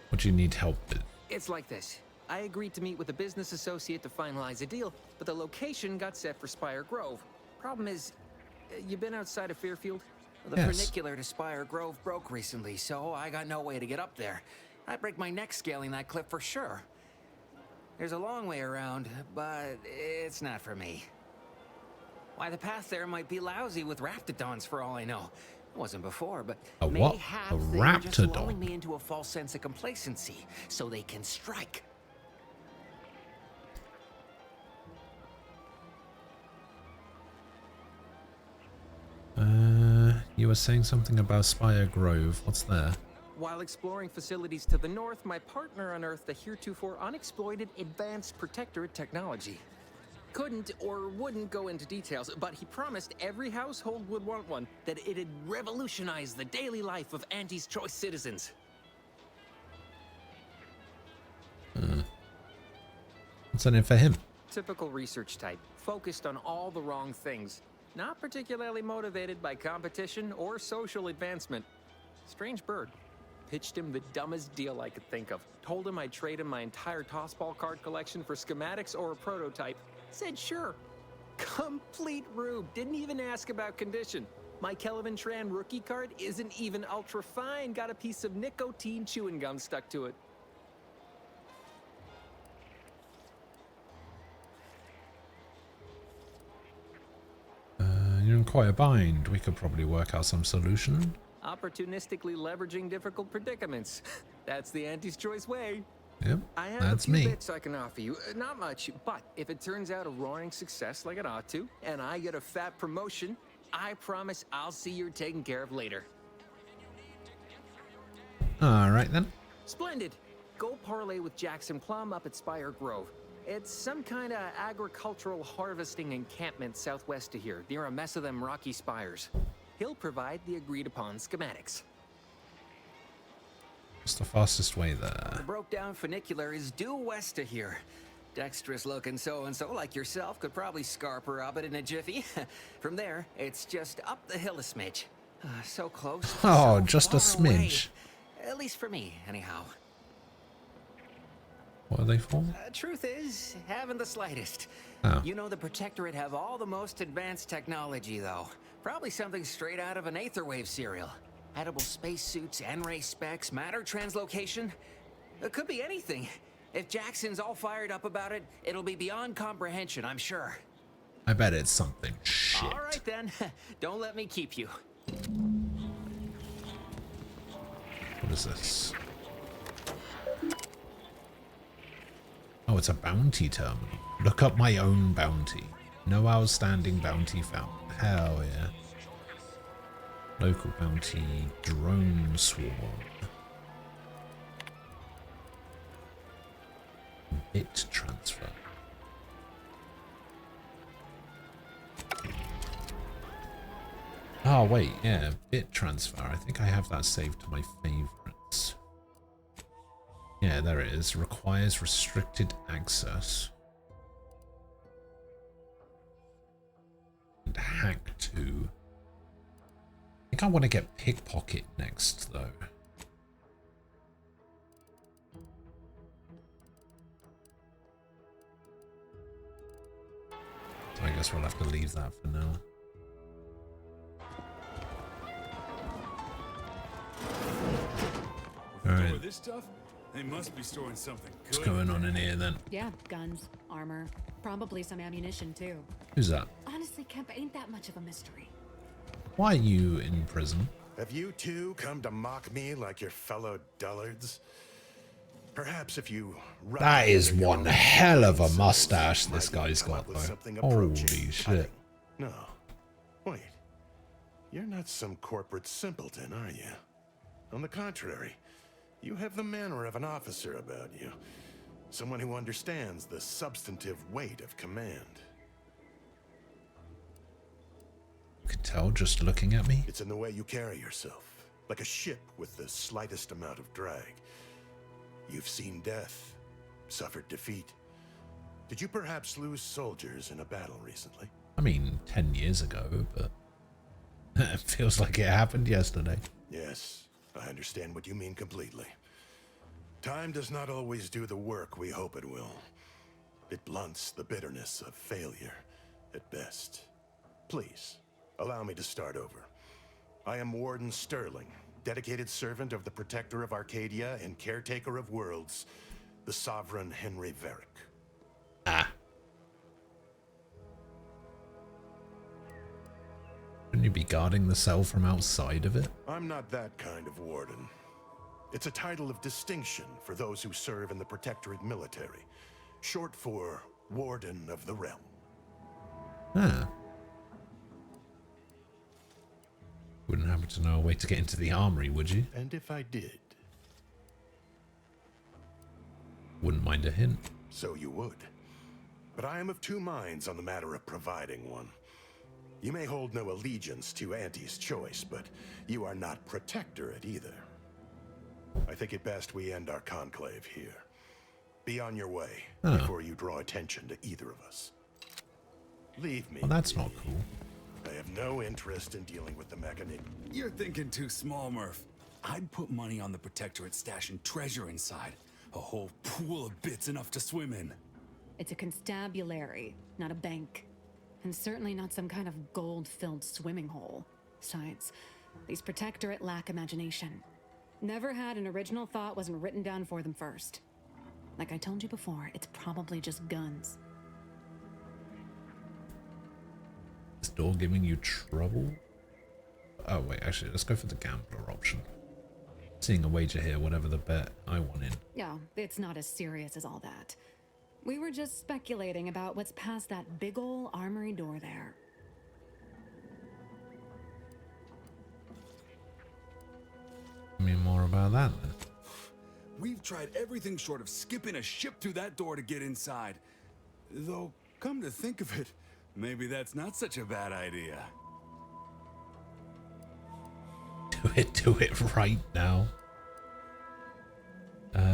What do you need help with? It's like this. I agreed to meet with a business associate to finalize a deal, but the location got set for Spire Grove. Problem is, you been outside of Fairfield? The funicular to Spire Grove broke recently, so I got no way to get up there. I'd break my neck scaling that cliff for sure. There's a long way around, but it's not for me. Why, the path there might be lousy with raptidons for all I know. It wasn't before, but A what? mayhap A they're just raptidon? lulling me into a false sense of complacency, so they can strike. You were saying something about Spire Grove. What's there? While exploring facilities to the north, my partner unearthed a heretofore unexploited advanced protectorate technology. Couldn't or wouldn't go into details, but he promised every household would want one, that it'd revolutionize the daily life of Anti's Choice citizens. What's in it for him? Typical research type, focused on all the wrong things. Not particularly motivated by competition or social advancement. Strange bird. Pitched him the dumbest deal I could think of. Told him I'd trade him my entire tossball card collection for schematics or a prototype. Said sure. Complete rube. Didn't even ask about condition. My Kelvin Tran rookie card isn't even ultra fine. Got a piece of nicotine chewing gum stuck to it. You're in quite a bind. We could probably work out some solution. Opportunistically leveraging difficult predicaments. That's the Anti's Choice way. Yep, I have that's a few me. bits I can offer you. Not much, but if it turns out a roaring success like it ought to, and I get a fat promotion, I promise I'll see you're taken care of later. Alright then. Splendid. Go parlay with Jackson Plum up at Spire Grove. It's some kind of agricultural harvesting encampment southwest of here, near a mess of them rocky spires. He'll provide the agreed upon schematics. What's the fastest way there? The broke down funicular is due west of here. Dexterous looking so-and-so like yourself could probably scarper up it in a jiffy. From there, it's just up the hill a smidge. So close. Oh, so just a far away. smidge. At least for me, anyhow. What are they for? Truth is, haven't the slightest. Oh. You know the Protectorate have all the most advanced technology, though. Probably something straight out of an Aetherwave serial. Edible spacesuits, N-ray specs, matter translocation. It could be anything. If Jackson's all fired up about it, it'll be beyond comprehension, I'm sure. I bet it's something shit. All right, then. Don't let me keep you. What is this? Oh, it's a bounty terminal. Look up my own bounty. No outstanding bounty found. Hell yeah. Local bounty drone swarm. Bit transfer. Oh wait, yeah, bit transfer. I think I have that saved to my favorites. Yeah, there it is. Requires restricted access. And hack 2. I think I want to get pickpocket next, though. So I guess we'll have to leave that for now. Alright. This stuff? They must be storing something good. What's going on in here then? Yeah, guns, armor, probably some ammunition too. Who's that? Honestly, Kemp ain't that much of a mystery. Why are you in prison? Have you two come to mock me like your fellow dullards? Perhaps if you... That is one hell of a mustache this guy's got, though. Holy shit. No. Wait. You're not some corporate simpleton, are you? On the contrary, you have the manner of an officer about you. Someone who understands the substantive weight of command. You could tell just looking at me. It's in the way you carry yourself, like a ship with the slightest amount of drag. You've seen death, suffered defeat. Did you perhaps lose soldiers in a battle recently? I mean, 10 years ago, but it feels like it happened yesterday. Yes, I understand what you mean completely. Time does not always do the work we hope it will. It blunts the bitterness of failure at best. Please, allow me to start over. I am Warden Sterling, dedicated servant of the Protector of Arcadia and caretaker of worlds, the Sovereign Henry Varick. Ah. Shouldn't you be guarding the cell from outside of it? I'm not that kind of warden. It's a title of distinction for those who serve in the Protectorate military, short for Warden of the Realm. Ah. Wouldn't happen to know a way to get into the armory, would you? And if I did? Wouldn't mind a hint. So you would. But I am of two minds on the matter of providing one. You may hold no allegiance to Auntie's choice, but you are not Protectorate either. I think it best we end our conclave here. Be on your way before you draw attention to either of us. Leave me. Well, that's not cool. I have no interest in dealing with the mechanic. You're thinking too small, Murph. I'd put money on the Protectorate stashing treasure inside. A whole pool of bits enough to swim in. It's a constabulary, not a bank. And certainly not some kind of gold-filled swimming hole. Besides, these Protectorate lack imagination. Never had an original thought wasn't written down for them first. Like I told you before, it's probably just guns. Is this door giving you trouble? Oh wait, actually, let's go for the gambler option. Seeing a wager here, whatever the bet I want in. Yeah, it's not as serious as all that. We were just speculating about what's past that big ol' armory door there. Tell me more about that then. We've tried everything short of skipping a ship through that door to get inside. Though, come to think of it, maybe that's not such a bad idea. Do it right now.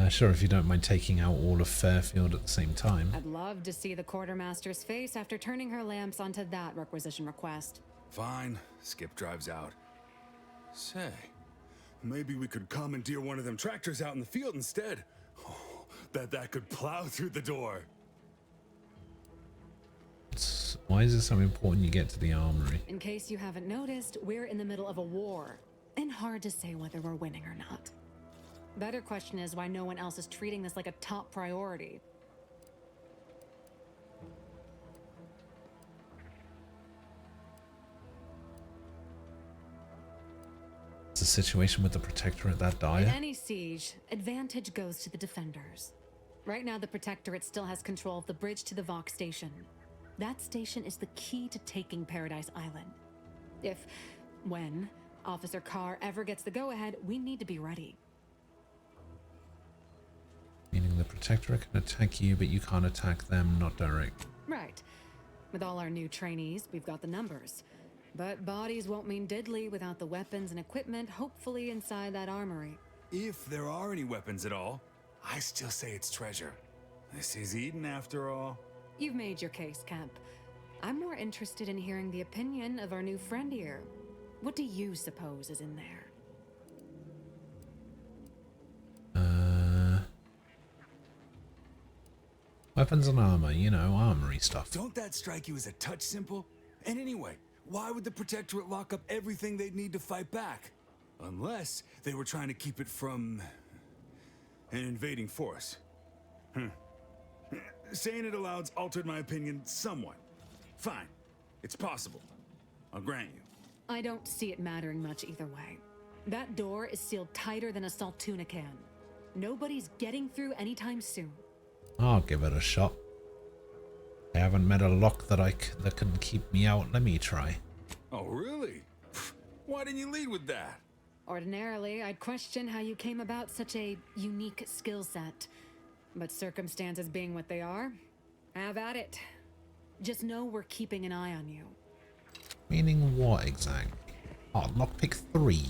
Sure, if you don't mind taking out all of Fairfield at the same time. I'd love to see the quartermaster's face after turning her lamps onto that requisition request. Fine, Skip drives out. Say, maybe we could commandeer one of them tractors out in the field instead. Oh, bet that could plow through the door. Why is it so important you get to the armory? In case you haven't noticed, we're in the middle of a war, and hard to say whether we're winning or not. Better question is why no one else is treating this like a top priority. Is the situation with the Protectorate that In dire? any siege, advantage goes to the defenders. Right now, the Protectorate still has control of the bridge to the Vox station. That station is the key to taking Paradise Island. When Officer Carr ever gets the go-ahead, we need to be ready. Meaning the Protectorate can attack you, but you can't attack them, not direct. Right. With all our new trainees, we've got the numbers. But bodies won't mean diddly without the weapons and equipment, hopefully inside that armory. If there are any weapons at all, I still say it's treasure. This is Eden after all. You've made your case, Kemp. I'm more interested in hearing the opinion of our new friend here. What do you suppose is in there? Weapons and armor, you know, armory stuff. Don't that strike you as a touch simple? And anyway, why would the Protectorate lock up everything they'd need to fight back? Unless they were trying to keep it from an invading force. Saying it aloud's altered my opinion somewhat. Fine, it's possible. I'll grant you. I don't see it mattering much either way. That door is sealed tighter than a Saltuna can. Nobody's getting through anytime soon. I'll give it a shot. I haven't met a lock that can keep me out. Let me try. Oh, really? Why didn't you lead with that? Ordinarily, I'd question how you came about such a unique skill set. But circumstances being what they are, have at it. Just know we're keeping an eye on you. Meaning what exactly? Oh, lockpick 3.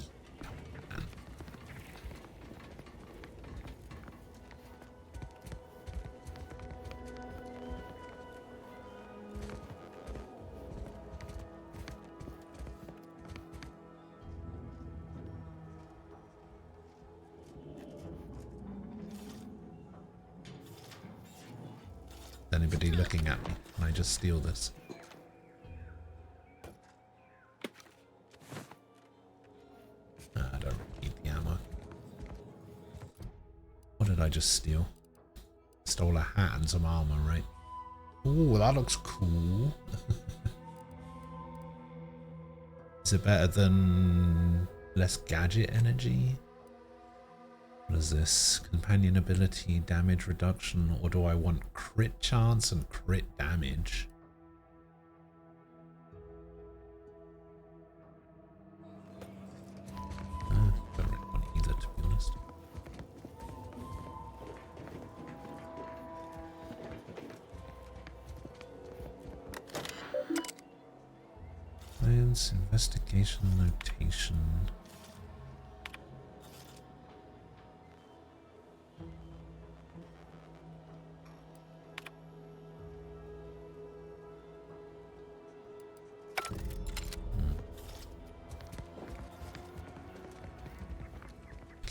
Anybody looking at me? Can I just steal this? I don't need the ammo. What did I just steal? Stole a hat and some armor, right? Ooh, that looks cool. Is it better than less gadget energy? What is this? Companion ability, damage reduction, or do I want crit chance and crit damage? Don't really want either, to be honest. Science, investigation, notation.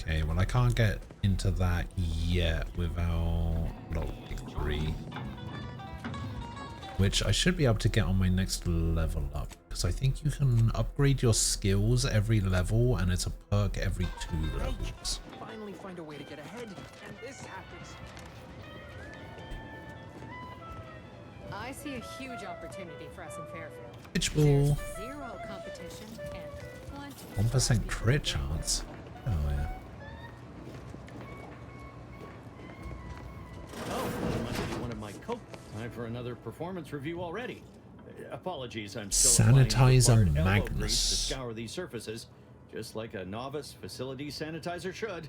Okay, well I can't get into that yet without lockpick 3. Which I should be able to get on my next level up. Because I think you can upgrade your skills every level and it's a perk every 2 levels. Finally find a way to get ahead, and this happens. I see a huge opportunity for us in Fairfield. Pitch ball. There's zero competition and plenty. 1% crit chance. Oh yeah. for another performance review already. Apologies, I'm still Sanitizer applying required elbow grease Magnus. to scour these surfaces, just like a novice facility sanitizer should.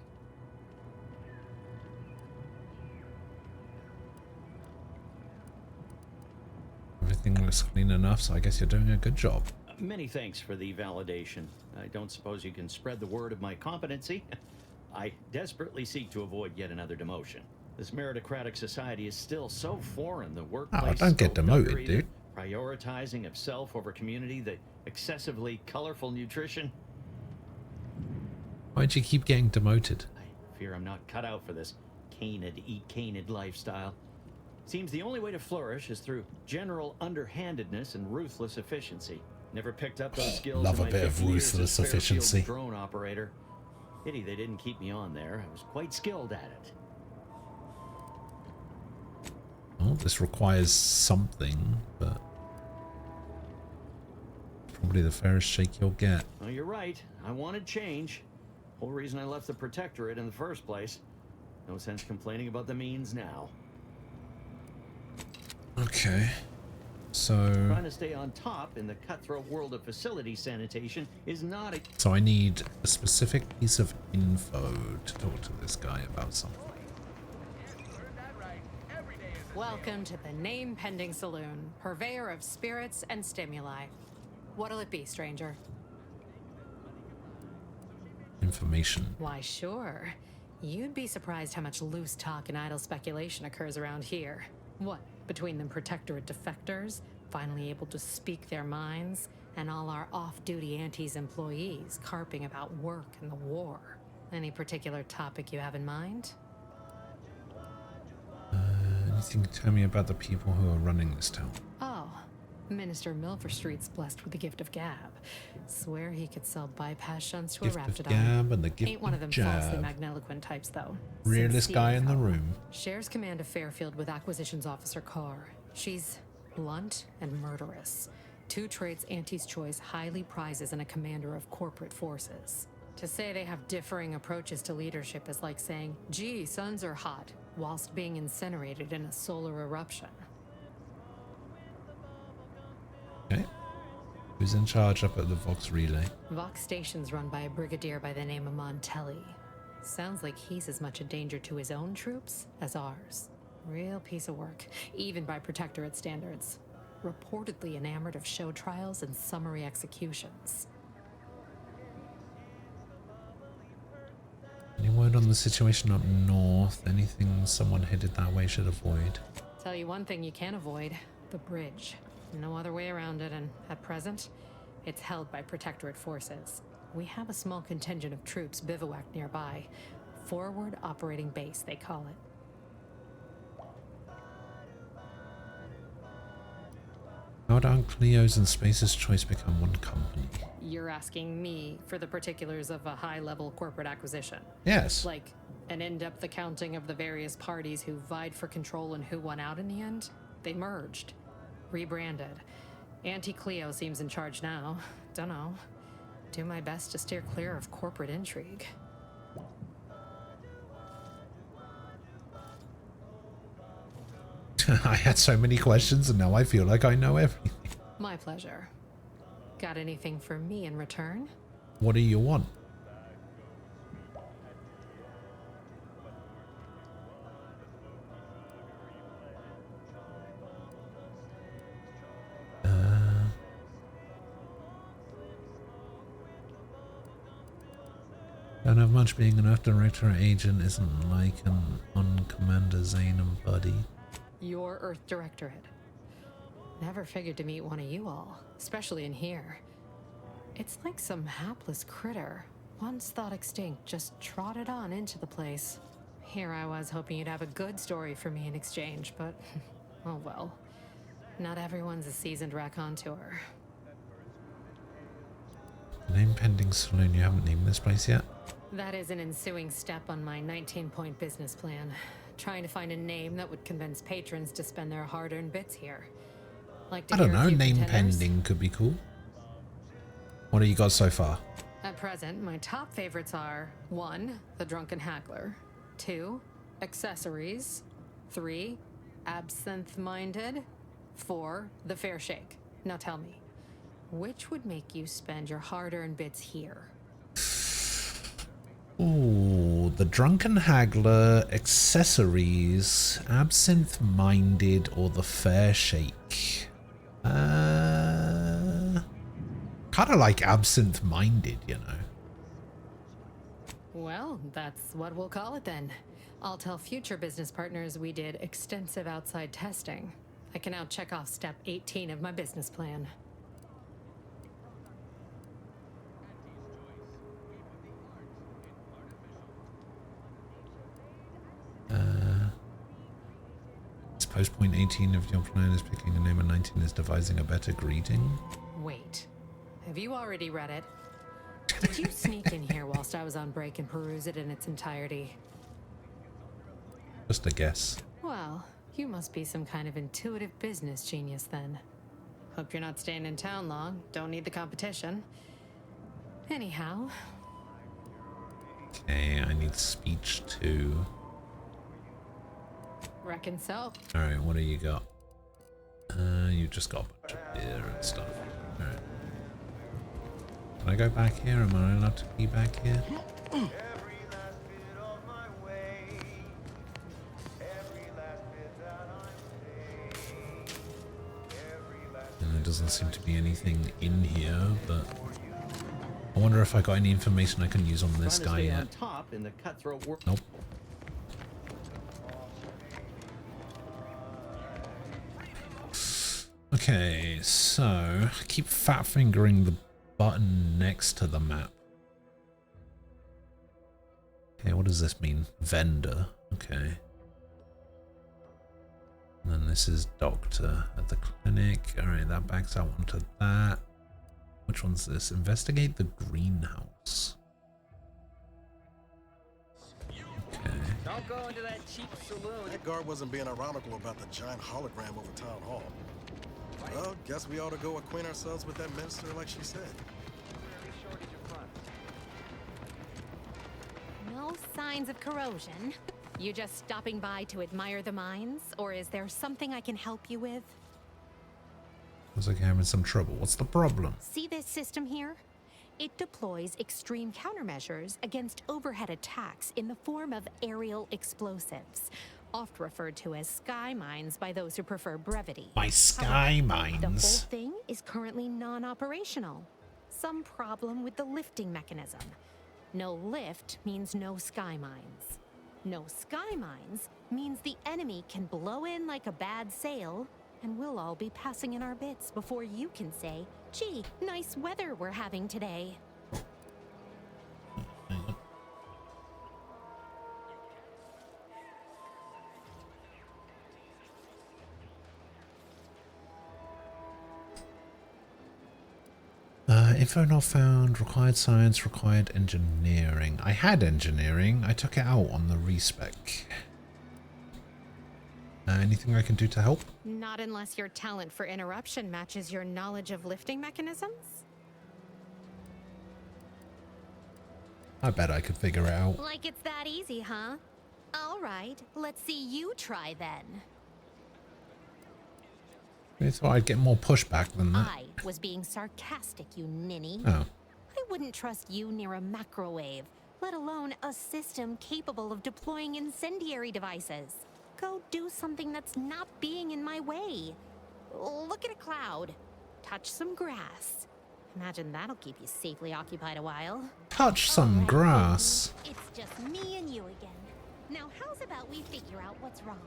Everything looks clean enough, so I guess you're doing a good job. Many thanks for the validation. I don't suppose you can spread the word of my competency. I desperately seek to avoid yet another demotion. This meritocratic society is still so foreign. The workplace. Oh, don't get scoped demoted, under dude. Prioritizing of self over community, the excessively colorful nutrition. Why'd you keep getting demoted? I fear I'm not cut out for this canid, eat canid lifestyle. Seems the only way to flourish is through general underhandedness and ruthless efficiency. Never picked up those skills. Love in a my bit of 50 years as ruthless Fairfield efficiency. Drone operator. Pity they didn't keep me on there. I was quite skilled at it. Oh, this requires something, but probably the fairest shake you'll get. Well, you're right. I wanted change. Whole reason I left the Protectorate in the first place. No sense complaining about the means now. Okay. So Trying to stay on top in the cutthroat world of facility sanitation is not a... So I need a specific piece of info to talk to this guy about something. Welcome to the Name Pending Saloon, purveyor of spirits and stimuli. What'll it be, stranger? Information. Why, sure. You'd be surprised how much loose talk and idle speculation occurs around here. What, between the Protectorate defectors, finally able to speak their minds, and all our off-duty Antes employees carping about work and the war? Any particular topic you have in mind? Anything to tell me about the people who are running this town? Oh, Minister Milverstreet's blessed with the gift of gab. Swear he could sell bypass shunts to Gift a of raptidon. gab and the gift Ain't one of them of falsely jab. magniloquent types, though. Realest guy in the Sincere room. Shares command of Fairfield with Acquisitions Officer Carr. She's blunt and murderous. Two traits Auntie's Choice highly prizes in a commander of corporate forces. To say they have differing approaches to leadership is like saying, gee, suns are hot, whilst being incinerated in a solar eruption. Okay. Who's in charge up at the Vox Relay? Vox Station's run by a brigadier by the name of Montelli. Sounds like he's as much a danger to his own troops as ours. Real piece of work, even by Protectorate standards. Reportedly enamored of show trials and summary executions. Any word on the situation up north? Anything someone headed that way should avoid? Tell you one thing you can't avoid, the bridge. No other way around it, and at present, it's held by Protectorate forces. We have a small contingent of troops bivouacked nearby. Forward Operating Base, they call it. How do Cleo's and Space's Choice become one company? You're asking me for the particulars of a high-level corporate acquisition? Yes. Like an in-depth accounting of the various parties who vied for control and who won out in the end? They merged. Rebranded. Auntie Cleo seems in charge now. Dunno. Do my best to steer clear of corporate intrigue. I had so many questions and now I feel like I know everything. My pleasure. Got anything for me in return? What do you want? Don't have much. Being an Earth Directorate agent isn't like on Commander Zane and Buddy. Your Earth Directorate. Never figured to meet one of you all, especially in here. It's like some hapless critter, once thought extinct, just trotted on into the place. Here I was hoping you'd have a good story for me in exchange, but oh well. Not everyone's a seasoned raconteur. Name pending saloon. You haven't named this place yet? That is an ensuing step on my 19-point business plan. Trying to find a name that would convince patrons to spend their hard-earned bits here. Like to I don't hear a know. few Name contenders? pending could be cool. What have you got so far? At present, my top favorites are 1. The Drunken Hackler, 2. Accessories, 3. Absinthe-minded? 4, the fair shake. Now tell me, which would make you spend your hard-earned bits here? Ooh, the drunken haggler, accessories, absinthe-minded, or the fair shake. Kind of like absinthe-minded, you know. Well, that's what we'll call it then. I'll tell future business partners we did extensive outside testing. I can now check off step 18 of my business plan. Suppose point 18 of your plan is picking a name and 19 is devising a better greeting. Wait, have you already read it? Did you sneak in here whilst I was on break and peruse it in its entirety? Just a guess. Well, you must be some kind of intuitive business genius then. Hope you're not staying in town long. Don't need the competition. Anyhow. Okay, I need speech too. Reckon so. Alright, what do you got? You just got a bunch of beer and stuff. Alright. Can I go back here? Am I allowed to be back here? And there doesn't seem to be anything in here, but I wonder if I got any information I can use on this guy yet. On top in the cutthroat world. Nope. Okay, so I keep fat fingering the button next to the map. Okay, what does this mean? Vendor. Okay. And then this is doctor at the clinic. Alright, that backs out onto that. Which one's this? Investigate the greenhouse. Okay. Don't go into that cheap saloon. That guard wasn't being ironical about the giant hologram over town hall. Well, guess we ought to go acquaint ourselves with that minister like she said. No signs of corrosion. You just stopping by to admire the mines, or is there something I can help you with? Looks like I'm having some trouble. What's the problem? See this system here? It deploys extreme countermeasures against overhead attacks in the form of aerial explosives, oft referred to as sky mines by those who prefer brevity. My sky The mines. whole thing is currently non-operational. Some problem with the lifting mechanism. No lift means no sky mines. No sky mines means the enemy can blow in like a bad sail, and we'll all be passing in our bits before you can say, gee, nice weather we're having today. Info not found, required science, required engineering. I had engineering, I took it out on the respec. Anything I can do to help? Not unless your talent for interruption matches your knowledge of lifting mechanisms? I bet I could figure it out. Like it's that easy, huh? All right, let's see you try then. I thought I'd get more pushback than that. I was being sarcastic, you ninny. Oh. I wouldn't trust you near a macrowave, let alone a system capable of deploying incendiary devices. Go do something that's not being in my way. Look at a cloud. Touch some grass. Imagine that'll keep you safely occupied a while. Touch some grass. It's just me and you again. Now how's about we figure out what's wrong?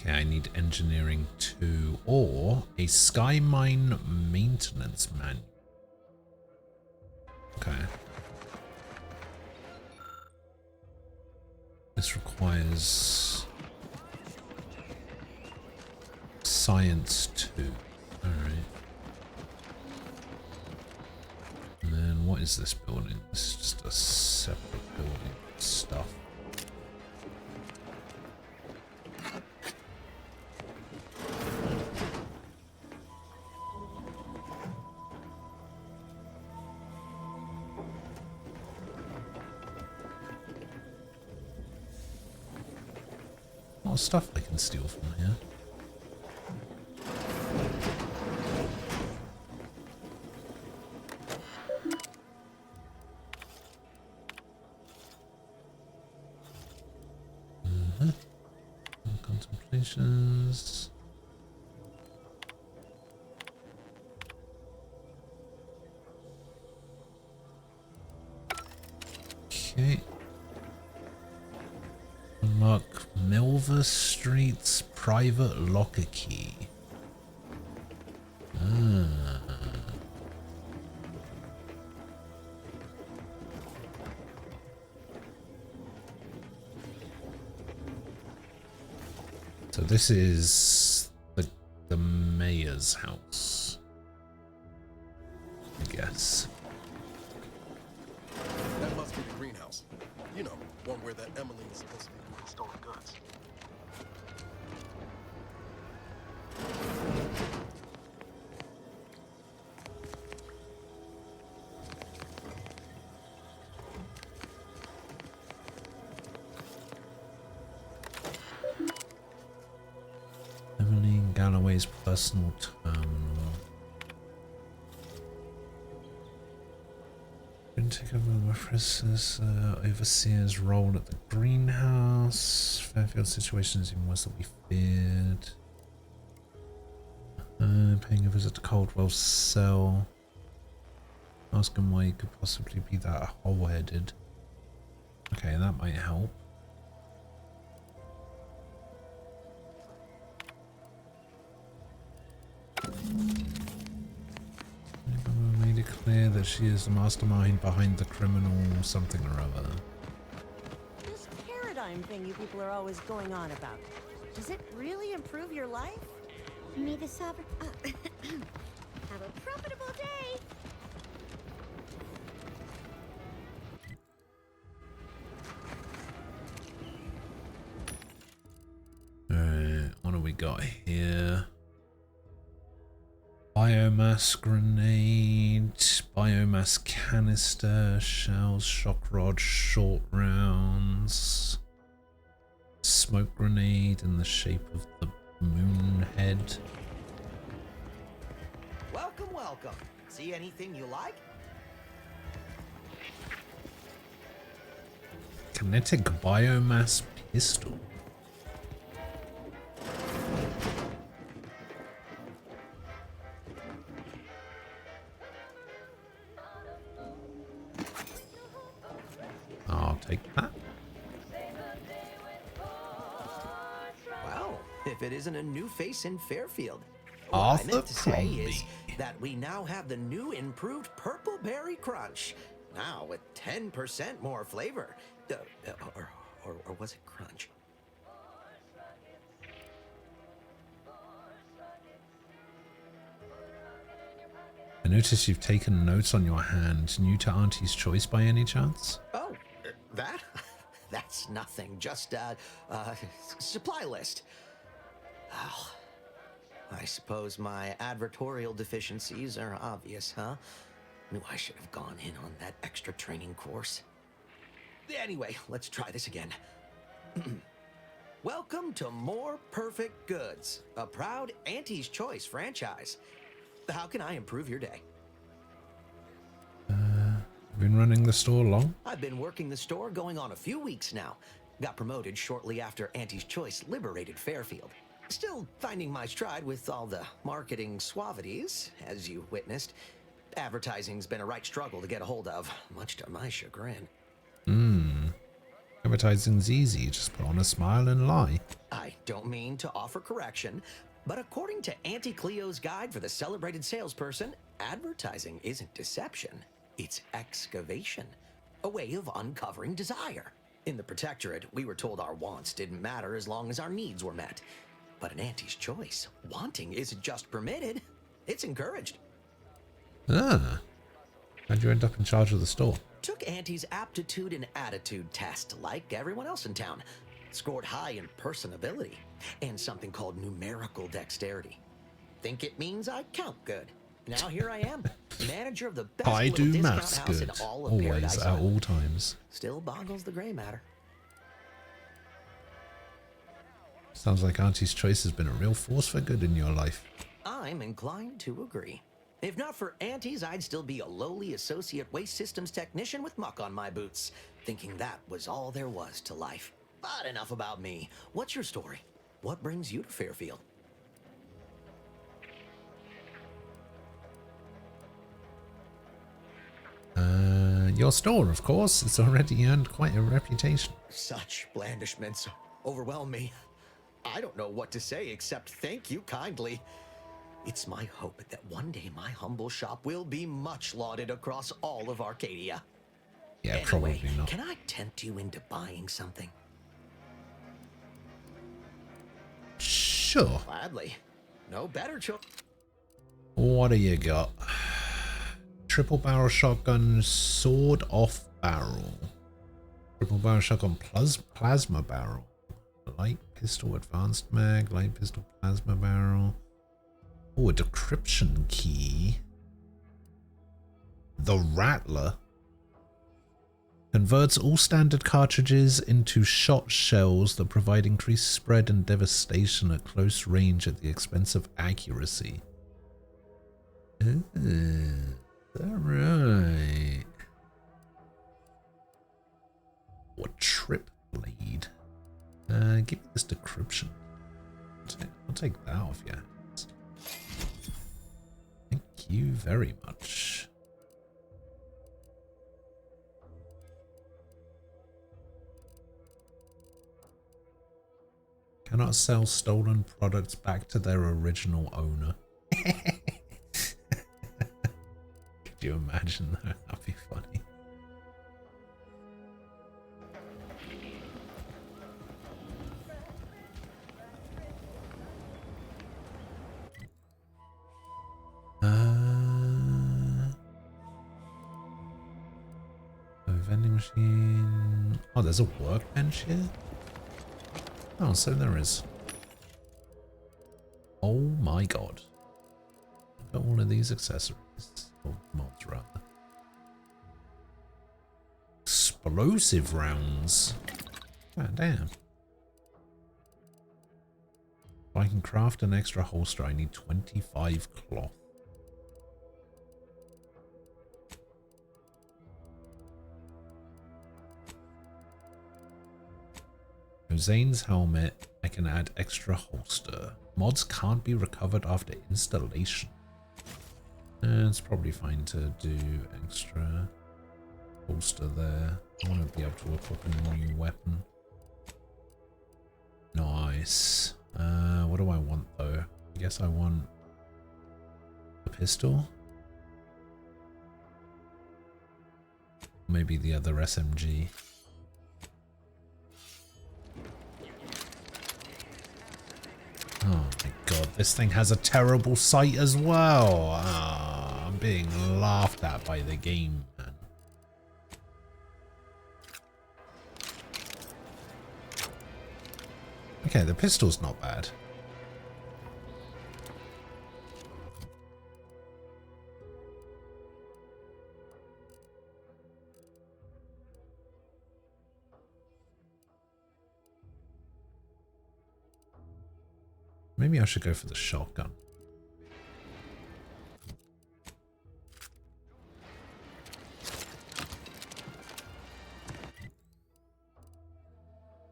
Okay, I need engineering 2 or a sky mine maintenance manual. Okay. This requires science 2. Alright. And then what is this building? This is just a separate building stuff. of stuff I can steal from here. Contemplations. Okay. Unlock Milver Street's private locker key. So this is the mayor's house, I guess. That must be the greenhouse. You know, one where that Emily is supposed to be moving stolen goods. Emmeline Galloway's personal terminal. Been taken over references, overseer's role at the greenhouse. Fairfield situations even worse than we feared. Paying a visit to Caldwell's cell. Ask him why he could possibly be that hole-headed. Okay, that might help. Made it clear that she is the mastermind behind the criminal something or other. This paradigm thing you people are always going on about. Does it really improve your life? May the sovereign have a profitable day. Alright, what do we got here? Biomass grenade, biomass canister, shells, shock rod, short rounds, smoke grenade in the shape of the moon head. Welcome, welcome. See anything you like? Kinetic biomass pistol. I'll take that. Well, if it isn't a new face in Fairfield. Arthur What I meant to say Crombie. is that we now have the new improved Purple Berry Crunch. Now with 10% more flavor. Or was it crunch? I notice you've taken notes on your hand. New to Auntie's Choice by any chance? Oh, that? That's nothing. Just supply list. Well, I suppose my advertorial deficiencies are obvious, huh? Knew I should have gone in on that extra training course. Anyway, let's try this again. Welcome to More Perfect Goods, a proud Auntie's Choice franchise. How can I improve your day? Been running the store long? I've been working the store going on a few weeks now. Got promoted shortly after Auntie's Choice liberated Fairfield. Still finding my stride with all the marketing suavities, as you witnessed. Advertising's been a right struggle to get a hold of, much to my chagrin. Advertising's easy. Just put on a smile and lie. I don't mean to offer correction, but according to Auntie Cleo's guide for the celebrated salesperson, advertising isn't deception, it's excavation. A way of uncovering desire. In the Protectorate, we were told our wants didn't matter as long as our needs were met. But in Auntie's Choice, wanting isn't just permitted, it's encouraged. Ah. How'd you end up in charge of the store? Took Auntie's aptitude and attitude test like everyone else in town. Scored high in personability and something called numerical dexterity. Think it means I count good. Now here I am, manager of the best I little do discount maths house good. in all of Always, Paradise at Island. all times. Still boggles the gray matter. Sounds like Auntie's choice has been a real force for good in your life. I'm inclined to agree. If not for Auntie's, I'd still be a lowly associate waste systems technician with muck on my boots, thinking that was all there was to life. But enough about me. What's your story? What brings you to Fairfield? Your store, of course. It's already earned quite a reputation. Such blandishments overwhelm me. I don't know what to say except thank you kindly. It's my hope that one day my humble shop will be much lauded across all of Arcadia. Yeah, anyway, probably not. Can I tempt you into buying something? Sure. Gladly. No better choice. What do you got? Triple barrel shotgun, sword off barrel. Triple barrel shotgun plus plasma barrel. Light pistol, advanced mag, light pistol, plasma barrel. Oh, a decryption key. The Rattler. Converts all standard cartridges into shot shells that provide increased spread and devastation at close range at the expense of accuracy. Alright. What trip blade? Give me this decryption. I'll take that off your hands. Thank you very much. Cannot sell stolen products back to their original owner. Could you imagine that? That'd be funny. A vending machine. Oh, there's a workbench here? Oh, so there is. Oh my god. Look at all of these accessories. Or mods, rather. Explosive rounds. God damn. If I can craft an extra holster, I need 25 cloth. Zane's helmet, I can add extra holster. Mods can't be recovered after installation. It's probably fine to do extra holster there. I want to be able to equip a new weapon. Nice. What do I want though? I guess I want a pistol. Maybe the other SMG. Oh my god, this thing has a terrible sight as well. I'm being laughed at by the game, man. Okay, the pistol's not bad. Maybe I should go for the shotgun.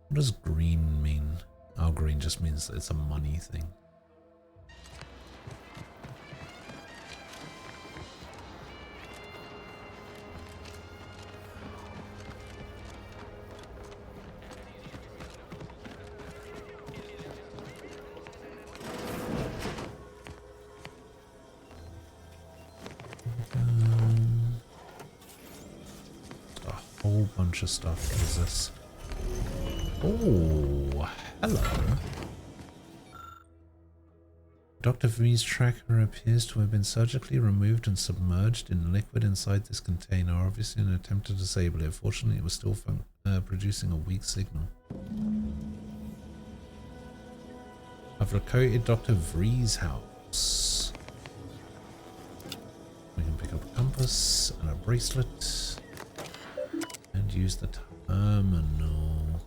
What does green mean? Oh, green just means it's a money thing. Bunch of stuff. What is this? Oh, hello. Dr. V's tracker appears to have been surgically removed and submerged in liquid inside this container, obviously in an attempt to disable it. Fortunately, it was still producing a weak signal. I've located Dr. V's house. We can pick up a compass and a bracelet. And use the terminal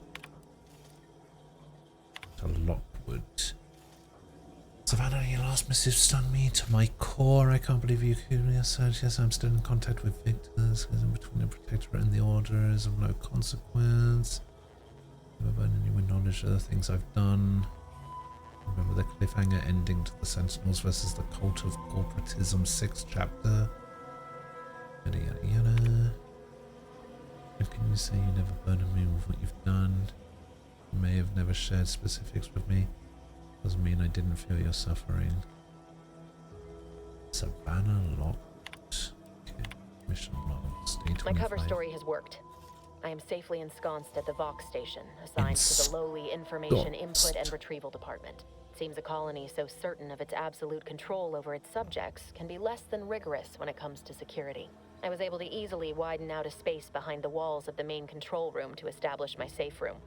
to lock This missive stunned me to my core. I can't believe you could be asserted. Yes, I'm still in contact with Victor. Schism between the Protectorate and the Order is of no consequence. Never burn any knowledge of the things I've done. Remember the cliffhanger ending to the Sentinels versus the Cult of Corporatism 6th chapter. Yada yada yada. How can you say you never burdened me with what you've done? You may have never shared specifics with me. Doesn't mean I didn't feel your suffering. Savannah locked. Okay. Mission locked. Day 25. My cover story has worked. I am safely ensconced at the Vox station, assigned to the lowly Information Input and Retrieval Department. Seems a colony so certain of its absolute control over its subjects can be less than rigorous when it comes to security. I was able to easily widen out a space behind the walls of the main control room to establish my safe room,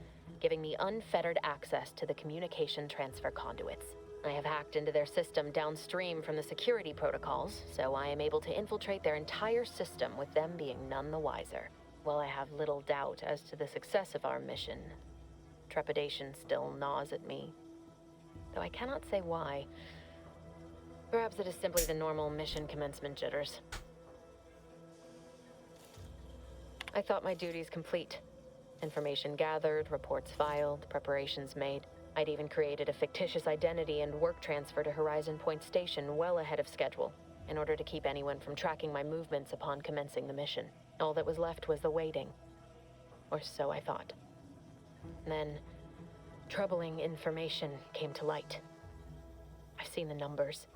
giving me unfettered access to the communication transfer conduits. I have hacked into their system downstream from the security protocols, so I am able to infiltrate their entire system with them being none the wiser. While I have little doubt as to the success of our mission, trepidation still gnaws at me. Though I cannot say why. Perhaps it is simply the normal mission commencement jitters. I thought my duties complete. Information gathered, reports filed, preparations made. I'd even created a fictitious identity and work transfer to Horizon Point Station well ahead of schedule, in order to keep anyone from tracking my movements upon commencing the mission. All that was left was the waiting. Or so I thought. Then, troubling information came to light. I've seen the numbers.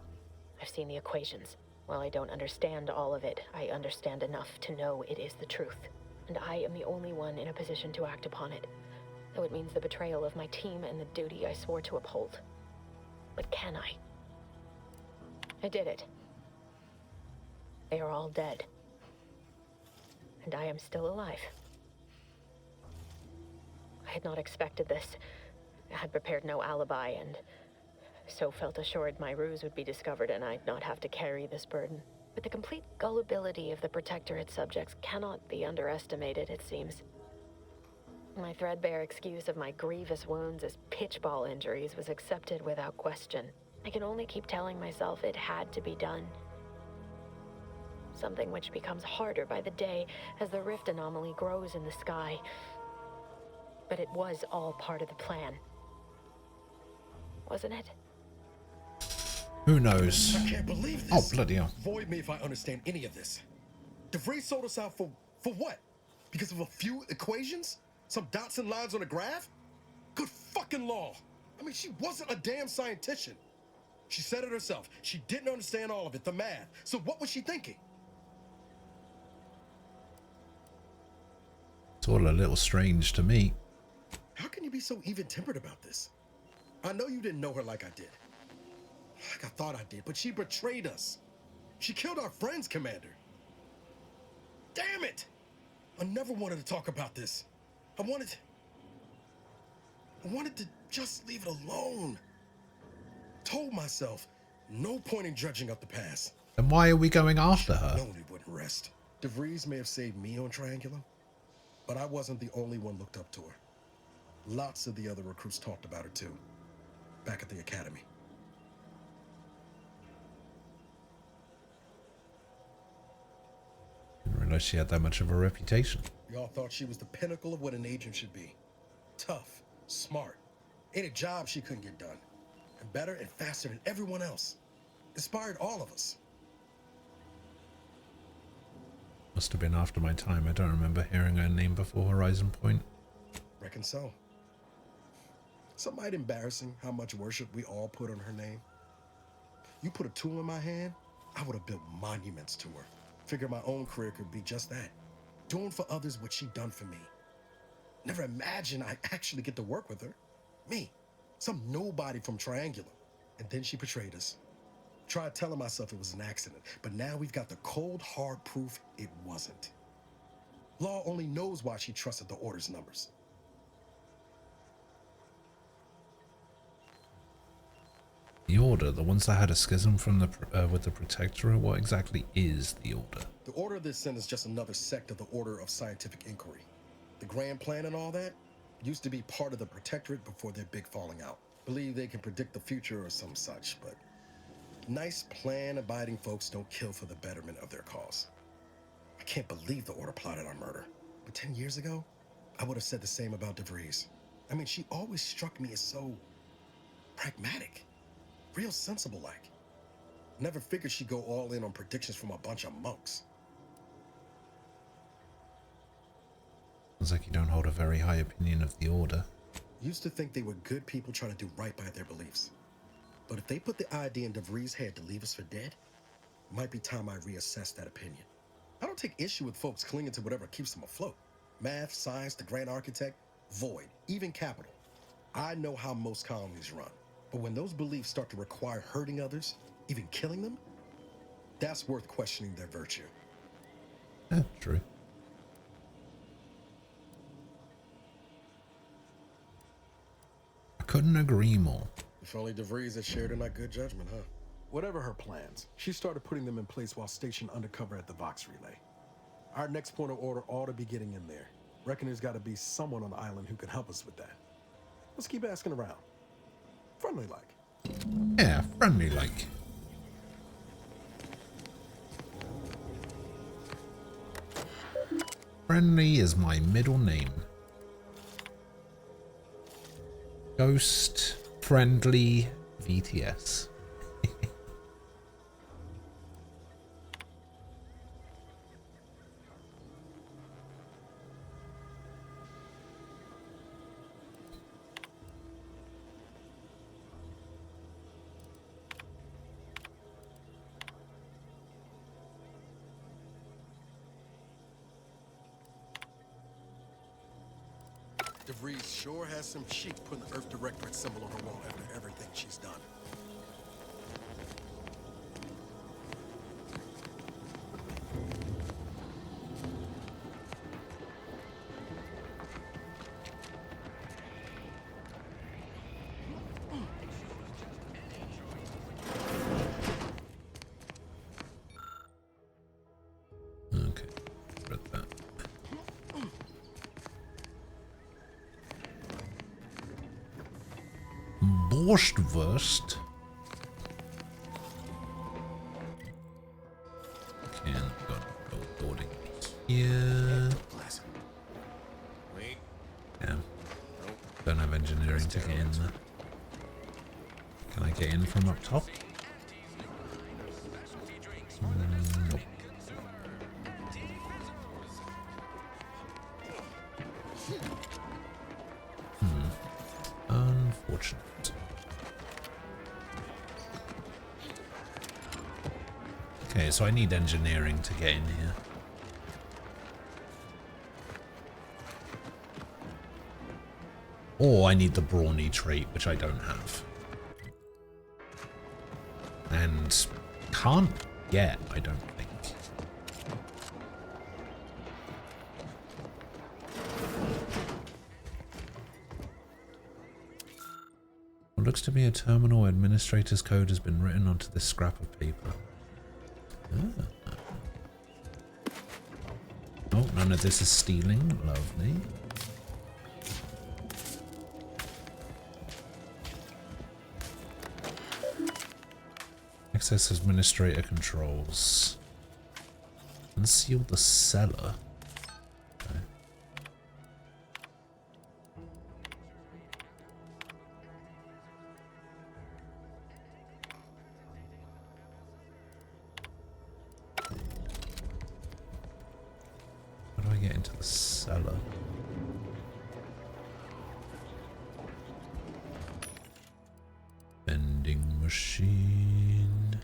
I've seen the equations. While I don't understand all of it, I understand enough to know it is the truth. And I am the only one in a position to act upon it. Though it means the betrayal of my team and the duty I swore to uphold. But can I? I did it. They are all dead. And I am still alive. I had not expected this. I had prepared no alibi, and so felt assured my ruse would be discovered and I'd not have to carry this burden. But the complete gullibility of the Protectorate subjects cannot be underestimated, it seems. My threadbare excuse of my grievous wounds as pitchball injuries was accepted without question. I can only keep telling myself it had to be done. Something which becomes harder by the day as the rift anomaly grows in the sky. But it was all part of the plan. Wasn't it? Who knows? I can't believe this. Oh, bloody hell. Void me if I understand any of this. DeVries sold us out for what? Because of a few equations? Some dots and lines on a graph? Good fucking law. I mean, she wasn't a damn scientician. She said it herself. She didn't understand all of it, the math. So what was she thinking? It's all a little strange to me. How can you be so even-tempered about this? I know you didn't know her like I did. Like I thought I did, but she betrayed us. She killed our friends, Commander. Damn it! I never wanted to talk about this. I wanted to just leave it alone. Told myself, no point in dredging up the past. Then why are we going after her? No, we wouldn't rest. DeVries may have saved me on Triangulum, but I wasn't the only one looked up to her. Lots of the other recruits talked about her too, back at the academy. Didn't realize she had that much of a reputation. We all thought she was the pinnacle of what an agent should be. Tough, smart, ain't a job she couldn't get done. And better and faster than everyone else. Inspired all of us. Must have been after my time. I don't remember hearing her name before Horizon Point. Reckon so. Some might embarrassing how much worship we all put on her name. You put a tool in my hand, I would have built monuments to her. Figure my own career could be just that. Doing for others what she done for me. Never imagined I'd actually get to work with her. Me, some nobody from Triangulum. And then she betrayed us. Tried telling myself it was an accident, but now we've got the cold, hard proof it wasn't. Law only knows why she trusted the Order's numbers. The Order, the ones that had a schism from the with the Protectorate. What exactly is the Order? The Order of the Ascent is just another sect of the Order of Scientific Inquiry. The Grand Plan and all that used to be part of the Protectorate before their big falling out. Believe they can predict the future or some such, but Nice plan-abiding folks don't kill for the betterment of their cause. I can't believe the Order plotted our murder. But 10 years ago, I would have said the same about DeVries. I mean, she always struck me as so pragmatic, real sensible-like. Never figured she'd go all in on predictions from a bunch of monks. Sounds like you don't hold a very high opinion of the Order. Used to think they were good people trying to do right by their beliefs. But if they put the idea in DeVries' head to leave us for dead, it might be time I reassess that opinion. I don't take issue with folks clinging to whatever keeps them afloat. Math, science, the grand architect, void, even capital. I know how most colonies run. But when those beliefs start to require hurting others, even killing them, that's worth questioning their virtue. Yeah, true. I couldn't agree more. If only DeVries had shared in that good judgment, huh? Whatever her plans, she started putting them in place while stationed undercover at the Vox Relay. Our next point of order ought to be getting in there. Reckon there's got to be someone on the island who can help us with that. Let's keep asking around. Friendly like. Yeah, friendly like. Friendly is my middle name. Ghost Friendly VTS. DeVries sure has some chic putting the Earth Directorate symbol on her wall after everything she's done. Okay, read that. Borschtwurst. Okay, and we've got a building here. Yeah. Don't have engineering to get in there. Can I get in from up top? Nope. Unfortunate. Okay, so I need engineering to get in here. Or I need the brawny trait, which I don't have. And can't get, I don't think. What looks to be a terminal administrator's code has been written onto this scrap of paper. Ah. Oh, none of this is stealing. Lovely. Access administrator controls. Unseal the cellar. Okay. How do I get into the cellar? Vending machine.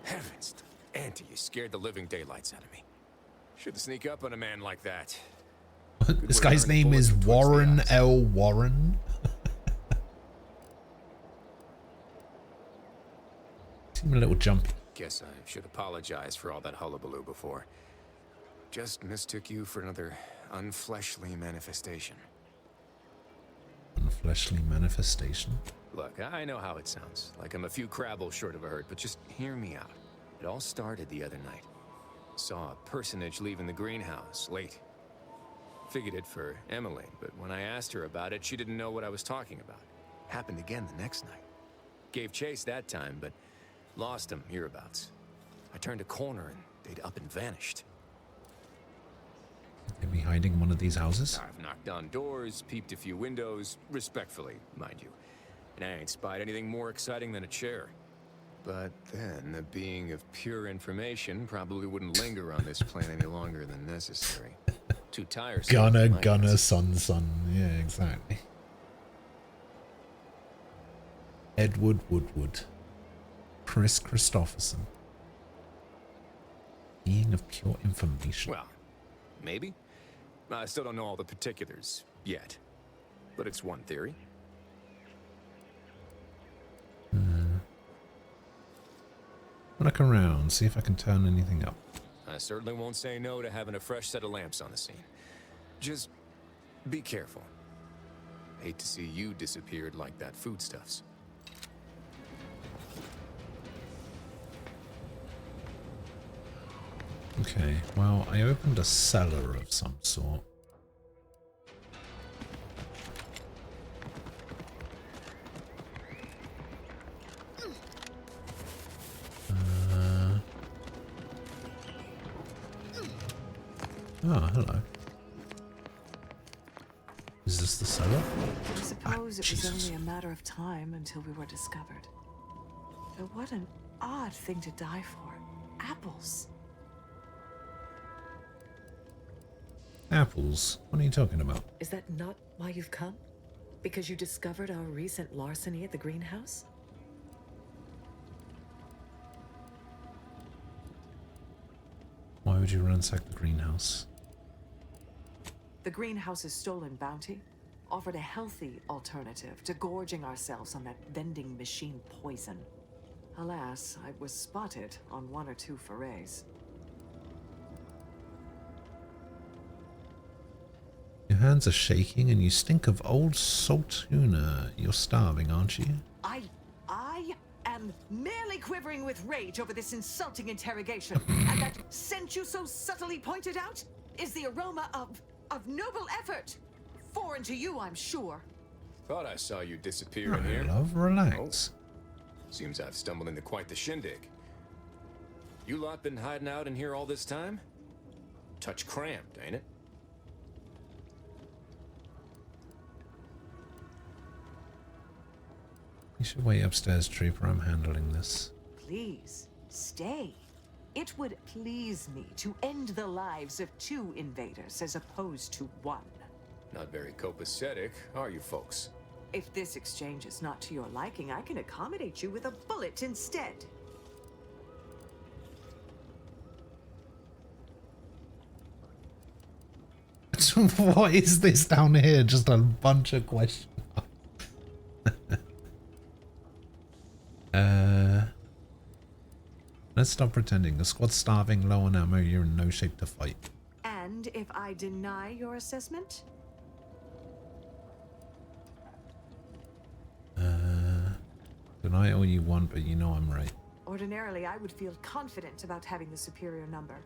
Heavens, Auntie, you scared the living daylights out of me. Shouldn't sneak up on a man like that. This guy's name is Warren L. Warren. Seem a little jumpy. Guess I should apologize for all that hullabaloo before. Just mistook you for another unfleshly manifestation. Unfleshly manifestation. Look, I know how it sounds, like I'm a few crabbles short of a hurt, but just hear me out. It all started the other night. Saw a personage leaving the greenhouse, late. Figured it for Emmeline, but when I asked her about it, she didn't know what I was talking about. Happened again the next night. Gave chase that time, but lost them hereabouts. I turned a corner and they'd up and vanished. They'd be hiding in one of these houses? I've knocked on doors, peeped a few windows, respectfully, mind you. And I ain't spied anything more exciting than a chair. But then, a being of pure information probably wouldn't linger on this plane any longer than necessary. Too tiresome. Gunner, son. Yeah, exactly. Edward Woodward. Chris Christopherson. Being of pure information. Well, maybe. I still don't know all the particulars yet. But it's one theory. Look around, see if I can turn anything up. I certainly won't say no to having a fresh set of lamps on the scene. Just be careful. Hate to see you disappeared like that foodstuffs. Okay, well, I opened a cellar of some sort. Oh, hello. Is this the cellar? I suppose it was only a matter of time until we were discovered. But what an odd thing to die for. Apples. Apples? What are you talking about? Is that not why you've come? Because you discovered our recent larceny at the greenhouse? Why would you ransack the greenhouse? The greenhouse's stolen bounty offered a healthy alternative to gorging ourselves on that vending machine poison. Alas, I was spotted on 1 or 2 forays. Your hands are shaking and you stink of old salt tuna. You're starving, aren't you? I am merely quivering with rage over this insulting interrogation. And that scent you so subtly pointed out is the aroma of noble effort. Foreign to you, I'm sure. Thought I saw you disappear in here. Love, relax. Oh. Seems I've stumbled into quite the shindig. You lot been hiding out in here all this time? Touch cramped, ain't it? You should wait upstairs, Trooper. I'm handling this. Please, stay. It would please me to end the lives of 2 invaders as opposed to 1. Not very copacetic, are you folks? If this exchange is not to your liking, I can accommodate you with a bullet instead. What is this down here? Just a bunch of questions. Let's stop pretending. The squad's starving, low on ammo, you're in no shape to fight. And if I deny your assessment? Deny all you want, but you know I'm right. Ordinarily, I would feel confident about having the superior number.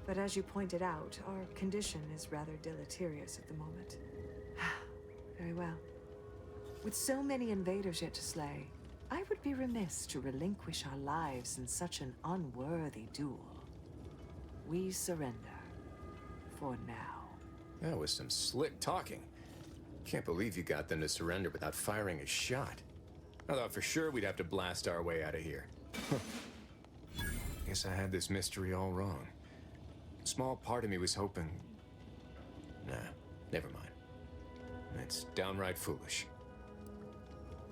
But as you pointed out, our condition is rather deleterious at the moment. Very well. With so many invaders yet to slay, I would be remiss to relinquish our lives in such an unworthy duel. We surrender. For now. That was some slick talking. Can't believe you got them to surrender without firing a shot. I thought for sure we'd have to blast our way out of here. Guess I had this mystery all wrong. A small part of me was hoping... Nah, never mind. It's downright foolish.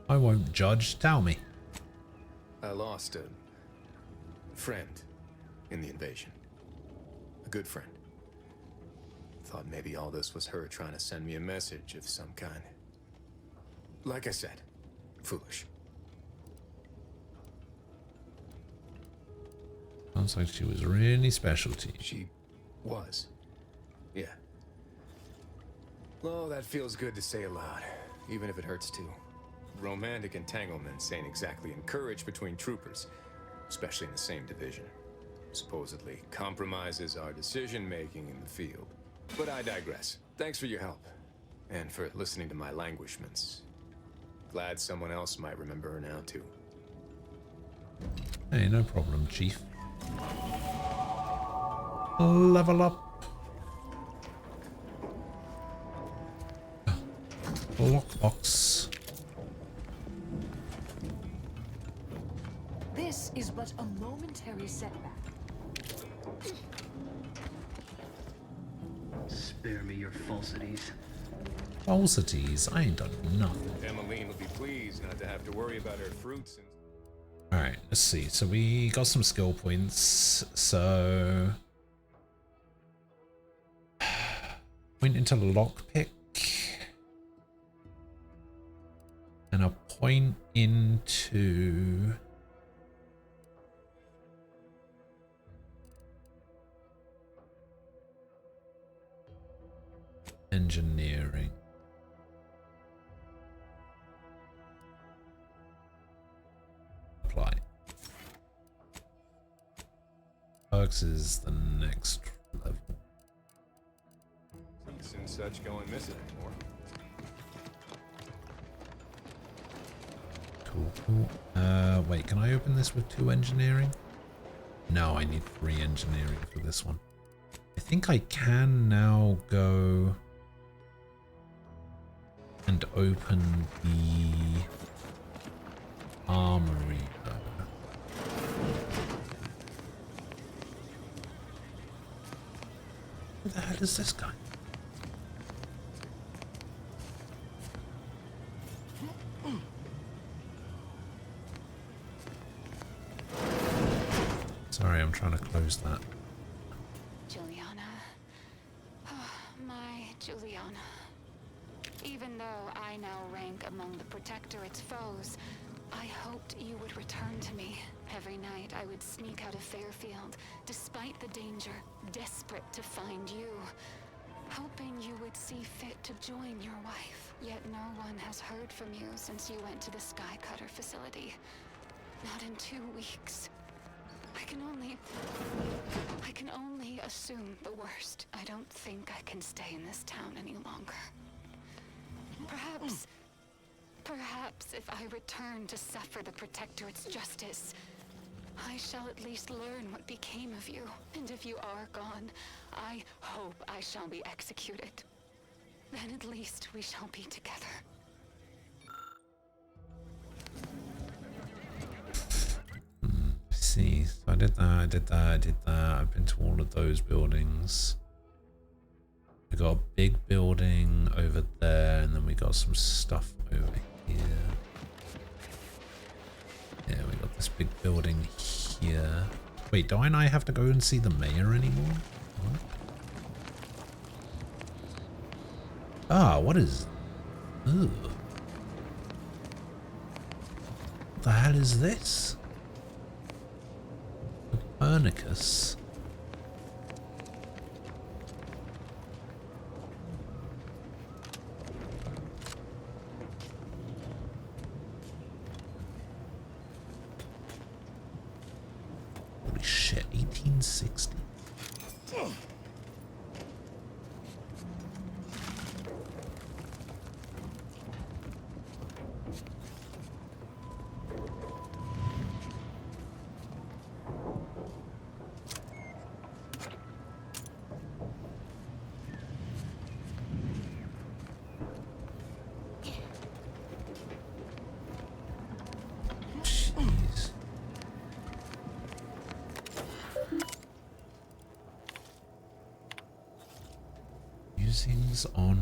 I won't judge. Tell me. I lost a friend in the invasion. A good friend. Thought maybe all this was her trying to send me a message of some kind. Like I said, foolish. Sounds like she was really special to you. She was. Yeah. Oh, that feels good to say aloud, even if it hurts too. Romantic entanglements ain't exactly encouraged between troopers, especially in the same division. Supposedly compromises our decision-making in the field. But I digress. Thanks for your help, and for listening to my languishments. Glad someone else might remember her now, too. Hey, no problem, Chief. Level up. Lockbox. This is but a momentary setback. Spare me your falsities. Falsities? I ain't done nothing. Emmeline will be pleased not to have to worry about her fruits and... Alright, let's see. So we got some skill points. So... point into lockpick. And a point into... engineering. Apply. Perks is the next level. Fruits and such going missing anymore. Cool, cool. Wait, can I open this with 2 engineering? No, I need 3 engineering for this one. I think I can now go and open the armory though. Who the hell is this guy? Sorry, I'm trying to close that. Juliana. Oh, my Juliana. Even though I now rank among the Protectorate's foes, I hoped you would return to me. Every night I would sneak out of Fairfield, despite the danger, desperate to find you. Hoping you would see fit to join your wife. Yet no one has heard from you since you went to the Skycutter facility. Not in 2 weeks. I can only assume the worst. I don't think I can stay in this town any longer. Perhaps if I return to suffer the Protectorate's justice, I shall at least learn what became of you. And if you are gone, I hope I shall be executed. Then at least we shall be together. See, so I did that. I've been to all of those buildings. We got a big building over there, and then we got some stuff over here. Yeah, we got this big building here. Wait, do I and I have to go and see the mayor anymore? What? Ah, what is... Ugh. What the hell is this? Copernicus. Holy shit, 1860. Musings on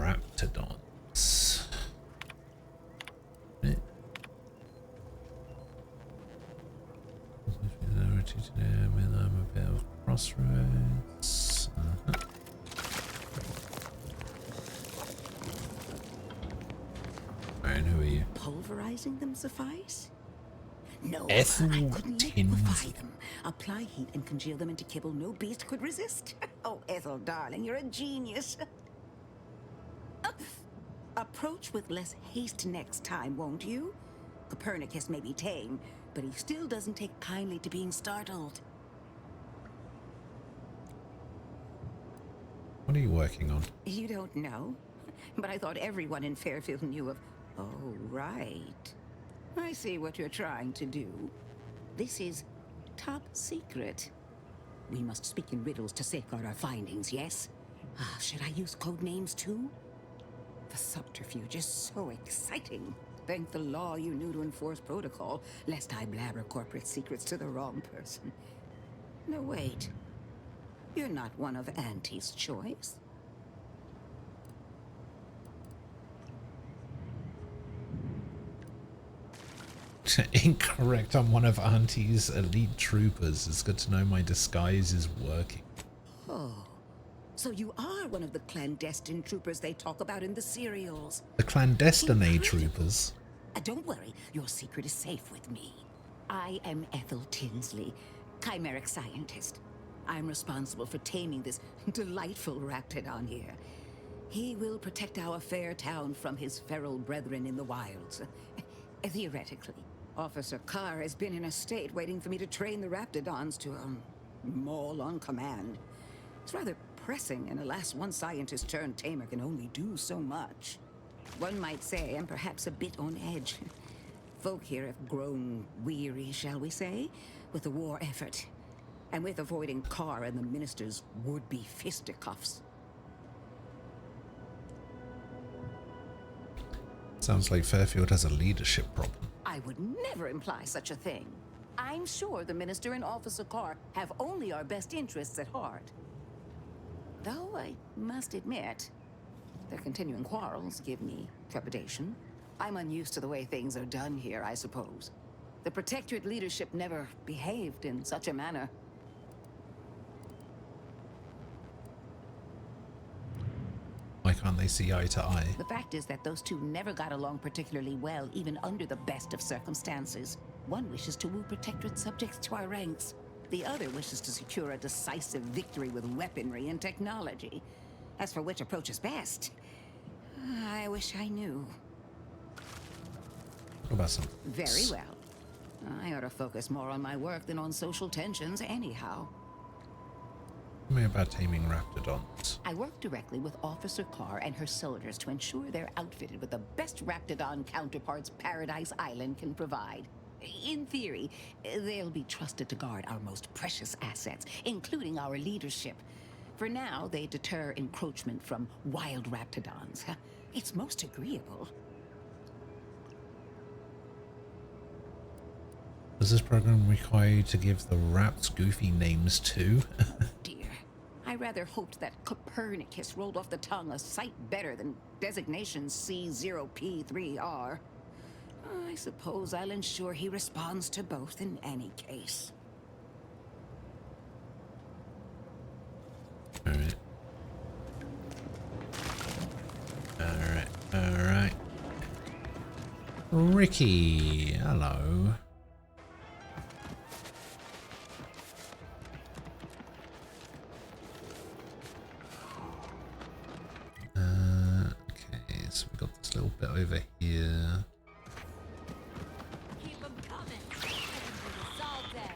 Raptidons. I'm a bit of crossroads. And who are you? Pulverizing them suffice? No, Ethel I could liquefy them. Apply heat and congeal them into kibble no beast could resist. Oh, Ethel, darling, you're a genius. Approach with less haste next time, won't you? Copernicus may be tame, but he still doesn't take kindly to being startled. What are you working on? You don't know? But I thought everyone in Fairfield knew of... Oh, right. I see what you're trying to do. This is top secret. We must speak in riddles to safeguard our findings, yes? Should I use code names too? The subterfuge is so exciting. Thank the law you knew to enforce protocol, lest I blabber corporate secrets to the wrong person. No, wait. You're not one of Auntie's choice. Incorrect. I'm one of Auntie's elite troopers. It's good to know my disguise is working. Oh, so you are one of the clandestine troopers they talk about in the serials. The clandestine troopers. Don't worry, your secret is safe with me. I am Ethel Tinsley, chimeric scientist. I'm responsible for taming this delightful raptidon here. He will protect our fair town from his feral brethren in the wilds. Theoretically. Officer Carr has been in a state waiting for me to train the raptidons to, maul on command. It's rather pressing, and alas, one scientist-turned tamer can only do so much. One might say I'm perhaps a bit on edge. Folk here have grown weary, shall we say, with the war effort, and with avoiding Carr and the minister's would-be fisticuffs. Sounds like Fairfield has a leadership problem. I would never imply such a thing. I'm sure the minister and Officer Carr have only our best interests at heart. Though I must admit, their continuing quarrels give me trepidation. I'm unused to the way things are done here, I suppose. The Protectorate leadership never behaved in such a manner. Why can't they see eye to eye? The fact is that those two never got along particularly well, even under the best of circumstances. One wishes to woo Protectorate subjects to our ranks. The other wishes to secure a decisive victory with weaponry and technology. As for which approach is best, I wish I knew. What about some? Very well. I ought to focus more on my work than on social tensions anyhow. Tell me about taming raptidons. I work directly with Officer Carr and her soldiers to ensure they're outfitted with the best raptidon counterparts Paradise Island can provide. In theory, they'll be trusted to guard our most precious assets, including our leadership. For now, they deter encroachment from wild raptidons. It's most agreeable. Does this program require you to give the raps goofy names too? Dear, I rather hoped that Copernicus rolled off the tongue a sight better than designation C0P3R. I suppose I'll ensure he responds to both in any case. Alright. Alright. Ricky, hello. Okay, so we got this little bit over here. Keep them coming. I can do this all day.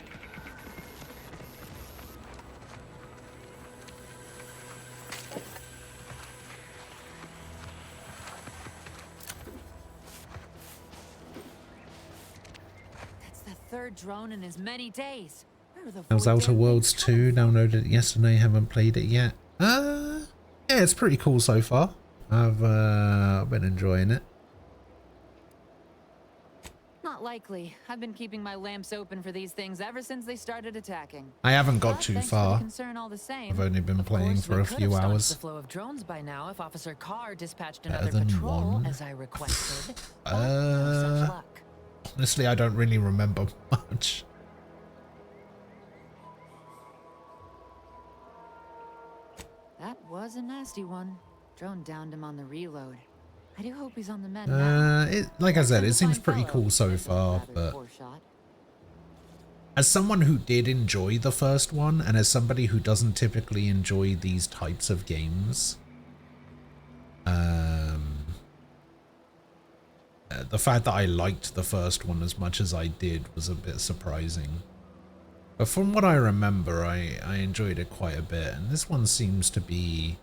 That's the third drone in as many days. Where are the How's four Outer damn Worlds 2? Downloaded it yesterday, haven't played it yet. Yeah, it's pretty cool so far. I've been enjoying it. Not likely. I've been keeping my lamps open for these things ever since they started attacking. I haven't got But too thanks for the far. concern all the same. I've only been Of playing course, for we a could few have stopped hours. the flow of drones by now if Officer Carr dispatched Better another than patrol, one. as I requested. But no such luck. Honestly, I don't really remember much. That was a nasty one. Drone downed him on the reload. I do hope he's on the mend now. Like I said, it seems pretty cool so far, but as someone who did enjoy the first one, and as somebody who doesn't typically enjoy these types of games, the fact that I liked the first one as much as I did was a bit surprising. But from what I remember, I enjoyed it quite a bit, and this one seems to be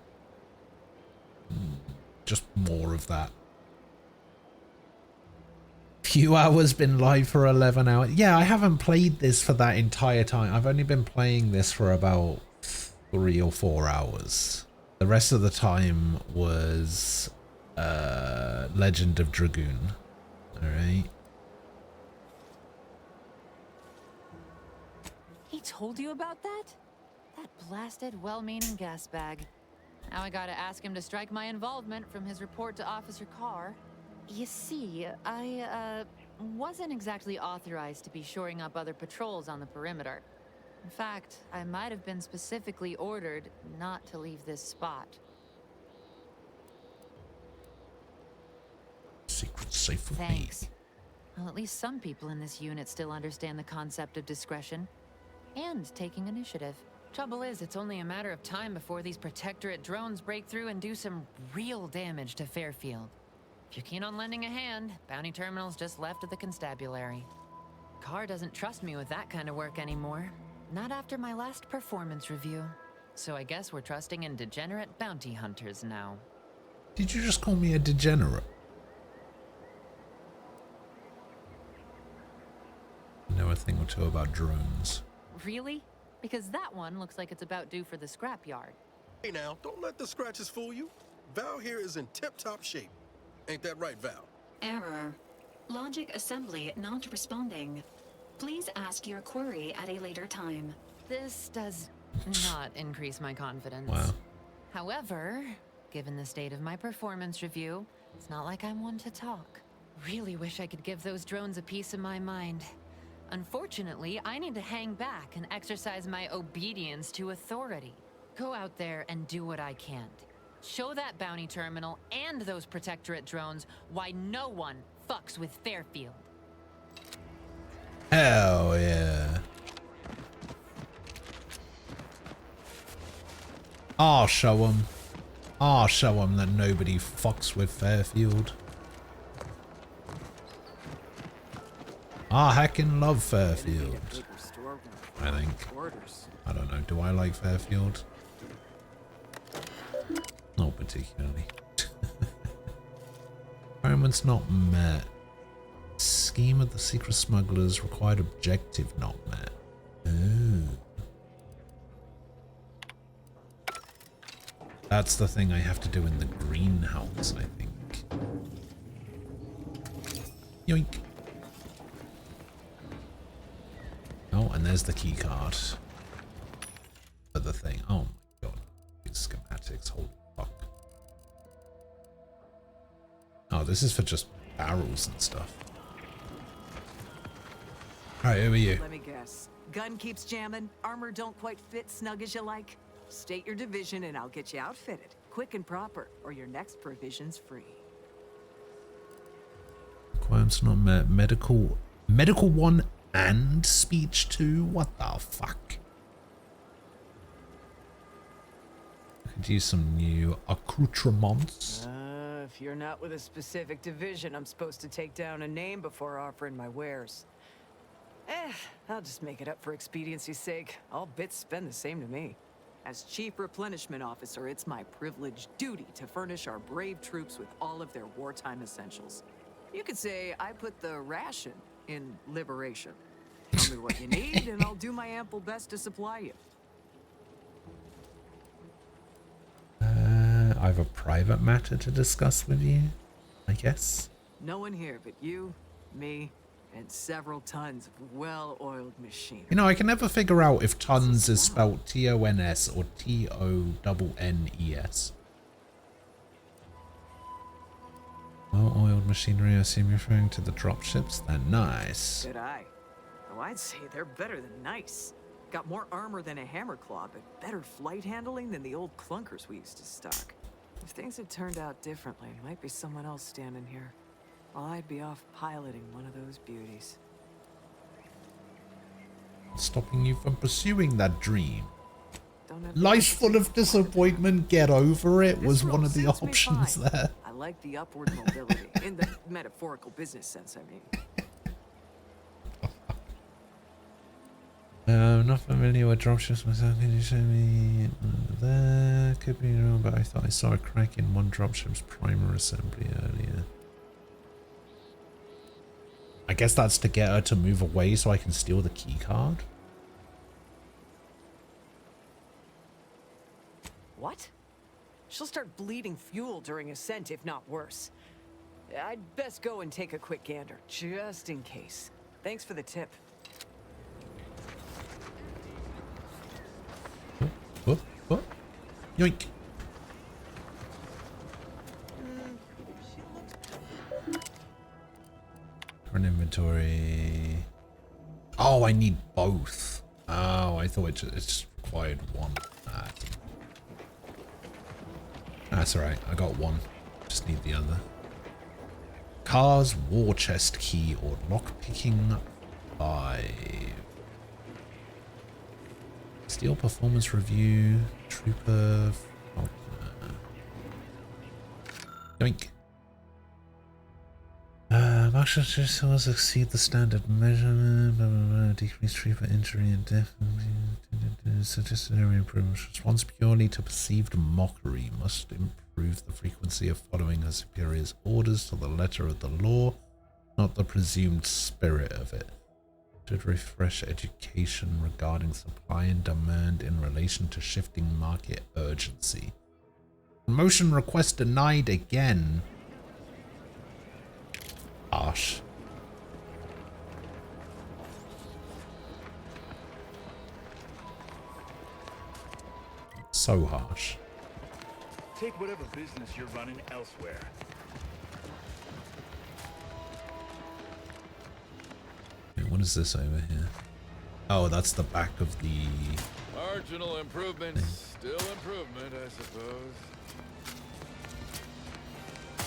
just more of that. Few hours, been live for 11 hours. Yeah, I haven't played this for that entire time. I've only been playing this for about 3 or 4 hours. The rest of the time was Legend of Dragoon. Alright. He told you about that? That blasted, well-meaning gas bag. Now I gotta ask him to strike my involvement from his report to Officer Carr. You see, I wasn't exactly authorized to be shoring up other patrols on the perimeter. In fact, I might have been specifically ordered not to leave this spot. Secret safe with Thanks. Well, at least some people in this unit still understand the concept of discretion and taking initiative. Trouble is, it's only a matter of time before these Protectorate drones break through and do some real damage to Fairfield. If you're keen on lending a hand, Bounty Terminal's just left of the constabulary. Carr doesn't trust me with that kind of work anymore. Not after my last performance review. So I guess we're trusting in degenerate bounty hunters now. Did you just call me a degenerate? I know a thing or two about drones. Really? Because that one looks like it's about due for the scrapyard. Hey now, don't let the scratches fool you. Val here is in tip-top shape. Ain't that right, Val? Error. Logic assembly not responding. Please ask your query at a later time. This does not increase my confidence. Wow. However, given the state of my performance review, it's not like I'm one to talk. Really wish I could give those drones a piece of my mind. Unfortunately, I need to hang back and exercise my obedience to authority. Go out there and do what I can't. Show that bounty terminal and those Protectorate drones why no one fucks with Fairfield. Hell yeah. I'll show them. I'll show them that nobody fucks with Fairfield. I heckin' love Fairfield. I think. I don't know. Do I like Fairfield? Not particularly. Requirements not met. Scheme of the secret smugglers, required objective not met. Oh. That's the thing I have to do in the greenhouse, I think. Yoink. Oh, and there's the key card for the thing. Oh my god. These schematics, holy fuck. Oh, this is for just barrels and stuff. Alright, who are you? Let me guess. Gun keeps jamming, armor don't quite fit snug as you like. State your division and I'll get you outfitted. Quick and proper, or your next provision's free. Requirements not met. Medical 1 and speech 2? What the fuck? I could use some new accoutrements. If you're not with a specific division, I'm supposed to take down a name before offering my wares. I'll just make it up for expediency's sake. All bits spend the same to me. As Chief Replenishment Officer, it's my privileged duty to furnish our brave troops with all of their wartime essentials. You could say I put the ration in liberation. Tell me what you need, and I'll do my ample best to supply you. I have a private matter to discuss with you, I guess. No one here but you, me, and several tons of well-oiled machinery. You know, I can never figure out if tons is spelled T-O-N-S or T-O-N-N-E-S. Well-oiled machinery, I assume you're referring to the dropships? They're nice. Good eye. Oh, I'd say they're better than nice. Got more armor than a Hammerclaw, but better flight handling than the old clunkers we used to stock. If things had turned out differently, might be someone else standing here. While I'd be off piloting one of those beauties. Stopping you from pursuing that dream. Life's full of disappointment, get over it was one of the options there. I like the upward mobility, in the metaphorical business sense, I mean. I'm not familiar with dropships myself. Can you show me there? Could be wrong, but I thought I saw a crack in one dropship's primer assembly earlier. I guess that's to get her to move away so I can steal the key card. What? She'll start bleeding fuel during ascent, if not worse. I'd best go and take a quick gander, just in case. Thanks for the tip. What? Yoink. Current inventory. Oh, I need both. Oh, I thought it just required one. That's alright. I got one. Just need the other. Car's war chest key or lockpicking 5. Steel performance review. Trooper. Yoink. Martial cells exceed the standard measurement. Blah, blah, blah. Decrease trooper injury and death. Suggested area improvements. Response purely to perceived mockery. Must improve the frequency of following her superior's orders to the letter of the law, not the presumed spirit of it. Should refresh education regarding supply and demand in relation to shifting market urgency. Promotion request denied again. Harsh. So harsh. Take whatever business you're running elsewhere. What is this over here? Oh, that's the back of the... Marginal improvement, still improvement, I suppose.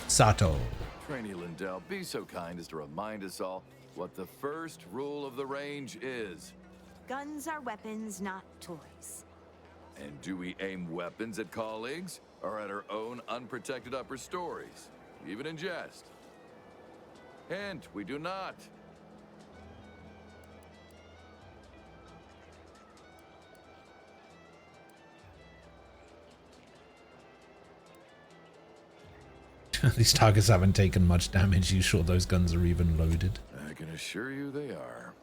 Sato. Trainee Lindell, be so kind as to remind us all what the first rule of the range is. Guns are weapons, not toys. And do we aim weapons at colleagues or at our own unprotected upper stories, even in jest? Hint, we do not. These targets haven't taken much damage. You sure those guns are even loaded? I can assure you they are.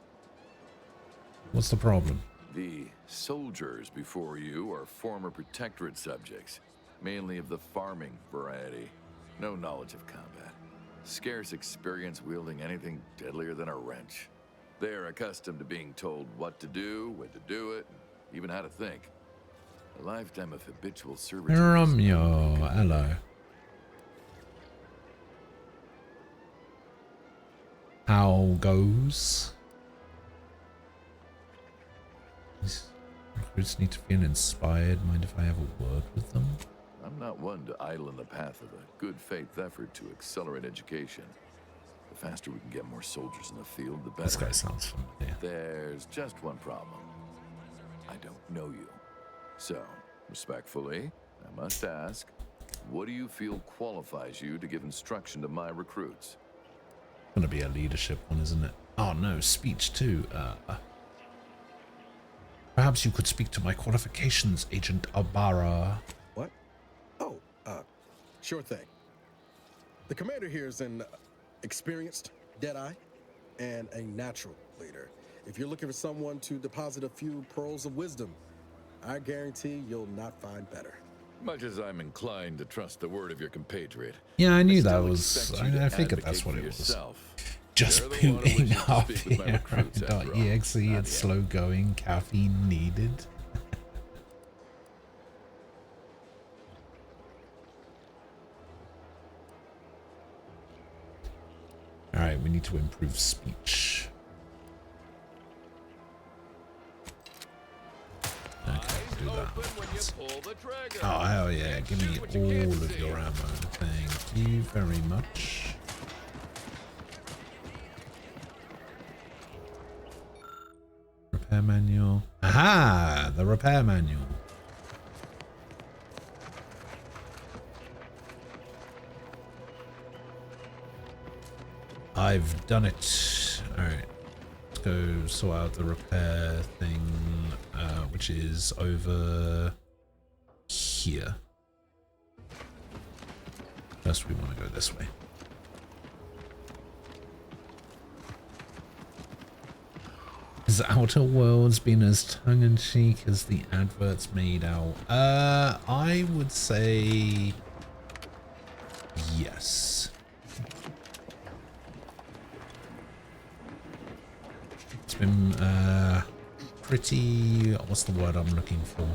What's the problem? The soldiers before you are former Protectorate subjects, mainly of the farming variety. No knowledge of combat. Scarce experience wielding anything deadlier than a wrench. They're accustomed to being told what to do, when to do it, and even how to think. A lifetime of habitual servitude. Romeo, hello. How goes? These recruits need to feel inspired. Mind if I have a word with them? I'm not one to idle in the path of a good faith effort to accelerate education. The faster we can get more soldiers in the field, the better. This guy sounds familiar. There's just one problem. I don't know you. So, respectfully, I must ask, what do you feel qualifies you to give instruction to my recruits? Gonna be a leadership one, isn't it? Oh no, speech too. Perhaps you could speak to my qualifications, Agent Abara. What? Oh, sure thing. The commander here is an experienced Deadeye and a natural leader. If you're looking for someone to deposit a few pearls of wisdom, I guarantee you'll not find better. Much as I'm inclined to trust the word of your compatriot. Yeah, I knew that was... I figured that's what it was. Just booting up here.exe, it's slow going, caffeine needed. Alright, we need to improve speech. Okay, do that. Oh, hell yeah. Give me all of your ammo. Thank you very much. Repair manual. Aha! The repair manual. I've done it. Alright. Let's go sort out the repair thing, which is over here. First we want to go this way. Has Outer Worlds been as tongue-in-cheek as the adverts made out? I would say yes. It's been pretty, what's the word I'm looking for?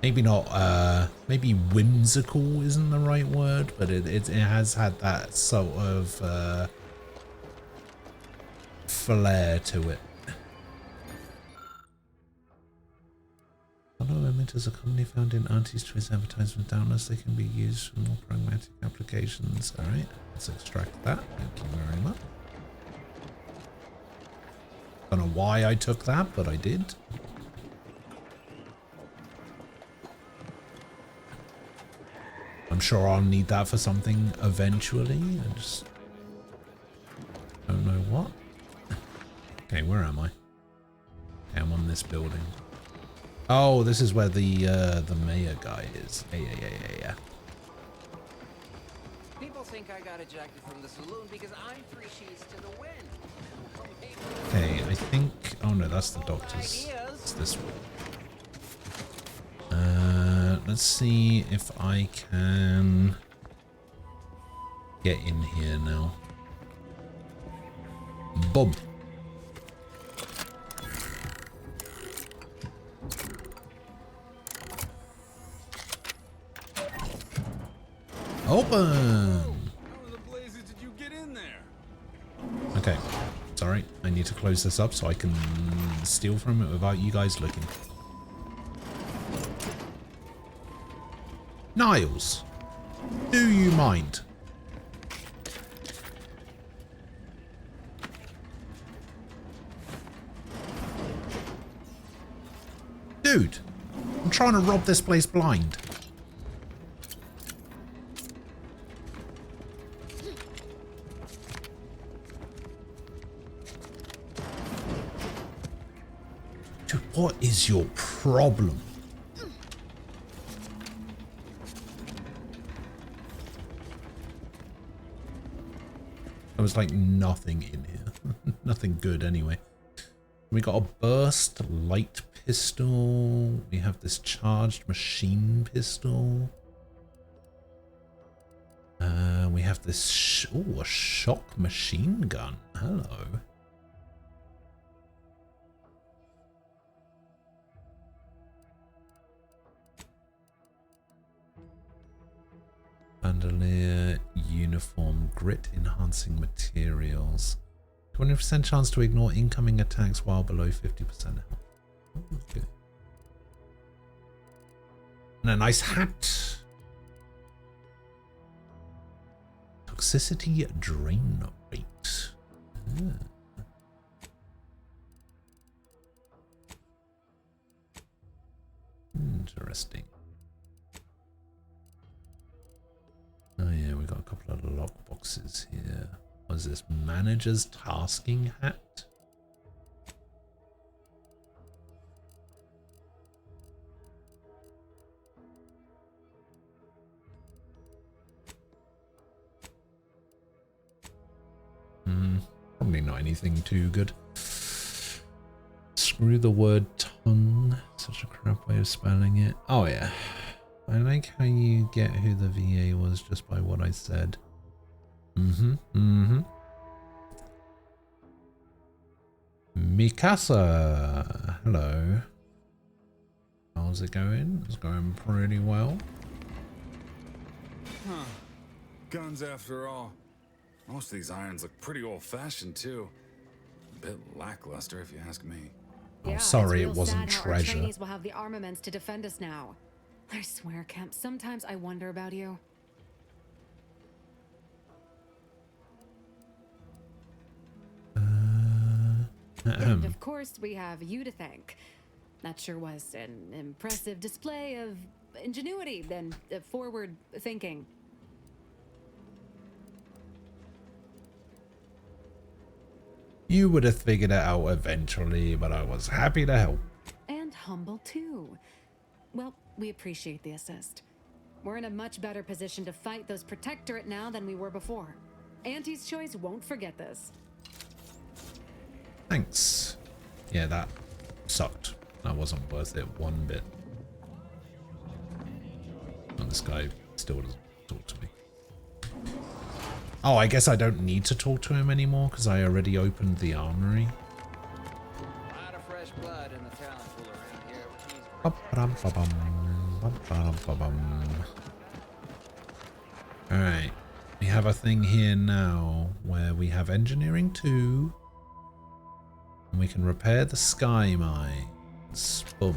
Maybe not, maybe whimsical isn't the right word, but it has had that sort of flair to it. Follow emitters, a company found in Auntie's Choice advertisement downloads. They can be used for more pragmatic applications. Alright, let's extract that. Thank you very much. Don't know why I took that, but I did. I'm sure I'll need that for something eventually. I just don't know what. Okay, where am I? Okay, I'm on this building. Oh, this is where the mayor guy is. Yeah. People think I got ejected from the saloon because I'm 3 sheets to the wind. Okay, I think. Oh no, that's the doctor's. It's this one. Let's see if I can get in here now. Boom. Open. Okay, sorry. I need to close this up so I can steal from it without you guys looking. Niles, do you mind? Dude, I'm trying to rob this place blind. Dude, what is your problem? There was like nothing in here. Nothing good anyway. We got a burst light pistol. We have this charged machine pistol. We have this a shock machine gun. Hello. Bandolier, uniform, grit enhancing materials. 20% chance to ignore incoming attacks while below 50% health. Okay. And a nice hat. Toxicity drain rate. Interesting. Oh yeah, we got a couple of lock boxes here. What is this? Manager's tasking hat? Probably not anything too good. Screw the word tongue. Such a crap way of spelling it. Oh yeah. I like how you get who the VA was just by what I said. Mikasa. Hello. How's it going? It's going pretty well. Huh. Guns after all. Most of these irons look pretty old-fashioned too. A bit lackluster if you ask me. I'm sorry, it wasn't sad how treasure. Our trainees will have the armaments to defend us now. I swear, Kemp, sometimes I wonder about you. And of course, we have you to thank. That sure was an impressive display of ingenuity and forward thinking. You would have figured it out eventually, but I was happy to help. And humble too. Well, we appreciate the assist. We're in a much better position to fight those Protectorate now than we were before. Auntie's Choice won't forget this. Thanks. Yeah, that sucked. That wasn't worth it one bit. And this guy still doesn't talk to me. Oh, I guess I don't need to talk to him anymore because I already opened the armory. Alright, we have a thing here now where we have engineering 2 and we can repair the sky mines. Boom.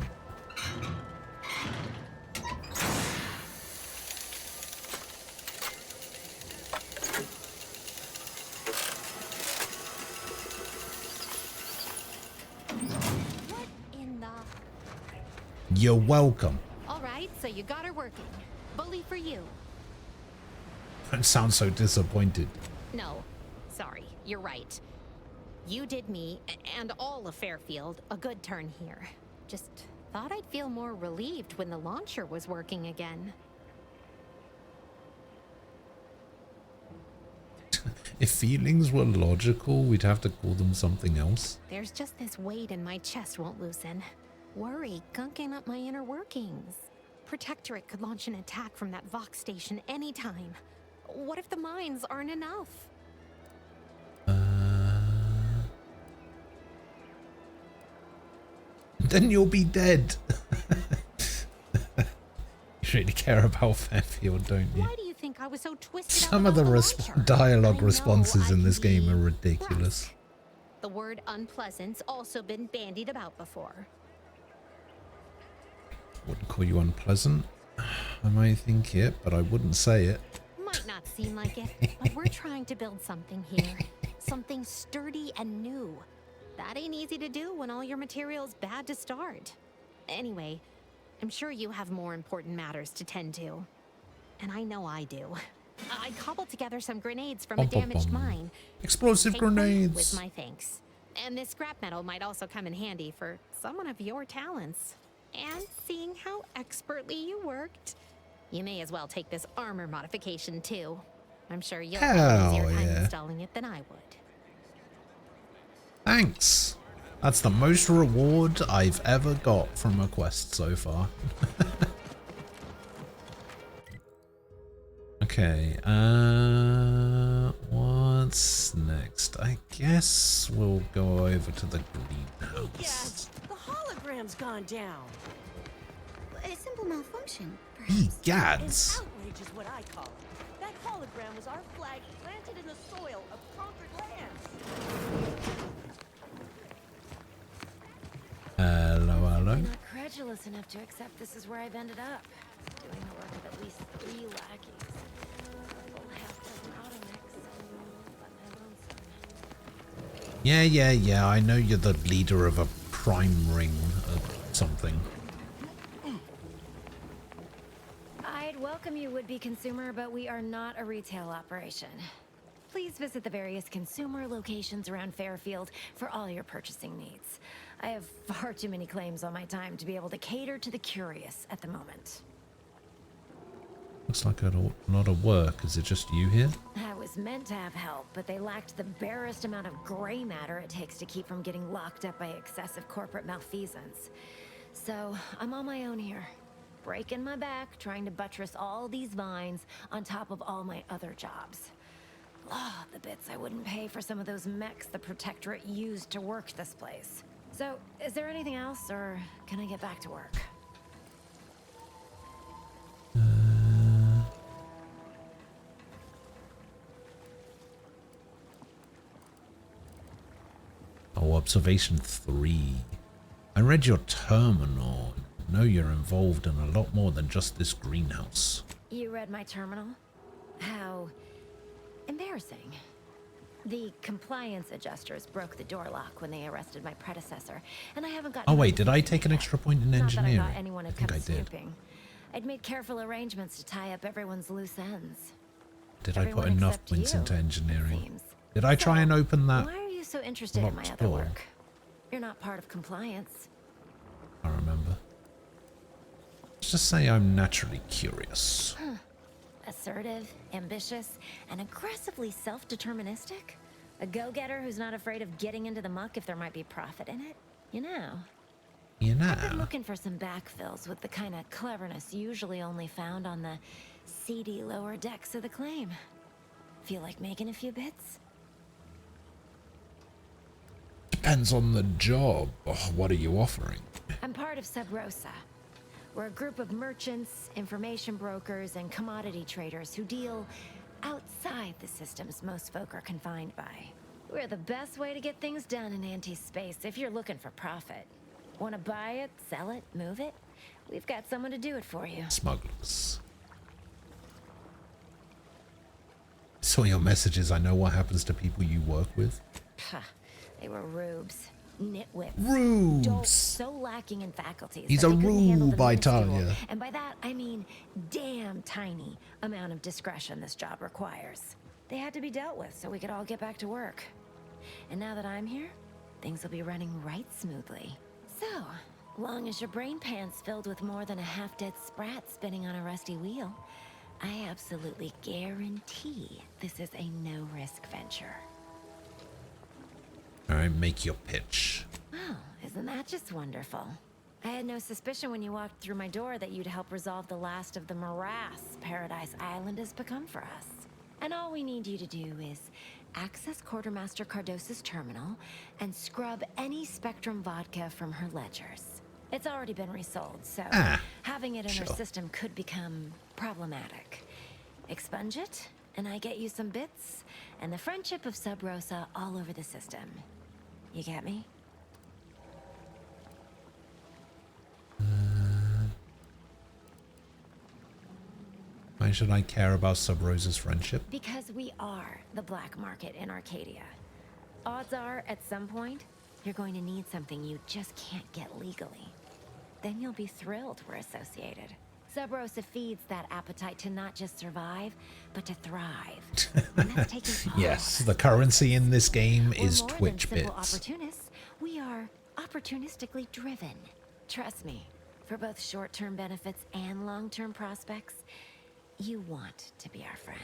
What in the... You're welcome. All right, so you got her working. Bully for you. Don't sound so disappointed. No, sorry, you're right. You did me, and all of Fairfield, a good turn here. Just thought I'd feel more relieved when the launcher was working again. If feelings were logical, we'd have to call them something else. There's just this weight in my chest won't loosen. Worry gunking up my inner workings. Protectorate could launch an attack from that Vox station anytime. What if the mines aren't enough? Then you'll be dead. You really care about Fairfield, don't you? Why do you think I was so twisted Some of the dialogue responses in this game are ridiculous. The word unpleasant's also been bandied about before. Wouldn't call you unpleasant. I might think it, but I wouldn't say it. Might not seem like it, but we're trying to build something here. Something sturdy and new. That ain't easy to do when all your material's bad to start. Anyway, I'm sure you have more important matters to tend to. And I know I do. I cobbled together some grenades from a damaged mine. Explosive Take them grenades. with my thanks. And this scrap metal might also come in handy for someone of your talents. And seeing how expertly you worked, you may as well take this armor modification too. I'm sure you'll have an easier time installing it than I would. Thanks. That's the most reward I've ever got from a quest so far. Okay, what's next? I guess we'll go over to the greenhouse. The hologram's gone down. A simple malfunction. Gads. An outrage is what I call it. That hologram was our flag planted in the soil of conquered lands. Hello, hello. I'm not credulous enough to accept this is where I've ended up. Doing the work of at least 3 lackeys. A full half-dozen automechs and but my lonesome. Yeah. I know you're the leader of a prime ring or something. I'd welcome you, would-be consumer, but we are not a retail operation. Please visit the various consumer locations around Fairfield for all your purchasing needs. I have far too many claims on my time to be able to cater to the curious at the moment. Looks like a lot of work. Is it just you here? I was meant to have help, but they lacked the barest amount of gray matter it takes to keep from getting locked up by excessive corporate malfeasance. So I'm on my own here, breaking my back, trying to buttress all these vines on top of all my other jobs. Ah, the bits I wouldn't pay for some of those mechs the Protectorate used to work this place. So, is there anything else, or can I get back to work? Observation 3. I read your terminal. I know you're involved in a lot more than just this greenhouse. You read my terminal? How embarrassing. The compliance adjusters broke the door lock when they arrested my predecessor, and I haven't gotten... Oh wait, did I take an extra point in engineering? Not that I thought anyone had I think come I did. snooping. I'd made careful arrangements to tie up everyone's loose ends. Did I put Everyone enough except points you, into engineering? seems. Did I try and open that? Why are you so interested in my locked other door? work? You're not part of compliance. I remember. Let's just say I'm naturally curious. Huh. Assertive, ambitious, and aggressively self-deterministic? A go-getter who's not afraid of getting into the muck if there might be profit in it? You know, You I've been know. looking for some backfills with the kind of cleverness usually only found on the seedy lower decks of the claim. Feel like making a few bits? Depends on the job. Oh, what are you offering? I'm part of Sub Rosa. We're a group of merchants, information brokers, and commodity traders who deal outside the systems most folk are confined by. We're the best way to get things done in anti-space if you're looking for profit. Want to buy it, sell it, move it? We've got someone to do it for you. Smugglers. Saw your messages. I know what happens to people you work with. Ha, they were rubes. Nitwits. Rubes. Dolts so lacking in faculties. He's that a they couldn't handle the rube, I tell minuscule, ya. And by that, I mean damn tiny amount of discretion this job requires. They had to be dealt with so we could all get back to work. And now that I'm here, things will be running right smoothly. So, long as your brain pan's filled with more than a half-dead sprat spinning on a rusty wheel, I absolutely guarantee this is a no-risk venture. All right, make your pitch. Oh, isn't that just wonderful? I had no suspicion when you walked through my door that you'd help resolve the last of the morass Paradise Island has become for us. And all we need you to do is access Quartermaster Cardosa's terminal and scrub any Spectrum vodka from her ledgers. It's already been resold, so having it in her system could become problematic. Expunge it, and I get you some bits, and the friendship of Sub Rosa all over the system. You get me? Why should I care about Sub Rosa's friendship? Because we are the black market in Arcadia. Odds are, at some point, you're going to need something you just can't get legally. Then you'll be thrilled we're associated. Sub Rosa feeds that appetite to not just survive, but to thrive. And that's taking all Yes, the currency in this game is We're more Twitch than simple bits. opportunists. We are opportunistically driven. Trust me, for both short-term benefits and long-term prospects, you want to be our friend.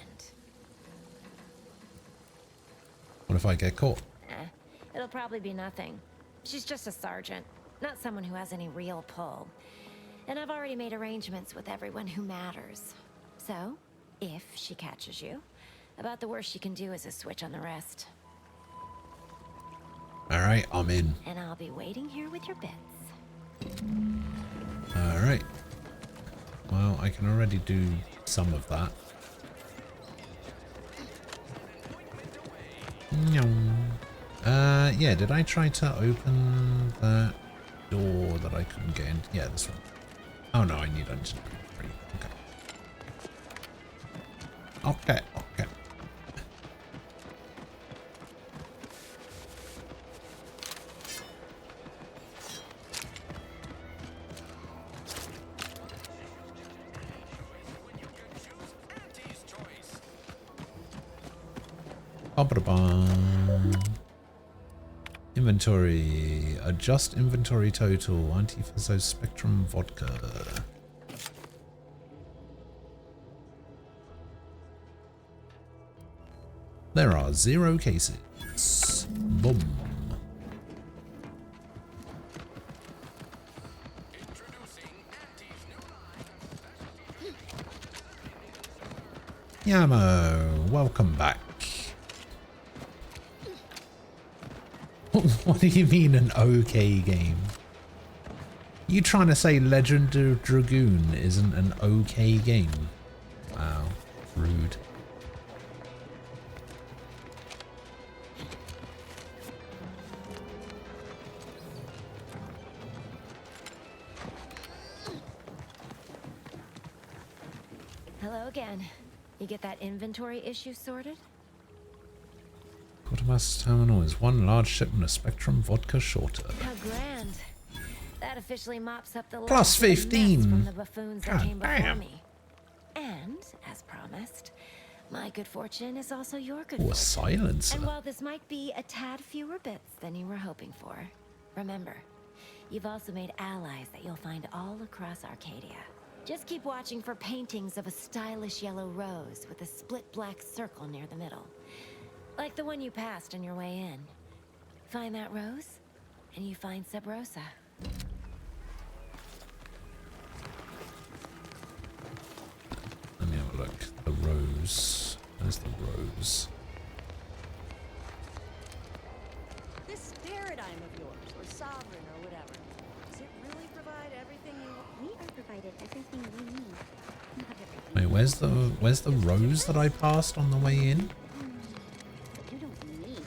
What if I get caught? It'll probably be nothing. She's just a sergeant, not someone who has any real pull. And I've already made arrangements with everyone who matters. So, if she catches you, about the worst she can do is a switch on the rest. All right, I'm in. And I'll be waiting here with your bits. All right. Well, I can already do some of that. Yeah, did I try to open that door that I couldn't get in? Yeah, this one. Oh no, I need engineering 3. Okay. Okay. Inventory. Adjust inventory total. Antifaso Spectrum vodka. There are 0 cases. Boom. Yamo, welcome back. What do you mean an okay game? You trying to say Legend of Dragoon isn't an okay game? Wow, rude. Hello again. You get that inventory issue sorted? Quartermaster Terminal is 1 large shipment of Spectrum vodka shorter. How grand. That officially mops up the Plus last of the mess 15. from the buffoons that God came before damn. me. And, as promised, my good fortune is also your good Ooh, a fortune. silencer. And while this might be a tad fewer bits than you were hoping for, remember, you've also made allies that you'll find all across Arcadia. Just keep watching for paintings of a stylish yellow rose with a split black circle near the middle. Like the one you passed on your way in. Find that rose, and you find Sub Rosa. Let me have a look. The rose. Where's the rose? This paradigm of yours, or sovereign, or whatever, does it really provide everything you want? We are provided everything we need. Not everything. Wait, where's the rose that I passed on the way in? You don't need.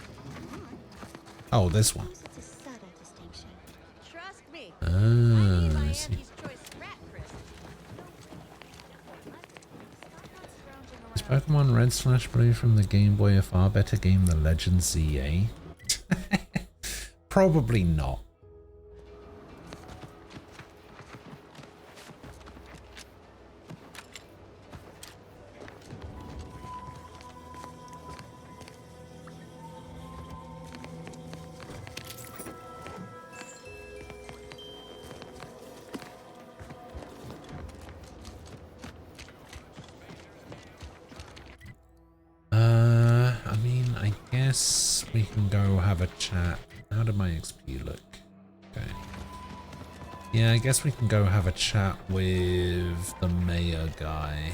Oh, this one. It's a subtle distinction. Trust me. Ah, I see. Is Pokemon Red/Blue from the Game Boy a far better game than Legend ZA? Probably not. I mean, I guess we can go have a chat. How did my XP look? Okay. Yeah, I guess we can go have a chat with the mayor guy.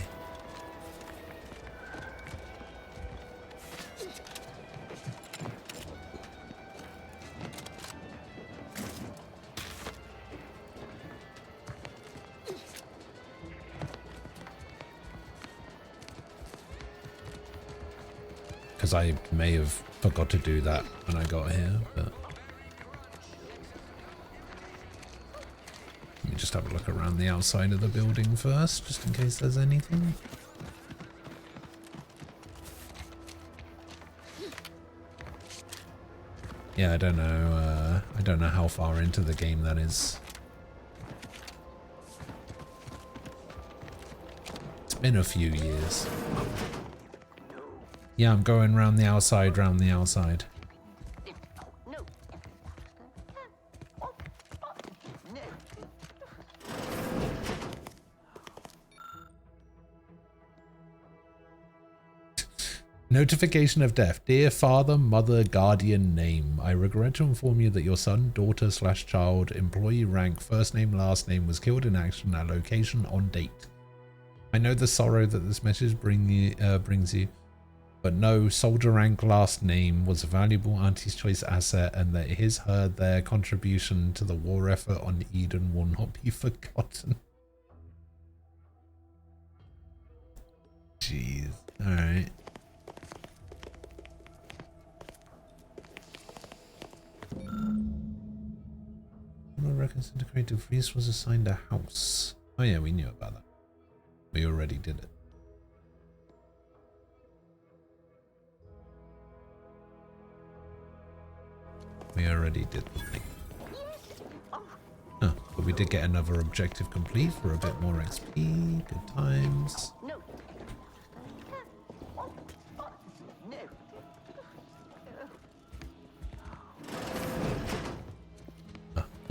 Because I may have forgot to do that when I got here, but let me just have a look around the outside of the building first, just in case there's anything. Yeah, I don't know how far into the game that is. It's been a few years. Yeah, I'm going round the outside, Notification of death. Dear father, mother, guardian, name. I regret to inform you that your son, daughter/child, employee rank, first name, last name was killed in action at location on date. I know the sorrow that this message brings you. But no, soldier rank last name was a valuable Auntie's Choice asset, and that their contribution to the war effort on Eden will not be forgotten. Jeez. Alright. I reckon Disintegrated Freeze was assigned a house. Oh yeah, we knew about that. We already did it. We already did the thing. Oh, but we did get another objective complete for a bit more XP. Good times.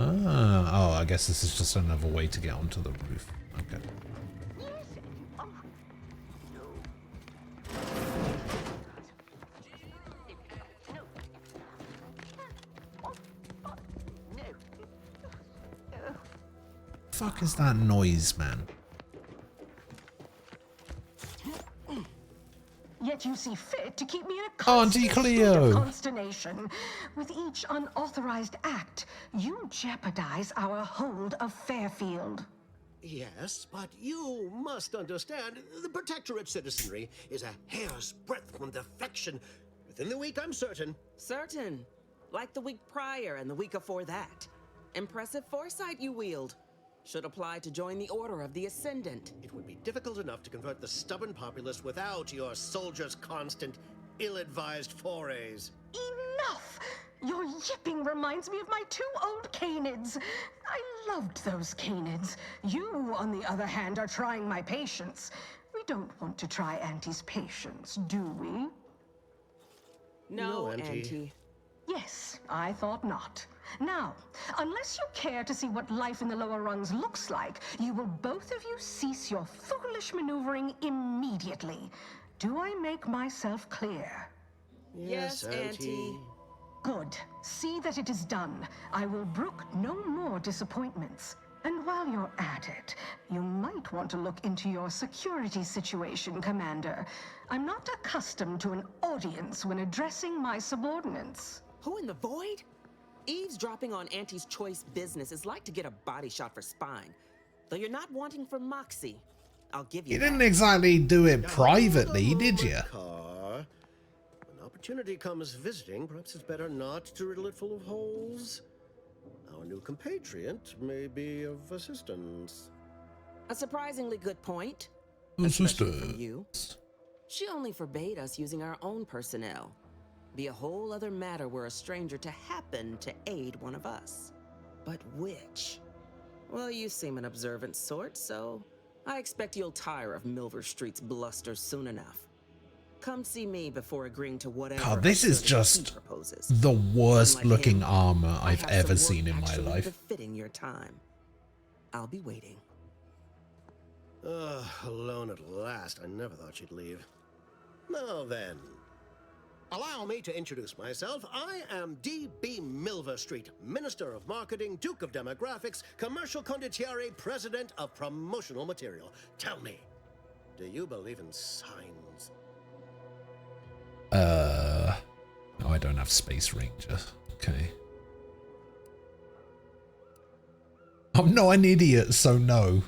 Oh, I guess this is just another way to get onto the roof. Okay. Fuck is that noise, man? Yet you see fit to keep me in a Auntie constant Cleo. state of consternation. With each unauthorized act, you jeopardize our hold of Fairfield. Yes, but you must understand, the Protectorate citizenry is a hair's breadth from defection. Within the week, I'm certain. Certain? Like the week prior and the week before that. Impressive foresight you wield. Should apply to join the Order of the Ascendant. It would be difficult enough to convert the stubborn populace without your soldiers' constant, ill-advised forays. Enough! Your yipping reminds me of my two old canids. I loved those canids. You, on the other hand, are trying my patience. We don't want to try Auntie's patience, do we? No, Auntie. Yes, I thought not. Now, unless you care to see what life in the lower rungs looks like, you will both of you cease your foolish maneuvering immediately. Do I make myself clear? Yes, Auntie. Good. See that it is done. I will brook no more disappointments. And while you're at it, you might want to look into your security situation, Commander. I'm not accustomed to an audience when addressing my subordinates. Who in the void? Eavesdropping on Auntie's choice business is like to get a body shot for spying. Though you're not wanting for moxie. I'll give you You didn't exactly do it privately, did you? Car. When opportunity comes visiting, perhaps it's better not to riddle it full of holes. Our new compatriot may be of assistance. A surprisingly good point. Sister. From you. She only forbade us using our own personnel. Be a whole other matter were a stranger to happen to aid one of us. But which? Well, you seem an observant sort, so I expect you'll tire of Milver Street's bluster soon enough. Come see me before agreeing to whatever. God, this is just proposes. the worst Unlike looking him, armor I I've have ever some seen work in my actually life. befitting your time. I'll be waiting. Alone at last. I never thought she'd leave. Now then, allow me to introduce myself. I am D.B. Milver Street, Minister of Marketing, Duke of Demographics, Commercial Condottiere, President of Promotional Material. Tell me, do you believe in signs? No, I don't have Space Ranger. Okay. I'm not an idiot, so no.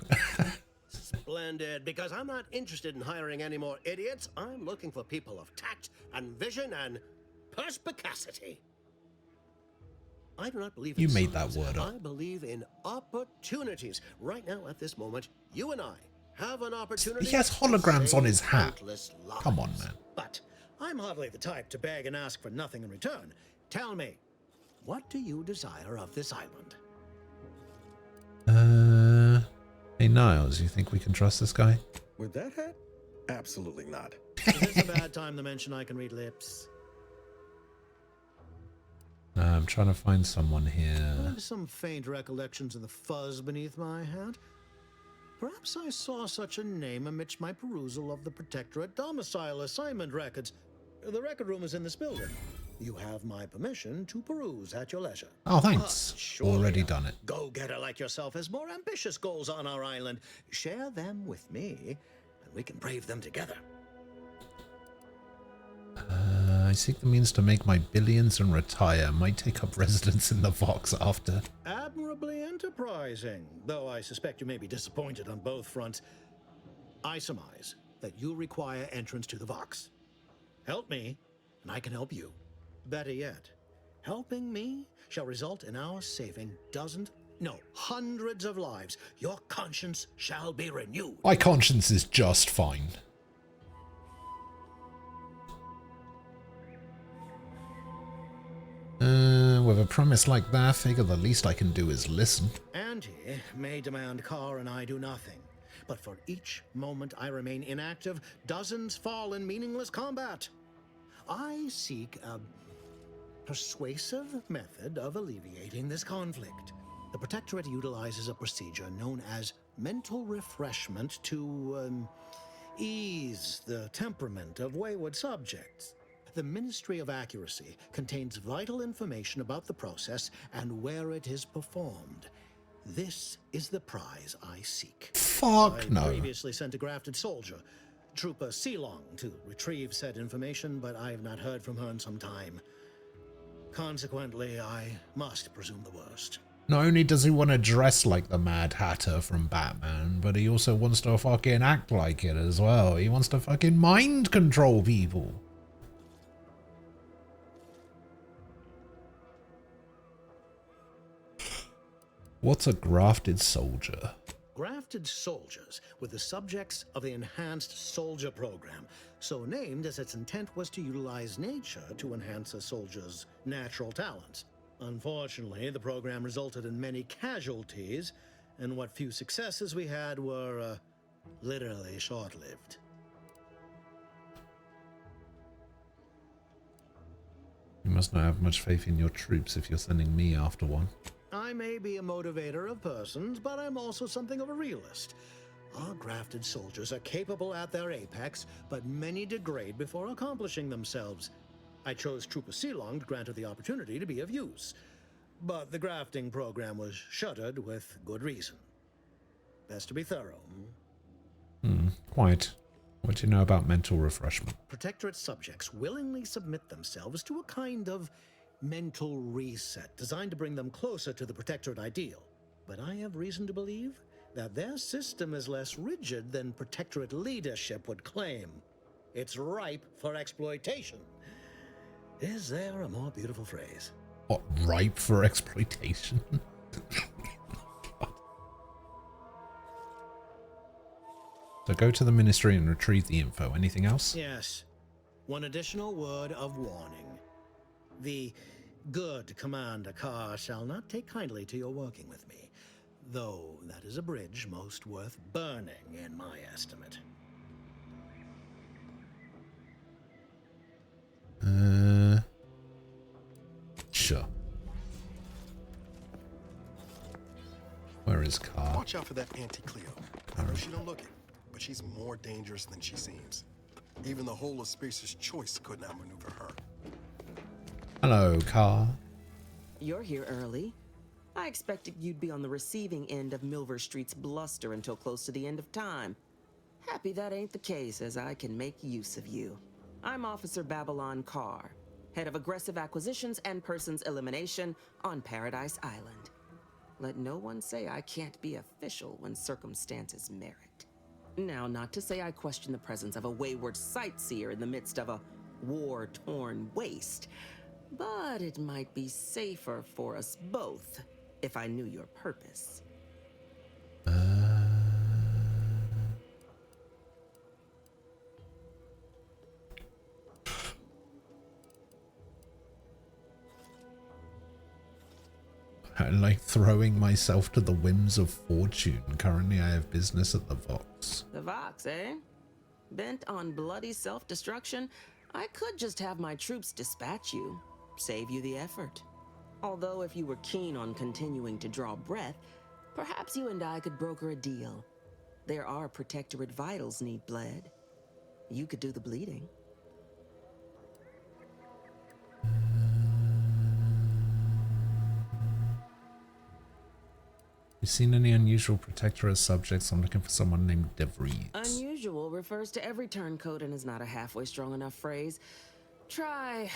Splendid, because I'm not interested in hiring any more idiots. I'm looking for people of tact and vision and perspicacity. I do not believe in You made signs. that word up. I believe in opportunities. Right now, at this moment, you and I have an opportunity. He has holograms on his hat. Come on, man. But I'm hardly the type to beg and ask for nothing in return. Tell me, what do you desire of this island? Hey Niles, you think we can trust this guy? With that hat? Absolutely not. Is this a bad time to mention I can read lips? I'm trying to find someone here. I have some faint recollections of the fuzz beneath my hat. Perhaps I saw such a name amidst my perusal of the Protectorate domicile assignment records. The record room is in this building. You have my permission to peruse at your leisure. Oh, thanks. Surely Already a done it. Go-getter like yourself has more ambitious goals on our island. Share them with me, and we can brave them together. I seek the means to make my billions and retire. Might take up residence in the Vox after. Admirably enterprising, though I suspect you may be disappointed on both fronts. I surmise that you require entrance to the Vox. Help me, and I can help you. Better yet, helping me shall result in our saving dozens, no, hundreds of lives. Your conscience shall be renewed. My conscience is just fine. With a promise like that, I figure the least I can do is listen. Auntie may demand Carr and I do nothing, but for each moment I remain inactive, dozens fall in meaningless combat. I seek a persuasive method of alleviating this conflict. The Protectorate utilizes a procedure known as mental refreshment to ease the temperament of wayward subjects. The Ministry of Accuracy contains vital information about the process and where it is performed. This is the prize I seek. Fuck no. I previously sent a grafted soldier, Trooper Sealong, to retrieve said information, but I have not heard from her in some time. Consequently, I must presume the worst. Not only does he want to dress like the Mad Hatter from Batman, but he also wants to fucking act like it as well. He wants to fucking mind control people. What's a grafted soldier? Grafted soldiers were the subjects of the Enhanced Soldier Program, so named as its intent was to utilize nature to enhance a soldier's natural talents. Unfortunately, the program resulted in many casualties, and what few successes we had were literally short-lived. You must not have much faith in your troops if you're sending me after one. I may be a motivator of persons, but I'm also something of a realist. Our grafted soldiers are capable at their apex, but many degrade before accomplishing themselves. I chose Trooper Sealong to grant her the opportunity to be of use. But the grafting program was shuttered with good reason. Best to be thorough. Quite. What do you know about mental refreshment? Protectorate subjects willingly submit themselves to a kind of mental reset designed to bring them closer to the Protectorate ideal. But I have reason to believe that their system is less rigid than Protectorate leadership would claim. It's ripe for exploitation. Is there a more beautiful phrase? What, ripe for exploitation? So go to the ministry and retrieve the info. Anything else? Yes. One additional word of warning. The good Commander Carr shall not take kindly to your working with me, though that is a bridge most worth burning in my estimate. Sure. Where is Carr? Watch out for that Auntie Cleo. I know she don't look it, but she's more dangerous than she seems. Even the whole of Spacer's Choice couldn't outmaneuver her. Hello, Carr. You're here early. I expected you'd be on the receiving end of Milver Street's bluster until close to the end of time. Happy that ain't the case, as I can make use of you. I'm Officer Babylon Carr, head of aggressive acquisitions and persons elimination on Paradise Island. Let no one say I can't be official when circumstances merit. Now, not to say I question the presence of a wayward sightseer in the midst of a war-torn waste, but it might be safer for us both if I knew your purpose. I like throwing myself to the whims of fortune. Currently, I have business at the Vox. The Vox, eh? Bent on bloody self-destruction, I could just have my troops dispatch you, save you the effort. Although if you were keen on continuing to draw breath, perhaps you and I could broker a deal. There are Protectorate vitals need bled. You could do the bleeding. You seen any unusual Protectorate subjects? I'm looking for someone named DeVries. Unusual refers to every turncoat and is not a halfway strong enough phrase. Try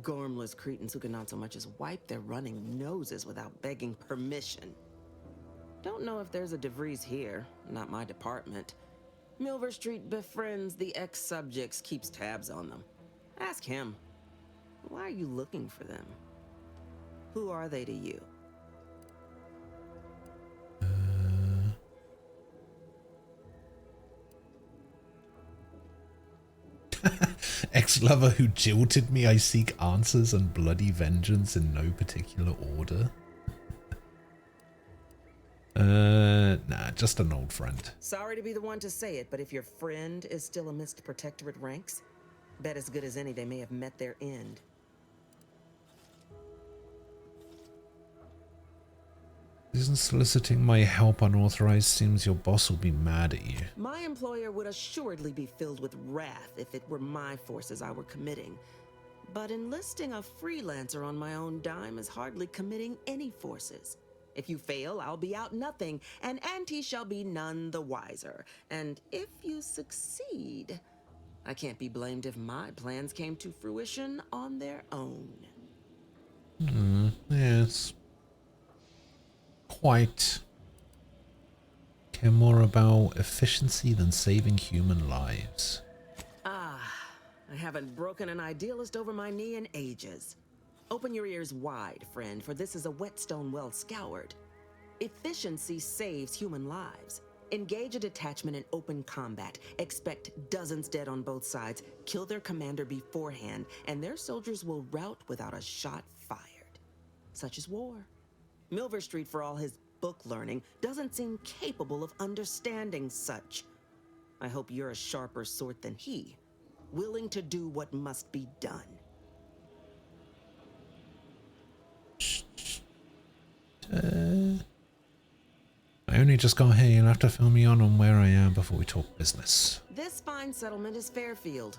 gormless cretins who can not so much as wipe their running noses without begging permission. Don't know if there's a DeVries here, not my department. Milver Street befriends the ex-subjects, keeps tabs on them. Ask him. Why are you looking for them? Who are they to you? Ex-lover who jilted me, I seek answers and bloody vengeance in no particular order. Nah, just an old friend. Sorry to be the one to say it, but if your friend is still amidst Protectorate ranks, bet as good as any they may have met their end. Isn't soliciting my help unauthorized? Seems your boss will be mad at you. My employer would assuredly be filled with wrath if it were my forces I were committing. But enlisting a freelancer on my own dime is hardly committing any forces. If you fail, I'll be out nothing, and Auntie shall be none the wiser. And if you succeed, I can't be blamed if my plans came to fruition on their own. Yes. Quite. Care more about efficiency than saving human lives. I haven't broken an idealist over my knee in ages. Open your ears wide, friend, for this is a whetstone well scoured. Efficiency saves human lives. Engage a detachment in open combat. Expect dozens dead on both sides. Kill their commander beforehand, and their soldiers will rout without a shot fired. Such is war. Milver Street, for all his book learning, doesn't seem capable of understanding such. I hope you're a sharper sort than he, willing to do what must be done. I only just got here. You'll have to fill me on where I am before we talk business. This fine settlement is Fairfield.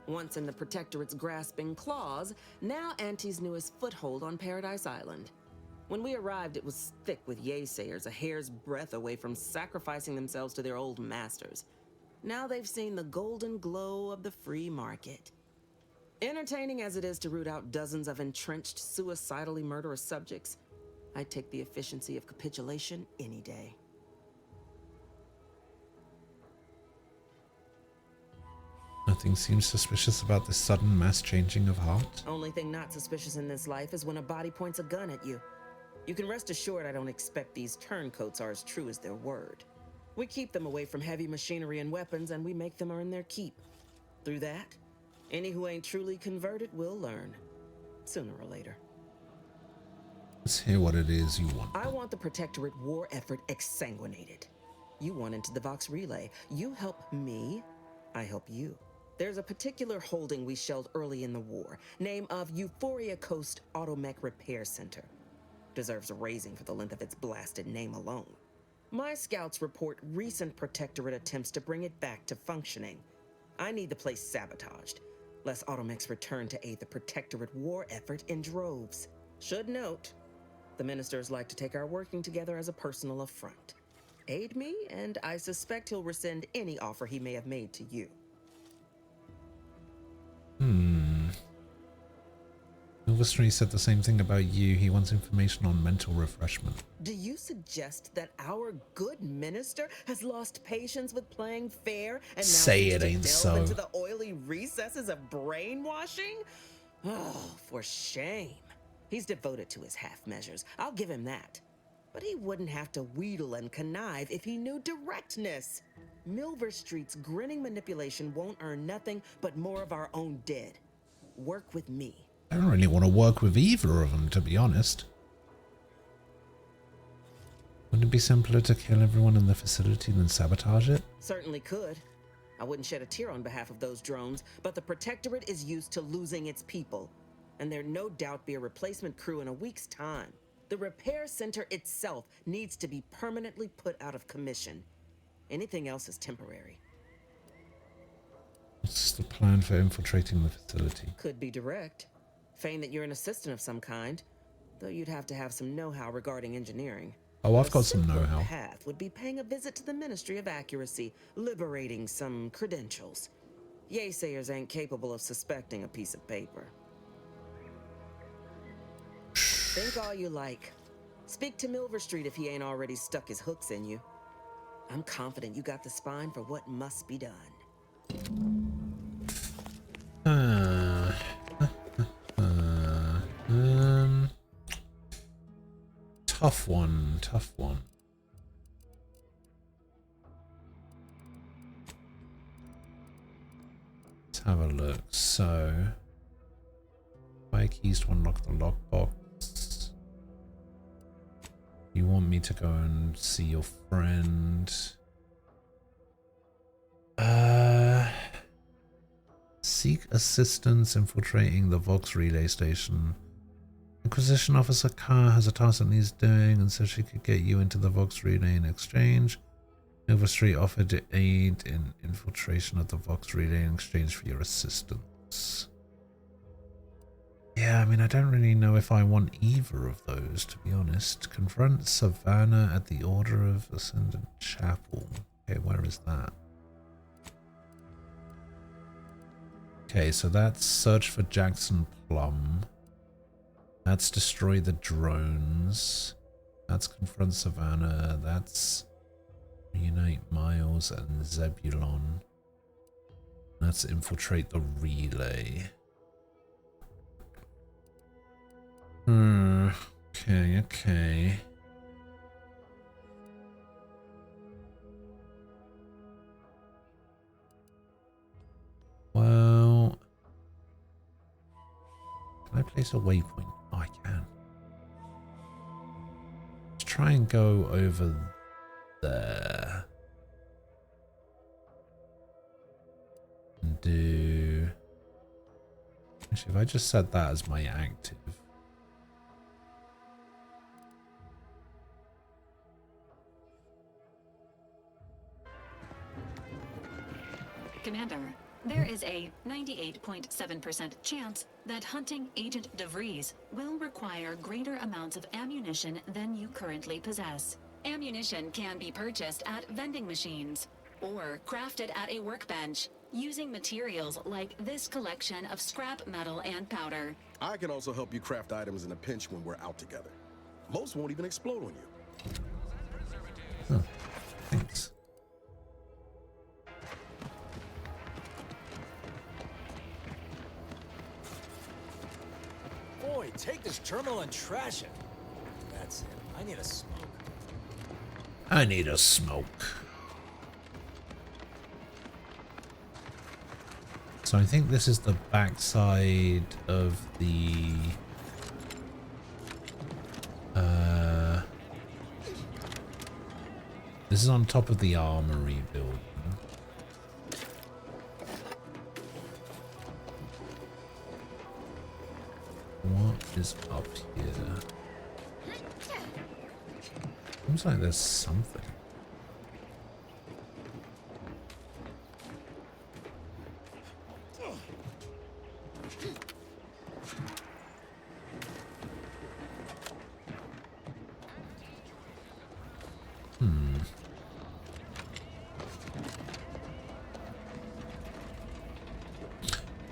Once in the Protectorate's grasping claws, now Auntie's newest foothold on Paradise Island. When we arrived, it was thick with yaysayers, a hair's breadth away from sacrificing themselves to their old masters. Now they've seen the golden glow of the free market. Entertaining as it is to root out dozens of entrenched, suicidally murderous subjects, I'd take the efficiency of capitulation any day. Nothing seems suspicious about this sudden mass changing of heart. Only thing not suspicious in this life is when a body points a gun at you. You can rest assured I don't expect these turncoats are as true as their word. We keep them away from heavy machinery and weapons, and we make them earn their keep. Through that, any who ain't truly converted will learn, sooner or later. Let's hear what it is you want. I want the Protectorate war effort exsanguinated. You want into the Vox Relay. You help me, I help you. There's a particular holding we shelled early in the war, name of Euphoria Coast Automech Repair Center. Deserves a raising for the length of its blasted name alone. My scouts report recent Protectorate attempts to bring it back to functioning. I need the place sabotaged, lest Automechs return to aid the Protectorate war effort in droves. Should note, the ministers like to take our working together as a personal affront. Aid me, and I suspect he'll rescind any offer he may have made to you. Silverstreet said the same thing about you. He wants information on mental refreshment. Do you suggest that our good minister has lost patience with playing fair and now Say seeks it to ain't delve so. into the oily recesses of brainwashing? Oh, for shame. He's devoted to his half measures. I'll give him that. But he wouldn't have to wheedle and connive if he knew directness. Milver Street's grinning manipulation won't earn nothing but more of our own dead. Work with me. I don't really want to work with either of them, to be honest. Wouldn't it be simpler to kill everyone in the facility than sabotage it? Certainly could. I wouldn't shed a tear on behalf of those drones, but the Protectorate is used to losing its people. And there'd no doubt be a replacement crew in a week's time. The repair center itself needs to be permanently put out of commission. Anything else is temporary. What's the plan for infiltrating the facility? Could be direct. Feign that you're an assistant of some kind, though you'd have to have some know-how regarding engineering. Oh, I've got some A simpler know-how. path would be paying a visit to the Ministry of Accuracy, liberating some credentials. Yaysayers ain't capable of suspecting a piece of paper. Think all you like. Speak to Milver Street if he ain't already stuck his hooks in you. I'm confident you got the spine for what must be done. Tough one, tough one. Let's have a look. So, buy keys to unlock the lockbox. You want me to go and see your friend? Seek assistance infiltrating the Vox relay station. Inquisition Officer Carr has a task that needs doing, and so she could get you into the Vox relay in exchange. Milver Street offered aid in infiltration of the Vox relay in exchange for your assistance. Yeah, I mean, I don't really know if I want either of those, to be honest. Confront Savannah at the Order of Ascendant Chapel. Okay, where is that? Okay, so that's search for Jackson Plum. That's destroy the drones. That's confront Savannah. That's reunite Miles and Zebulon. That's infiltrate the relay. Okay. Well, can I place a waypoint? Oh, I can. Let's try and go over there. And do... Actually, if I just set that as my active. Commander, There is a 98.7% chance that hunting Agent DeVries will require greater amounts of ammunition than you currently possess. Ammunition can be purchased at vending machines or crafted at a workbench using materials like this collection of scrap metal and powder. I can also help you craft items in a pinch when we're out together. Most won't even explode on you. Huh. Thanks. Boy, take this terminal and trash it. That's it. I need a smoke. I need a smoke. So I think this is the backside of the this is on top of the armory building. What is up here? Seems like there's something.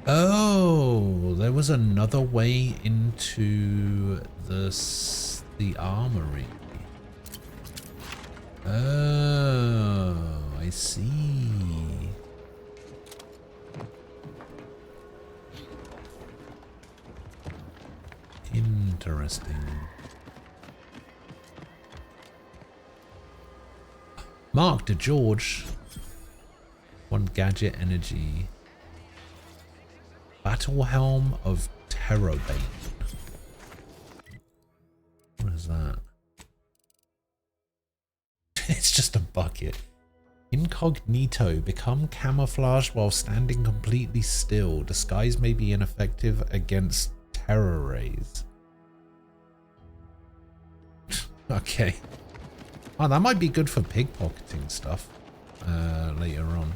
Oh, there was another way into the armory. Oh, I see. Interesting. Mark to George. One gadget energy. Battle Helm of Terrorbane. What is that? It's just a bucket. Incognito. Become camouflaged while standing completely still. Disguise may be ineffective against terror rays. Okay. Oh, that might be good for pickpocketing stuff later on.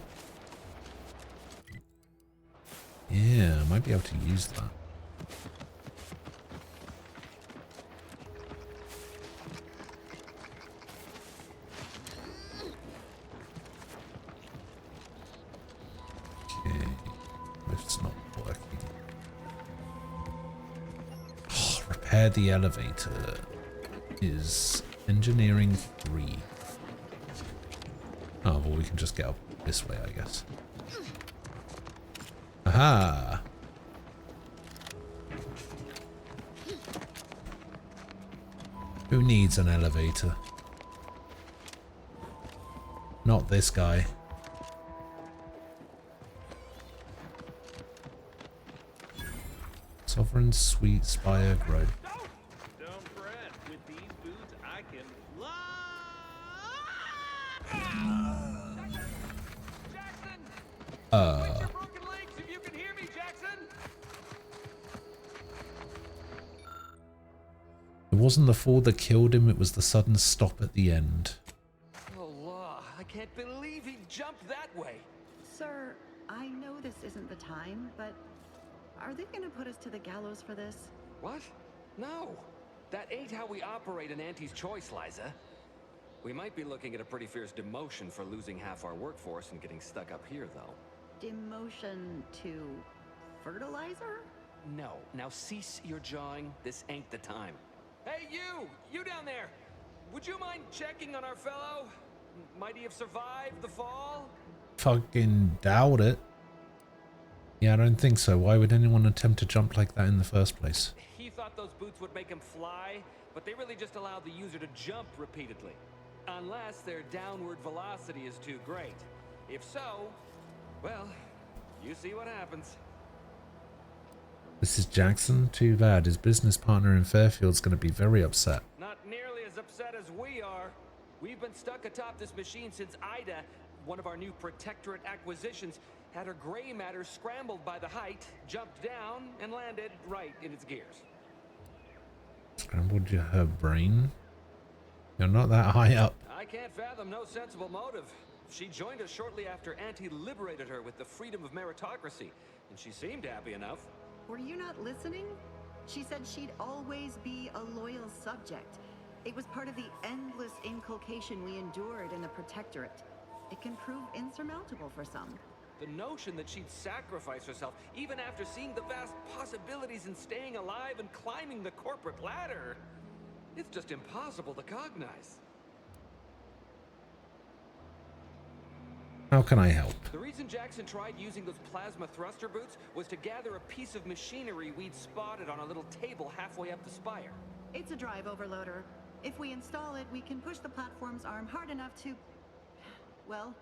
Yeah, I might be able to use that. Okay, lift's not working. Oh, repair the elevator is engineering 3. Oh, well, we can just get up this way, I guess. Aha! Who needs an elevator? Not this guy. Sovereign Sweet Spire Grove. Don't fret. With these boots, I can fly. It wasn't the fall that killed him, it was the sudden stop at the end. Oh, law. I can't believe he jumped that way. Sir, I know this isn't the time, but are they gonna put us to the gallows for this? What? No. That ain't how we operate in Auntie's Choice, Liza. We might be looking at a pretty fierce demotion for losing half our workforce and getting stuck up here, though. Demotion to fertilizer? No. Now cease your jawing. This ain't the time. Hey, you! You down there! Would you mind checking on our fellow? Might he have survived the fall? Fucking doubt it. Yeah, I don't think so. Why would anyone attempt to jump like that in the first place? He thought those boots would make him fly, but they really just allow the user to jump repeatedly. Unless their downward velocity is too great. If so, well, you see what happens. This is Jackson. Too bad. His business partner in Fairfield's going to be very upset. Not nearly as upset as we are. We've been stuck atop this machine since Ida, one of our new Protectorate acquisitions, had her gray matter scrambled by the height, jumped down, and landed right in its gears. Scrambled her brain? You're not that high up. I can't fathom no sensible motive. She joined us shortly after Auntie liberated her with the freedom of meritocracy, and she seemed happy enough. Were you not listening? She said she'd always be a loyal subject. It was part of the endless inculcation we endured in the Protectorate. It can prove insurmountable for some. The notion that she'd sacrifice herself, even after seeing the vast possibilities in staying alive and climbing the corporate ladder, it's just impossible to cognize. How can I help? The reason Jackson tried using those plasma thruster boots was to gather a piece of machinery we'd spotted on a little table halfway up the spire. It's a drive overloader. If we install it, we can push the platform's arm hard enough to... well,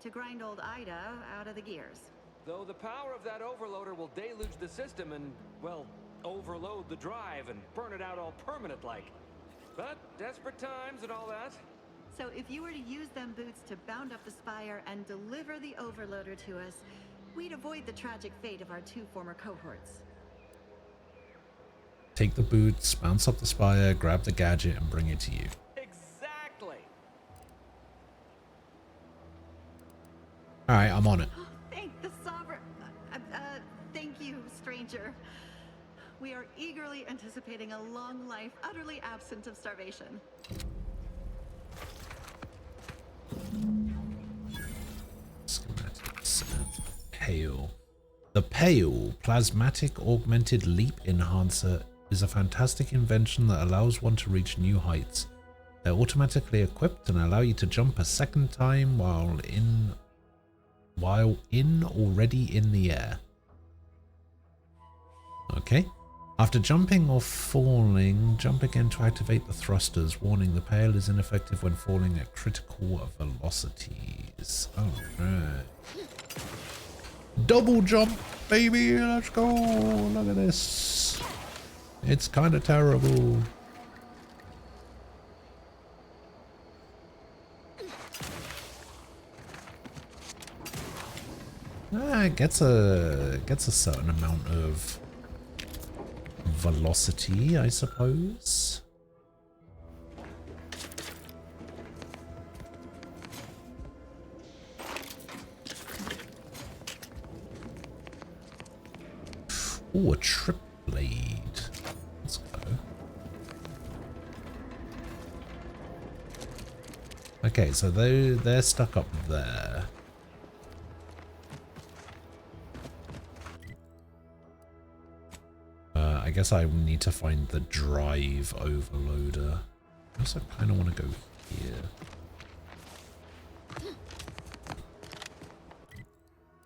to grind old Ida out of the gears. Though the power of that overloader will deluge the system and, well, overload the drive and burn it out all permanent-like. But desperate times and all that. So if you were to use them boots to bound up the spire and deliver the overloader to us, we'd avoid the tragic fate of our 2 former cohorts. Take the boots, bounce up the spire, grab the gadget, and bring it to you. Exactly. Alright, I'm on it. Thank the Sovereign. Thank you, stranger. We are eagerly anticipating a long life, utterly absent of starvation. Schematics. Pale. The Pale Plasmatic Augmented Leap Enhancer is a fantastic invention that allows one to reach new heights. They're automatically equipped and allow you to jump a second time while already in the air. Okay. After jumping or falling, jump again to activate the thrusters. Warning, the Pale is ineffective when falling at critical velocities. Alright. Double jump, baby! Let's go! Look at this. It's kind of terrible. It gets a certain amount of velocity, I suppose. Oh, a trip blade. Let's go. Okay, so they're stuck up there. I guess I need to find the drive overloader. I also kind of want to go here.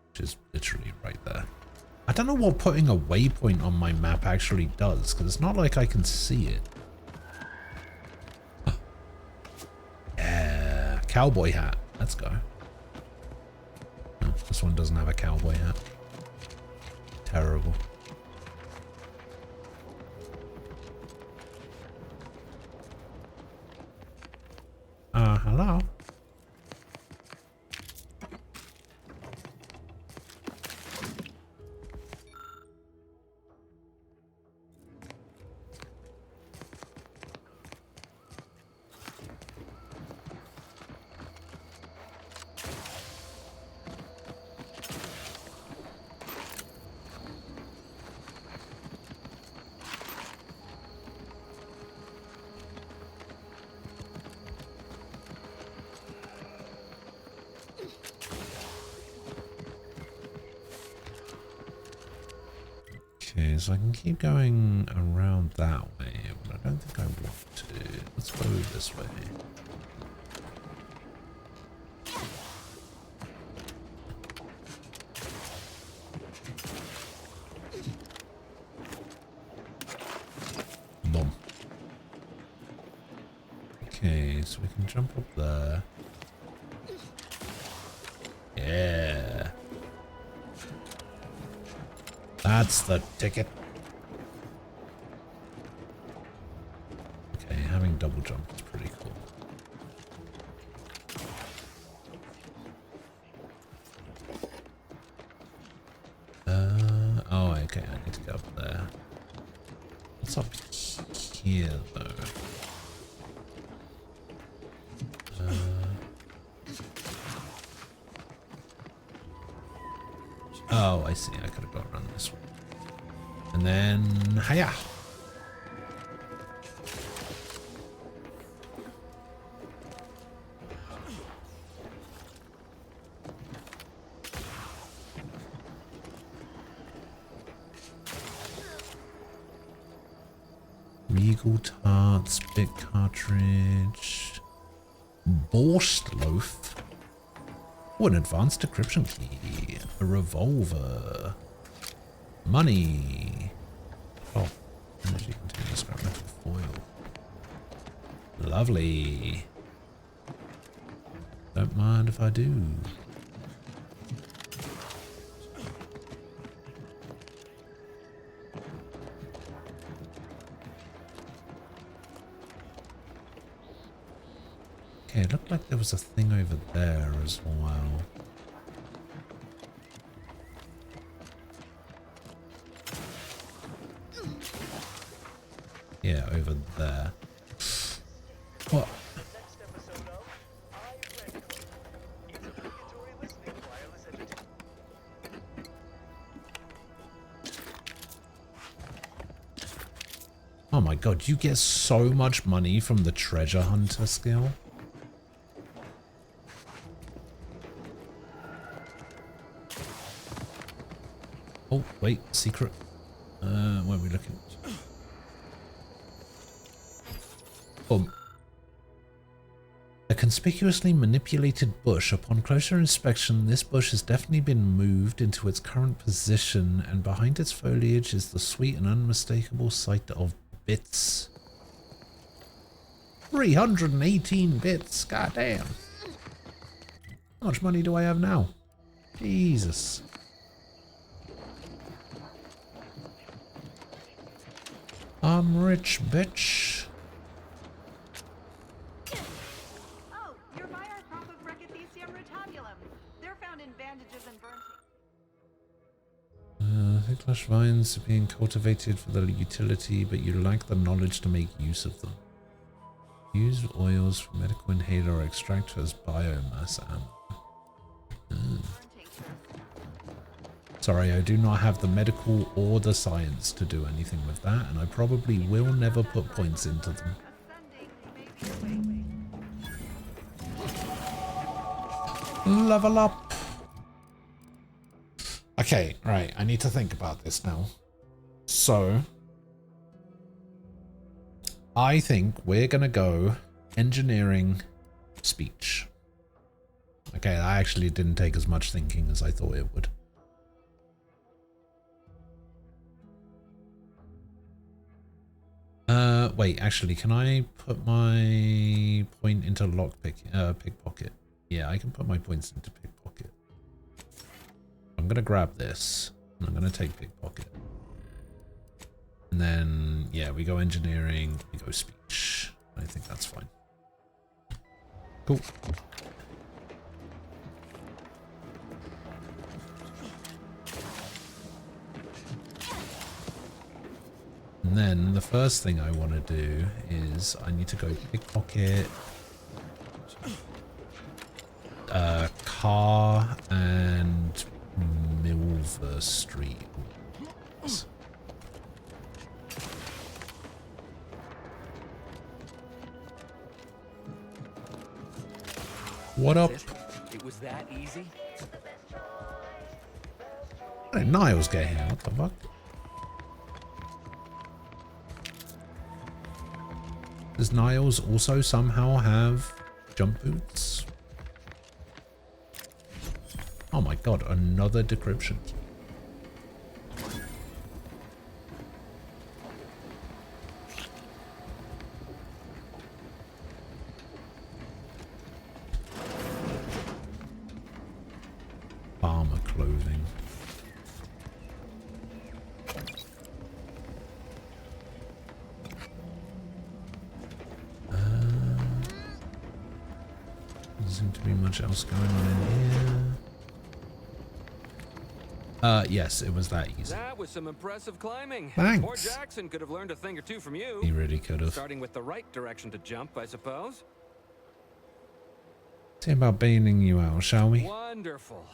Which is literally right there. I don't know what putting a waypoint on my map actually does, because it's not like I can see it. Yeah, cowboy hat. Let's go. No, this one doesn't have a cowboy hat. Terrible. Hello? Okay, so I can keep going around that way, but I don't think I want to. Let's go this way. Boom. Okay, so we can jump up there. Yeah. That's the ticket. Okay, having double jump is pretty cool. Oh, okay, I need to go up there. What's up here, though? Oh, I see. I could have got around this one. And then, hiya! Regal Tarts, bit cartridge, Borscht Loaf. Oh, an advanced decryption key, a revolver, money. Oh, energy container, scrap metal foil. Lovely. Don't mind if I do. Okay, it looked like there was a thing over there as well. Yeah, over there. What? Oh my god, you get so much money from the treasure hunter skill. Oh, wait, secret. Where are we looking? A conspicuously manipulated bush. Upon closer inspection, this bush has definitely been moved into its current position, and behind its foliage is the sweet and unmistakable sight of bits. 318 bits, goddamn. How much money do I have now? Jesus. I'm rich, bitch. Oh, you're by our crop of Brachythecium rotundulum. They're found in bandages and burnt. Thick vines are being cultivated for their utility, but you lack the knowledge to make use of them. Use oils from medical inhaler extract as biomass ammo. Sorry, I do not have the medical or the science to do anything with that, and I probably will never put points into them. Level up! Okay, right, I need to think about this now. So, I think we're gonna go engineering speech. Okay, that actually didn't take as much thinking as I thought it would. Wait, actually, can I put my point into pickpocket? Yeah, I can put my points into pickpocket. I'm gonna grab this, and I'm gonna take pickpocket. And then, yeah, we go engineering, we go speech. I think that's fine. Cool. And then the first thing I want to do is I need to go pickpocket, car, and Milver Street. What up? It was that easy? How did Niles get here? What the fuck? Does Niles also somehow have jump boots? Oh my god, another decryption. Farmer clothing. Doesn't seem to be much else going on in here. Yes, it was that easy. That was some impressive climbing. Thanks. Or Jackson could have learned a thing or two from you. He really could have. Starting with the right direction to jump, I suppose. See about bailing you out, shall we? Wonderful.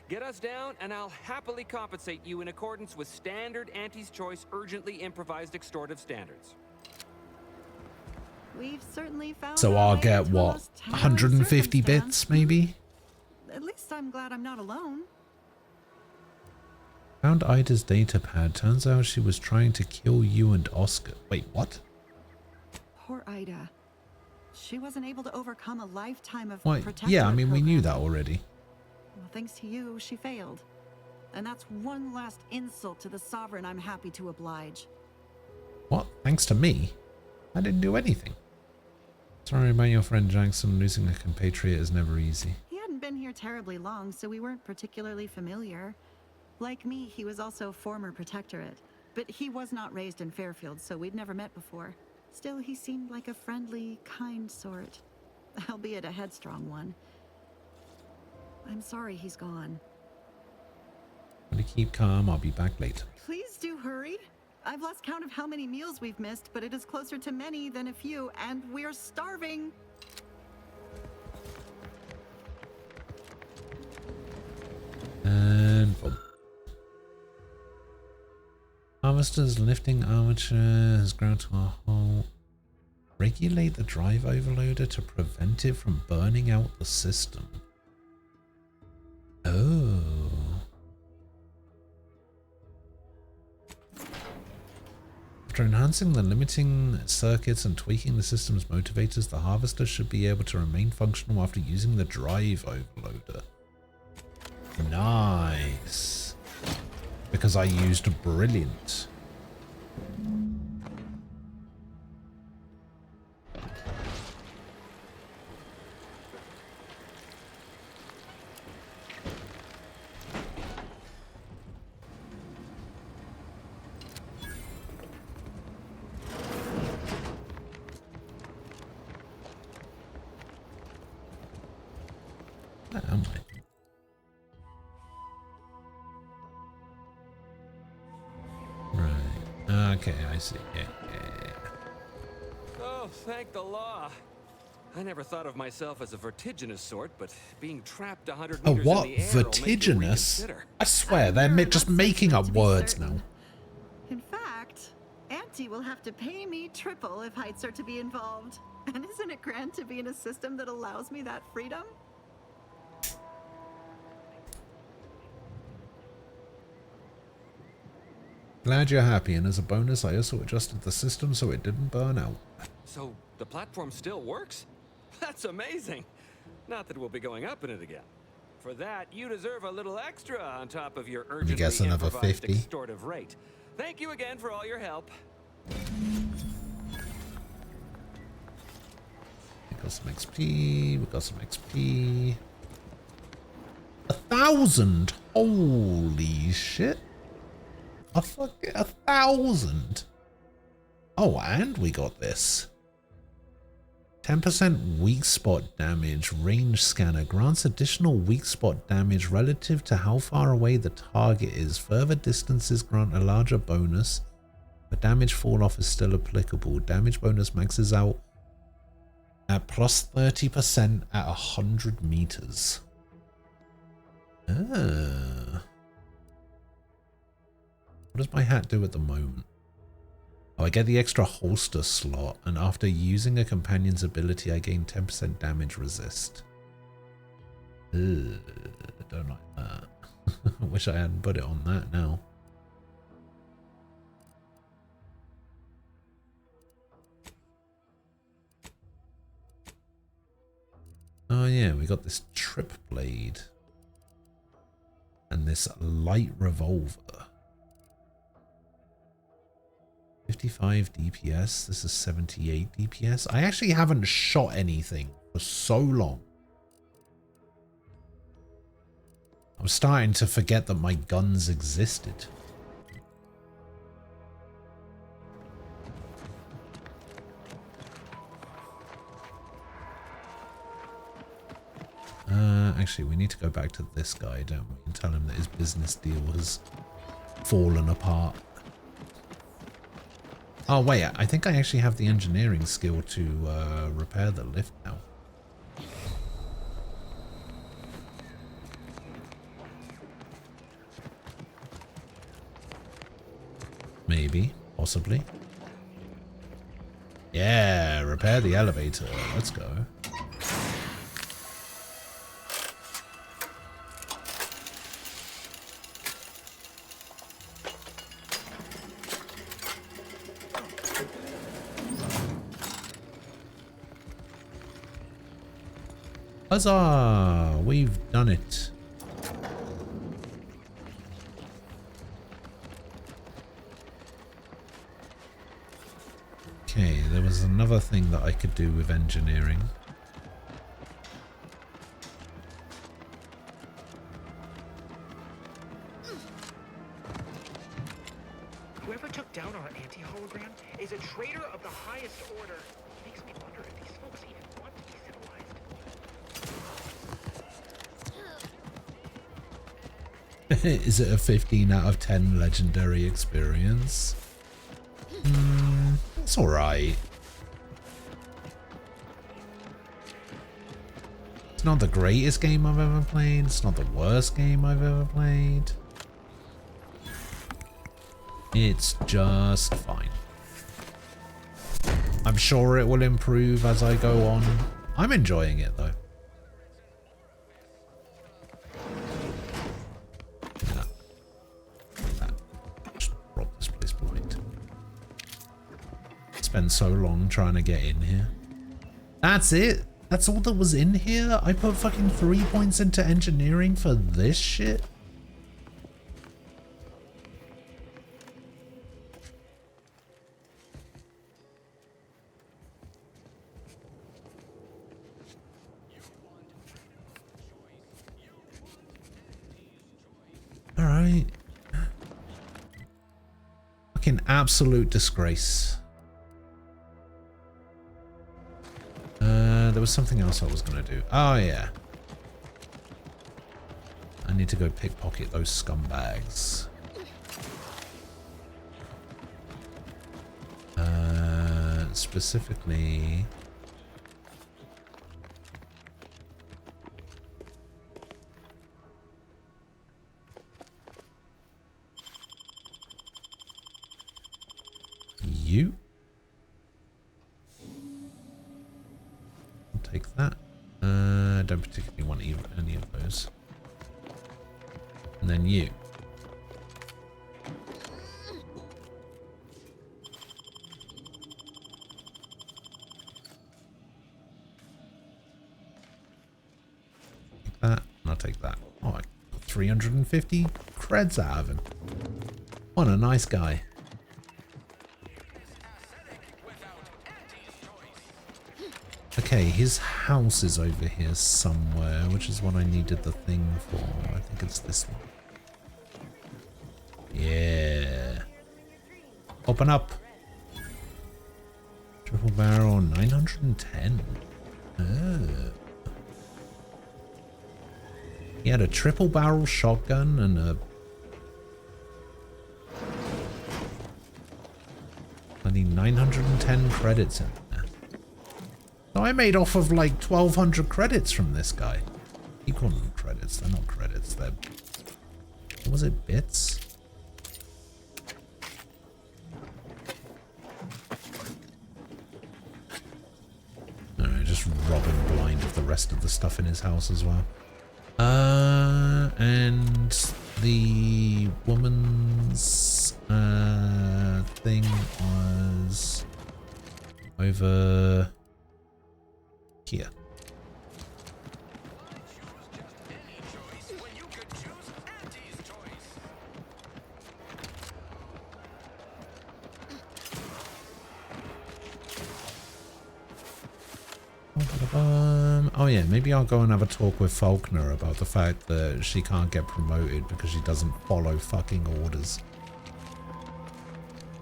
Get us down, and I'll happily compensate you in accordance with standard Auntie's Choice urgently improvised extortive standards. We've certainly found So our I'll way get into the what, most harrowing 150 bits circumstance. maybe? At least I'm glad I'm not alone. Found Ida's datapad. Turns out she was trying to kill you and Oscar. Wait, what? Poor Ida. She wasn't able to overcome a lifetime of Why? protectorate Yeah, I mean, we knew programs. that already. Well, thanks to you, she failed. And that's one last insult to the Sovereign I'm happy to oblige. What? Thanks to me? I didn't do anything. Sorry about your friend Jackson. Losing a compatriot is never easy. He hadn't been here terribly long, so we weren't particularly familiar. Like me, he was also former protectorate. But he was not raised in Fairfield, so we'd never met before. Still, he seemed like a friendly, kind sort. Albeit a headstrong one. I'm sorry he's gone. Gonna keep calm. I'll be back later. Please do hurry. I've lost count of how many meals we've missed, but it is closer to many than a few, and we're starving. And boom. Harvester's lifting armature has ground to a halt. Regulate the drive overloader to prevent it from burning out the system. Oh. After enhancing the limiting circuits and tweaking the system's motivators, the harvester should be able to remain functional after using the drive overloader. Nice. Because I used brilliant. Am I? Right. Okay, I see. Yeah. Oh, thank the law. I never thought of myself as a vertiginous sort, but being trapped 100 Oh, meters what? in the air will make you Vertiginous? reconsider. I swear, they're just making up words now. In fact, Auntie will have to pay me triple if heights are to be involved. And isn't it grand to be in a system that allows me that freedom? Glad you're happy, and as a bonus, I also adjusted the system so it didn't burn out. So the platform still works? That's amazing. Not that we'll be going up in it again. For that, you deserve a little extra on top of your urgently guess another improvised 50. extortive rate. Thank you again for all your help. We got some XP. We got some XP. 1,000. Holy shit. A fucking 1,000. Oh, and we got this. 10% weak spot damage. Range scanner grants additional weak spot damage relative to how far away the target is. Further distances grant a larger bonus, but damage fall off is still applicable. Damage bonus maxes out at plus 30% at 100 meters. Ah. What does my hat do at the moment? Oh, I get the extra holster slot, and after using a companion's ability, I gain 10% damage resist. Ugh, don't like that. I wish I hadn't put it on that now. Oh yeah, we got this trip blade. And this light revolver. 55 DPS. This is 78 DPS. I actually haven't shot anything for so long. I'm starting to forget that my guns existed. Actually, we need to go back to this guy, don't we? And tell him that his business deal has fallen apart. Oh, wait. I think I actually have the engineering skill to repair the lift now. Maybe. Possibly. Yeah, repair the elevator. Let's go. Huzzah! We've done it. Okay, there was another thing that I could do with engineering. Whoever took down our anti-hologram is a traitor of the highest order. Makes me wonder if these folks even want to be civilized. Is it a 15 out of 10 legendary experience? It's alright. It's not the greatest game I've ever played. It's not the worst game I've ever played. It's just fine. I'm sure it will improve as I go on. I'm enjoying it though. Spent so long trying to get in here. That's it? That's all that was in here? I put fucking 3 points into engineering for this shit? Alright. Fucking absolute disgrace. There was something else I was going to do. Oh, yeah. I need to go pickpocket those scumbags. Specifically... you. Take that. Don't particularly want any of those. And then you. Take that, and I'll take that. Oh, I got 350 creds out of him. What a nice guy. Okay, his house is over here somewhere, which is what I needed the thing for. I think it's this one. Yeah. Open up. Triple barrel, 910. Oh. He had a triple barrel shotgun and a... I need 910 credits in. So I made off of like 1,200 credits from this guy. You call them credits, they're not credits, they're... What was it, bits? Alright, just robbing blind of the rest of the stuff in his house as well. And the woman's thing was over... here. Oh yeah, maybe I'll go and have a talk with Faulkner about the fact that she can't get promoted because she doesn't follow fucking orders.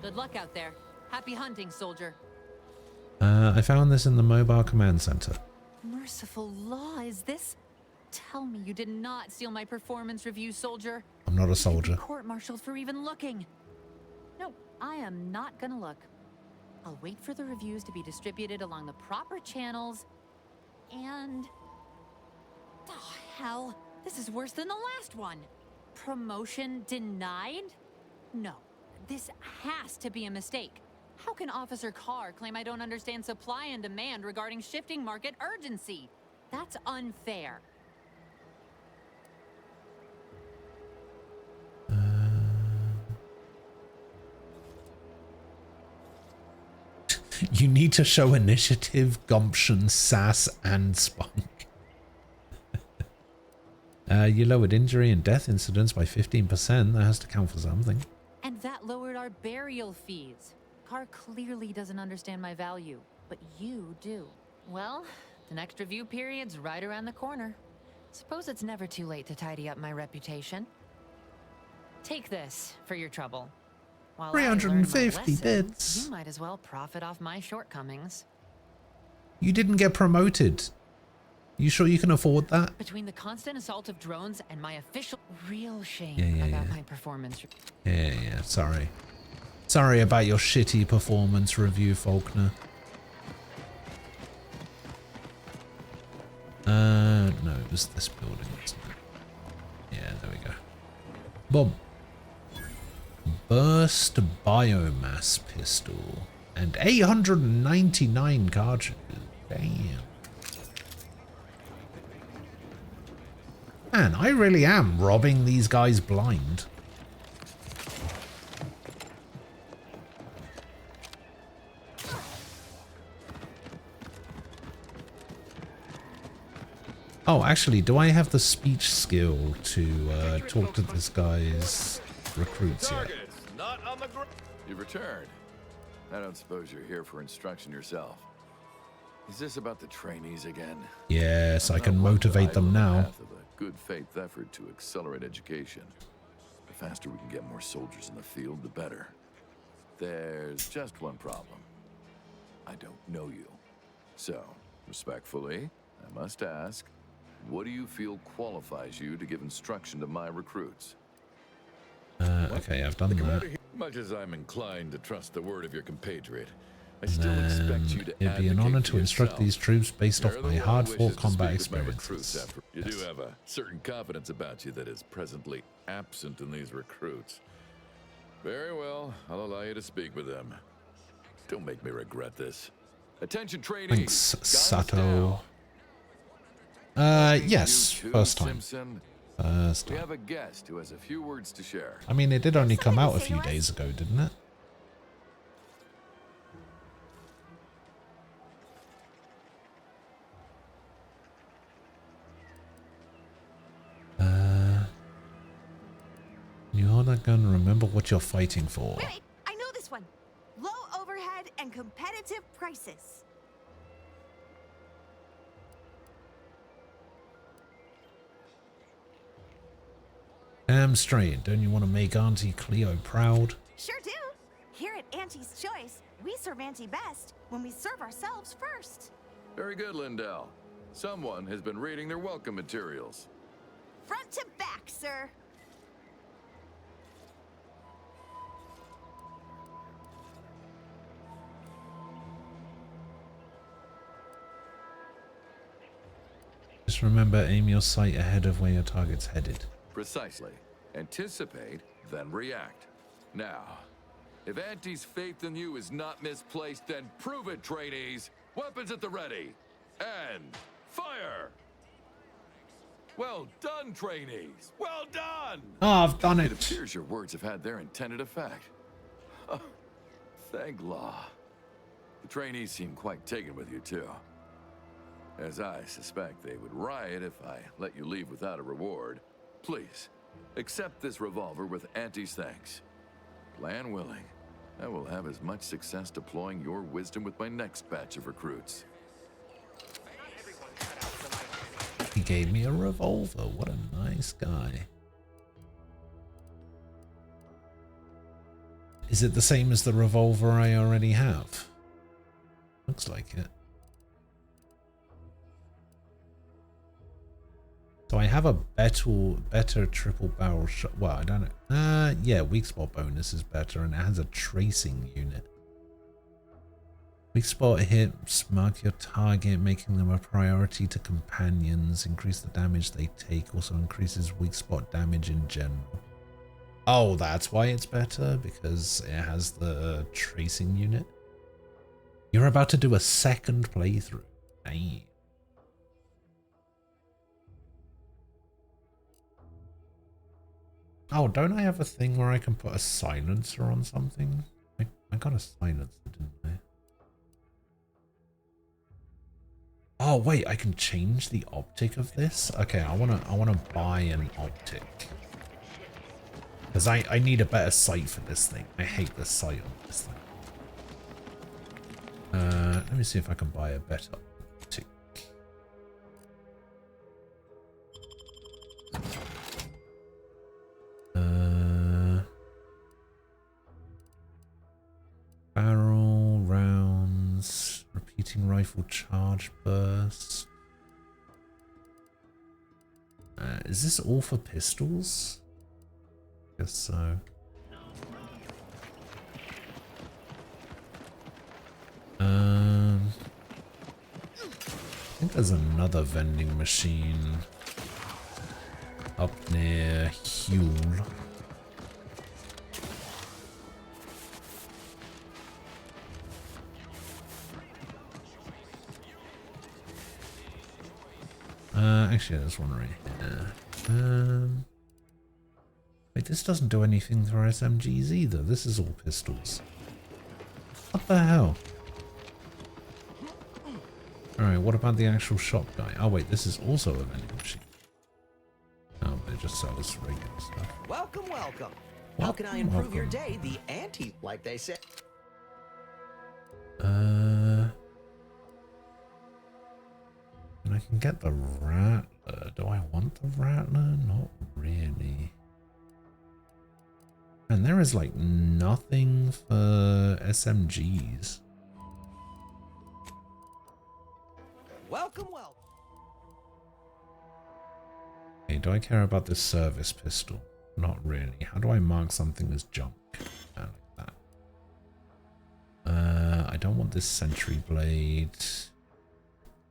Good luck out there. Happy hunting, soldier. I found this in the mobile command center. Merciful law, is this? Tell me you did not steal my performance review, soldier. I'm not a soldier. Court-martialed for even looking. No, I am not gonna look. I'll wait for the reviews to be distributed along the proper channels. And... oh, hell. This is worse than the last one. Promotion denied? No. This has to be a mistake. How can Officer Carr claim I don't understand supply and demand regarding shifting market urgency? That's unfair. You need to show initiative, gumption, sass, and spunk. You lowered injury and death incidents by 15%. That has to count for something. And that lowered our burial fees. Carr clearly doesn't understand my value, but you do. Well, the next review period's right around the corner. Suppose it's never too late to tidy up my reputation. Take this for your trouble. While 350 bits. You might as well profit off my shortcomings. You didn't get promoted. You sure you can afford that? Between the constant assault of drones and my official real shame Yeah, about my performance. Yeah, sorry. Sorry about your shitty performance review, Faulkner. No, it was this building, wasn't it? Yeah, there we go. Boom. Burst biomass pistol. And 899 cartridges. Damn. Man, I really am robbing these guys blind. Oh, actually, do I have the speech skill to talk to this guy's recruits yet? You've returned. I don't suppose you're here for instruction yourself. Is this about the trainees again? Yes, I can motivate them now. Path of a good faith effort to accelerate education. The faster we can get more soldiers in the field, the better. There's just one problem. I don't know you. So, respectfully, I must ask, what do you feel qualifies you to give instruction to my recruits? Okay, I've done that. Much as I'm inclined to trust the word of your compatriot, I still expect you to It'd be an honor to instruct these troops based off my hard-fought combat experiences. You do have a certain confidence about you that is presently absent in these recruits. Very well, I'll allow you to speak with them. Don't make me regret this. Attention, trainees. Thanks, Sato. Yes, first time. First We time. have a guest who has a few words to share. I mean, it did only come out a few days ago, didn't it? You hold that gun and remember what you're fighting for. Wait, I know this one. Low overhead and competitive prices. Damn straight, don't you want to make Auntie Cleo proud? Sure do. Here at Auntie's Choice, we serve Auntie best when we serve ourselves first. Very good, Lindell. Someone has been reading their welcome materials. Front to back, sir. Just remember, aim your sight ahead of where your target's headed. Precisely. Anticipate, then react. Now, if Auntie's faith in you is not misplaced, then prove it, trainees. Weapons at the ready. And fire! Well done, trainees. Well done! Oh, I've done it. It appears your words have had their intended effect. Oh, thank law. The trainees seem quite taken with you, too. As I suspect they would riot if I let you leave without a reward. Please, accept this revolver with Auntie's thanks. Plan willing, I will have as much success deploying your wisdom with my next batch of recruits. He gave me a revolver. What a nice guy. Is it the same as the revolver I already have? Looks like it. So I have a better triple barrel shot. Well, I don't know. Yeah, weak spot bonus is better, and it has a tracing unit. Weak spot hits mark your target, making them a priority to companions. Increase the damage they take. Also increases weak spot damage in general. Oh, that's why it's better, because it has the tracing unit. You're about to do a second playthrough. Damn. Oh, don't I have a thing where I can put a silencer on something? I got a silencer, didn't I? Oh wait, I can change the optic of this? Okay, I wanna buy an optic. Because I need a better sight for this thing. I hate the sight on this thing. Let me see if I can buy a better optic. Barrel rounds, repeating rifle charge burst. Is this all for pistols? Guess so. I think there's another vending machine up near Huel. Actually, there's one right here. Wait, this doesn't do anything for SMGs either. This is all pistols. What the hell? Alright, what about the actual shop guy? Oh wait, this is also a vending machine. Oh, they just sell us regular stuff. Welcome, welcome. How can I improve your day? The ante, like they say. And I can get the Rattler. Do I want the Rattler? Not really. And there is like nothing for SMGs. Welcome, welcome. Hey, do I care about this service pistol? Not really. How do I mark something as junk? Like that. I don't want this sentry blade.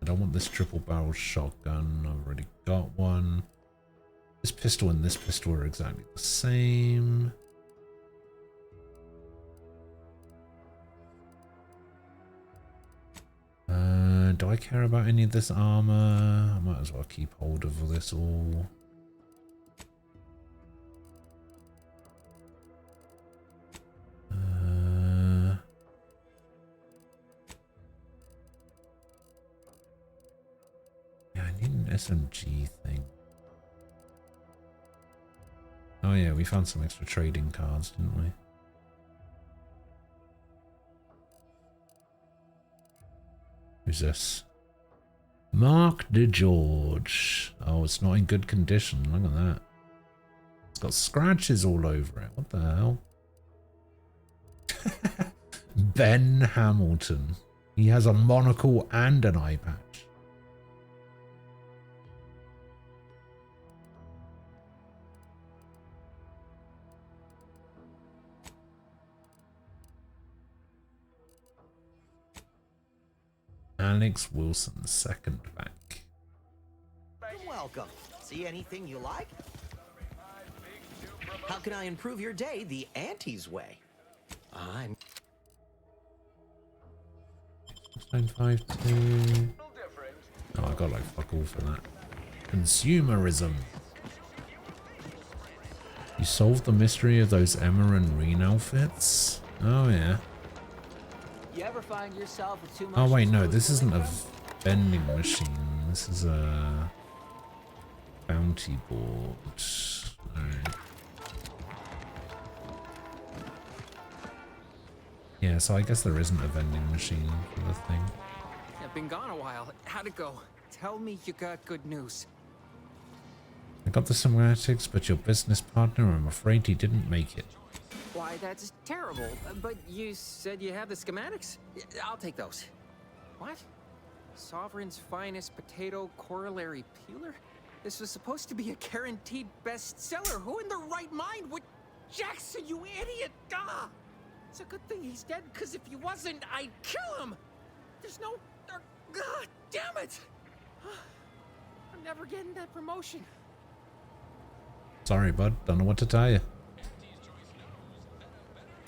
I don't want this triple barrel shotgun. I've already got one. This pistol and this pistol are exactly the same. Do I care about any of this armor? I might as well keep hold of this all. Yeah, I need an SMG thing. Oh yeah, we found some extra trading cards, didn't we? Who's this? Mark DeGeorge. Oh, it's not in good condition. Look at that. It's got scratches all over it. What the hell? Ben Hamilton. He has a monocle and an eye patch. Alex Wilson, second back. Welcome. See anything you like? How can I improve your day the Auntie's way? I'm 952. Oh, I got like fuck all for that. Consumerism. You solved the mystery of those Emma and Reen outfits? Oh yeah. You ever find yourself with too much? Oh wait, no, this isn't a vending machine. This is a bounty board. Alright. Yeah, so I guess there isn't a vending machine for the thing. I've been gone a while. How'd it go? Tell me you got good news. I got the schematics, but your business partner, I'm afraid he didn't make it. Why, that's terrible. But you said you have the schematics? I'll take those. What? Sovereign's finest potato corollary peeler? This was supposed to be a guaranteed bestseller. Who in their right mind would... Jackson, you idiot! Ah! It's a good thing he's dead, because if he wasn't, I'd kill him! There's no... God damn it! I'm never getting that promotion. Sorry, bud. Don't know what to tell you.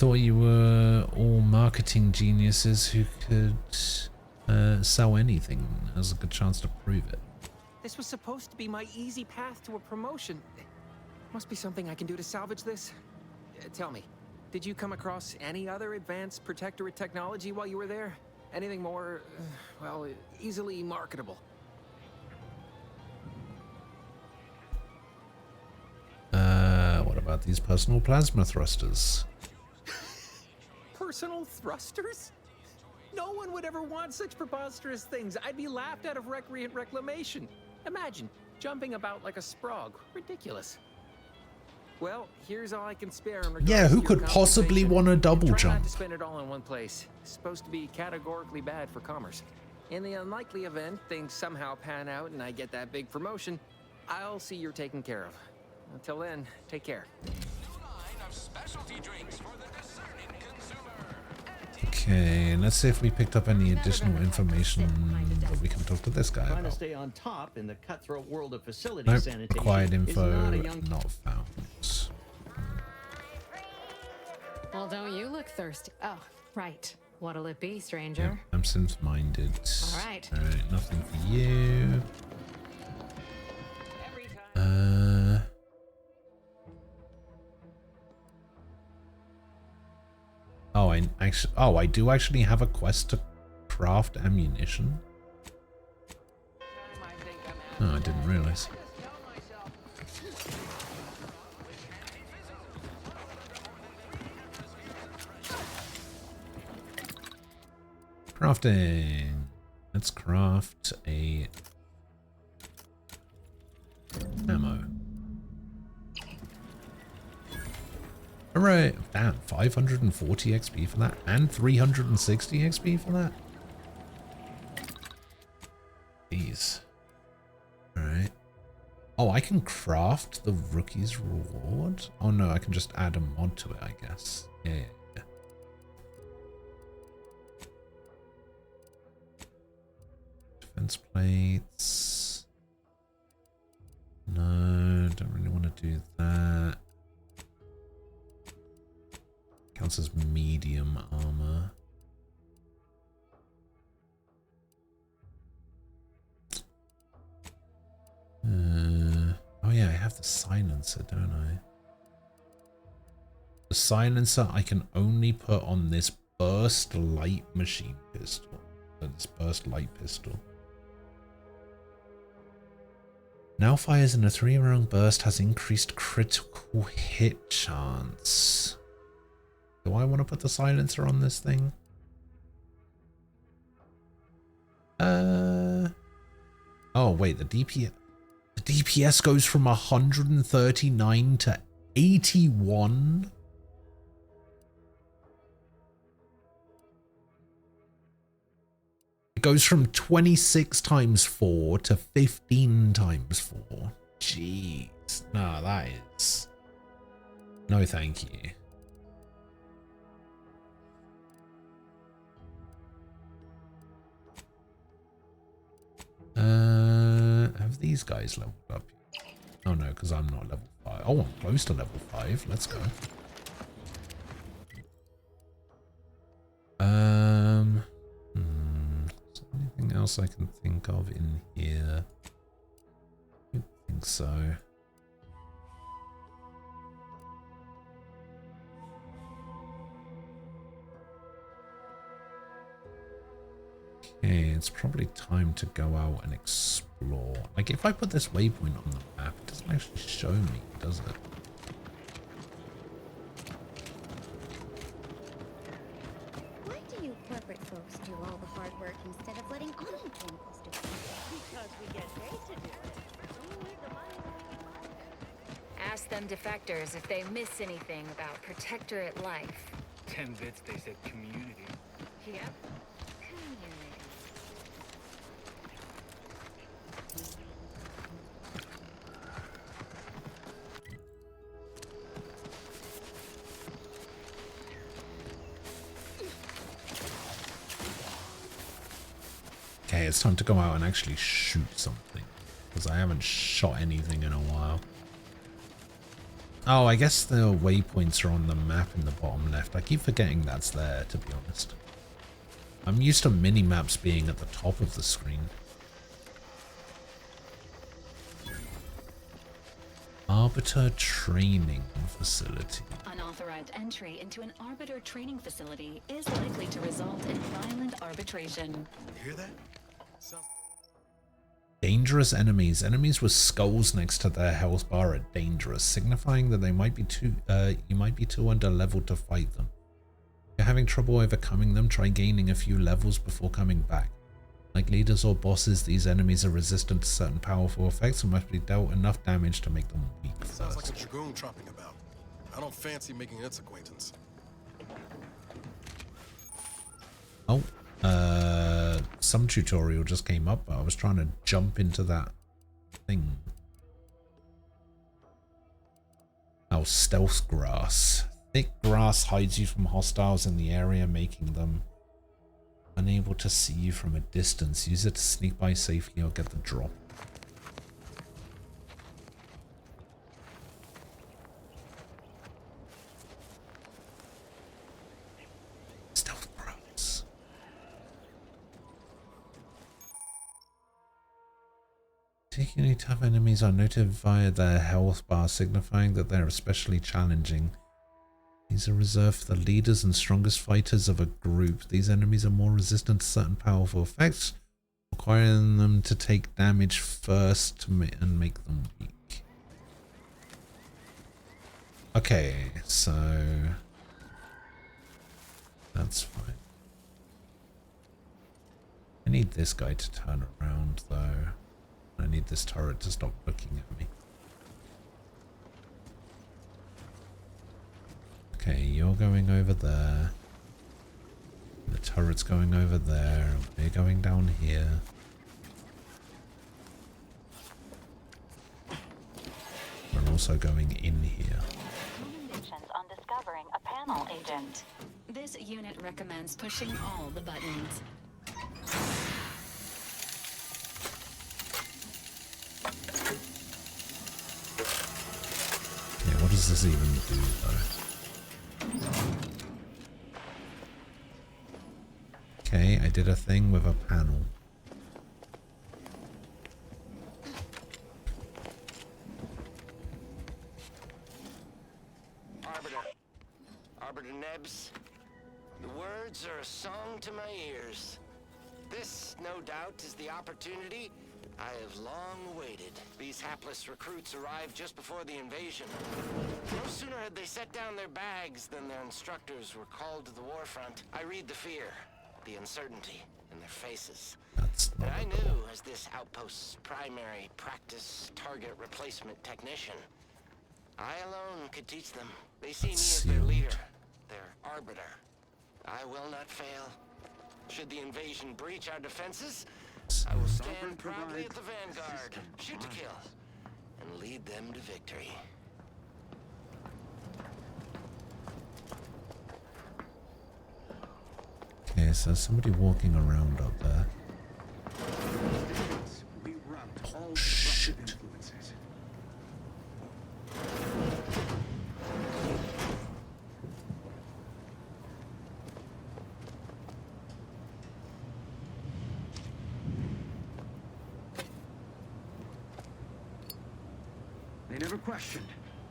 Thought you were all marketing geniuses who could sell anything. Has a good chance to prove it. This was supposed to be my easy path to a promotion. Must be something I can do to salvage this. Tell me, did you come across any other advanced Protectorate technology while you were there? Anything more, well, easily marketable? What about these personal plasma thrusters? Personal thrusters? No one would ever want such preposterous things. I'd be laughed out of recreant reclamation. Imagine jumping about like a sprog. Ridiculous. Well, here's all I can spare in regards Yeah, who to your could possibly compensation. want a double Try jump? not to spend it all in one place. It's supposed to be categorically bad for commerce. In the unlikely event things somehow pan out and I get that big promotion, I'll see you're taken care of. Until then, take care. Okay, let's see if we picked up any additional information that we can talk to this guy Trying to about. stay on top in the cutthroat world of facility Nope, sanitation. acquired is info not a young not found. Well, don't you look thirsty? Oh, right. What'll it be, stranger? I'm Sims-minded. Alright. Alright, nothing for you. I do actually have a quest to craft ammunition. Oh, I didn't realize. Crafting. Let's craft a ammo. Hooray! Damn, 540 XP for that and 360 XP for that. Jeez. Alright. Oh, I can craft the rookie's reward? Oh no, I can just add a mod to it, I guess. Yeah. Defense plates. No, don't really want to do that. Counts as medium armor. Oh yeah, I have the silencer, don't I? The silencer I can only put on this burst light machine pistol. This burst light pistol. Now fires in a 3-round burst, has increased critical hit chance. Do I want to put the silencer on this thing? Oh wait, the DPS goes from 139 to 81. It goes from 26 times 4 to 15 times 4. Jeez. No, that is... No, thank you. Have these guys leveled up? Oh no, because I'm not level 5. Oh, I'm close to level 5. Let's go. Is there anything else I can think of in here? I don't think so. Okay, it's probably time to go out and explore. Like, if I put this waypoint on the map, it doesn't actually show me, does it? Why do you corporate folks do all the hard work instead of letting unemployed do it? Because we get paid to do it. Ask them defectors if they miss anything about Protectorate life. 10 bits, they said community. Yep. Okay, it's time to go out and actually shoot something. Because I haven't shot anything in a while. Oh, I guess the waypoints are on the map in the bottom left. I keep forgetting that's there, to be honest. I'm used to mini-maps being at the top of the screen. Arbiter Training Facility. Unauthorized entry into an Arbiter training facility is likely to result in violent arbitration. You hear that? Dangerous enemies. Enemies with skulls next to their health bar are dangerous, signifying that they might be you might be too underleveled to fight them. If you're having trouble overcoming them, try gaining a few levels before coming back. Like leaders or bosses, these enemies are resistant to certain powerful effects and must be dealt enough damage to make them weak first. Sounds like a dragoon tropping about. I don't fancy making its acquaintance. Oh, some tutorial just came up, but I was trying to jump into that thing. Oh, stealth grass. Thick grass hides you from hostiles in the area, making them unable to see you from a distance. Use it to sneak by safely or get the drop. Stealth grass. Particularly tough enemies are noted via their health bar, signifying that they're especially challenging. These are reserved for the leaders and strongest fighters of a group. These enemies are more resistant to certain powerful effects, requiring them to take damage first and make them weak. Okay, so that's fine. I need this guy to turn around though. I need this turret to stop looking at me. Okay, you're going over there. The turret's going over there. We're going down here. We're also going in here. Recommendations on discovering a panel agent. This unit recommends pushing all the buttons. Yeah, what does this even do though? Okay, I did a thing with a panel. Arbiter Nebs, the words are a song to my ears. This, no doubt, is the opportunity I have long awaited. These hapless recruits arrived just before the invasion. No sooner had they set down their bags than their instructors were called to the war front. I read the fear, the uncertainty in their faces. And I knew, as this outpost's primary practice target replacement technician, I alone could teach them. They see me as their leader, their arbiter. I will not fail. Should the invasion breach our defenses, I will stand proudly at the vanguard, shoot to kill, and lead them to victory. Okay, so there's somebody walking around up there. Oh, shit. They never questioned,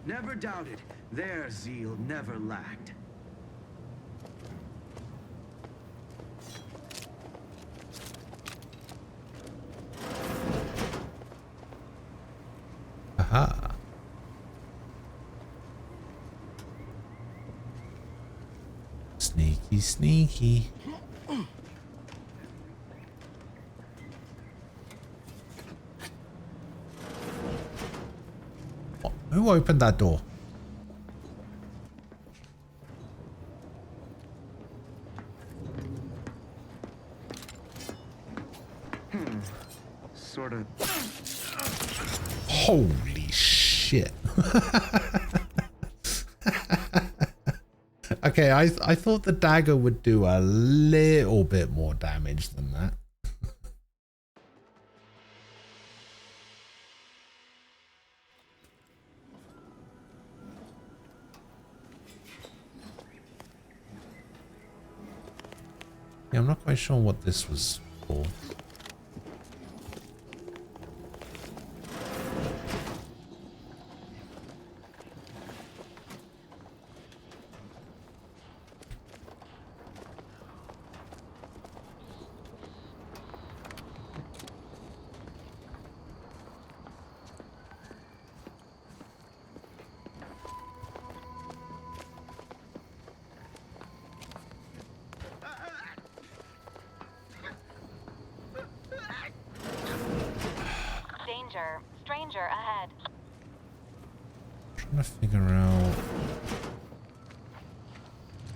never doubted. Their zeal never lacked. Aha. Sneaky, sneaky. Oh, who opened that door? Sort of. Holy shit. Okay, I thought the dagger would do a little bit more damage than that. Yeah, I'm not quite sure what this was for. Stranger ahead. Trying to figure out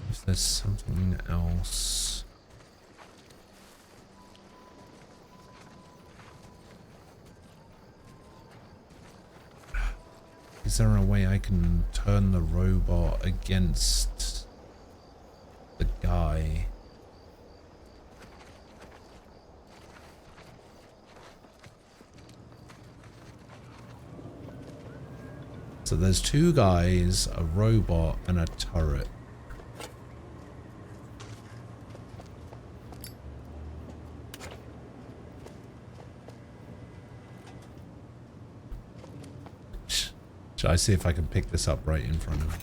if there's something else. Is there a way I can turn the robot against the guy? So there's two guys, a robot, and a turret. Should I see if I can pick this up right in front of me?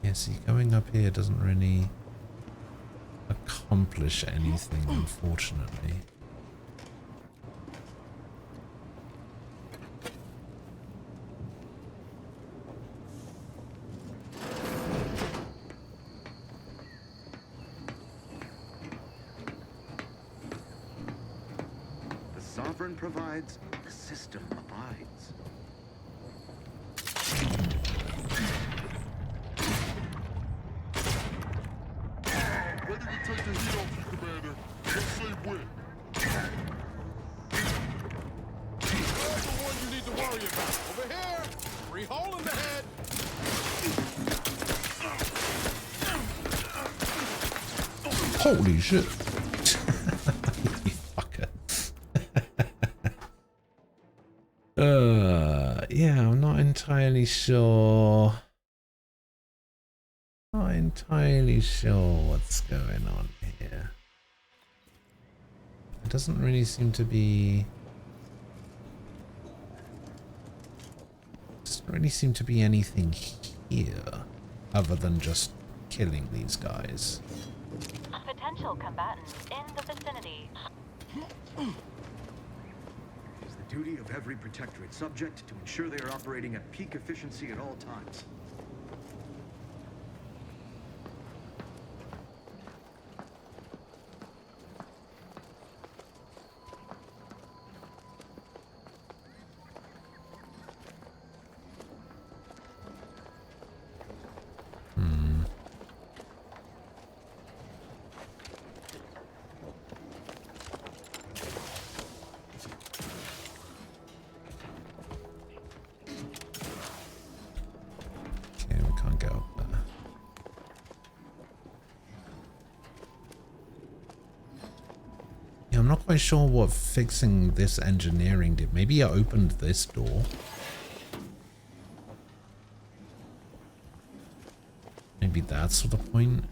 Yeah, see, going up here doesn't really accomplish anything, unfortunately. The sovereign provides, the system abides. Ready to take the heat off you, Commander. Just say when. That's the one you need to worry about. Over here! Free hole in the head! Holy shit. You fucker. Yeah, I'm not entirely sure. Not entirely sure what's going on here. It doesn't really seem to be... Doesn't really seem to be anything here other than just killing these guys. Potential combatants in the vicinity. It is the duty of every Protectorate subject to ensure they are operating at peak efficiency at all times. Okay, we can't get up there. Yeah, I'm not quite sure what fixing this engineering did. Maybe it opened this door. Maybe that's the point.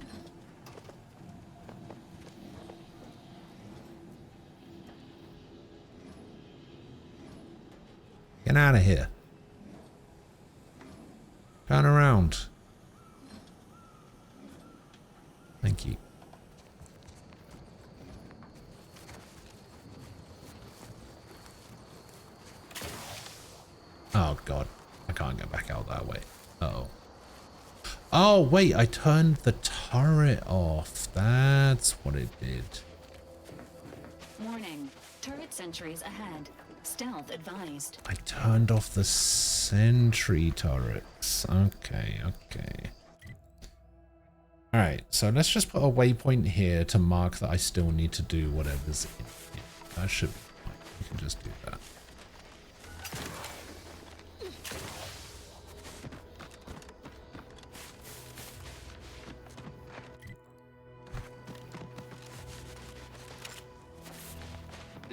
Get out of here. Turn around. Thank you. Oh god. I can't get back out that way. Uh-oh. Oh wait, I turned the turret off. That's what it did. Warning. Turret sentries ahead. Stealth advised. I turned off the sentry turrets. Okay, okay. Alright, so let's just put a waypoint here to mark that I still need to do whatever's in here. That should be fine. We can just do that.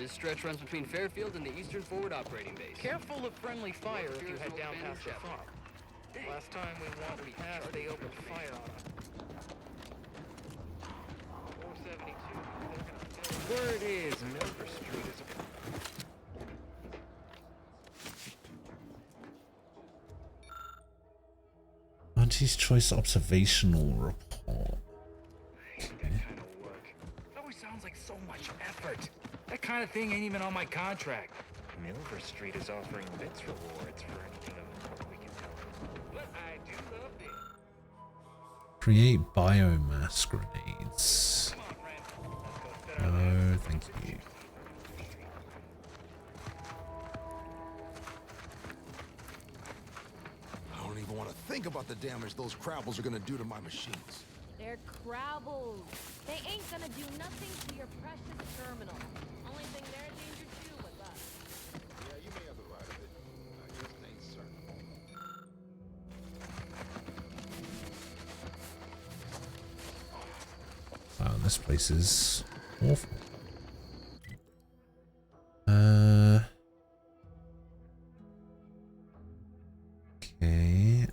This stretch runs between Fairfield and the Eastern Forward Operating Base. Careful of friendly fire if you head down past the fog. Last time we wandered past, they opened fire on us. 472. Word is Milver Street is Auntie's Choice Observational Report. That kind of work. It always sounds like so much effort. That kind of thing ain't even on my contract. Milver Street is offering bits rewards for anything of import we can tell them. But I do love it. Create biomass grenades. Oh, thank you. I don't even want to think about the damage those Crabbles are gonna do to my machines. They're Crabbles. They ain't gonna do nothing to your precious terminal. Only thing they're endangered to with us. Yeah, you may have the right of it. I just ain't certain. Wow, this place is awful. Okay.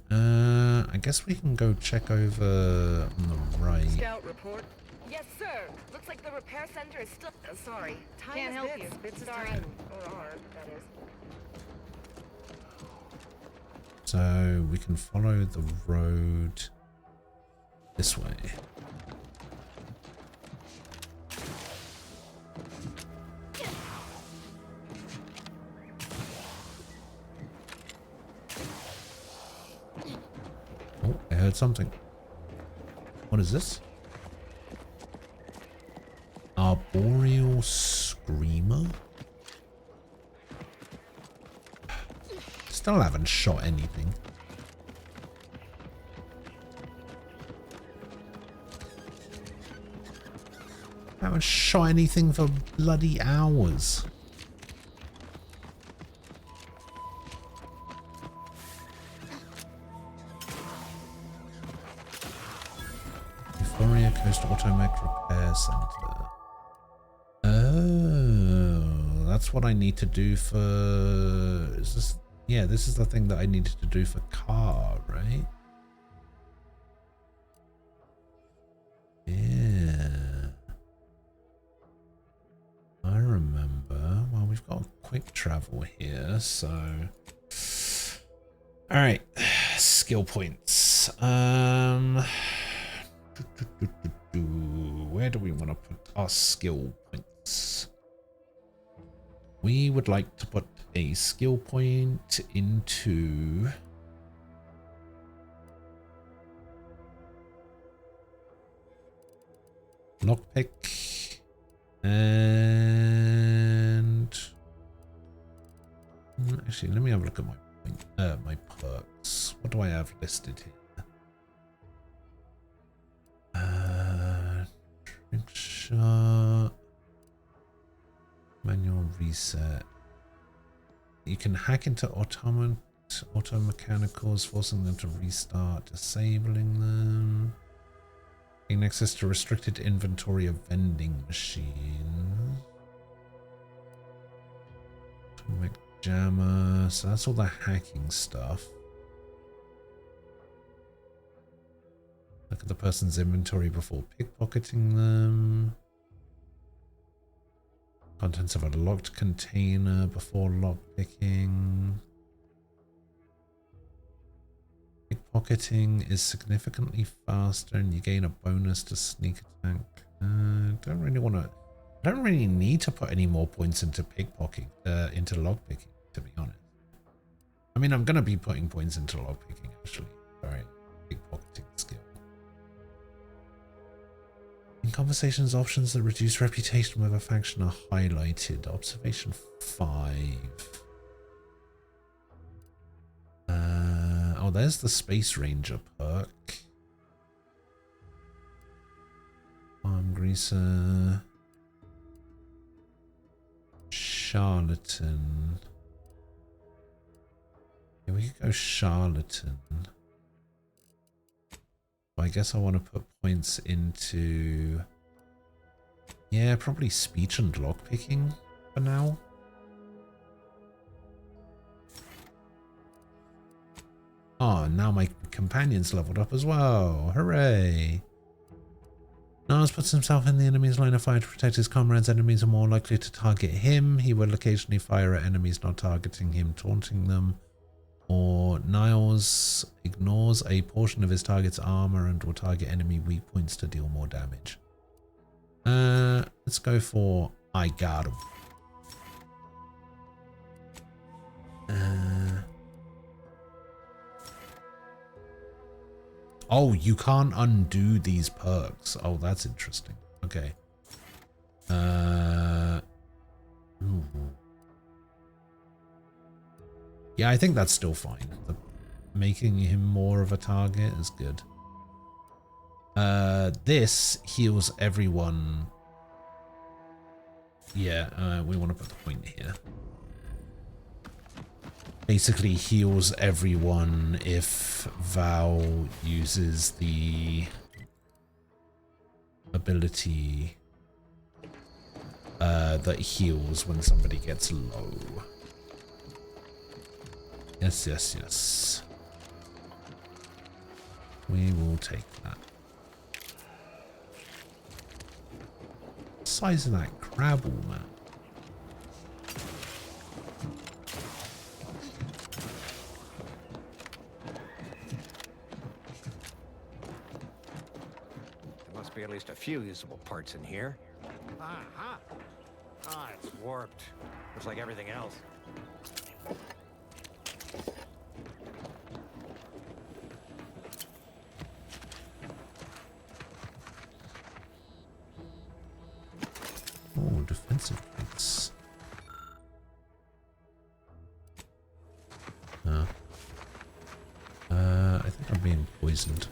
I guess we can go check over on the right. Scout report. Yes, sir. Looks like the repair center is still. Sorry, can't help you. Bits sorry, or are that is. So we can follow the road this way. Oh, I heard something. What is this? Arboreal Screamer? Still haven't shot anything. Haven't shot anything for bloody hours. Euphoria Coast Automech Repair Center. Oh, that's what I need to do for... Is this... Yeah, this is the thing that I needed to do for car, right? Yeah. I remember. Well, we've got quick travel here, so... Alright. Skill points. Where do we want to put our skill points? We would like to put a skill point into lockpick and actually let me have a look at my perks. What do I have listed here? Trick shot, manual reset. You can hack into auto-mechanicals, forcing them to restart, disabling them. Gain access to restricted inventory of vending machines. Atomic jammer. So that's all the hacking stuff. Look at the person's inventory before pickpocketing them. Contents of a locked container before lockpicking. Pickpocketing is significantly faster and you gain a bonus to sneak attack. Don't really need to put any more points into pickpocketing, into lockpicking, to be honest. I mean, I'm gonna be putting points into lockpicking actually. Alright, pickpocketing skill. In conversations, options that reduce reputation with a faction are highlighted. Observation 5. Oh, there's the Space Ranger perk. Arm Greaser. Charlatan. Yeah, we could go Charlatan. I guess I want to put points into, yeah, probably speech and lockpicking. for now. Oh, now my companion's leveled up as well. Hooray! Niles puts himself in the enemy's line of fire to protect his comrades. Enemies are more likely to target him. He will occasionally fire at enemies not targeting him, taunting them. Or Niles ignores a portion of his target's armor and will target enemy weak points to deal more damage. Let's go for I got him. Oh, you can't undo these perks. Oh, that's interesting. Okay. Ooh. Yeah, I think that's still fine. Making him more of a target is good. This heals everyone. Yeah, we want to put the point here. Basically heals everyone if Val uses the ability that heals when somebody gets low. Yes, yes, yes. We will take that. Size of that Crabble, man. Be at least a few usable parts in here. Aha! Ah, it's warped. Looks like everything else. Oh, defensive plates. I think I'm being poisoned.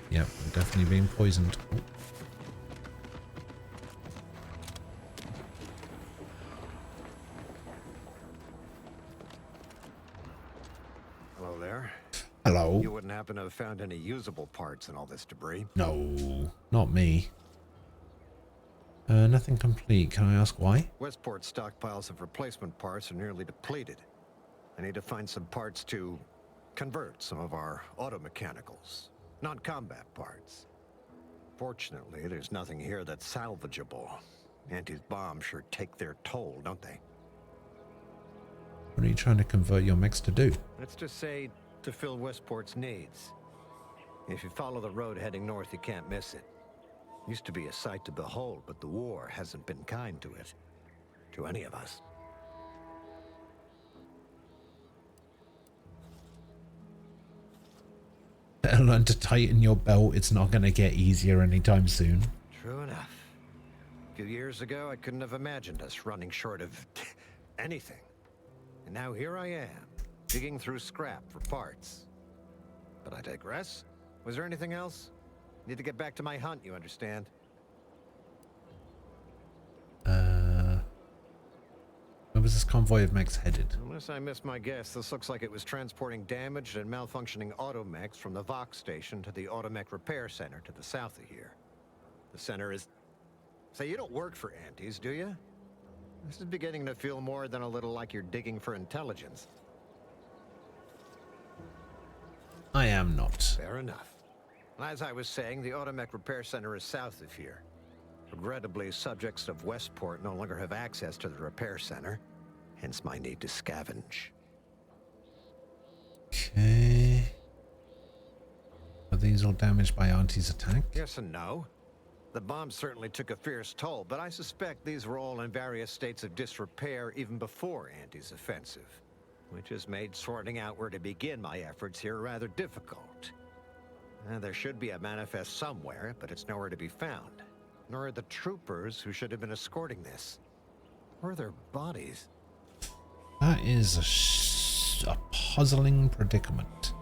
Yep, I'm definitely being poisoned. Oh. Hello there. Hello. You wouldn't happen to have found any usable parts in all this debris? No, not me. Nothing complete. Can I ask why? Westport's stockpiles of replacement parts are nearly depleted. I need to find some parts to convert some of our automechanicals. Non-combat parts. Fortunately, there's nothing here that's salvageable. Auntie's bombs sure take their toll, don't they? What are you trying to convert your mechs to do? Let's just say to fill Westport's needs. If you follow the road heading north, you can't miss it. Used to be a sight to behold, but the war hasn't been kind to it. To any of us. Better learn to tighten your belt. It's not going to get easier anytime soon. True enough. A few years ago, I couldn't have imagined us running short of anything. And now here I am, digging through scrap for parts. But I digress. Was there anything else? Need to get back to my hunt, you understand? Where was this convoy of mechs headed? Unless I missed my guess, this looks like it was transporting damaged and malfunctioning automechs from the Vox station to the Automech Repair Center to the south of here. The center is... Say, you don't work for Antes, do you? This is beginning to feel more than a little like you're digging for intelligence. I am not. Fair enough. As I was saying, the Automech Repair Center is south of here. Regrettably, subjects of Westport no longer have access to the repair center, hence my need to scavenge. Okay. Are these all damaged by Auntie's attack? Yes and no. The bombs certainly took a fierce toll, but I suspect these were all in various states of disrepair even before Auntie's offensive, which has made sorting out where to begin my efforts here rather difficult. There should be a manifest somewhere, but it's nowhere to be found. Nor are the troopers who should have been escorting this. Or their bodies. That is a puzzling predicament.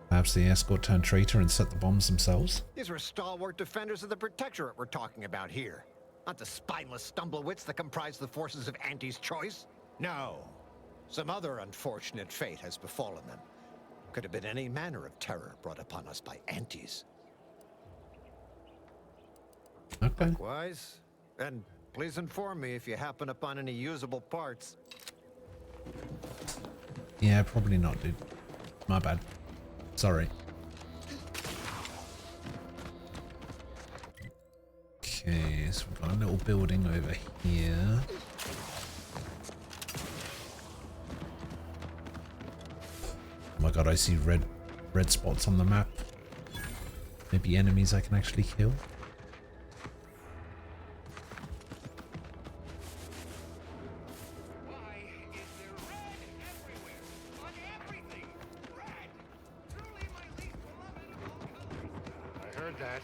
Perhaps the escort turned traitor and set the bombs themselves? These were stalwart defenders of the Protectorate we're talking about here. Not the spineless stumblewits that comprise the forces of Auntie's choice. No. Some other unfortunate fate has befallen them. Could have been any manner of terror brought upon us by Antes. Okay. Likewise, and Please inform me if you happen upon any usable parts. Yeah, probably not, dude. My bad. Sorry. Okay, so we've got a little building over here. Oh my god, I see red spots on the map. Maybe enemies I can actually kill. I heard that.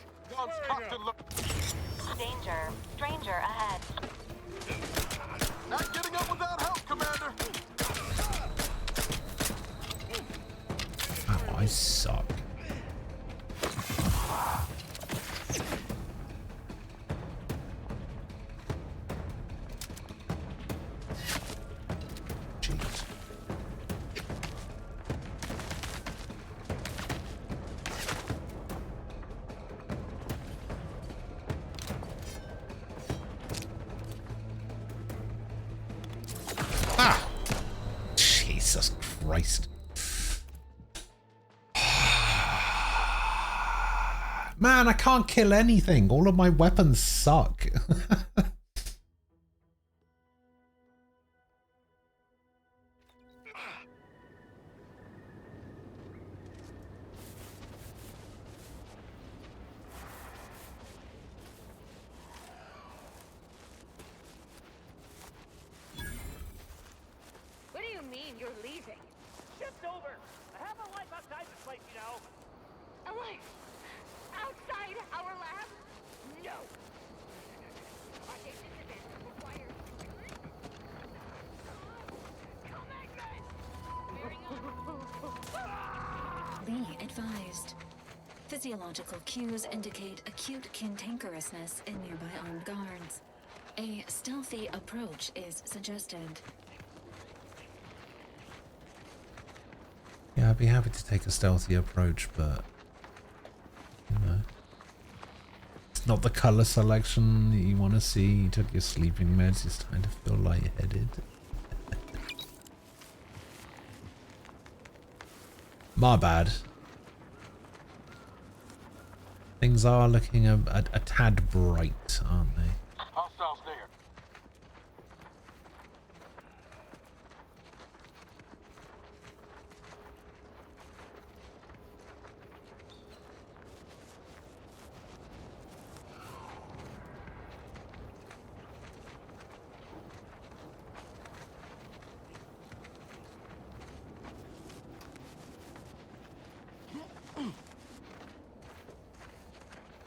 Danger. Stranger ahead. Not getting up without help, Commander. Ow, I suck. Jeez. Ah! Jesus Christ. Man, I can't kill anything. All of my weapons suck. What do you mean you're leaving? Shift over. I have a life outside this place, you know. A life? Outside our lab? No. Be advised. Physiological cues indicate acute cantankerousness in nearby armed guards. A stealthy approach is suggested. Yeah, I'd be happy to take a stealthy approach, but you know, it's not the color selection that you want to see. You took your sleeping meds, you're starting to feel lightheaded. My bad. Things are looking a tad bright, aren't they? Hostiles there.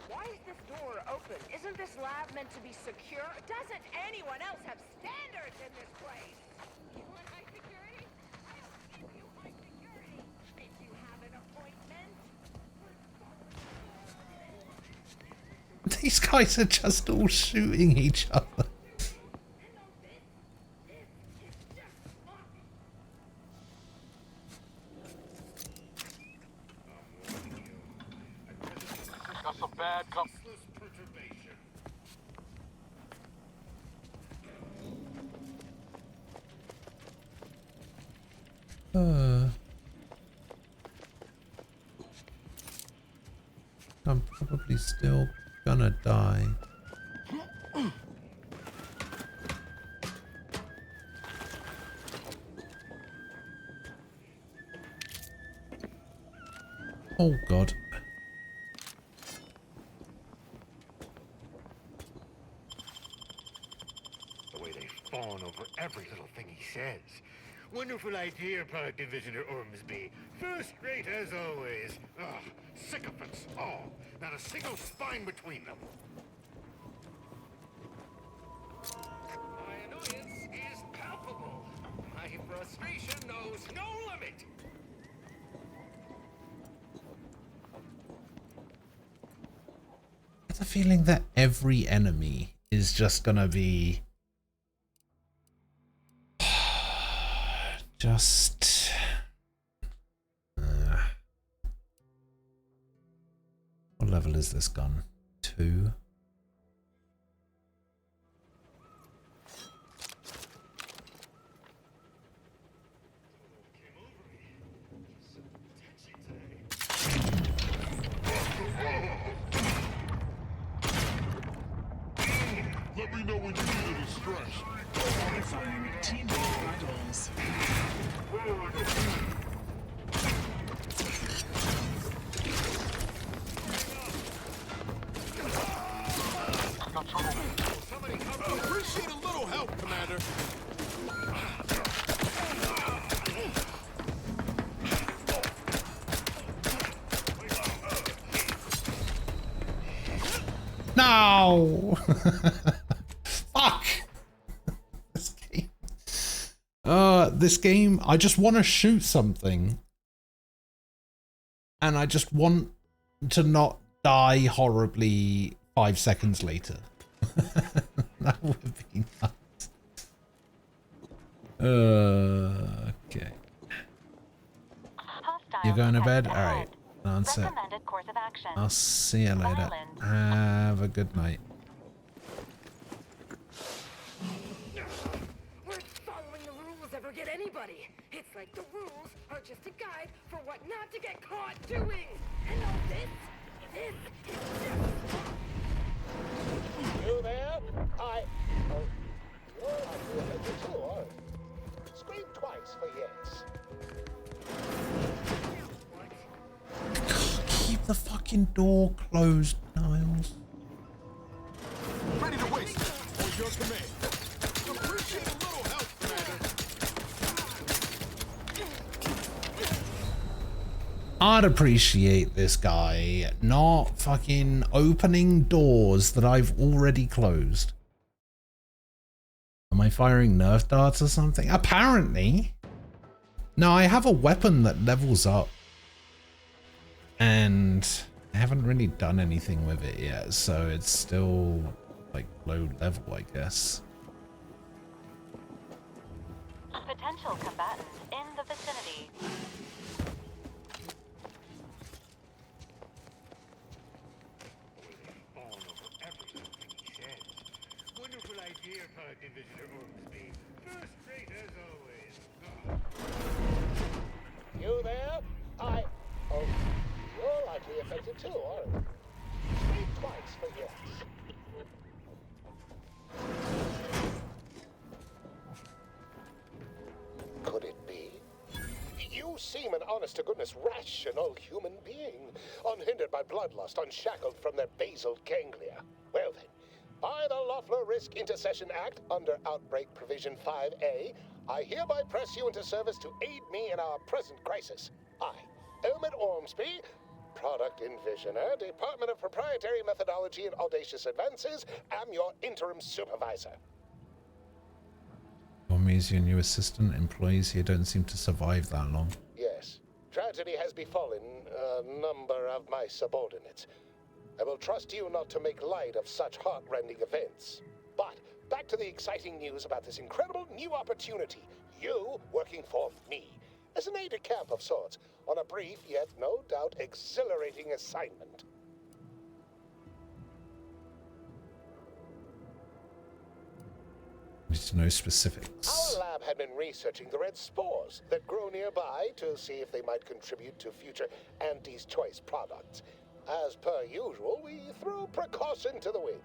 Why is this door open? Isn't this lab meant to be secure? Doesn't anyone else have standards in this place? You want high security? I don't give you high security. If you have an appointment. These guys are just all shooting each other. Got some bad company. I'm probably still gonna die. Oh God. The way they fawn over every little thing he says. Wonderful idea, Product Divisioner Ormsby. First rate as always. Ugh, sycophants all. Not a single spine between them. My annoyance is palpable. My frustration knows no limit. I have a feeling that every enemy is just gonna be just what level is this gun? 2. Let me know when you need any stretch. Modifying teammate vitals. Appreciate a little help, Commander. No! Fuck! This game, I just want to shoot something. And I just want to not die horribly 5 seconds later. That would be nice. Okay. You're going to bed? Alright. That's it. I'll see you later. Have a good night. Where's following the rules ever get anybody? It's like the rules are just a guide for what not to get caught doing. And all this is just... You there? You're not too, are you? Scream twice for yes. Keep the fucking door closed, Niles. Ready to waste on your command. Appreciate a little help, Commander. I'd appreciate this guy not fucking opening doors that I've already closed. Am I firing Nerf darts or something? Apparently. No, I have a weapon that levels up. And I haven't really done anything with it yet, so it's still like low level, I guess. Potential combatant in the vicinity. Wonderful idea, Party Visitor Ormsby. First rate as always. You there? You're likely affected too, aren't you? Scream twice for yes. Could it be? You seem an honest-to-goodness rational human being, unhindered by bloodlust, unshackled from their basal ganglia. Well then, by the Loeffler Risk Intercession Act, under Outbreak Provision 5A, I hereby press you into service to aid me in our present crisis. I, Elmet Ormsby, Product Envisioner, Department of Proprietary Methodology and Audacious Advances, am your interim supervisor. Ormsby, your new assistant. Employees here don't seem to survive that long. Yes. Tragedy has befallen a number of my subordinates. I will trust you not to make light of such heart-rending events. But back to the exciting news about this incredible new opportunity. You working for me. As an aide-de-camp of sorts, on a brief yet no doubt exhilarating assignment. Need to know specifics. Our lab had been researching the red spores that grow nearby to see if they might contribute to future Auntie's Choice products. As per usual, we threw precaution to the wind.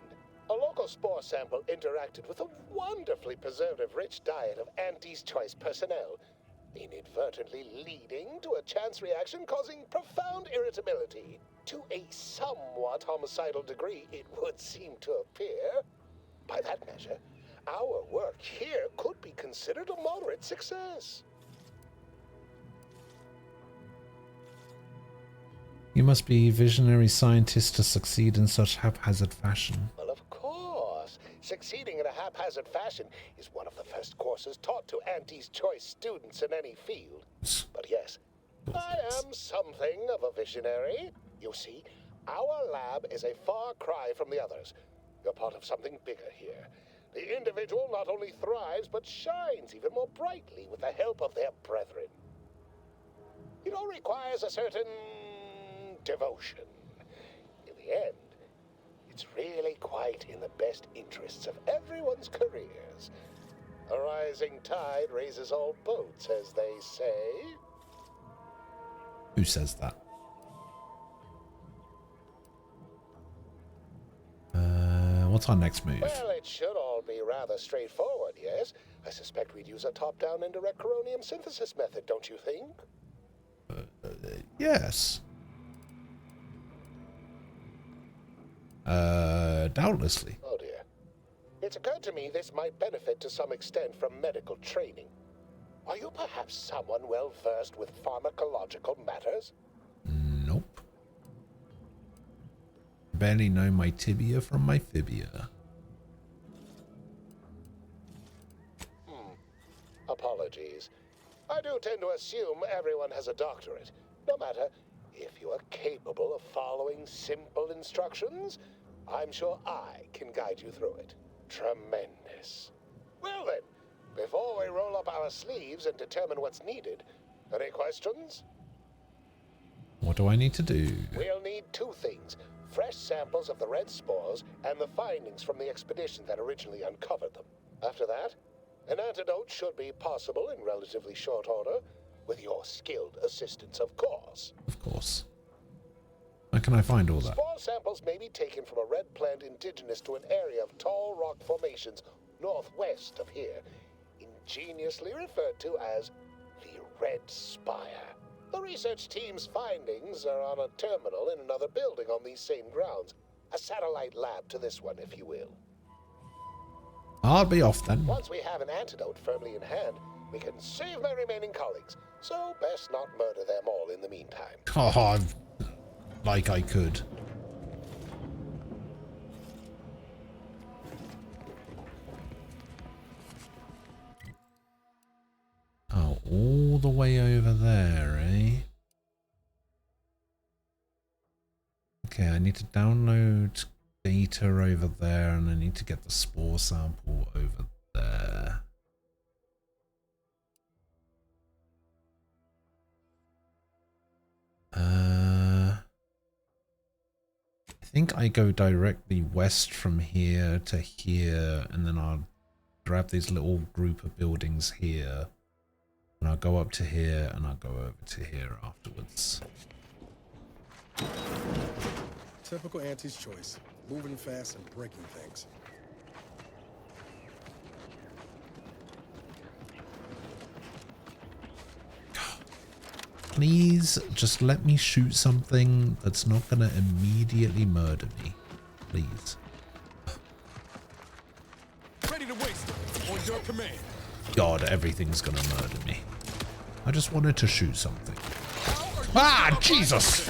A local spore sample interacted with a wonderfully preservative-rich diet of Auntie's Choice personnel, inadvertently leading to a chance reaction causing profound irritability. To a somewhat homicidal degree, it would seem to appear. By that measure, our work here could be considered a moderate success. You must be visionary scientists to succeed in such haphazard fashion. Well, of course. Succeeding in a haphazard fashion is one of the first courses taught to Auntie's Choice students in any field. But yes, I am something of a visionary. You see, our lab is a far cry from the others. You're part of something bigger here. The individual not only thrives, but shines even more brightly with the help of their brethren. It all requires a certain devotion. In the end, it's really quite in the best interests of everyone's careers. A rising tide raises all boats, as they say. Who says that? What's our next move? Well, it should rather straightforward, yes? I suspect we'd use a top-down indirect coronium synthesis method, don't you think? Yes. Doubtlessly. Oh dear. It's occurred to me this might benefit to some extent from medical training. Are you perhaps someone well-versed with pharmacological matters? Nope. Barely know my tibia from my fibia. Apologies. I do tend to assume everyone has a doctorate. No matter, if you are capable of following simple instructions, I'm sure I can guide you through it. Tremendous. Well then, before we roll up our sleeves and determine what's needed, any questions? What do I need to do? We'll need two things. Fresh samples of the red spores and the findings from the expedition that originally uncovered them. After that, an antidote should be possible in relatively short order, with your skilled assistance, of course. Of course. Where can I find all that? Spore samples may be taken from a red plant indigenous to an area of tall rock formations northwest of here, ingeniously referred to as the Red Spire. The research team's findings are on a terminal in another building on these same grounds. A satellite lab to this one, if you will. I'll be off then. Once we have an antidote firmly in hand, we can save my remaining colleagues. So best not murder them all in the meantime. Oh, like I could. Oh, all the way over there, eh? Okay, I need to download data over there, and I need to get the spore sample over there. I think I go directly west from here to here, and then I'll grab this little group of buildings here, and I'll go up to here, and I'll go over to here afterwards. Typical Auntie's choice. Moving fast and breaking things. Please just let me shoot something that's not gonna immediately murder me. Please. Ready to waste it. On your command. God, everything's gonna murder me. I just wanted to shoot something. Ah, Jesus!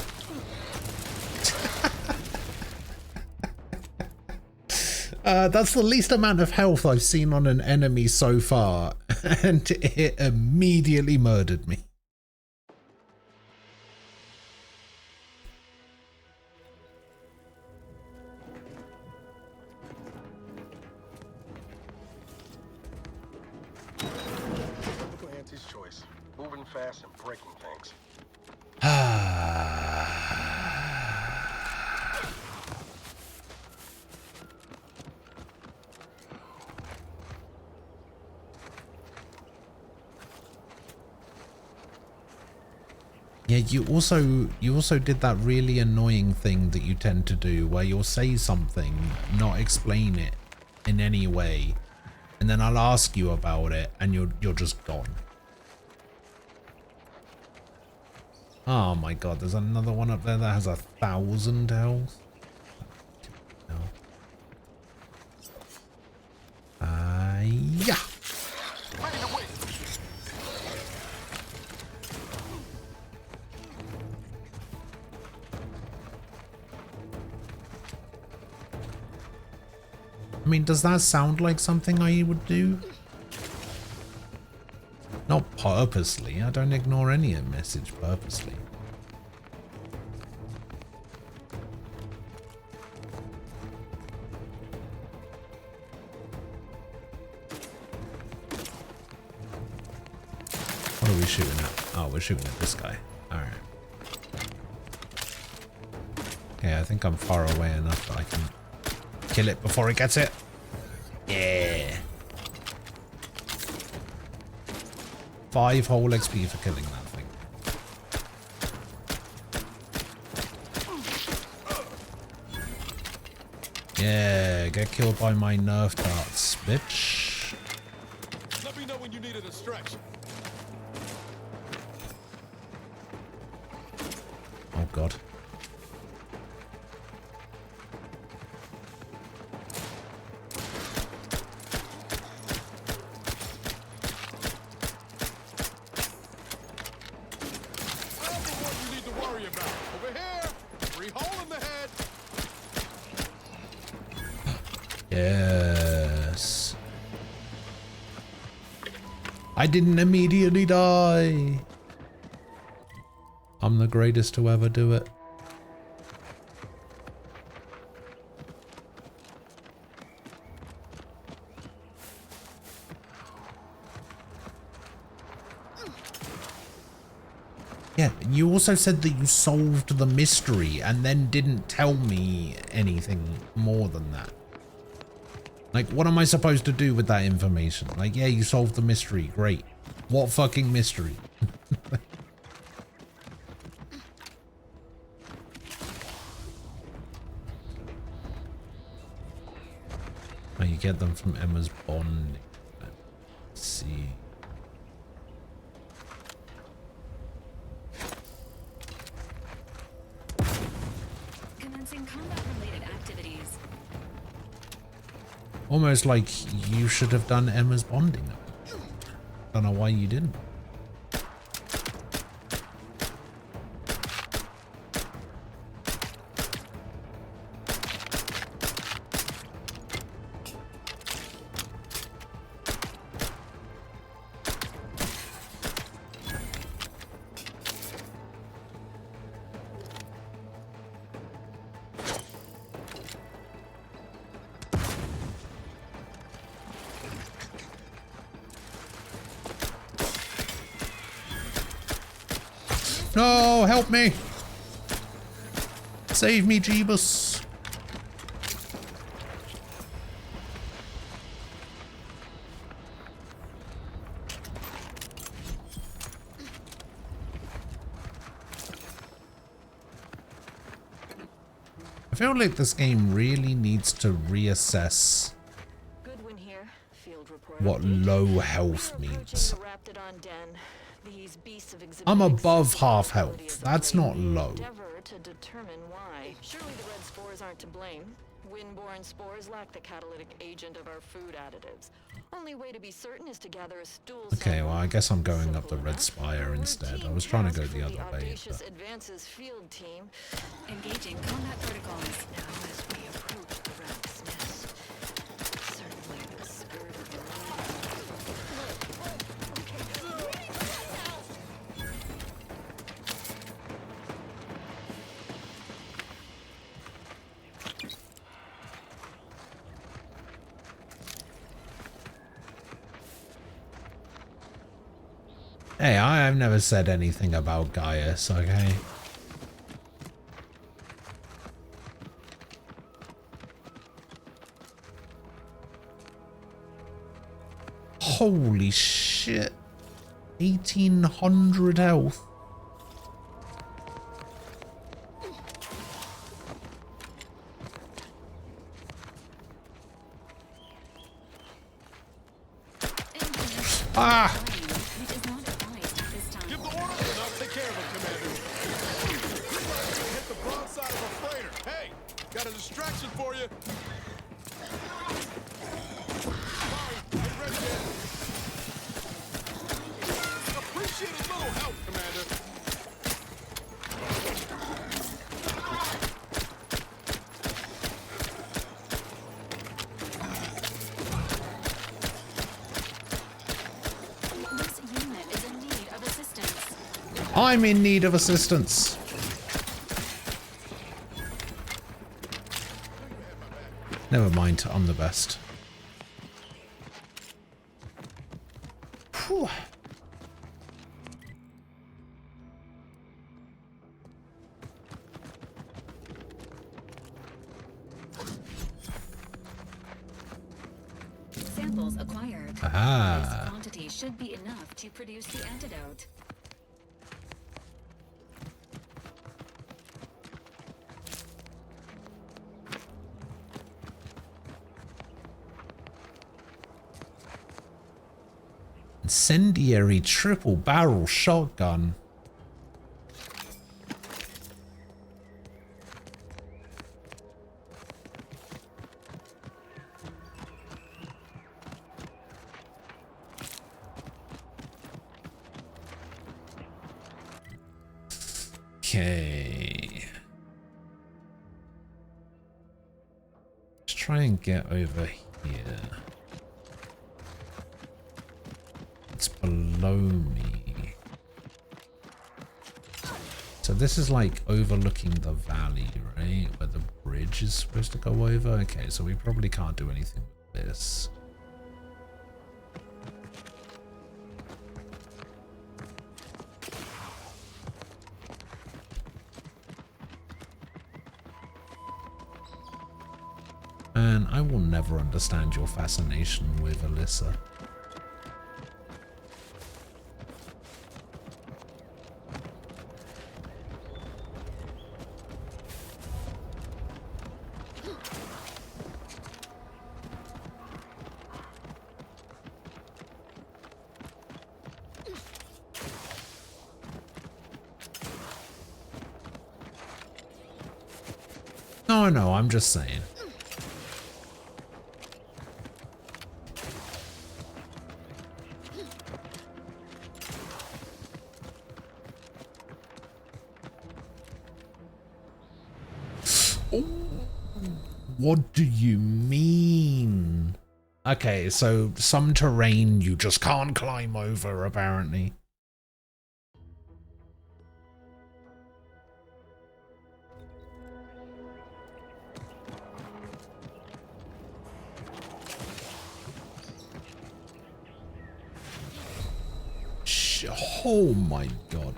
That's the least amount of health I've seen on an enemy so far, and it immediately murdered me. Typical Auntie's choice. Moving fast and breaking things. Yeah, you also did that really annoying thing that you tend to do where you'll say something, not explain it in any way, and then I'll ask you about it and you're just gone. Oh my god, there's another one up there that has 1,000 health. Yeah. I mean, does that sound like something I would do? Not purposely. I don't ignore any message purposely. What are we shooting at? Oh, we're shooting at this guy. Alright. Okay, I think I'm far away enough that I can kill it before it gets it. Yeah. 5 whole XP for killing that thing. Yeah, get killed by my nerf darts. bitch. Let me know when you need a distraction. Oh god. I'm the one you need to worry about. Over here. Free hole in the head. Yes. I didn't immediately die. I'm the greatest to ever do it. Yeah, you also said that you solved the mystery and then didn't tell me anything more than that. Like, what am I supposed to do with that information? Like, yeah, you solved the mystery. Great. What fucking mystery? Oh, you get them from Emma's bond. Let's see. Commencing combat-related activities. Almost like you should have done Emma's bonding. Don't know why you didn't. No, help me. Save me, Jeebus. I feel like this game really needs to reassess Goodwin here, field reporter. what low health means. Raptidon Den. These beasts of I'm above half health. That's not low. endeavor to determine why. Surely the red spores aren't to blame. Windborne spores lack the catalytic agent of our food additives. Only way to be certain is to gather a stool Okay, well, I guess I'm going up the Red Spire instead. I was trying to go the other way. audacious But... advances field team. Engaging combat protocols. Now as we approach the rat's nest, certainly the spirit of the Hey, I have never said anything about Gaius, okay? Holy shit. 1800 health. Ah! Give the order and I'll take care of it, Commander. Hit the broadside of a freighter. Hey, got a distraction for you. Sorry, ain't ready yet. Appreciate a little help, Commander. I'm in need of assistance. Never mind, I'm the best. Whew. Samples acquired. Aha. This quantity should be enough to produce the antidote. Incendiary triple barrel shotgun. Okay. Let's try and get over here. It's below me. So this is like overlooking the valley, right? Where the bridge is supposed to go over. Okay, so we probably can't do anything with this. And I will never understand your fascination with Alyssa. No, I'm just saying. What do you mean? Okay, so some terrain you just can't climb over, apparently. Oh my god.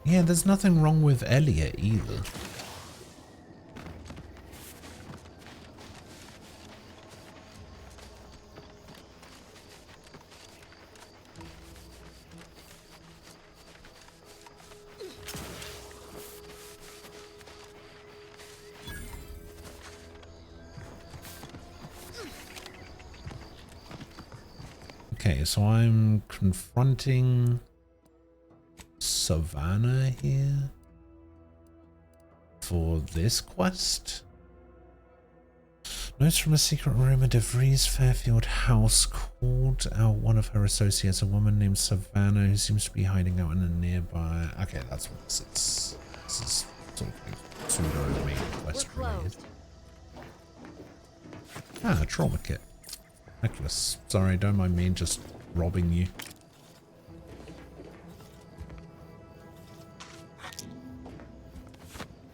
Yeah, there's nothing wrong with Elliot either. Okay, so I'm confronting Savannah here for this quest. Notes from a secret room at DeVries Fairfield house called out one of her associates, a woman named Savannah who seems to be hiding out in a nearby... Okay, that's what this is. This is sort of pseudo main quest related. Ah, trauma kit. Necklace. Sorry, don't mind me just robbing you.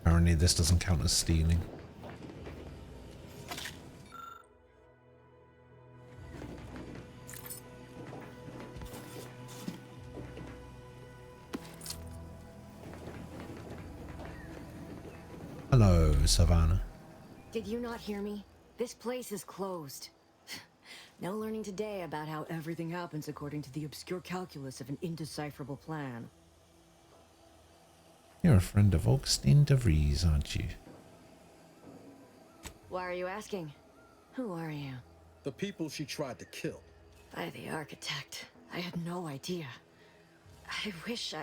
Apparently this doesn't count as stealing. Hello, Savannah. Did you not hear me? This place is closed. No learning today about how everything happens according to the obscure calculus of an indecipherable plan. You're a friend of Augustine DeVries, aren't you? Why are you asking? Who are you? The people she tried to kill. By the architect. I had no idea. I wish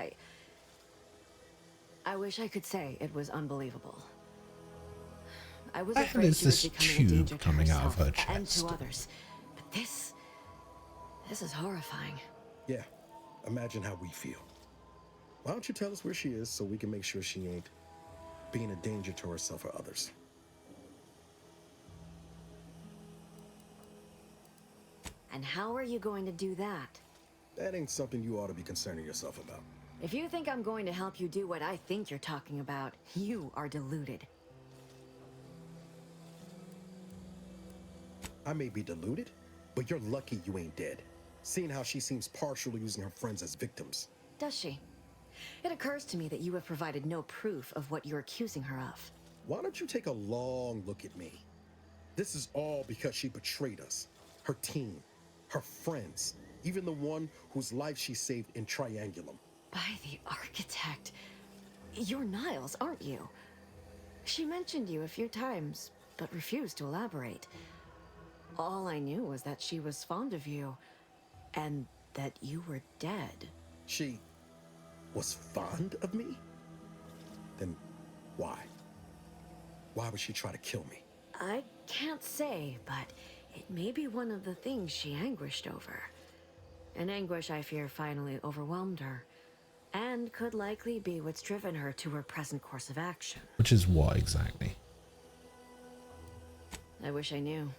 I could say it was unbelievable. I was afraid There's she was this becoming a danger tube to coming out of herself her and to chest. others. But this is horrifying. Yeah, imagine how we feel. Why don't you tell us where she is so we can make sure she ain't being a danger to herself or others? And how are you going to do that? That ain't something you ought to be concerning yourself about. If you think I'm going to help you do what I think you're talking about, you are deluded. I may be deluded, but you're lucky you ain't dead. Seeing how she seems partial to using her friends as victims. Does she? It occurs to me that you have provided no proof of what you're accusing her of. Why don't you take a long look at me? This is all because she betrayed us. Her team, her friends, even the one whose life she saved in Triangulum. By the architect. You're Niles, aren't you? She mentioned you a few times, but refused to elaborate. All I knew was that she was fond of you, and that you were dead. She was fond of me? Then why? Why would she try to kill me? I can't say, but it may be one of the things she anguished over. An anguish I fear finally overwhelmed her, and could likely be what's driven her to her present course of action. Which is what exactly? I wish I knew.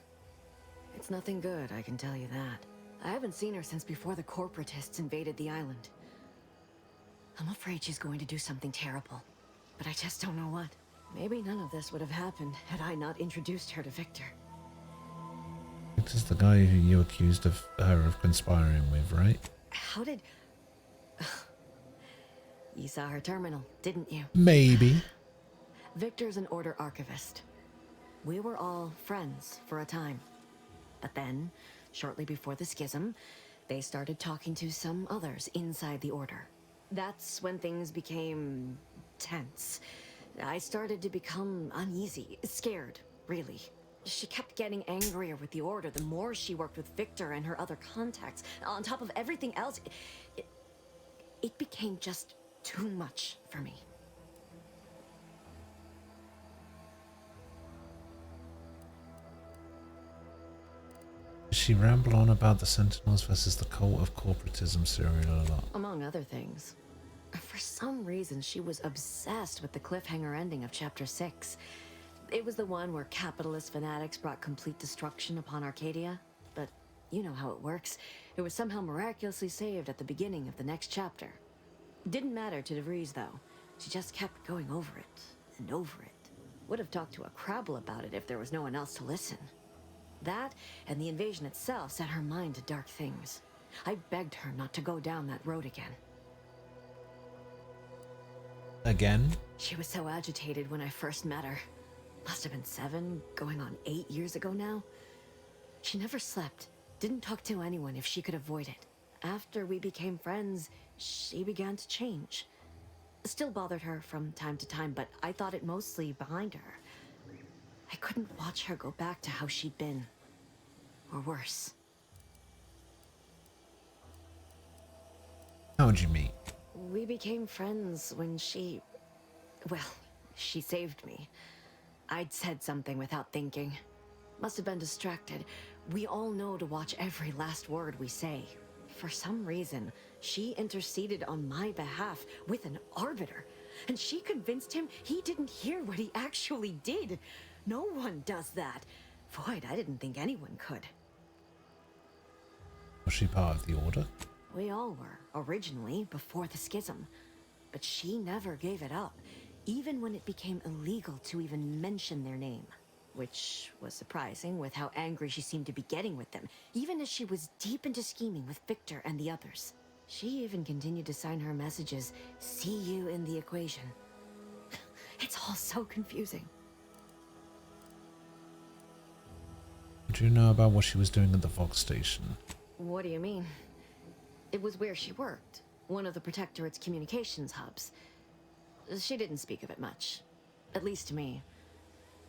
It's nothing good, I can tell you that. I haven't seen her since before the corporatists invaded the island. I'm afraid she's going to do something terrible, but I just don't know what. Maybe none of this would have happened had I not introduced her to Victor. This is the guy who you accused of her of conspiring with, right? How did... You saw her terminal, didn't you? Maybe. Victor's an Order archivist. We were all friends for a time. But then, shortly before the schism, they started talking to some others inside the Order. That's when things became tense. I started to become uneasy, scared, really. She kept getting angrier with the Order the more she worked with Victor and her other contacts. On top of everything else, it became just too much for me. She rambled on about the Sentinels versus the cult of corporatism serial a lot. Among other things. For some reason, she was obsessed with the cliffhanger ending of Chapter 6. It was the one where capitalist fanatics brought complete destruction upon Arcadia. But you know how it works. It was somehow miraculously saved at the beginning of the next chapter. Didn't matter to DeVries, though. She just kept going over it and over it. Would have talked to a Crabble about it if there was no one else to listen. That and the invasion itself set her mind to dark things. I begged her not to go down that road again. Again? She was so agitated when I first met her. Must have been 7, going on 8 years ago now. She never slept, didn't talk to anyone if she could avoid it. After we became friends, she began to change. Still bothered her from time to time, but I thought it mostly behind her. I couldn't watch her go back to how she'd been. Or worse. How'd you meet? We became friends when she... Well, she saved me. I'd said something without thinking. Must have been distracted. We all know to watch every last word we say. For some reason, she interceded on my behalf with an arbiter. And she convinced him he didn't hear what he actually did. No one does that. Void, I didn't think anyone could. Was she part of the Order? We all were, originally, before the schism. But she never gave it up, even when it became illegal to even mention their name. Which was surprising with how angry she seemed to be getting with them, even as she was deep into scheming with Victor and the others. She even continued to sign her messages, "See you in the equation." It's all so confusing. Do you know about what she was doing at the Vox station? What do you mean? It was where she worked, one of the Protectorate's communications hubs. She didn't speak of it much, at least to me.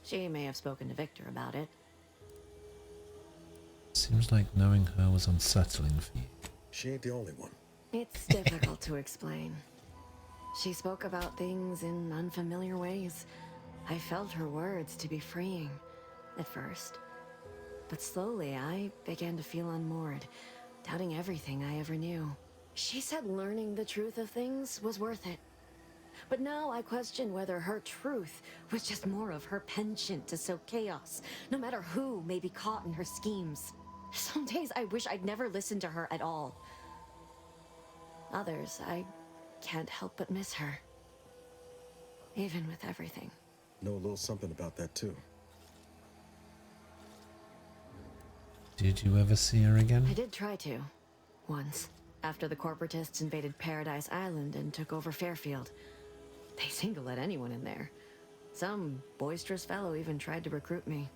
She may have spoken to Victor about it. Seems like knowing her was unsettling for you. She ain't the only one. It's difficult to explain. She spoke about things in unfamiliar ways. I felt her words to be freeing, at first. But slowly, I began to feel unmoored, doubting everything I ever knew. She said learning the truth of things was worth it. But now I question whether her truth was just more of her penchant to sow chaos, no matter who may be caught in her schemes. Some days I wish I'd never listened to her at all. Others, I can't help but miss her. Even with everything. Know a little something about that too. Did you ever see her again? I did try to. Once. After the corporatists invaded Paradise Island and took over Fairfield. They seemed to let anyone in there. Some boisterous fellow even tried to recruit me.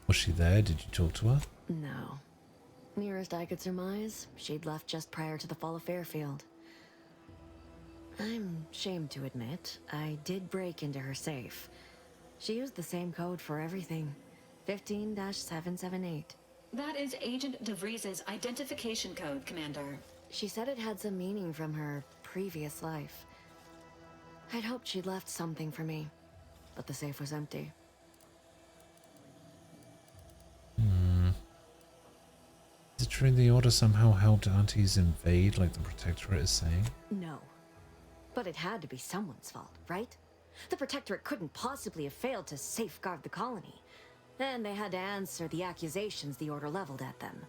Was she there? Did you talk to her? No. Nearest I could surmise, she'd left just prior to the fall of Fairfield. I'm ashamed to admit, I did break into her safe. She used the same code for everything. 15-778. That is Agent DeVries' identification code, Commander. She said it had some meaning from her previous life. I'd hoped she'd left something for me, but the safe was empty. Is it true the Order somehow helped Aunties invade, like the Protectorate is saying? No. But it had to be someone's fault, right? The Protectorate couldn't possibly have failed to safeguard the colony. And they had to answer the accusations the Order leveled at them.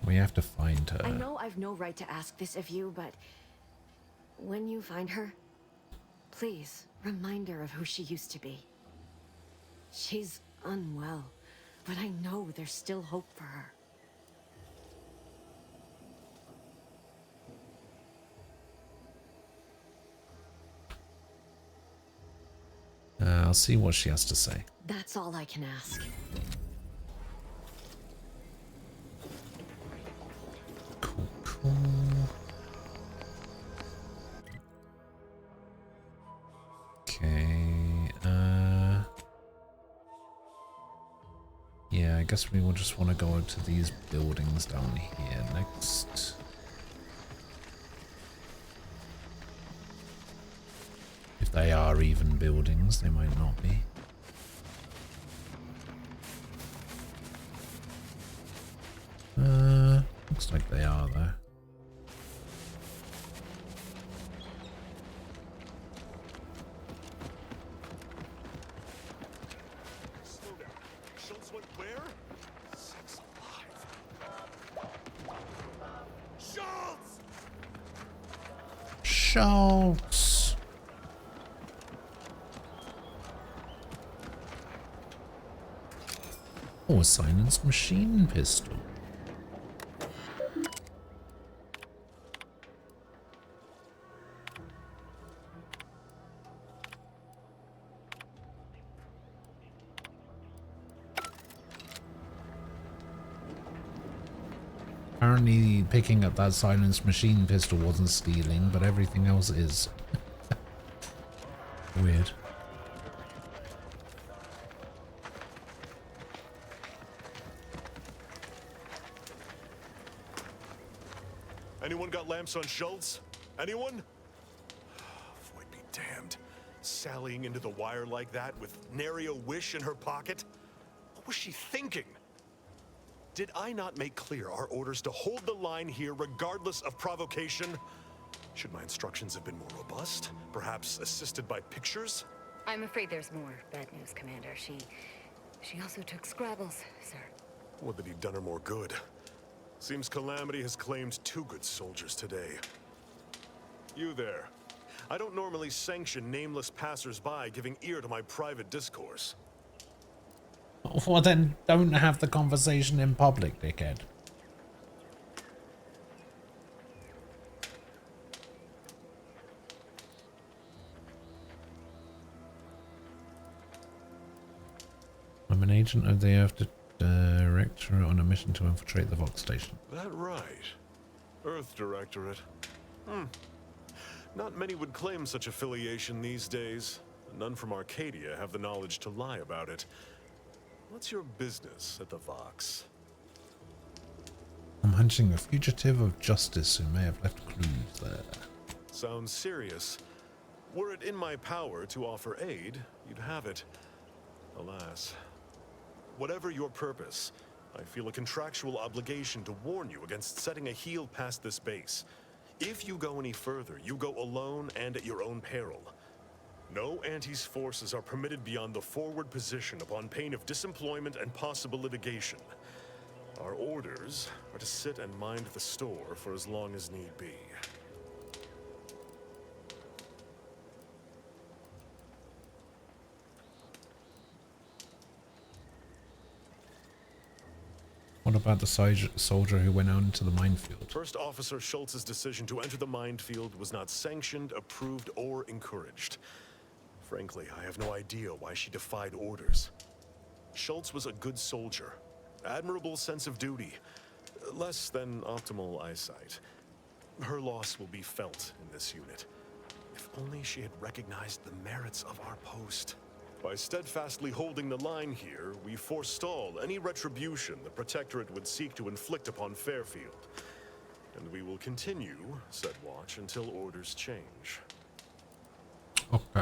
We have to find her. I know I've no right to ask this of you, but when you find her, please remind her of who she used to be. She's unwell, but I know there's still hope for her. I'll see what she has to say. That's all I can ask. Cool. Okay, yeah, I guess we will just want to go to these buildings down here next. If they are even buildings, they might not be. Looks like they are though. Slow down. Schultz went where? Six alive. Schultz! Schultz! Oh, a silenced machine pistol. Apparently picking up that silenced machine pistol wasn't stealing, but everything else is. Weird. Anyone got lamps on Schultz? Anyone? Void be damned. Sallying into the wire like that with nary a wish in her pocket? What was she thinking? Did I not make clear our orders to hold the line here regardless of provocation? Should my instructions have been more robust? Perhaps assisted by pictures? I'm afraid there's more bad news, Commander. She also took Scrabbles, sir. Would that he'd done her more good. Seems Calamity has claimed 2 good soldiers today. You there. I don't normally sanction nameless passers-by giving ear to my private discourse. Well then, don't have the conversation in public, dickhead. I'm an agent of the Earth Directorate on a mission to infiltrate the Vox station. That right. Earth Directorate. Not many would claim such affiliation these days. None from Arcadia have the knowledge to lie about it. What's your business at the Vox? I'm hunting a fugitive of justice who may have left clues there. Sounds serious. Were it in my power to offer aid, you'd have it. Alas. Whatever your purpose, I feel a contractual obligation to warn you against setting a heel past this base. If you go any further, you go alone and at your own peril. No Anti's forces are permitted beyond the forward position upon pain of disemployment and possible litigation. Our orders are to sit and mind the store for as long as need be. What about the soldier who went out into the minefield? First Officer Schultz's decision to enter the minefield was not sanctioned, approved, or encouraged. Frankly, I have no idea why she defied orders. Schultz was a good soldier, admirable sense of duty, less than optimal eyesight. Her loss will be felt in this unit. If only she had recognized the merits of our post. By steadfastly holding the line here, we forestall any retribution the Protectorate would seek to inflict upon Fairfield. And we will continue said watch until orders change. Okay.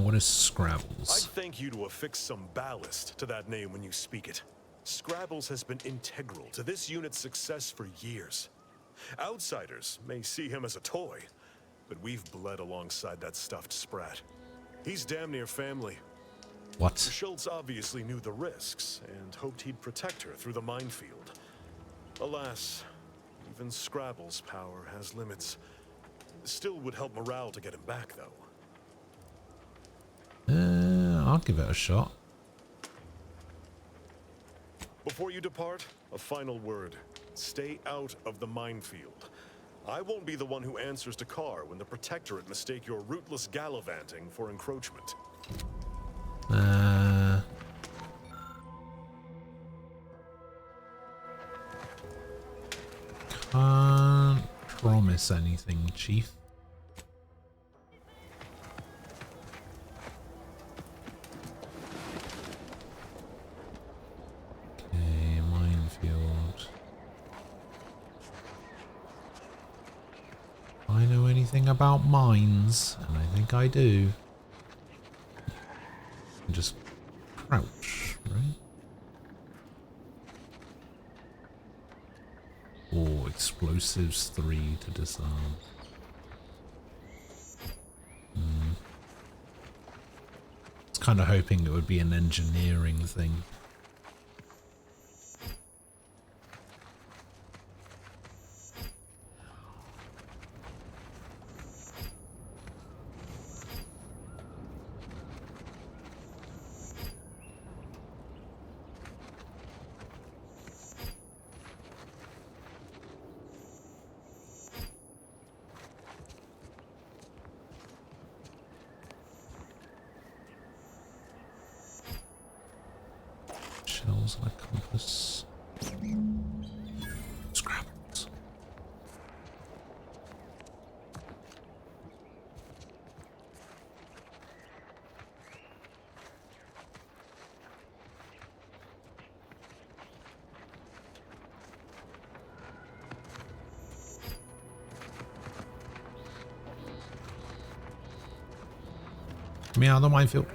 What is Scrabbles? I'd thank you to affix some ballast to that name when you speak it. Scrabbles has been integral to this unit's success for years. Outsiders may see him as a toy, but we've bled alongside that stuffed sprat. He's damn near family. What? Schultz obviously knew the risks and hoped he'd protect her through the minefield. Alas, even Scrabble's power has limits. Still would help morale to get him back, though. I'll give it a shot. Before you depart, a final word. Stay out of the minefield. I won't be the one who answers to Carr when the Protectorate mistake your rootless gallivanting for encroachment. Can't promise anything, Chief. Okay, minefield. I know anything about mines, and I think I do. Just crouch, right? Or explosives 3 to disarm. I was kind of hoping it would be an engineering thing. Shells and a compass. Scrabbles. Me out of the minefield.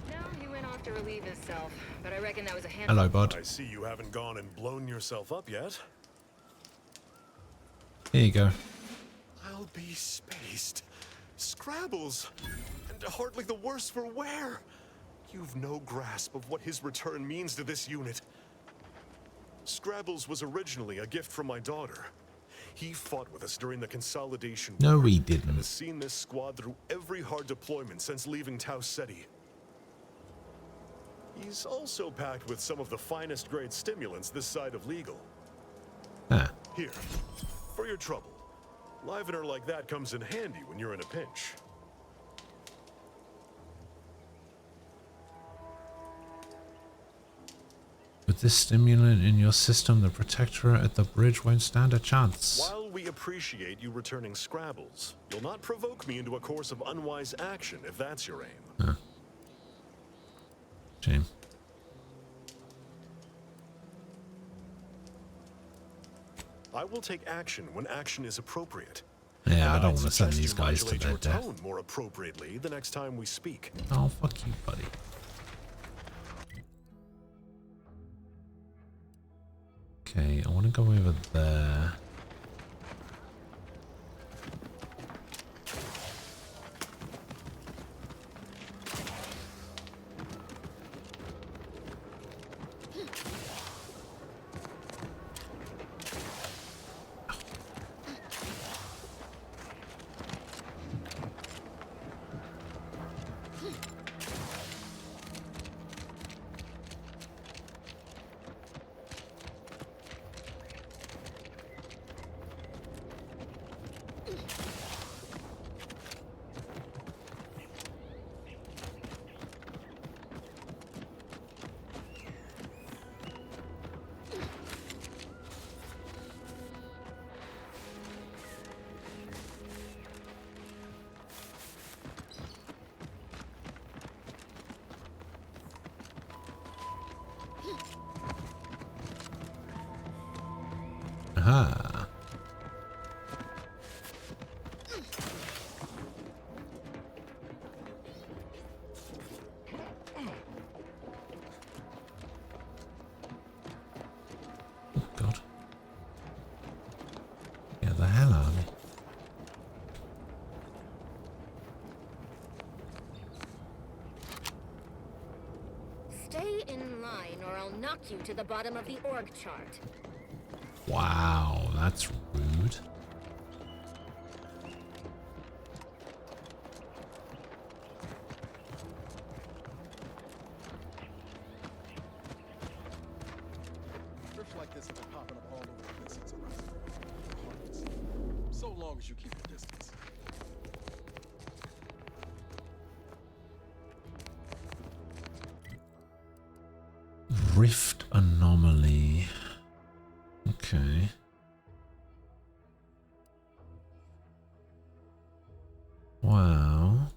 No, he went off to relieve himself, but I reckon that was a hand. Hello, bud. I see you haven't gone and blown yourself up yet. Here you go. I'll be spaced. Scrabbles! And hardly the worse for wear! You've no grasp of what his return means to this unit. Scrabbles was originally a gift from my daughter. He fought with us during the Consolidation War. No, he And didn't. has seen this squad through every hard deployment since leaving Tau Ceti. He's also packed with some of the finest grade stimulants this side of legal. Ah. Here, for your trouble. Livener like that comes in handy when you're in a pinch. With this stimulant in your system, the Protectorate at the bridge won't stand a chance. While we appreciate you returning Scrabbles, you'll not provoke me into a course of unwise action if that's your aim. Huh. Shame. I will take action when action is appropriate. Yeah, I And don't I'd want to send suggest these you guys to modulate their your death. tone more appropriately the next time we speak. Oh, fuck you, buddy. Okay, I want to go over there. Aha. Oh God. Get the hell out of me. Stay in line or I'll knock you to the bottom of the org chart. Wow, that's rude. Drifts like this have been popping up all over the place since arrival. Harmless. So long as you keep your distance. Rift anomaly. Okay. Well,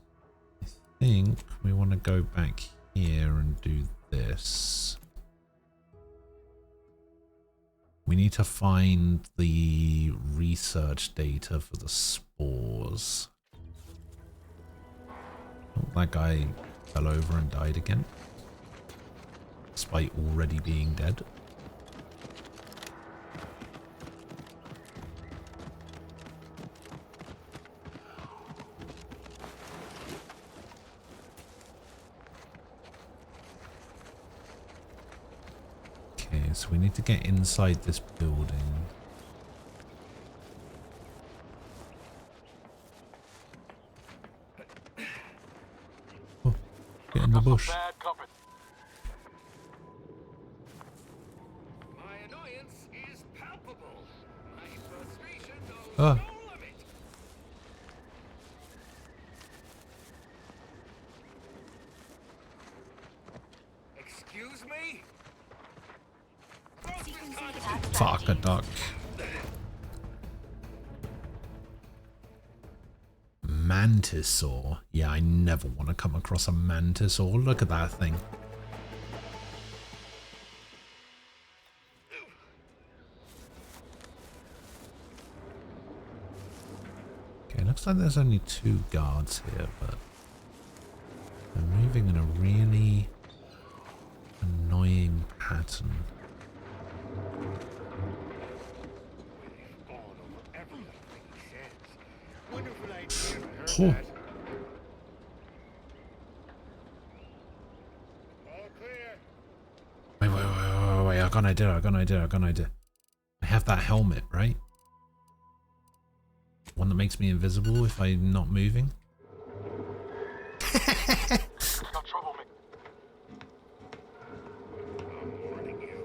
I think we want to go back here and do this. We need to find the research data for the spores. Oh, that guy fell over and died again, despite already being dead. Okay, so we need to get inside this building. Oh, get in the bush. My annoyance is palpable. My frustration knows Ah. no limit. Excuse me? Fuck a duck. Mantisaur. Yeah, I never want to come across a Mantisaur. Look at that thing. Okay, looks like there's only 2 guards here, but they're moving in a really annoying pattern. Oh. Wait, I got an idea. I have that helmet, right? One that makes me invisible if I'm not moving. I'm warning you.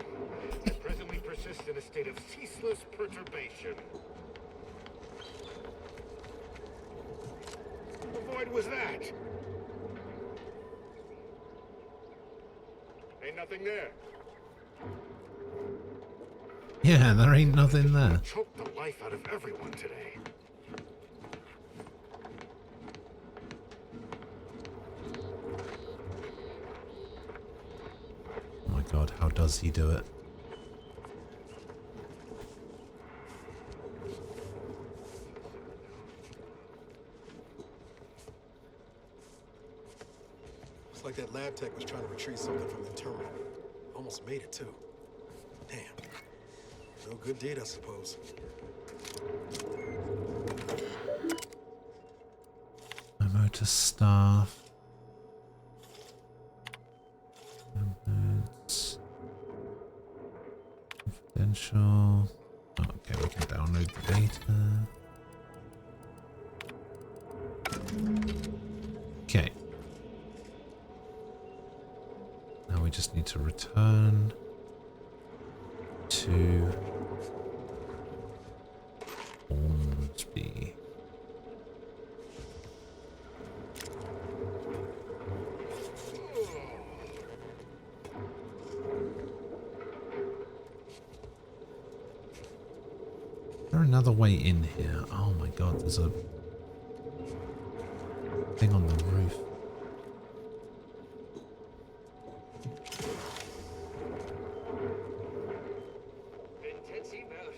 I presently persist in a state of ceaseless perturbation. What void was that? Ain't nothing there. Yeah, there ain't nothing there. Choked the life out of everyone today. Oh my God, how does he do it? Looks like that lab tech was trying to retrieve something from the terminal. Almost made it too. Damn. No good deed, I suppose. Memo to staff. Confidential. Oh, okay, we can download the data. Okay. Now we just need to return to Ormsby. Is there another way in here? Oh my God, there's a thing on the roof. Intensive out.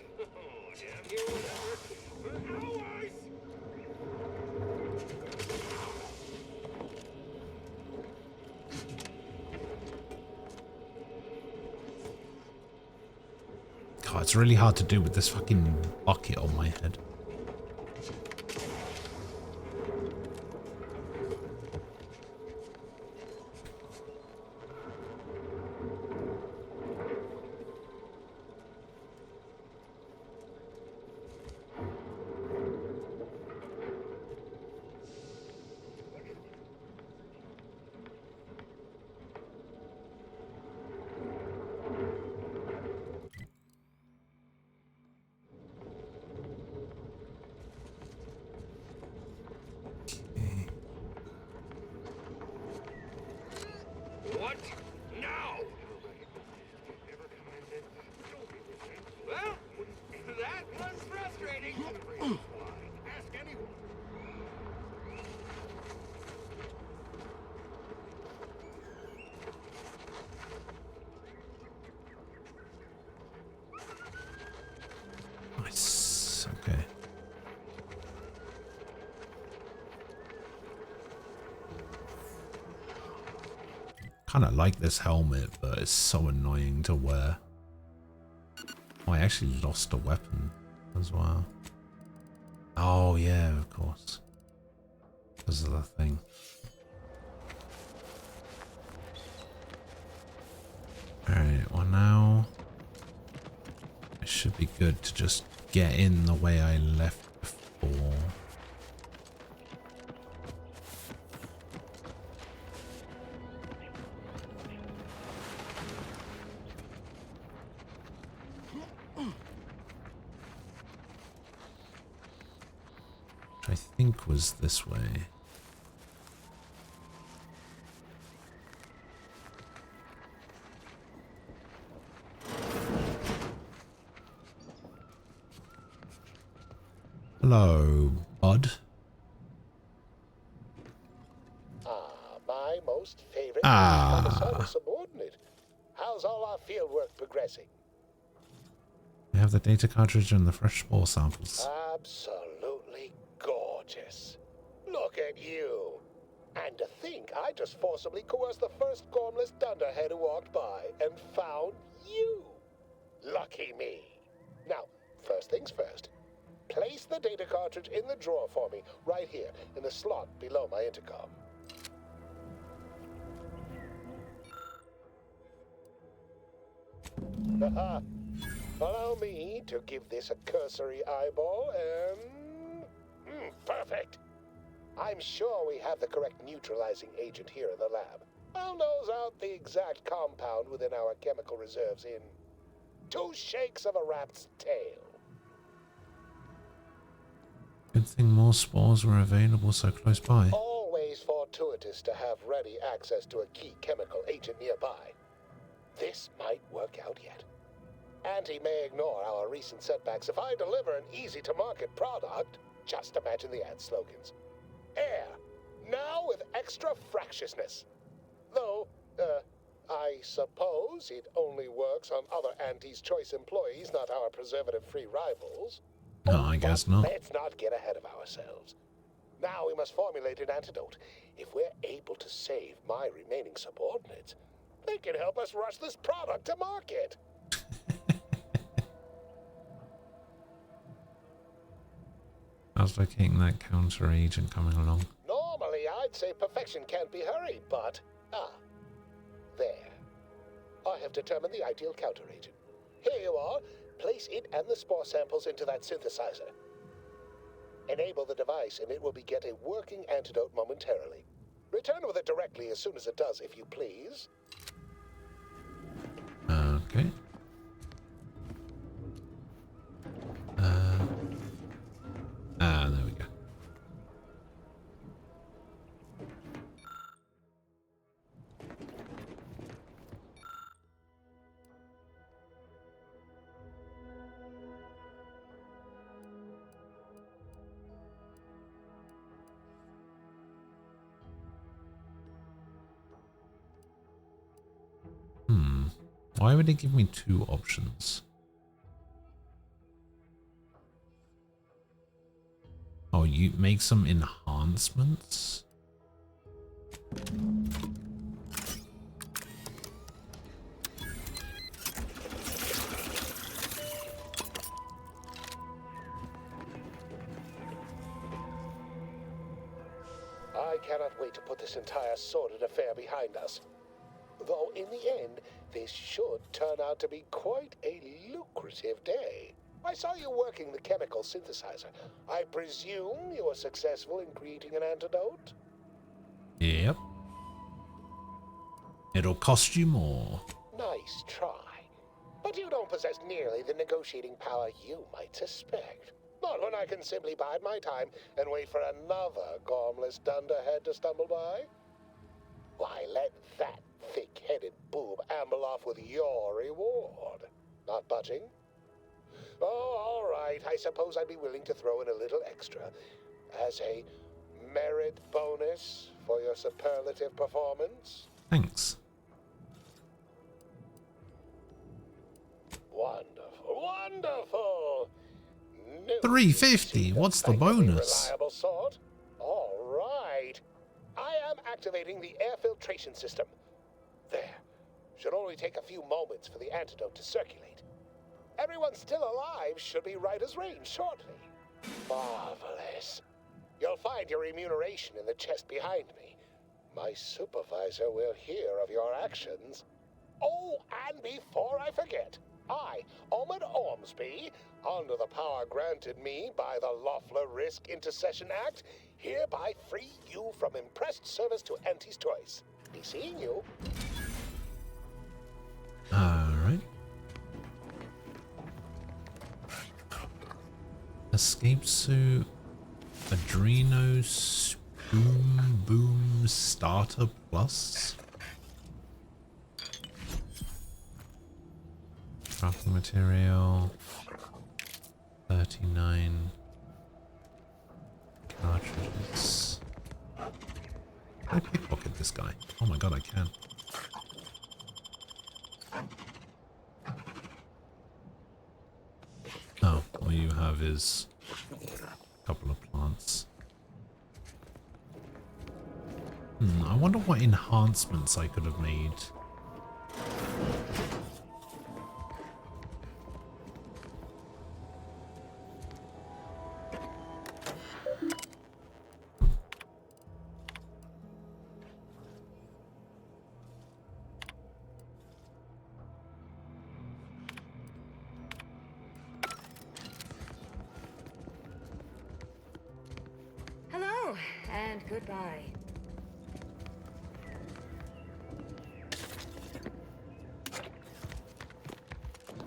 Oh, it's really hard to do with this fucking bucket on my head. What? Now? Well, that was frustrating. Ask anyone. Nice. Okay. Kind of like this helmet, but it's so annoying to wear. Oh, I actually lost a weapon as well. Oh yeah, of course. Because of the thing. Alright, well now it should be good to just get in the way I left before. I think was this way. Hello, bud. My most favorite Ah. subordinate. How's all our fieldwork progressing? I have the data cartridge and the fresh spore samples. Absolutely gorgeous. Look at you. And to think I just forcibly coerced the first gormless dunderhead who walked by and found you. Lucky me. Now, first things first. Place the data cartridge in the drawer for me, right here, in the slot below my intercom. Haha. Allow me to give this a cursory eyeball and... perfect. I'm sure we have the correct neutralizing agent here in the lab. I'll nose out the exact compound within our chemical reserves in 2 shakes of a rat's tail. Good thing more spores were available so close by. Always fortuitous to have ready access to a key chemical agent nearby. This might work out yet. Auntie may ignore our recent setbacks if I deliver an easy-to-market product. Just imagine the ad slogans. Air, now with extra fractiousness. Though, I suppose it only works on other Auntie's Choice employees, not our preservative-free rivals. No, I guess not. Let's not get ahead of ourselves. Now we must formulate an antidote. If we're able to save my remaining subordinates, they can help us rush this product to market. How's locating that counter agent coming along? Normally, I'd say perfection can't be hurried, but... there. I have determined the ideal counter agent. Here you are. Place it and the spore samples into that synthesizer. Enable the device and it will beget a working antidote momentarily. Return with it directly as soon as it does, if you please. Okay. There we go. Why would it give me 2 options? Oh, you make some enhancements? cannot wait to put this entire sordid affair behind us. Though in the end, this should turn out to be quite a lucrative day. I saw you working the chemical synthesizer. I presume you were successful in creating an antidote? Yep. It'll cost you more. Nice try. But you don't possess nearly the negotiating power you might suspect. Not when I can simply bide my time and wait for another gormless dunderhead to stumble by. Why, let that thick-headed boob amble off with your reward. Not budging? Oh, all right. I suppose I'd be willing to throw in a little extra as a merit bonus for your superlative performance. Thanks. Wonderful, wonderful. New 350. What's the bonus? Reliable sort. All right. I am activating the air filtration system. There. Should only take a few moments for the antidote to circulate. Everyone still alive should be right as rain shortly. Marvelous. You'll find your remuneration in the chest behind me. My supervisor will hear of your actions. Oh, and before I forget, I, Omid Ormsby, under the power granted me by the Loeffler Risk Intercession Act, hereby free you from impressed service to Auntie's Choice. Be seeing you. Alright. Escape suit. Adrenos Boom Starter Plus. Crafting material. 39 cartridges. Can I pickpocket this guy? Oh my god, I can. Oh, all you have is a couple of plants. I wonder what enhancements I could have made. Hello, and goodbye.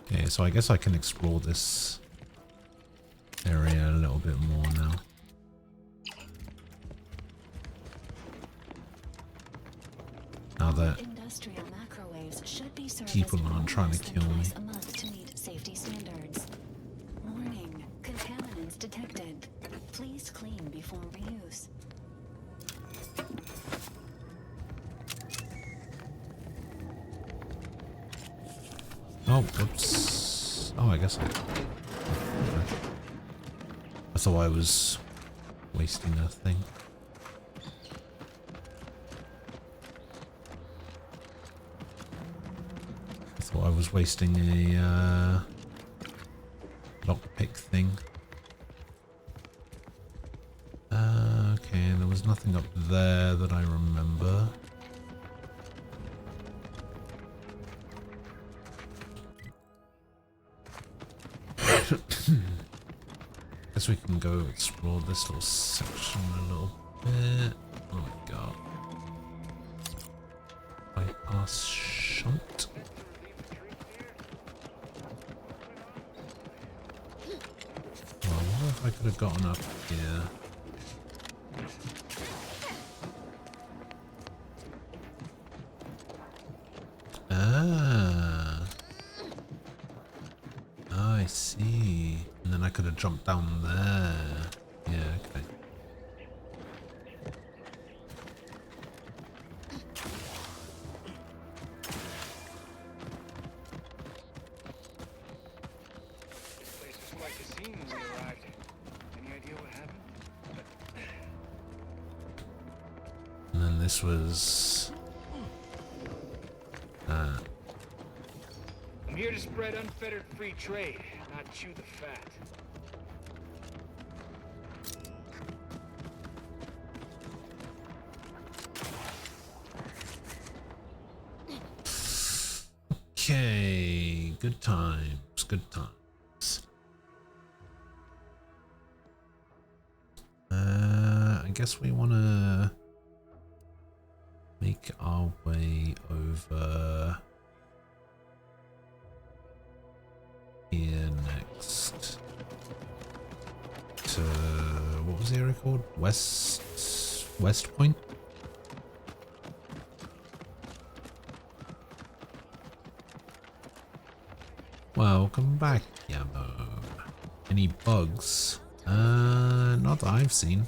Okay, so I guess I can explore this area a little bit more now. Now that Industrial macrowaves should be people aren't trying to kill me. a month to meet safety standards. Warning: contaminants detected. Please clean before reuse. Oh, whoops. Oh, I guess I thought I was wasting a thing. I thought I was wasting a lockpick thing. Okay, there was nothing up there that I remember. Guess we can go explore this little section a little bit. Oh my god. Bypass shunt. Oh, I wonder if I could have gotten up here. Ah. Oh, I see. And then I could have jumped down there. Yeah, okay. This place was quite the scene when we arrived. Any idea what happened? And then this was... I'm here to spread unfettered free trade, not chew the fat. Okay, good times, good times. I guess we want to make our way over here next to, what was the area called? West Point? Welcome back, Yamo. Any bugs? Not that I've seen.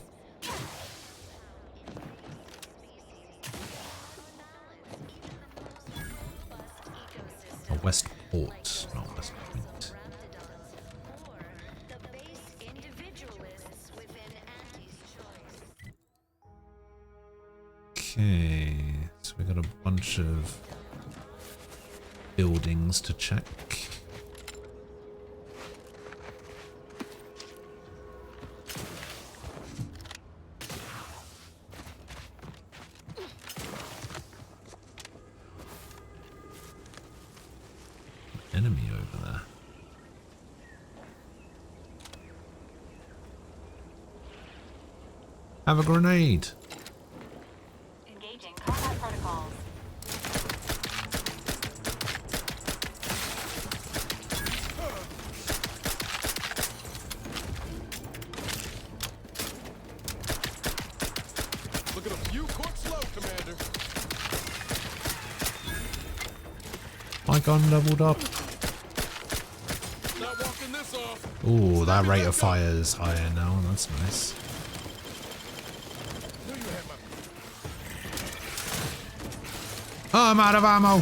Westport, not West Point. Okay, so we got a bunch of buildings to check. Enemy over there. Have a grenade. Engaging combat protocols. Look at a few corks low, Commander. My gun leveled up. Not walking this off. Ooh, that rate of fire is higher now. That's nice. Oh, I'm out of ammo.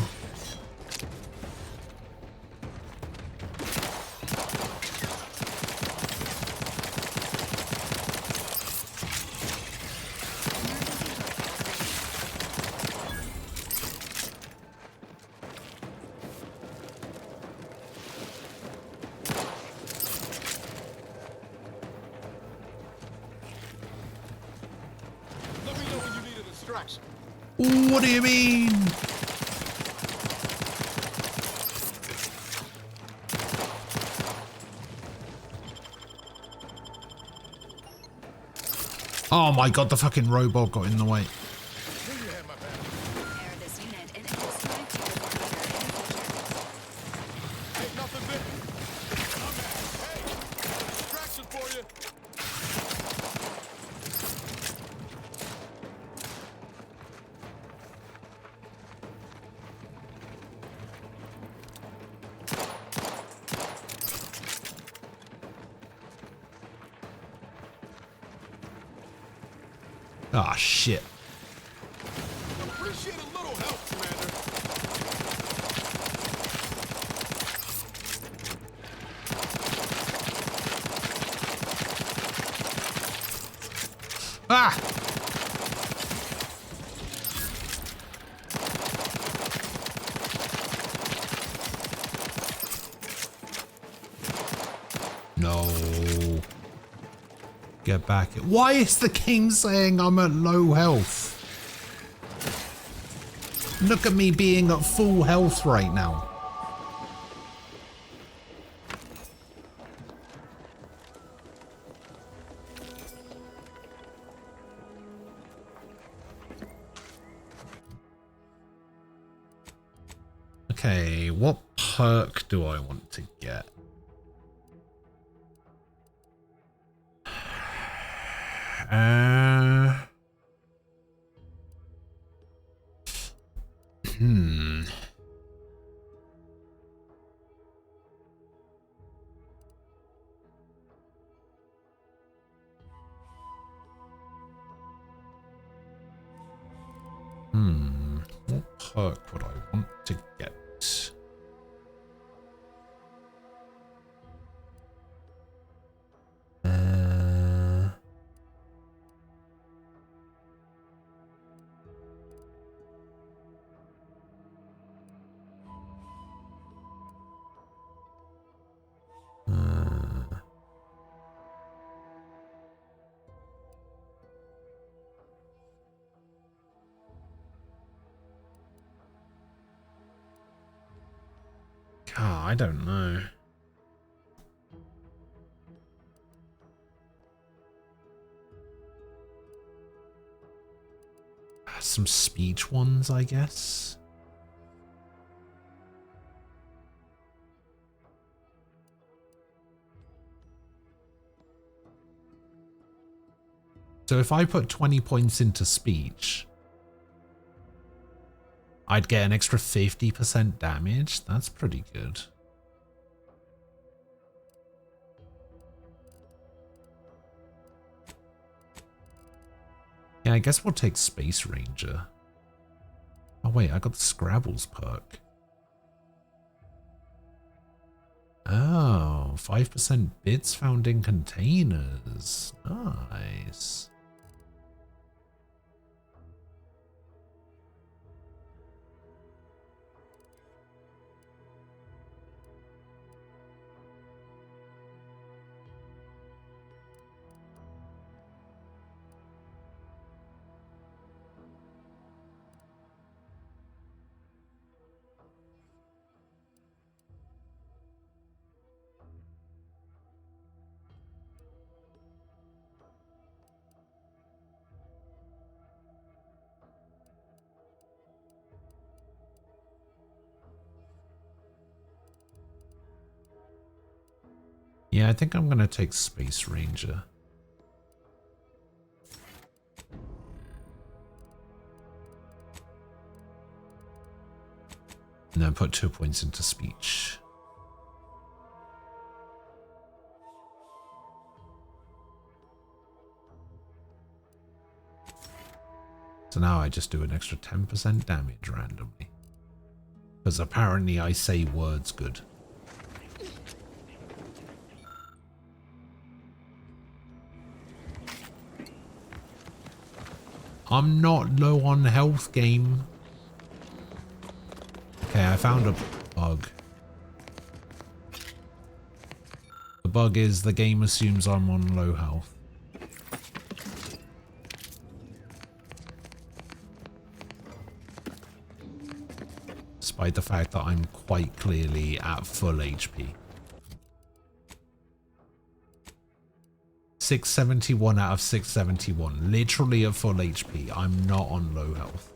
Let me know when you need a distraction. What do you mean? Oh my god, the fucking robot got in the way. Ah, shit. Appreciate a little help, Commander. Ah! No. Get back. Why is the game saying I'm at low health? Look at me being at full health right now. Okay, what perk do I want to get? What perk would I want to get? Oh, I don't know. Some speech ones, I guess. So if I put 20 points into speech, I'd get an extra 50% damage. That's pretty good. Yeah, I guess we'll take Space Ranger. Oh wait, I got the Scrabbles perk. Oh, 5% bits found in containers. Nice. Yeah, I think I'm gonna take Space Ranger. And then put 2 points into speech. So now I just do an extra 10% damage randomly. Because apparently I say words good. I'm not low on health, game. Okay, I found a bug. The bug is the game assumes I'm on low health. Despite the fact that I'm quite clearly at full HP. 671 out of 671. Literally at full HP. I'm not on low health.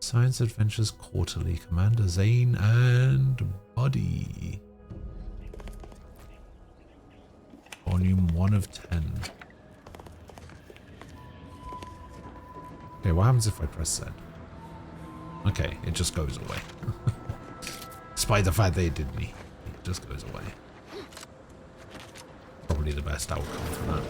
Science Adventures Quarterly, Commander Zane and Buddy. Volume 1 of 10. Okay, what happens if I press Z? Okay, it just goes away. Despite the fact they did me, it just goes away. Probably the best outcome for that.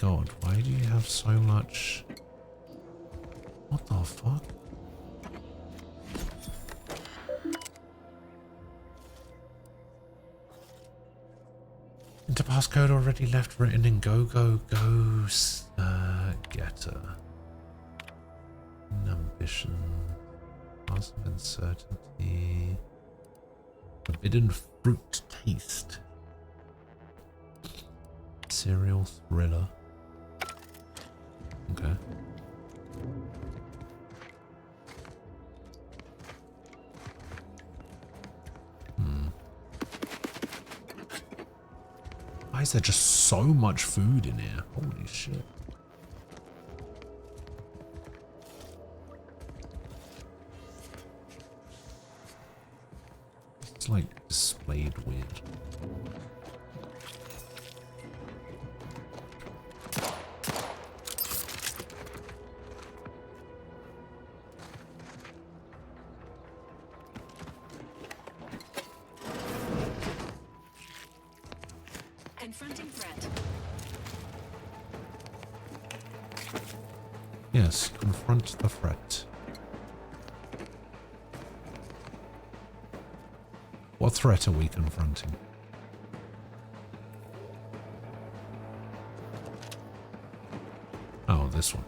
God, why do you have so much? What the fuck? Enter passcode already left written in go getter. Ambition. Pass of uncertainty. Forbidden fruit taste. Serial thriller. Okay. Why is there just so much food in here? Holy shit. It's like displayed weird. Confronting threat. Yes, confront the threat. What threat are we confronting? Oh, this one.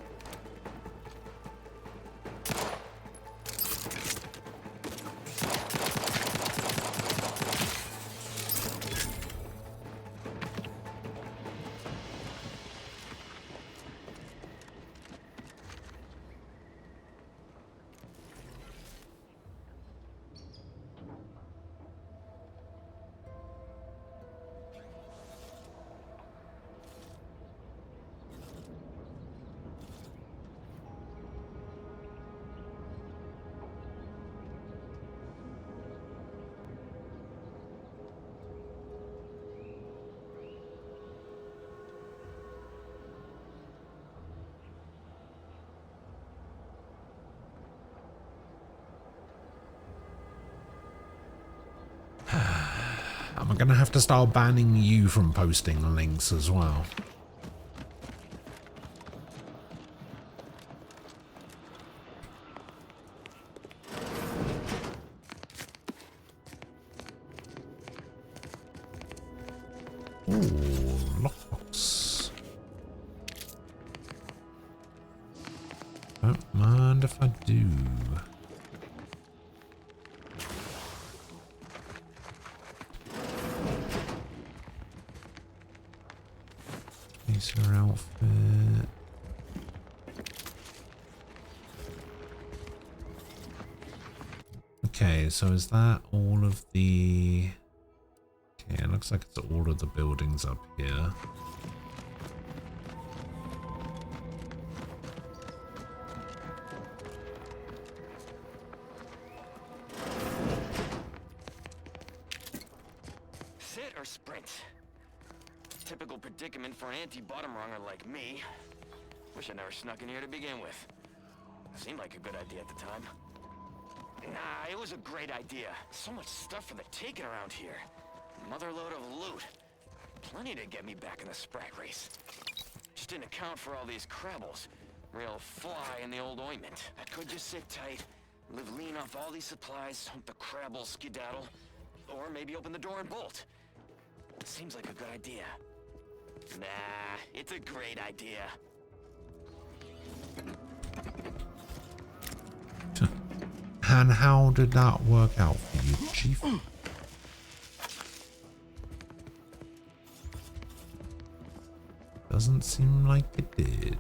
I'm gonna have to start banning you from posting links as well. Ooh, lockbox. Don't mind if I do. Her outfit. Okay, so is that all of the... Okay, it looks like it's all of the buildings up here. Sit or sprint? Typical predicament for an anti-bottom runger like me. Wish I never snuck in here to begin with. Seemed like a good idea at the time. Nah, it was a great idea. So much stuff for the taking around here. Motherload of loot. Plenty to get me back in the Sprague race. Just didn't account for all these crabbles. Real fly in the old ointment. I could just sit tight, live lean off all these supplies, hope the crabbles skedaddle, or maybe open the door and bolt. Seems like a good idea. Nah, it's a great idea. And how did that work out for you, Chief? Doesn't seem like it did.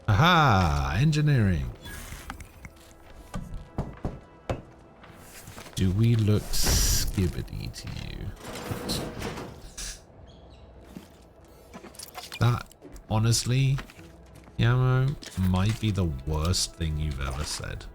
Aha! Engineering. Do we look skibbity to you? That, honestly, Yamo, might be the worst thing you've ever said.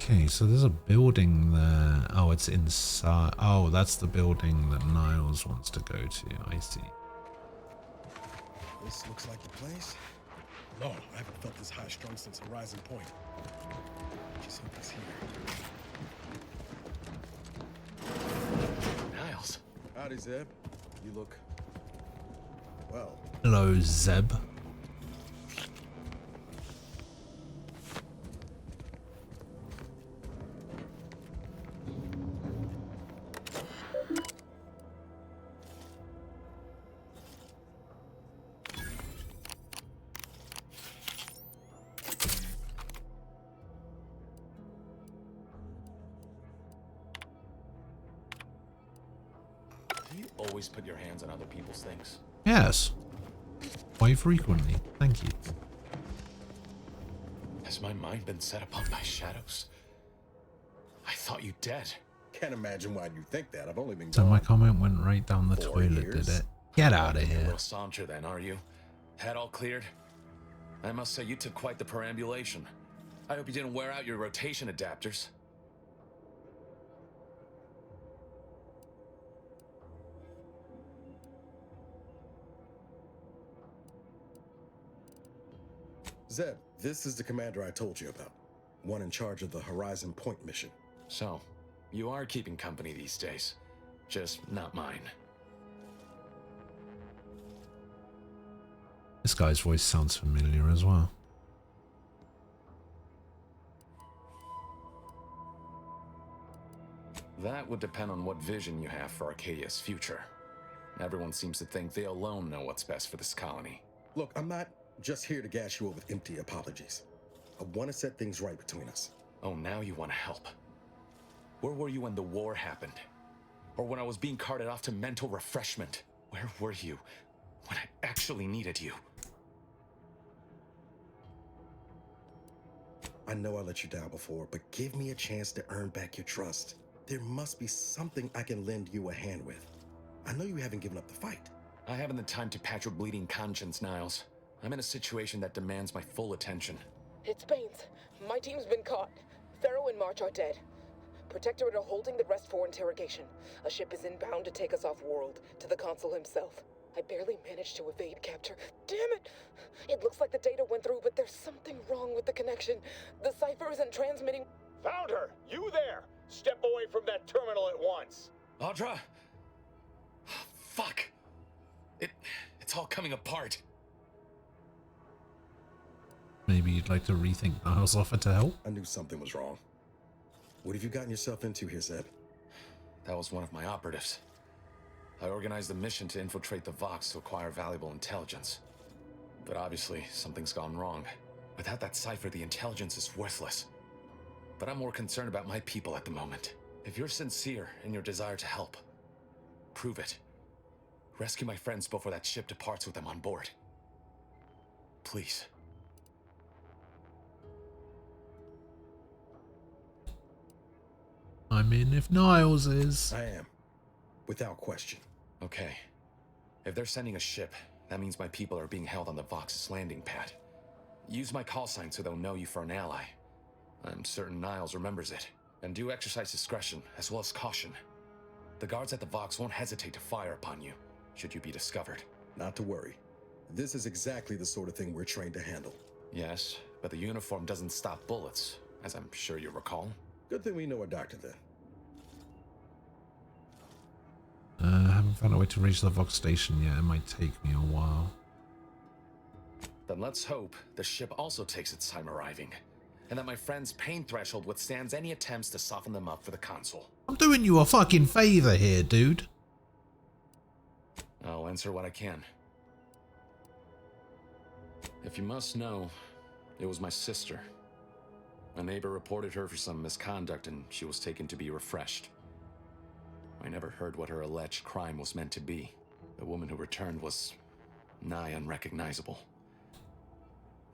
Okay, so there's a building there. Oh, it's inside. Oh, that's the building that Niles wants to go to. I see. This looks like the place. No, I haven't felt this high strung since Horizon Point. Just hope he's here. Niles. Howdy, Zeb. You look... well. Hello, Zeb. always put your hands on other people's things? Yes. Quite frequently. Thank you. Has my mind been set upon by shadows? I thought you dead. Can't imagine why you think that. I've only been So gone my comment went right down the 4 toilet, years. did it? Get out of You're a here. little saunter then, are you? Head all cleared? I must say you took quite the perambulation. I hope you didn't wear out your rotation adapters. Zeb, this is the commander I told you about. One in charge of the Horizon Point mission. So, you are keeping company these days. Just not mine. This guy's voice sounds familiar as well. That would depend on what vision you have for Arcadia's future. Everyone seems to think they alone know what's best for this colony. Look, I'm not just here to gas you up with empty apologies. I want to set things right between us. Oh, now you want to help. Where were you when the war happened? Or when I was being carted off to mental refreshment? Where were you when I actually needed you? I know I let you down before, but give me a chance to earn back your trust. There must be something I can lend you a hand with. I know you haven't given up the fight. I haven't the time to patch your bleeding conscience, Niles. I'm in a situation that demands my full attention. It's Baines. My team's been caught. Pharaoh and March are dead. Protectorate are holding the rest for interrogation. A ship is inbound to take us off-world, to the consul himself. I barely managed to evade capture. Damn it! It looks like the data went through, but there's something wrong with the connection. The cipher isn't transmitting. Found her! You there! Step away from that terminal at once! Audra? Fuck! It's all coming apart. Maybe you'd like to rethink Niles' offer to help? I knew something was wrong. What have you gotten yourself into here, Zeb? That was one of my operatives. I organized a mission to infiltrate the Vox to acquire valuable intelligence. But obviously, something's gone wrong. Without that cipher, the intelligence is worthless. But I'm more concerned about my people at the moment. If you're sincere in your desire to help, prove it. Rescue my friends before that ship departs with them on board. Please. I'm in if Niles is. I am. Without question. Okay. If they're sending a ship, that means my people are being held on the Vox's landing pad. Use my call sign so they'll know you for an ally. I'm certain Niles remembers it. And do exercise discretion, as well as caution. The guards at the Vox won't hesitate to fire upon you, should you be discovered. Not to worry. This is exactly the sort of thing we're trained to handle. Yes, but the uniform doesn't stop bullets, as I'm sure you recall. Good thing we know a doctor then. I haven't found a way to reach the Vox station yet. It might take me a while. Then let's hope the ship also takes its time arriving, and that my friend's pain threshold withstands any attempts to soften them up for the consul. I'm doing you a fucking favor here, dude. I'll answer what I can. If you must know, it was my sister. A neighbor reported her for some misconduct and she was taken to be refreshed. I never heard what her alleged crime was meant to be. The woman who returned was nigh unrecognizable.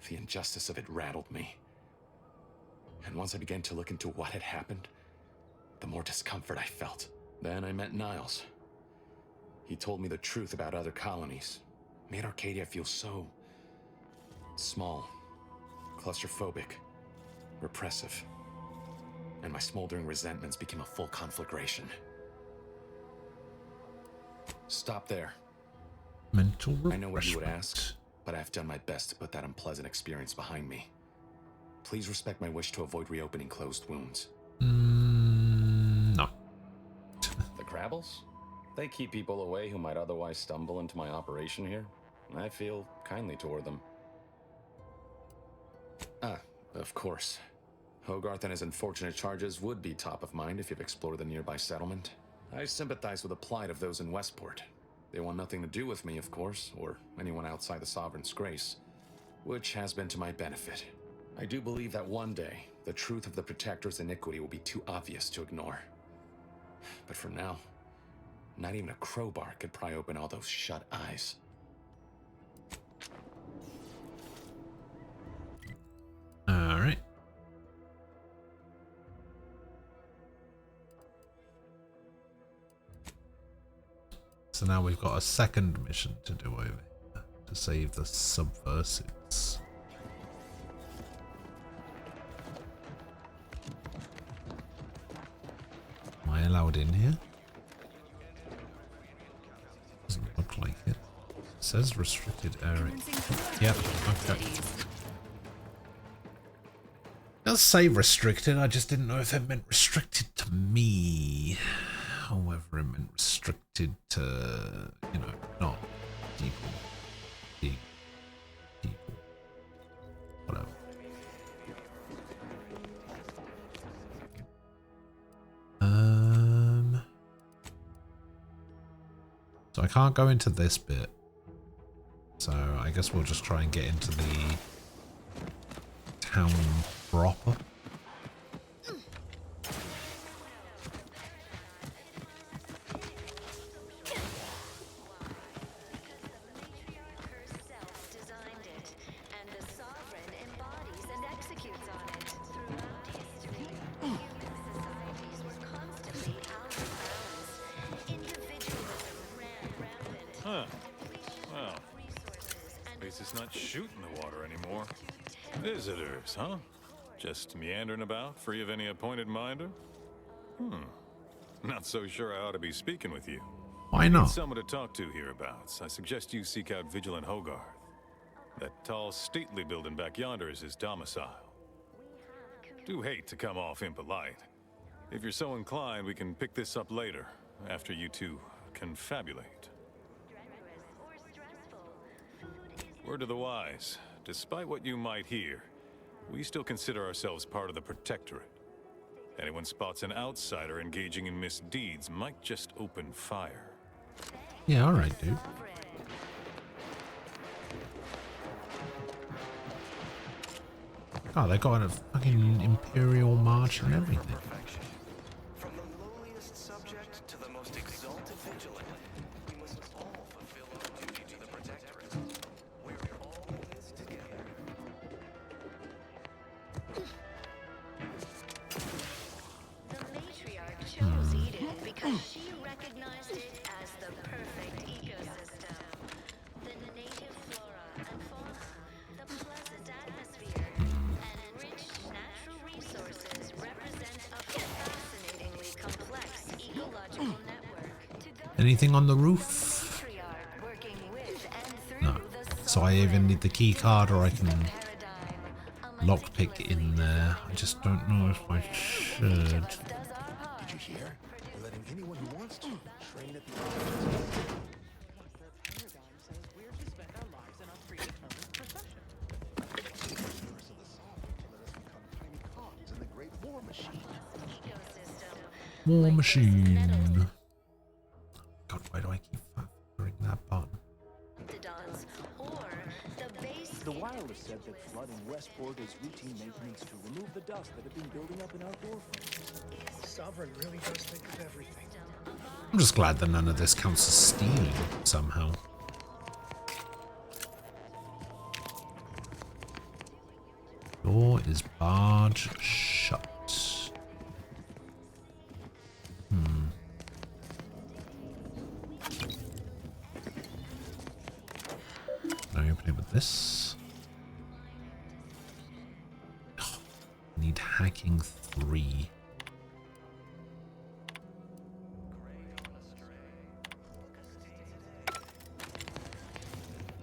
The injustice of it rattled me. And once I began to look into what had happened, the more discomfort I felt. Then I met Niles. He told me the truth about other colonies. Made Arcadia feel so small, claustrophobic, repressive. And my smoldering resentments became a full conflagration. Stop there. Mental refreshment. I know what you would ask, but I've done my best to put that unpleasant experience behind me. Please respect my wish to avoid reopening closed wounds. No. The Crabbles? They keep people away who might otherwise stumble into my operation here. I feel kindly toward them. Ah, of course. Hogarth and his unfortunate charges would be top of mind if you've explored the nearby settlement. I sympathize with the plight of those in Westport. They want nothing to do with me, of course, or anyone outside the Sovereign's grace, which has been to my benefit. I do believe that one day, the truth of the Protector's iniquity will be too obvious to ignore. But for now, Not even a crowbar could pry open all those shut eyes. All right. So now we've got a second mission to do over here to save the subversives. Am I allowed in here? Doesn't look like it. It says restricted area. Yep, okay. It does say restricted, I just didn't know if it meant restricted to me. Or whether it meant restricted to, you know, not people. People. Whatever. So I can't go into this bit. So I guess we'll just try and get into the town proper. Huh. Well, at least it's not shooting the water anymore. Visitors, huh? Just meandering about, free of any appointed minder? Not so sure I ought to be speaking with you. Why not? Need someone to talk to hereabouts. I suggest you seek out Vigilant Hogarth. That tall, stately building back yonder is his domicile. Do hate to come off impolite. If you're so inclined, we can pick this up later, after you two confabulate. Word to the wise, despite what you might hear, we still consider ourselves part of the Protectorate. Anyone spots an outsider engaging in misdeeds might just open fire. Yeah, alright, dude. Oh, they got a fucking Imperial March and everything. From the lowliest subject to the most exalted vigilant, we must all fulfill our duty to the Protectorate. We're all in this together. The matriarch chose Eden because she recognized it as the perfect ecosystem. The native flora and fauna, the pleasant atmosphere, and rich natural resources represent a fascinatingly complex ecological network. Anything on the roof? No. So I either need the key card or I can lockpick in there. I just don't know if I should. Did you hear? We're letting anyone who wants to train at the War machine. God, why do I keep factoring that button? The wireless said that flooding Westport is routine maintenance to remove the dust that had been building up in our doorframes. Sovereign really does think of everything. I'm just glad that none of this counts as stealing somehow. Door is barred shut. Can I open it with this? Oh, need hacking 3.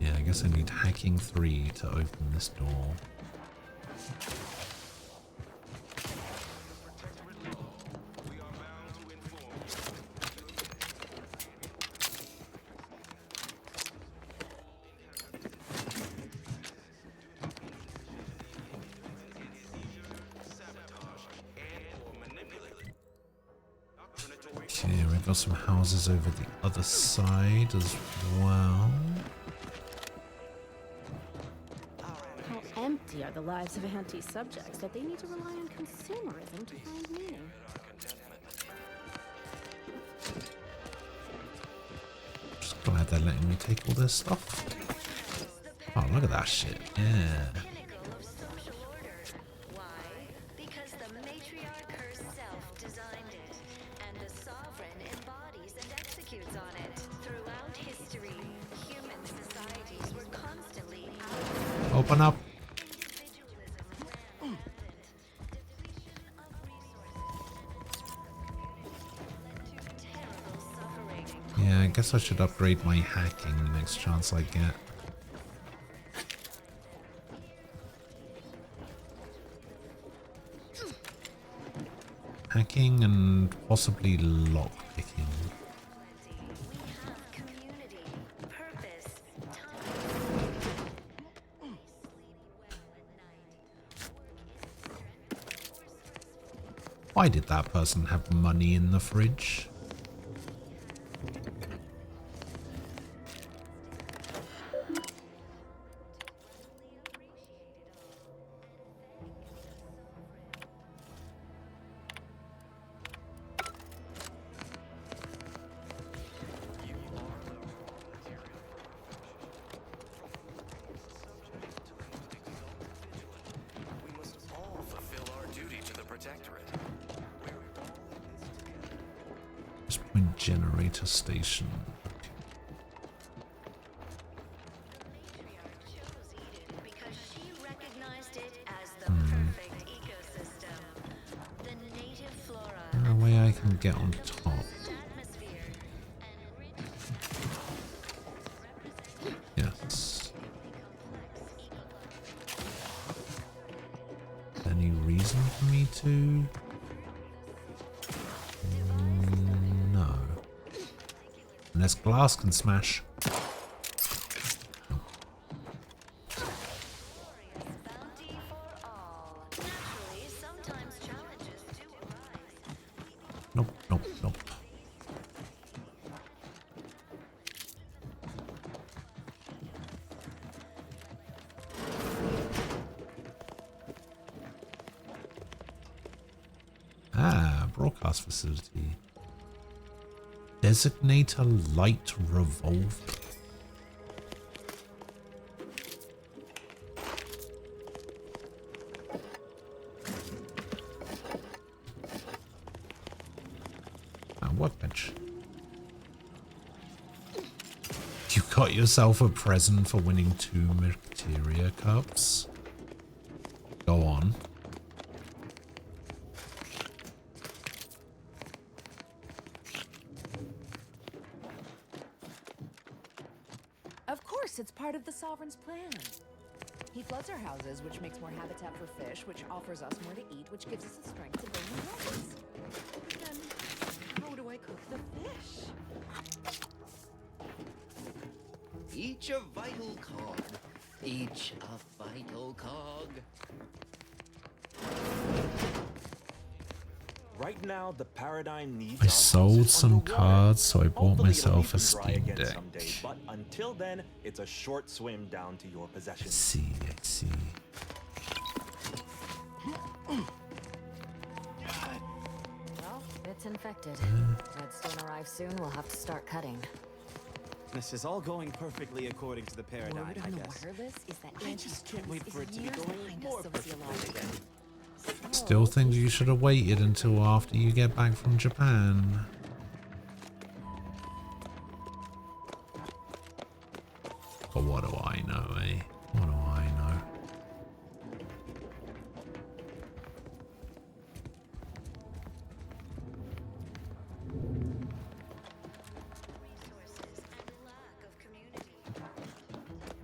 Yeah, I guess I need hacking 3 to open this door. Okay, we've got some houses over the other side as well. How empty are the lives of anti-subjects that they need to rely on consumerism to find meaning? they're letting me take all this stuff. Oh, look at that shit. Yeah. Because the matriarch herself designed it, and the sovereign embodies and executes on it. Throughout history, human societies were constantly out. Open up. Yeah, I guess I should upgrade my hacking the next chance I get. Hacking and possibly lockpicking. Why did that person have money in the fridge? Generator station. Because she recognized it as the perfect ecosystem. The native flora. Is there a way I can get on top? Yes. Any reason for me to? Unless glass can smash. Nope, nope, nope. Ah, broadcast facility. Designate a light revolver. Workbench. You got yourself a present for winning 2 Materia cups. Go on. It's part of the Sovereign's plan. He floods our houses, which makes more habitat for fish, which offers us more to eat, which gives us the strength to build more houses. Then, how do I cook the fish? Each a vital cog. Each a vital cog. Right now, the paradigm needs. I sold some cards, so I bought myself a Steam Deck. Someday, but until then, it's a short swim down to your possession. I see. Well, it's infected. Redstone arrives soon. We'll have to start cutting. This is all going perfectly according to the paradigm, I guess. Wireless is that I just can't wait for it to be going more perfectly again. Still think you should have waited until after you get back from Japan. But what do I know, eh? What do I know?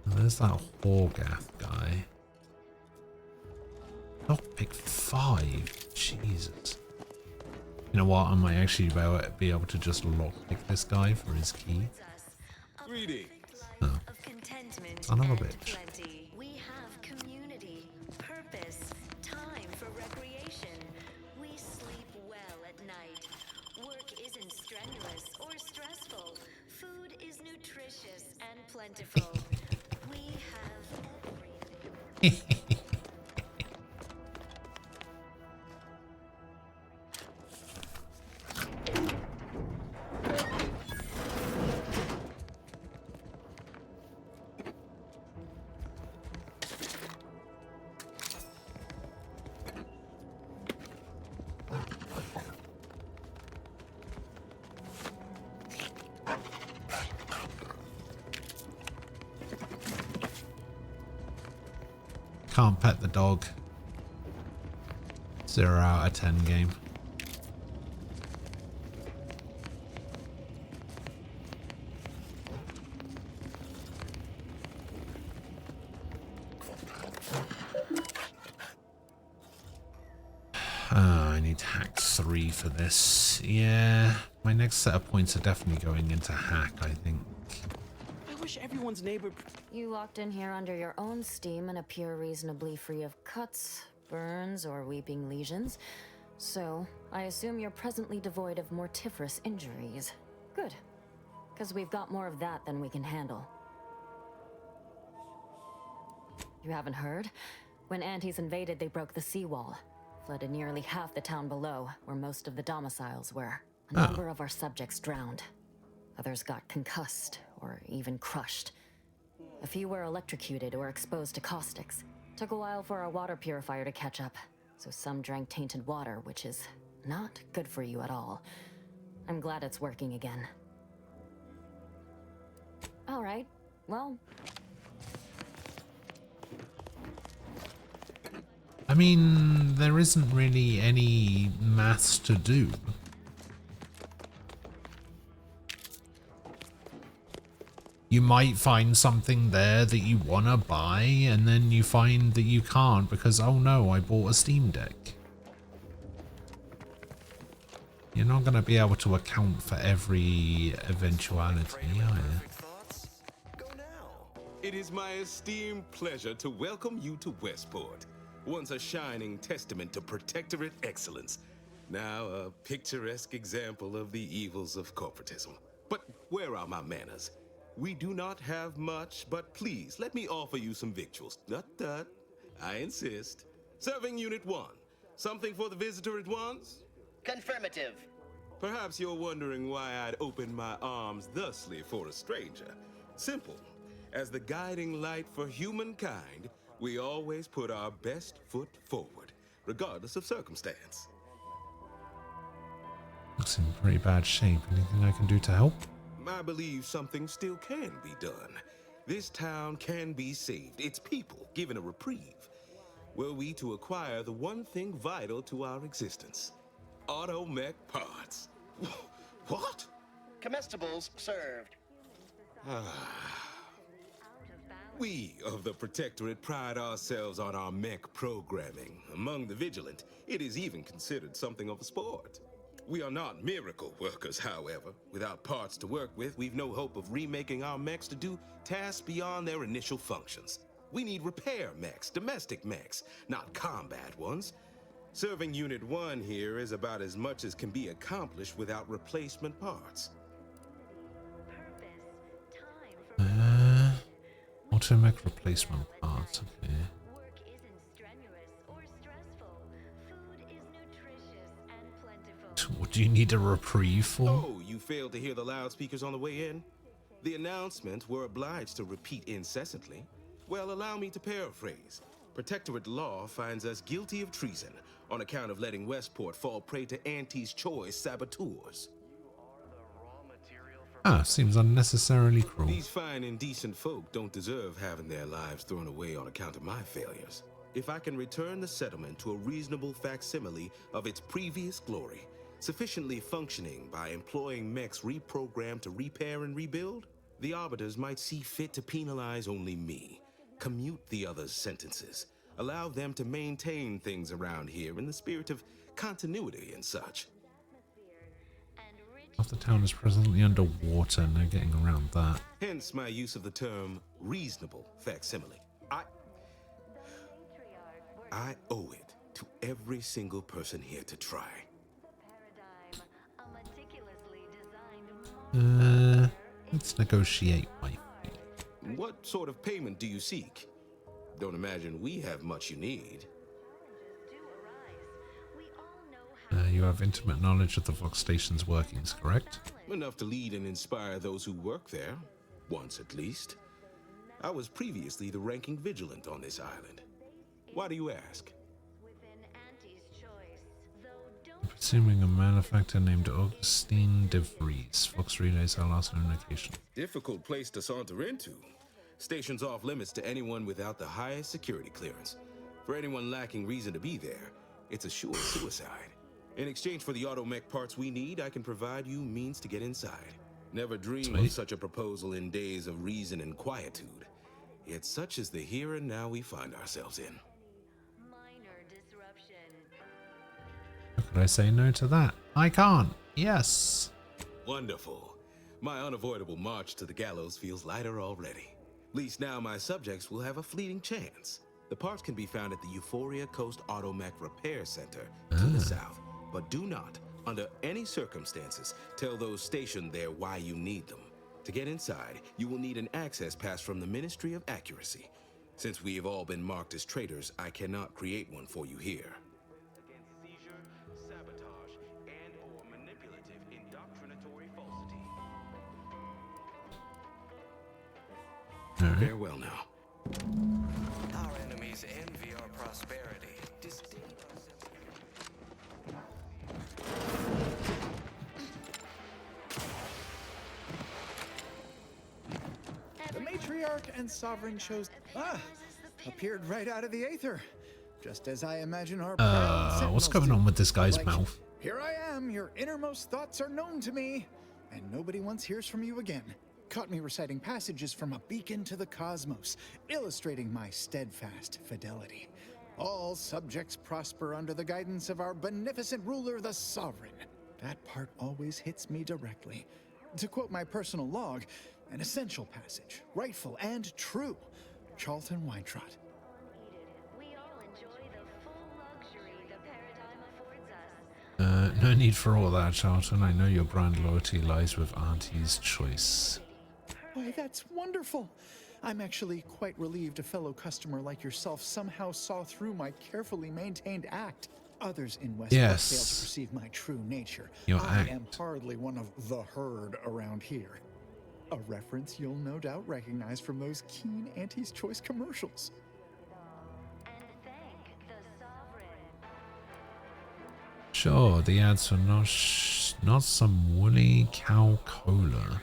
There's that Horgath guy. Lockpick 5. Jesus. You know what? I might actually be able to just lockpick this guy for his key. Greetings. Oh. Son of a bitch. We have community, purpose, time for recreation. We sleep well at night. Work isn't strenuous or stressful. Food is nutritious and plentiful. We have everything. Can't pet the dog. 0 out of 10 game. I need hack 3 for this. Yeah, my next set of points are definitely going into hack, I think. I wish everyone's neighbor... You locked in here under your own steam and appear reasonably free of cuts, burns, or weeping lesions. So, I assume you're presently devoid of mortiferous injuries. Good. Because we've got more of that than we can handle. You haven't heard? When Antes invaded, they broke the seawall. Flooded nearly half the town below, where most of the domiciles were. A number of our subjects drowned. Others got concussed, or even crushed. A few were electrocuted or exposed to caustics. Took a while for our water purifier to catch up, so some drank tainted water, which is not good for you at all. I'm glad it's working again. All right, well... I mean, there isn't really any maths to do. You might find something there that you want to buy, and then you find that you can't because, oh no, I bought a Steam Deck. You're not going to be able to account for every eventuality, are you? It is my esteemed pleasure to welcome you to Westport, once a shining testament to Protectorate excellence, now a picturesque example of the evils of corporatism. But where are my manners? We do not have much, but please let me offer you some victuals. Tut. I insist. Serving Unit 1. Something for the visitor at once? Confirmative. Perhaps you're wondering why I'd open my arms thusly for a stranger. Simple. As the guiding light for humankind, we always put our best foot forward, regardless of circumstance. Looks in pretty bad shape. Anything I can do to help? I believe something still can be done. This town can be saved, its people given a reprieve. Were we to acquire the one thing vital to our existence, automech parts. What? Comestibles served. We of the Protectorate pride ourselves on our mech programming. Among the vigilant, it is even considered something of a sport. We are not miracle workers, however. Without parts to work with, we've no hope of remaking our mechs to do tasks beyond their initial functions. We need repair mechs, domestic mechs, not combat ones. Serving Unit 1 here is about as much as can be accomplished without replacement parts. Automech replacement parts, okay. What do you need a reprieve for? Oh, you failed to hear the loudspeakers on the way in? The announcement we're obliged to repeat incessantly. Well, allow me to paraphrase. Protectorate law finds us guilty of treason on account of letting Westport fall prey to Auntie's choice saboteurs. Seems unnecessarily cruel. These fine and decent folk don't deserve having their lives thrown away on account of my failures. If I can return the settlement to a reasonable facsimile of its previous glory, sufficiently functioning by employing mechs reprogrammed to repair and rebuild, the Arbiters might see fit to penalize only me, commute the others' sentences, allow them to maintain things around here in the spirit of continuity and such. Half the town is presently underwater, no getting around that. Hence my use of the term reasonable facsimile. I owe it to every single person here to try. Let's negotiate, my friend. What sort of payment do you seek? Don't imagine we have much you need. You have intimate knowledge of the Vox Station's workings, correct? Enough to lead and inspire those who work there, once at least. I was previously the ranking vigilant on this island. Why do you ask? Presuming a malefactor named Augustine de Vries. Vox relays our last known location. Difficult place to saunter into. Station's off limits to anyone without the highest security clearance. For anyone lacking reason to be there, it's a sure suicide. In exchange for the automech parts we need, I can provide you means to get inside. Never dream of such a proposal in days of reason and quietude. Yet such is the here and now we find ourselves in. How could I say no to that? I can't. Yes. Wonderful. My unavoidable march to the gallows feels lighter already. At least now my subjects will have a fleeting chance. The parts can be found at the Euphoria Coast Automech Repair Center to the south. But do not, under any circumstances, tell those stationed there why you need them. To get inside, you will need an access pass from the Ministry of Accuracy. Since we have all been marked as traitors, I cannot create one for you here. Farewell now. Our enemies envy our prosperity. The Matriarch and Sovereign chose appeared right out of the Aether. Just as I imagine our what's going on with this guy's like, mouth? Here I am, your innermost thoughts are known to me, and nobody once hears from you again. Caught me reciting passages from a beacon to the cosmos, illustrating my steadfast fidelity. All subjects prosper under the guidance of our beneficent ruler, the Sovereign. That part always hits me directly. To quote my personal log, an essential passage, rightful and true. Charlton Weintraut. No need for all that, Charlton. I know your brand loyalty lies with Auntie's choice. Why, that's wonderful. I'm actually quite relieved a fellow customer like yourself somehow saw through my carefully maintained act. Others in Westport fail to perceive my true nature. I am hardly one of the herd around here. A reference you'll no doubt recognize from those keen Auntie's Choice commercials. Sure, the ads for not some woolly cow cola.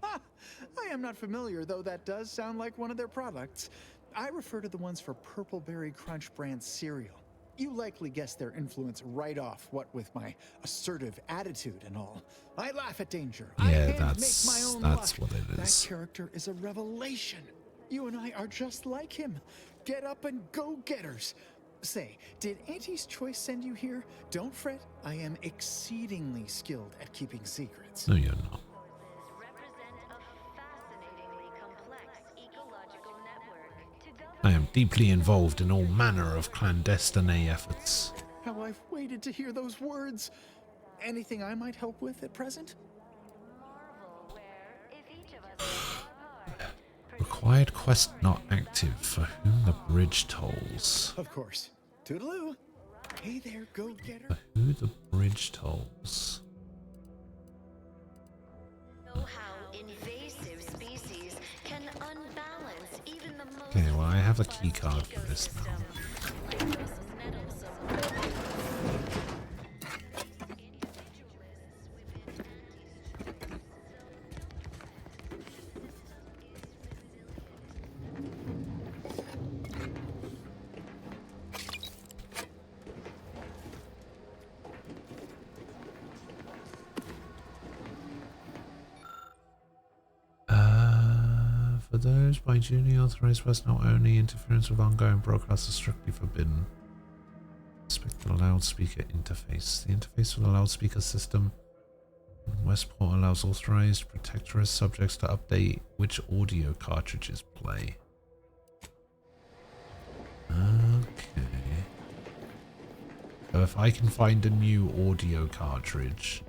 I am not familiar, though that does sound like one of their products. I refer to the ones for Purpleberry Crunch brand cereal. You likely guessed their influence right off, what with my assertive attitude and all. I laugh at danger. Yeah, I that's make my own what luck. it is. That character is a revelation. You and I are just like him. Get up and go-getters. Say, did Auntie's Choice send you here? Don't fret. I am exceedingly skilled at keeping secrets. No, you're not. I am deeply involved in all manner of clandestine efforts. How I've waited to hear those words. Anything I might help with at present? Required quest not active. For whom the bridge tolls. Of course. Toodaloo. Hey there, go-getter. For who the bridge tolls. Know how invasive species can unbalance even the most. Okay, well I have a key card for this now. For those by duly authorized personnel only, interference with ongoing broadcasts is strictly forbidden. Inspect the loudspeaker interface. The interface for the loudspeaker system in Westport allows authorized protectorate subjects to update which audio cartridges play. Okay. So if I can find a new audio cartridge,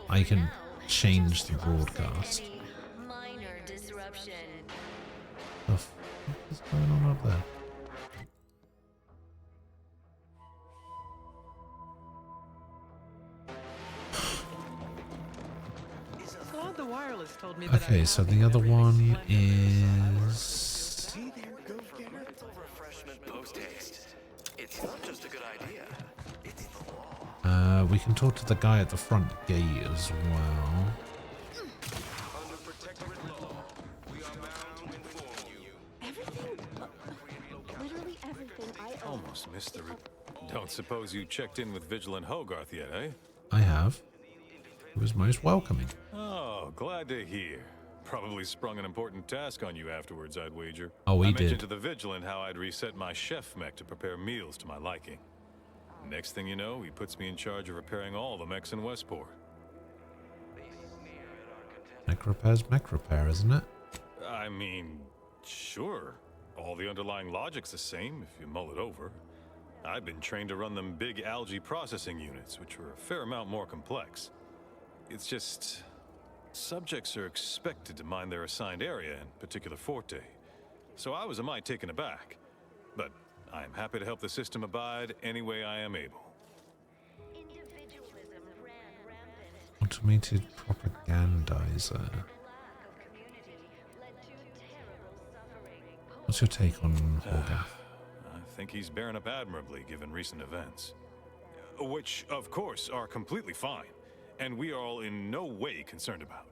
I can change the broadcast. Minor disruption. What the fuck is going on up there? Claude the Wireless told me Okay, so the other one is... Hey there, go-getter. Refreshment post-haste. It's not just a good idea. It's the law. We can talk to the guy at the front gate as well. Under protectorate law, we are Almost missed the route. Don't suppose you checked in with Vigilant Hogarth yet, eh? I have. He was most welcoming. Oh, glad to hear. Probably sprung an important task on you afterwards, I'd wager. Oh, he I did. mentioned to the Vigilant how I'd reset my chef mech to prepare meals to my liking. Next thing you know, he puts me in charge of repairing all the mechs in Westport. Mech repair's mech repair, isn't it? I mean, sure. All the underlying logic's the same if you mull it over. I've been trained to run them big algae processing units, which are a fair amount more complex. It's just... subjects are expected to mind their assigned area and particular forte. So I was a mite taken aback. But I am happy to help the system abide any way I am able. Automated propagandizer. What's your take on Hogarth? I think he's bearing up admirably given recent events. Which, of course, are completely fine, and we are all in no way concerned about.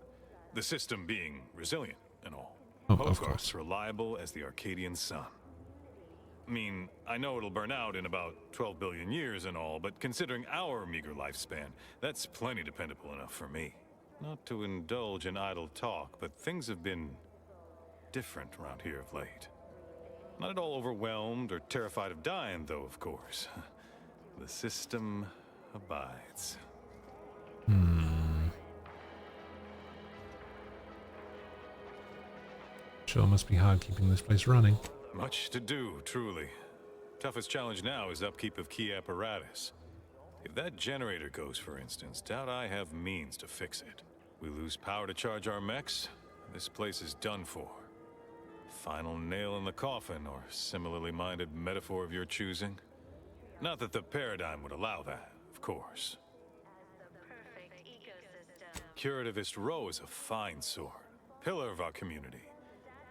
The system being resilient and all. Oh, of Hogarth's course. reliable as the Arcadian sun. I mean, I know it'll burn out in about 12 billion years and all, but considering our meager lifespan, that's plenty dependable enough for me. Not to indulge in idle talk, but things have been different around here of late. Not at all overwhelmed or terrified of dying, though, of course. The system abides. Sure must be hard keeping this place running. Much to do, truly. Toughest challenge now is upkeep of key apparatus. If that generator goes, for instance, doubt I have means to fix it. We lose power to charge our mechs, this place is done for. Final nail in the coffin, or similarly minded metaphor of your choosing. Not that the paradigm would allow that, of course. Curativist Row is a fine sword, pillar of our community.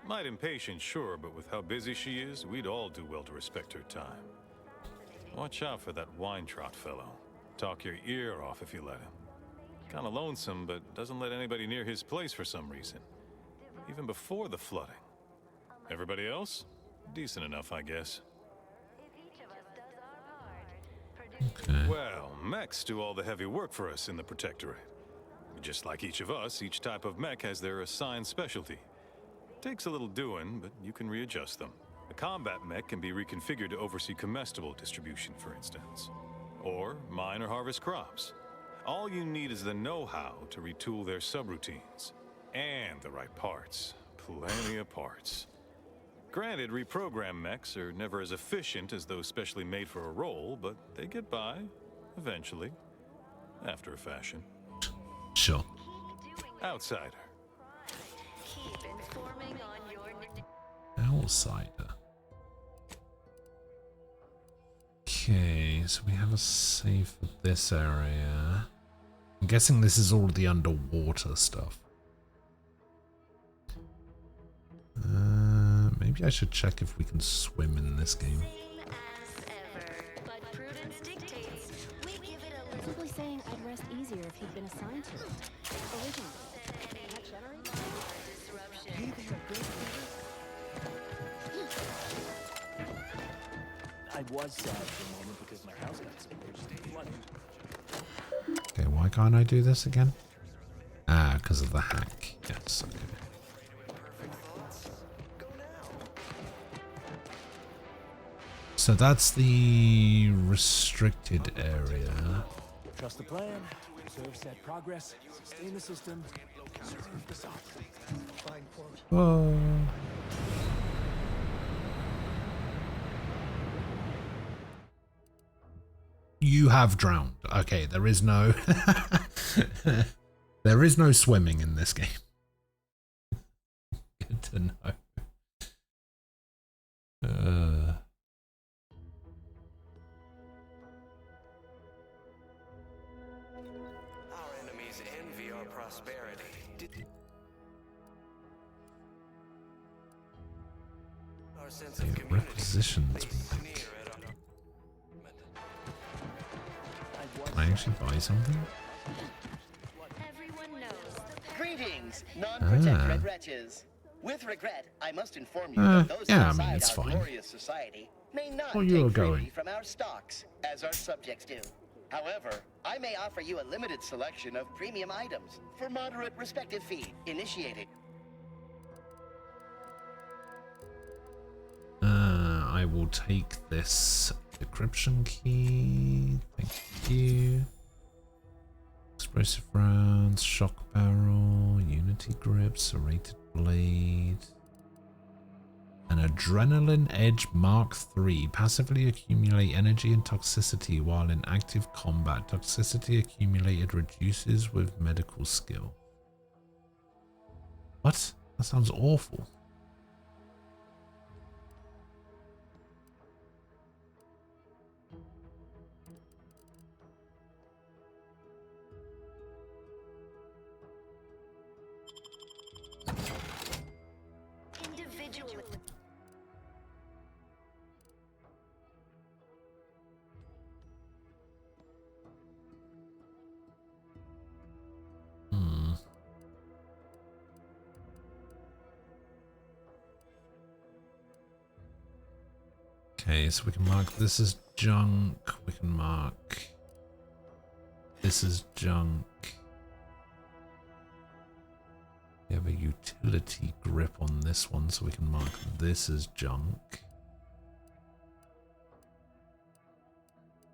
Might impatient, sure, but with how busy she is, we'd all do well to respect her time. Watch out for that Weintraut fellow. Talk your ear off if you let him. Kinda lonesome, but doesn't let anybody near his place for some reason. Even before the flooding. Everybody else? Decent enough, I guess. Okay. Well, mechs do all the heavy work for us in the Protectorate. Just like each of us, each type of mech has their assigned specialty. Takes a little doing, but you can readjust them. A combat mech can be reconfigured to oversee comestible distribution, for instance. Or mine or harvest crops. All you need is the know-how to retool their subroutines. And the right parts. Plenty of parts. Granted, reprogrammed mechs are never as efficient as those specially made for a role, but they get by, eventually. After a fashion. Sure. Outsider. Outsider. Okay, so we have a save for this area. I'm guessing this is all the underwater stuff. Maybe I should check if we can swim in this game. Simply saying I'd rest easier if he'd been assigned to it. Originally. That generator? I was sad for a moment because my house got submerged in flooding. Okay, why can't I do this again? Ah, because of the hack. Yes, okay. So that's the restricted area. Trust the plan, observe set progress, sustain the system, serve the sovereign. Fine quote. Oh. You have drowned. Okay, there is no there is no swimming in this game. Good to know. Our enemies envy our prosperity. Our sense of community. Requisitions. Can I actually buy something? Greetings, non-protectorate wretches. With regret, I must inform you that those outside our glorious society may not Oh, you are take freely going. from our stocks, as our subjects do. However, I may offer you a limited selection of premium items for moderate respective fee. Initiating. I will take this decryption key. Thank you. Explosive rounds, shock barrel, unity grip, serrated blade. An Adrenaline Edge Mark III. Passively accumulate energy and toxicity while in active combat. Toxicity accumulated reduces with medical skill. What? That sounds awful. Individual. Okay, so we can mark this as junk. We can mark this as junk. We have a utility grip on this one, so we can mark this as junk.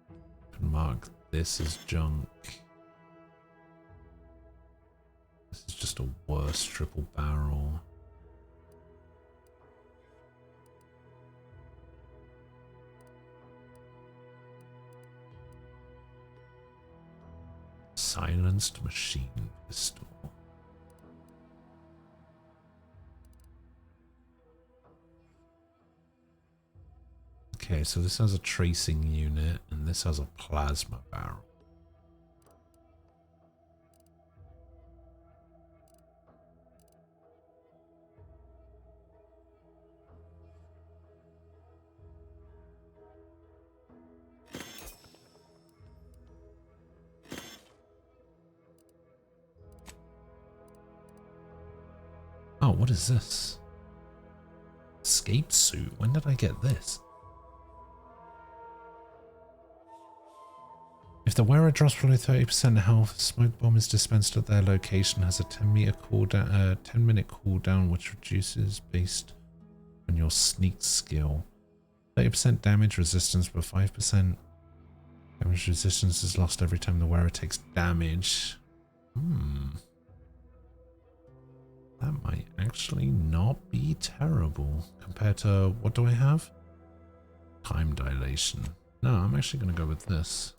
We can mark this as junk. This is just a worse triple barrel. Silenced machine pistol. Okay, so this has a tracing unit and this has a plasma barrel. Oh, what is this? Escape suit? When did I get this? If the wearer drops below 30% health, a smoke bomb is dispensed at their location, has a 10-minute cooldown, which reduces based on your sneak skill. 30% damage resistance, but 5% damage resistance is lost every time the wearer takes damage. That might actually not be terrible compared to, what do I have? Time dilation. No, I'm actually going to go with this.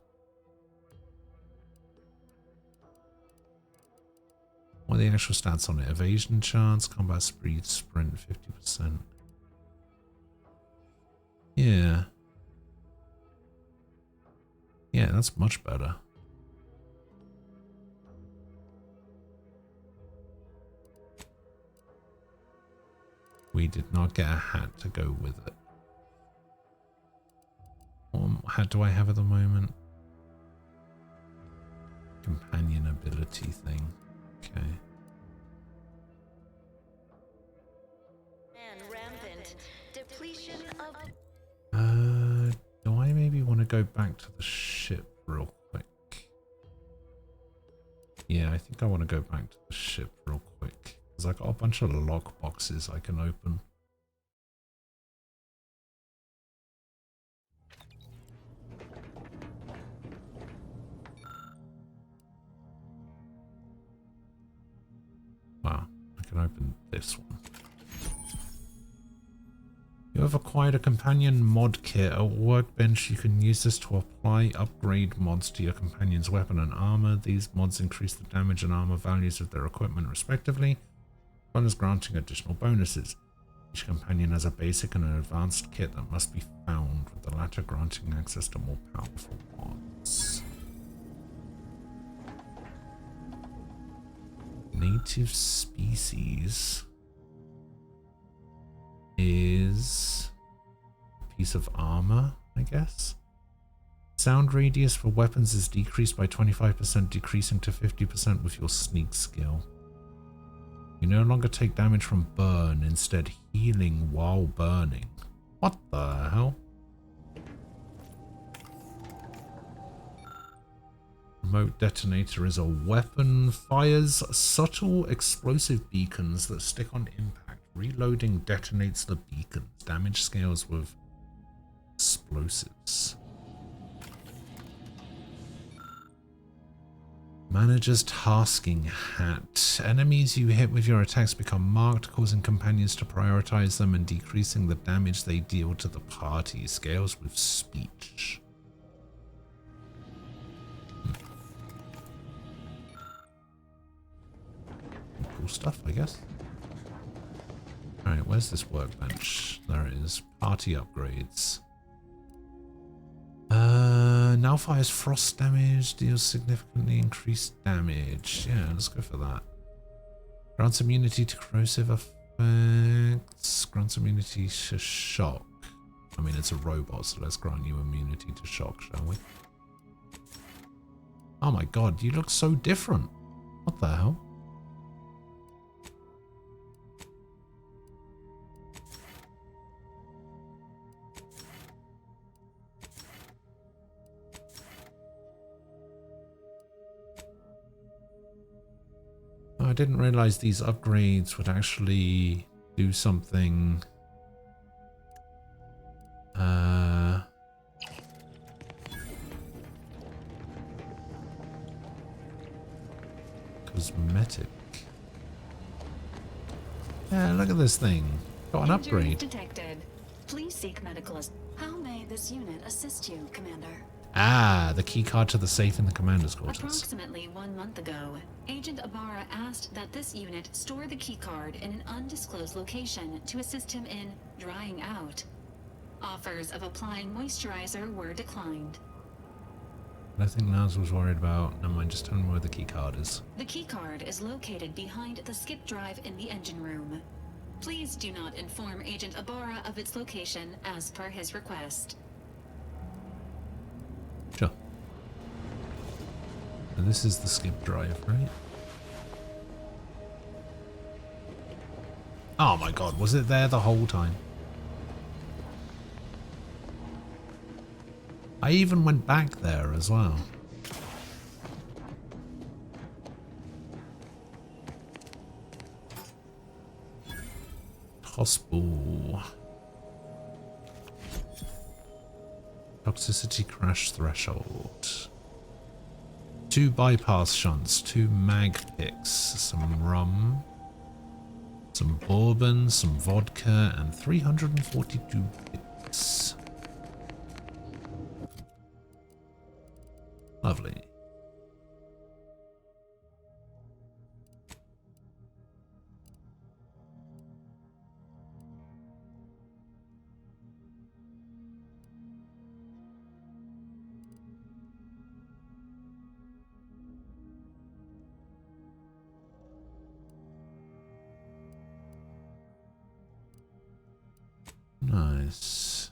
What are the actual stats on it? Evasion chance, combat speed, sprint 50%. Yeah. Yeah, that's much better. We did not get a hat to go with it. What hat do I have at the moment? Companion ability thing. Okay. And rampant depletion of. Do I maybe want to go back to the ship real quick? Yeah, I think I want to go back to the ship real quick. Because I got a bunch of lock boxes I can open. Wow, I can open this one. You have acquired a companion mod kit. At workbench, you can use this to apply upgrade mods to your companion's weapon and armor. These mods increase the damage and armor values of their equipment respectively, as well as granting additional bonuses. Each companion has a basic and an advanced kit that must be found, with the latter granting access to more powerful mods. Native species is a piece of armor, I guess. Sound radius for weapons is decreased by 25%, decreasing to 50% with your sneak skill. You no longer take damage from burn, instead healing while burning. What the hell? Remote detonator is a weapon. Fires subtle explosive beacons that stick on impact. Reloading detonates the beacons. Damage scales with explosives. Manager's tasking hat. Enemies you hit with your attacks become marked, causing companions to prioritize them and decreasing the damage they deal to the party. Scales with speech. Cool stuff, I guess. Alright, where's this workbench? There it is. Party upgrades. Now fires frost damage, deals significantly increased damage. Yeah, let's go for that. Grants immunity to corrosive effects. Grants immunity to shock. I mean, it's a robot, so let's grant you immunity to shock, shall we? Oh my god, you look so different. What the hell? I didn't realize these upgrades would actually do something. Cosmetic. Yeah, look at this thing. Got an upgrade. Detected. Please seek medical assistance. How may this unit assist you, Commander? Ah, the keycard to the safe in the commander's quarters. Approximately 1 month ago, Agent Ibarra asked that this unit store the keycard in an undisclosed location to assist him in drying out. Offers of applying moisturizer were declined. I think Naz was worried about. Never mind, just tell me where the keycard is. The keycard is located behind the skip drive in the engine room. Please do not inform Agent Ibarra of its location as per his request. Sure. And this is the skip drive, right? Oh my god, was it there the whole time? I even went back there as well. Tossball. Toxicity crash threshold. 2 bypass shunts, 2 mag picks, some rum, some bourbon, some vodka, and 342 bits. Lovely. Nice.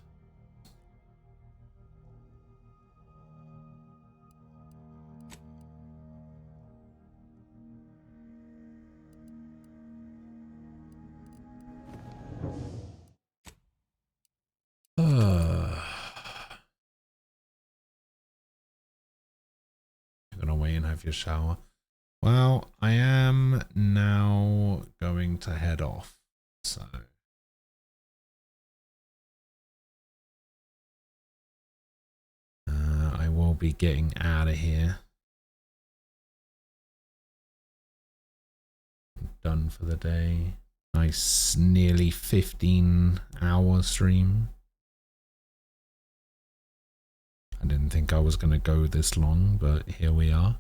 You're gonna wait and have your shower. Well, I am now going to head off, so I will be getting out of here. Done for the day. Nice, nearly 15-hour stream. I didn't think I was going to go this long, but here we are.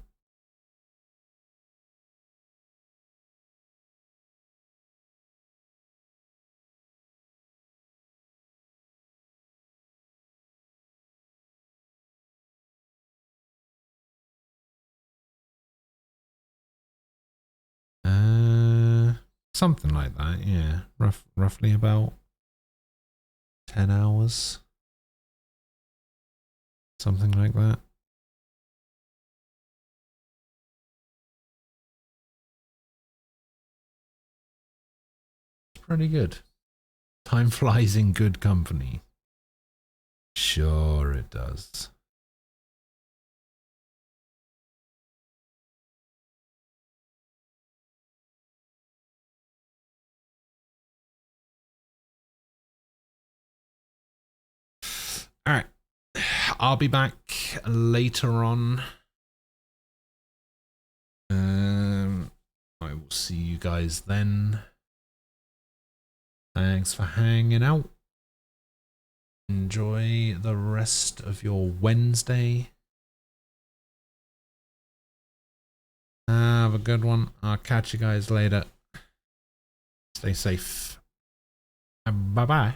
Something like that, yeah. Roughly about 10 hours. Something like that. It's pretty good. Time flies in good company. Sure it does. Alright. I'll be back later on. I will see you guys then. Thanks for hanging out. Enjoy the rest of your Wednesday. Have a good one. I'll catch you guys later. Stay safe. Bye-bye.